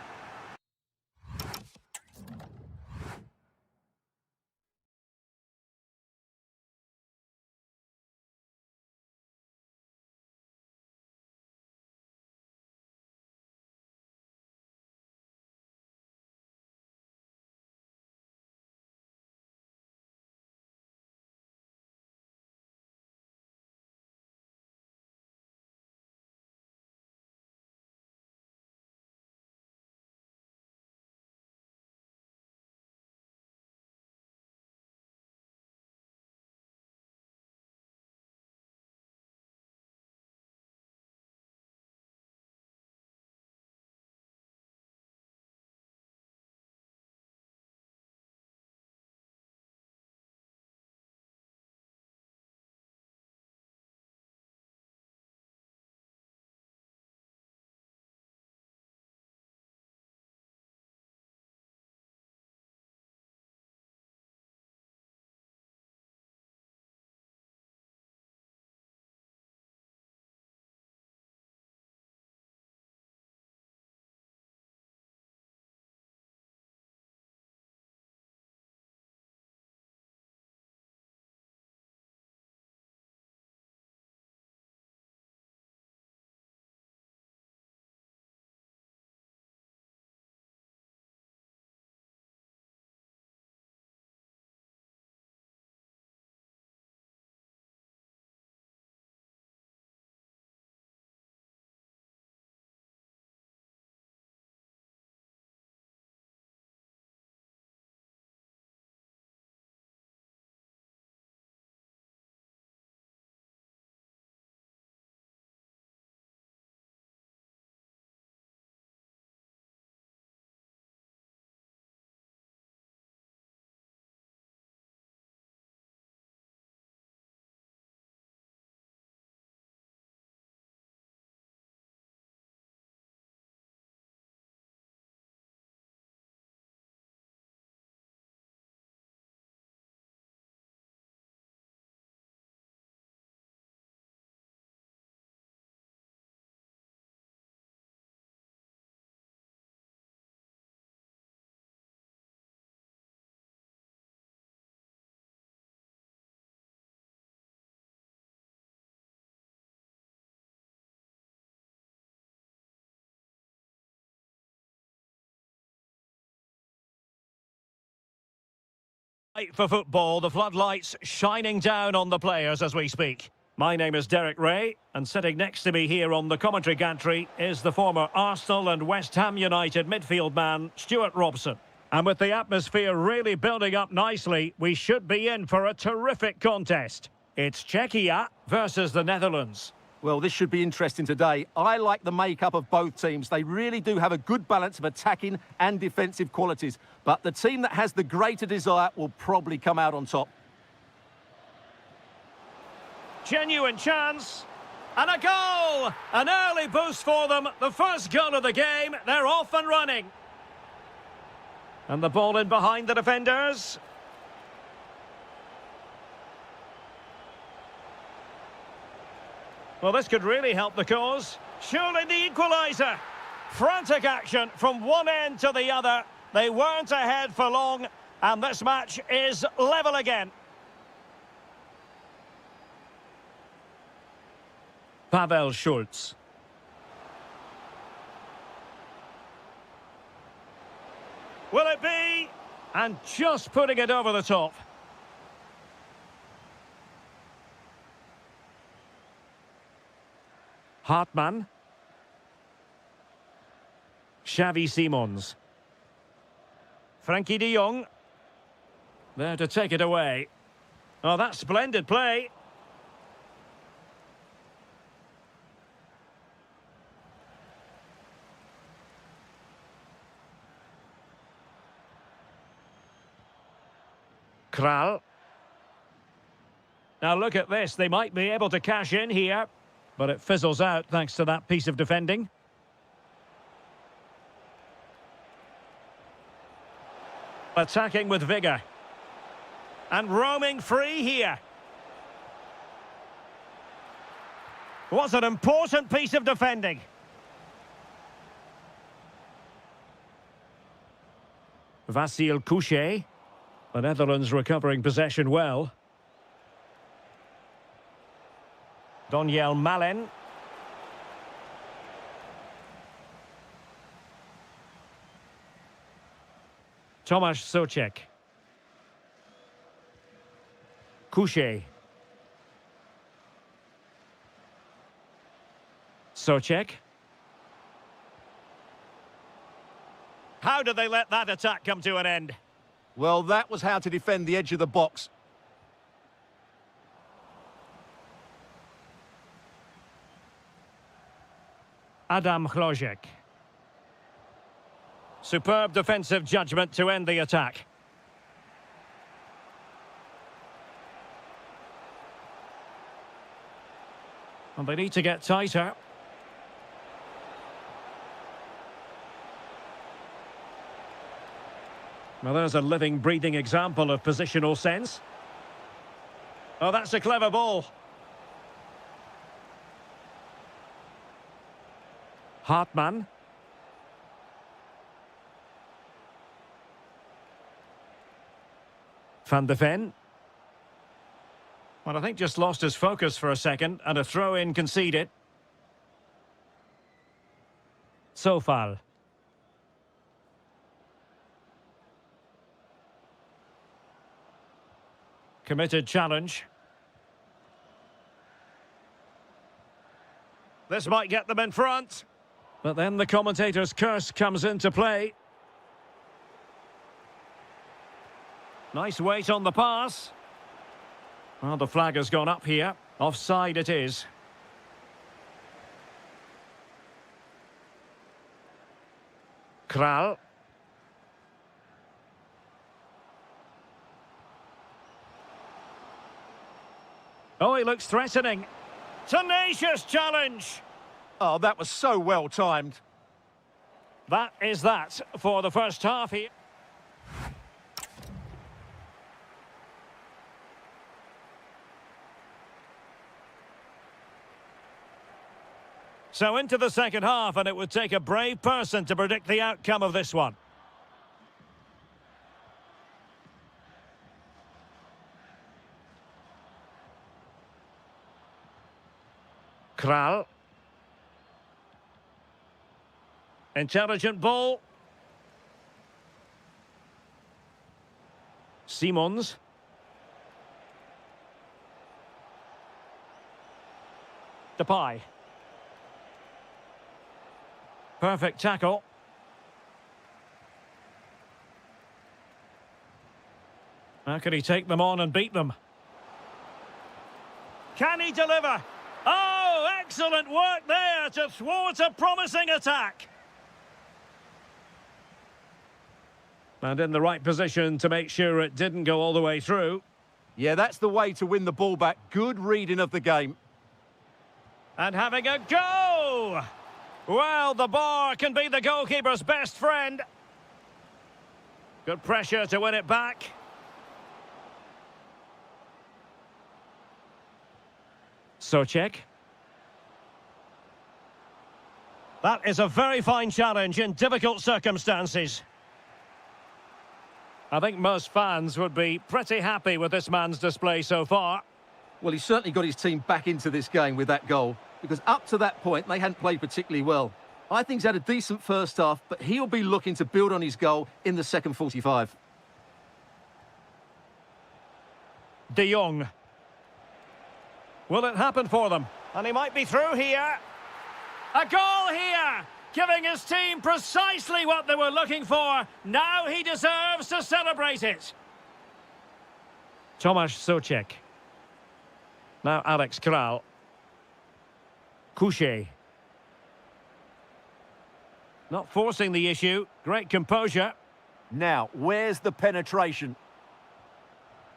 For football, the floodlights shining down on the players as we speak. My name is Derek Ray, and sitting next to me here on the commentary gantry is the former Arsenal and West Ham United midfield man, Stuart Robson. And with the atmosphere really building up nicely, we should be in for a terrific contest. It's Czechia versus the Netherlands. Well, this should be interesting today. I like the makeup of both teams. They really do have a good balance of attacking and defensive qualities. But the team that has the greater desire will probably come out on top. Genuine chance. And a goal! An early boost for them. The first goal of the game. They're off and running. And the ball in behind the defenders. Well, this could really help the cause. Surely the equaliser. Frantic action from one end to the other. They weren't ahead for long, and this match is level again. Pavel Schultz. Will it be? And just putting it over the top. Hartmann. Xavi Simons. Frankie de Jong. There to take it away. Oh, that's splendid play. Kral. Now look at this. They might be able to cash in here. But it fizzles out thanks to that piece of defending. Attacking with vigour. And roaming free here. What an important piece of defending. Vasil Couchet. The Netherlands recovering possession well. Doniel Malen. Tomasz Souček. Couchet. Souček. How did they let that attack come to an end? Well, that was how to defend the edge of the box. Adam Hlozek. Superb defensive judgment to end the attack. And they need to get tighter. Well, there's a living, breathing example of positional sense. Oh, that's a clever ball. Hartmann. Van de Ven. Well, I think just lost his focus for a second, and a throw-in conceded. Sofal. Committed challenge. This might get them in front. But then the commentator's curse comes into play. Nice weight on the pass. Well, the flag has gone up here. Offside it is. Kral. Oh, he looks threatening. Tenacious challenge. Oh, that was so well timed. That is that for the first half here. So into the second half, and it would take a brave person to predict the outcome of this one. Kral. Intelligent ball. Simons. Depay. Perfect tackle. How can he take them on and beat them? Can he deliver? Oh, excellent work there to thwart a promising attack. And in the right position to make sure it didn't go all the way through. Yeah, that's the way to win the ball back. Good reading of the game. And having a go! Well, the bar can be the goalkeeper's best friend. Good pressure to win it back. Socek. That is a very fine challenge in difficult circumstances. I think most fans would be pretty happy with this man's display so far. Well, he's certainly got his team back into this game with that goal, because up to that point, they hadn't played particularly well. I think he's had a decent first half, but he'll be looking to build on his goal in the second 45. De Jong. Will it happen for them? And he might be through here. A goal here! Giving his team precisely what they were looking for. Now he deserves to celebrate it. Tomasz Socek. Now Alex Kral. Couché. Not forcing the issue. Great composure. Now, where's the penetration?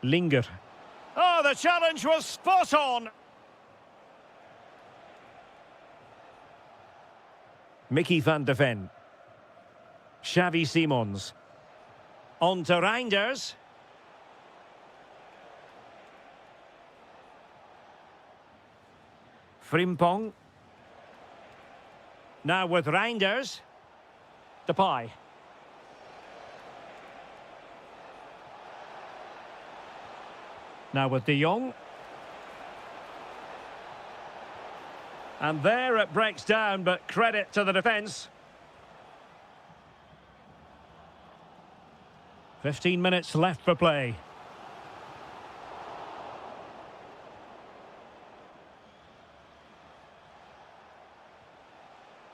Linger. Oh, the challenge was spot on. Mickey van de Ven. Xavi Simons. On to Reinders. Frimpong. Now with Reinders. Depay. Now with De Jong. And there it breaks down, but credit to the defence. 15 minutes left for play.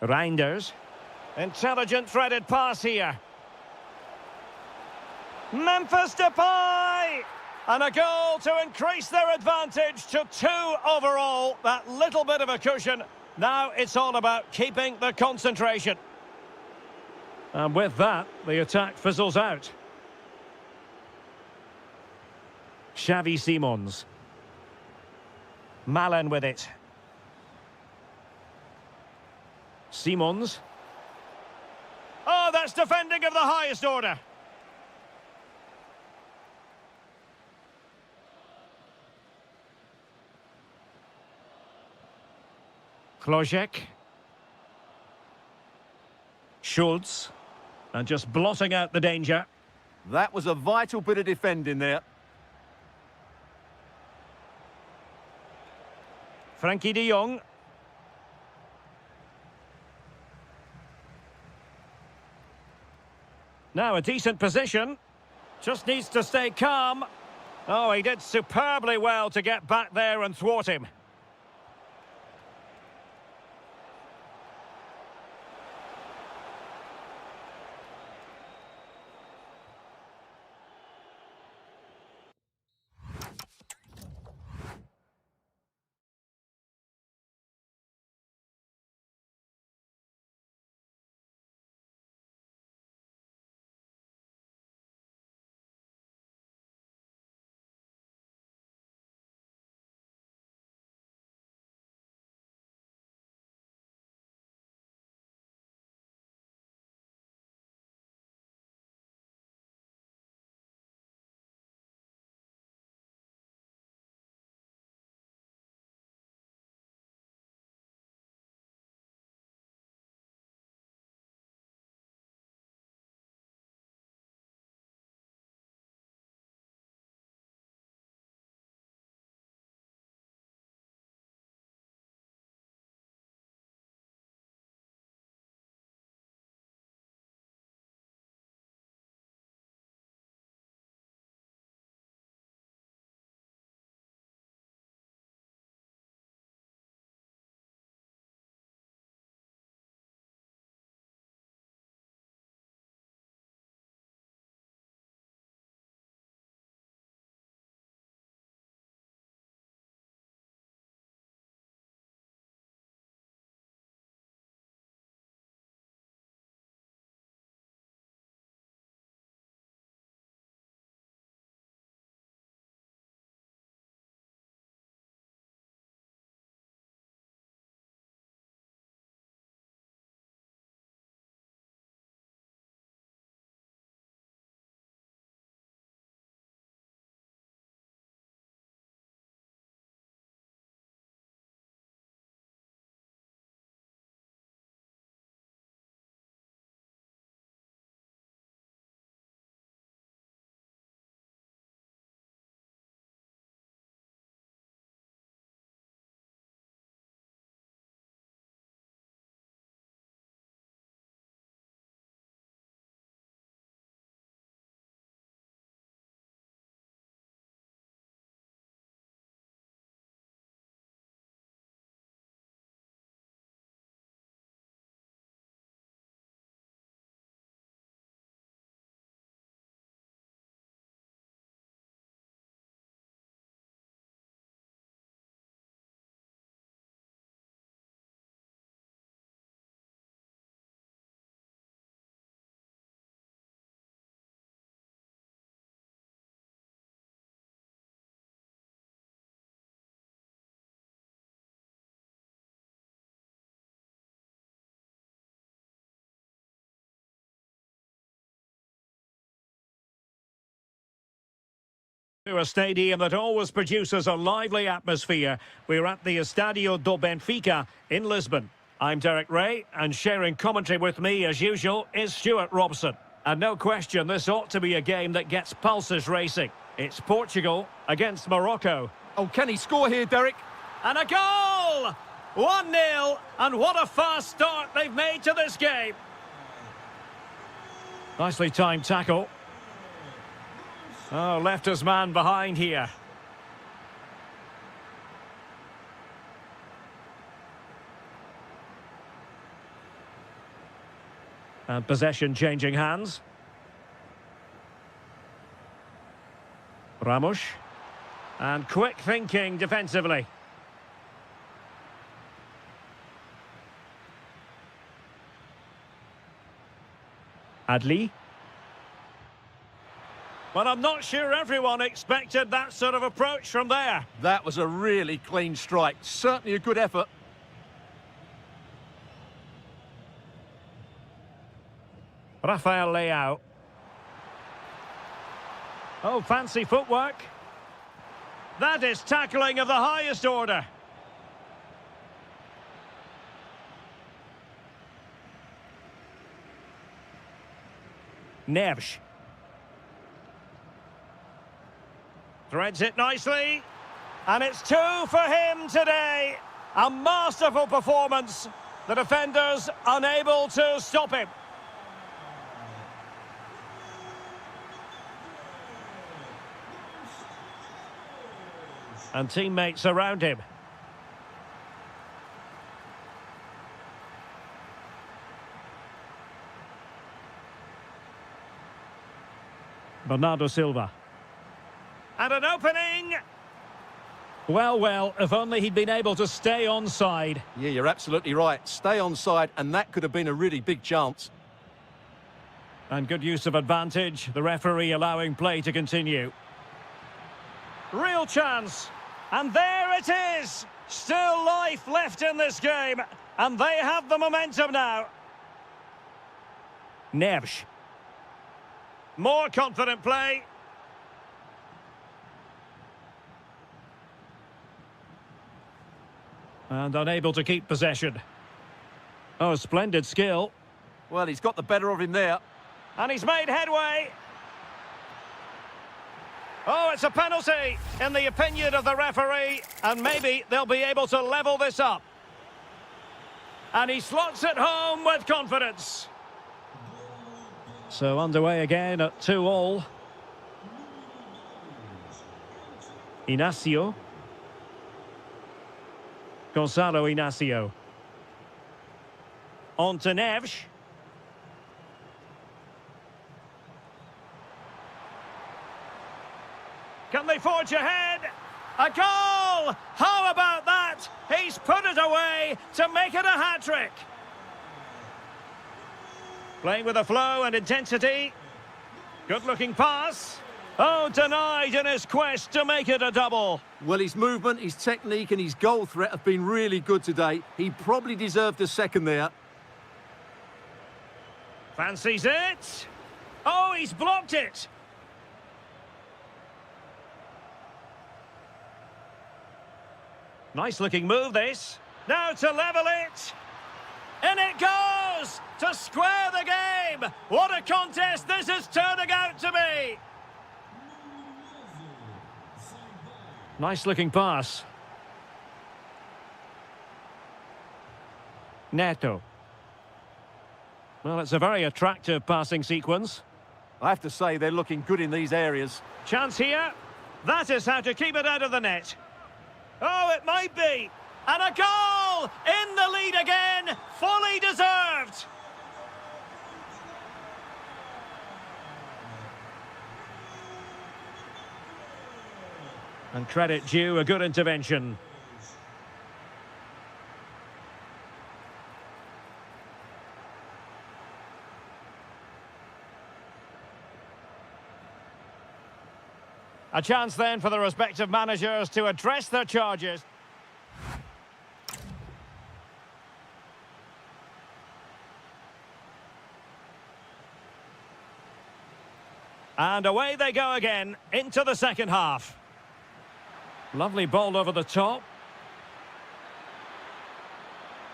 Reinders. Intelligent threaded pass here. Memphis Depay! And a goal to increase their advantage to 2 overall. That little bit of a cushion. Now it's all about keeping the concentration. And with that, the attack fizzles out. Xavi Simons. Malen with it. Simons. Oh, that's defending of the highest order. Klojek. Schultz. And just blotting out the danger. That was a vital bit of defending there. Frankie de Jong. Now a decent position. Just needs to stay calm. Oh, he did superbly well to get back there and thwart him. To a stadium that always produces a lively atmosphere. We're at the Estadio do Benfica in Lisbon. I'm Derek Ray, and sharing commentary with me, as usual, is Stuart Robson. And no question, this ought to be a game that gets pulses racing. It's Portugal against Morocco. Oh, can he score here, Derek? And a goal! 1-0, and what a fast start they've made to this game. Nicely timed tackle. Oh, left his man behind here. And possession changing hands. Ramos. And quick thinking defensively. Adli. Well, I'm not sure everyone expected that sort of approach from there. That was a really clean strike. Certainly a good effort. Rafael Leao. Oh, fancy footwork. That is tackling of the highest order. Neves. Threads it nicely. And it's 2 for him today. A masterful performance. The defenders unable to stop him. And teammates around him. Bernardo Silva. And an opening! Well, if only he'd been able to stay onside. Yeah, you're absolutely right. Stay onside, and that could have been a really big chance. And good use of advantage, the referee allowing play to continue. Real chance. And there it is! Still life left in this game. And they have the momentum now. Neves. More confident play. And unable to keep possession. Oh, splendid skill. Well, he's got the better of him there. And he's made headway. Oh, it's a penalty, in the opinion of the referee. And maybe they'll be able to level this up. And he slots it home with confidence. So underway again at 2-2. Inacio. Gonzalo Inacio. On to Neves. Can they forge ahead? A goal! How about that? He's put it away to make it a hat-trick. Playing with a flow and intensity. Good-looking pass. Oh, denied in his quest to make it a double. Well, his movement, his technique and his goal threat have been really good today. He probably deserved a second there. Fancies it. Oh, he's blocked it. Nice-looking move, this. Now to level it. In it goes! To square the game! What a contest this is turning out to be! Nice-looking pass. Neto. Well, it's a very attractive passing sequence. I have to say, they're looking good in these areas. Chance here. That is how to keep it out of the net. Oh, it might be. And a goal! In the lead again! Fully deserved! And credit due, a good intervention. A chance then for the respective managers to address their charges. And away they go again into the second half. Lovely ball over the top.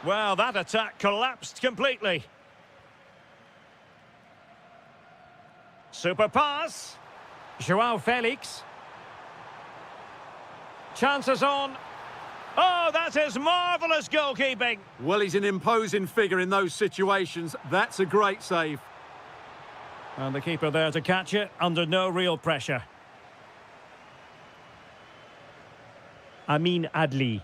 Well, that attack collapsed completely. Super pass. João Felix. Chances on. Oh, that is marvellous goalkeeping. Well, he's an imposing figure in those situations. That's a great save. And the keeper there to catch it under no real pressure. Amin Adli.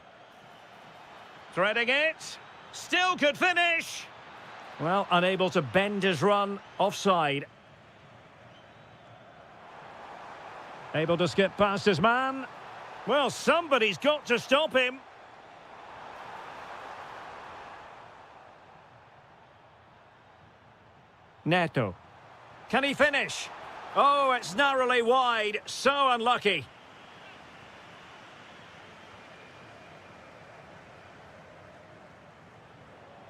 Threading it. Still could finish. Well, unable to bend his run. Offside. Able to skip past his man. Well, somebody's got to stop him. Neto. Can he finish? Oh, it's narrowly wide. So unlucky.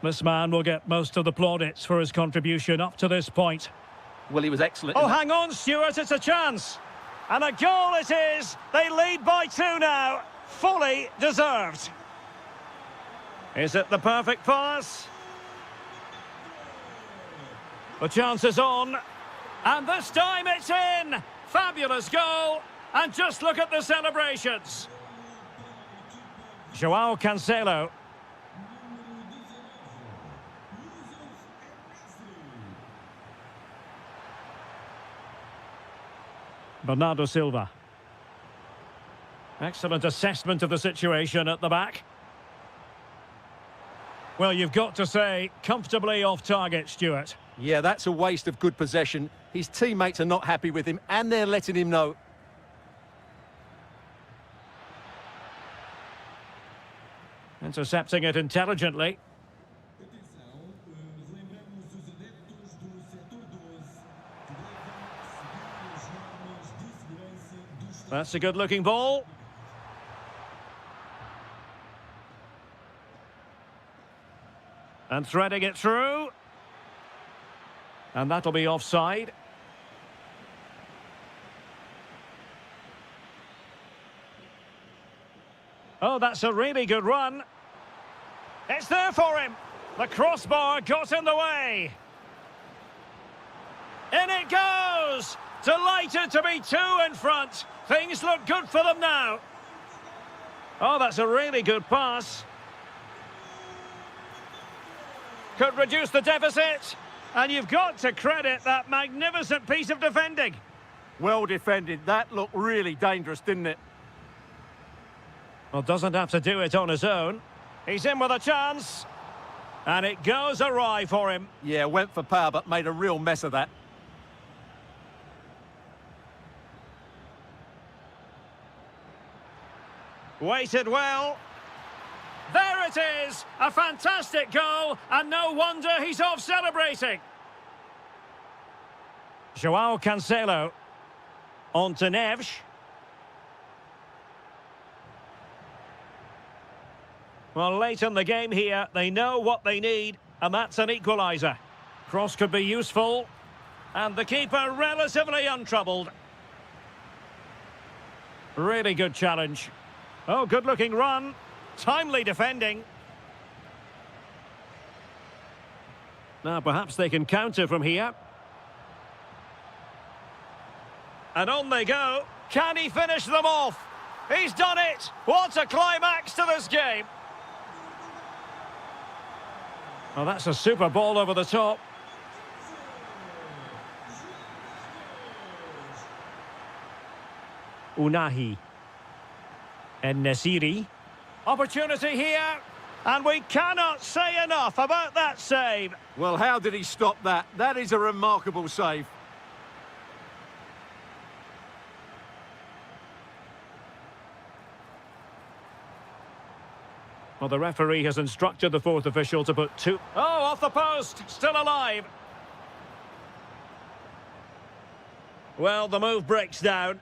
This man will get most of the plaudits for his contribution up to this point. Well, he was excellent. Oh, hang on, Stuart, it's a chance. And a goal it is. They lead by 2 now. Fully deserved. Is it the perfect pass? The chance is on. And this time it's in. Fabulous goal. And just look at the celebrations. João Cancelo. Bernardo Silva. Excellent assessment of the situation at the back. Well, you've got to say, comfortably off target, Stuart. Yeah, that's a waste of good possession. His teammates are not happy with him, and they're letting him know. Intercepting it intelligently. That's a good-looking ball. And threading it through. And that'll be offside. Oh, that's a really good run. It's there for him. The crossbar got in the way. In it goes! Delighted to be 2 in front. Things look good for them now. Oh, that's a really good pass. Could reduce the deficit. And you've got to credit that magnificent piece of defending. Well defended. That looked really dangerous, didn't it? Well, doesn't have to do it on his own. He's in with a chance. And it goes awry for him. Yeah, went for power, but made a real mess of that. Waited well. There it is! A fantastic goal, and no wonder he's off celebrating. João Cancelo. On to Neves. Well, late in the game here, they know what they need, and that's an equaliser. Cross could be useful, and the keeper relatively untroubled. Really good challenge. Oh, good-looking run. Timely defending. Now, perhaps they can counter from here. And on they go. Can he finish them off? He's done it! What a climax to this game! Well, that's a super ball over the top. Unahi. And Nesiri. Opportunity here. And we cannot say enough about that save. Well, how did he stop that? That is a remarkable save. Well, the referee has instructed the fourth official to put 2... Oh, off the post! Still alive. Well, the move breaks down.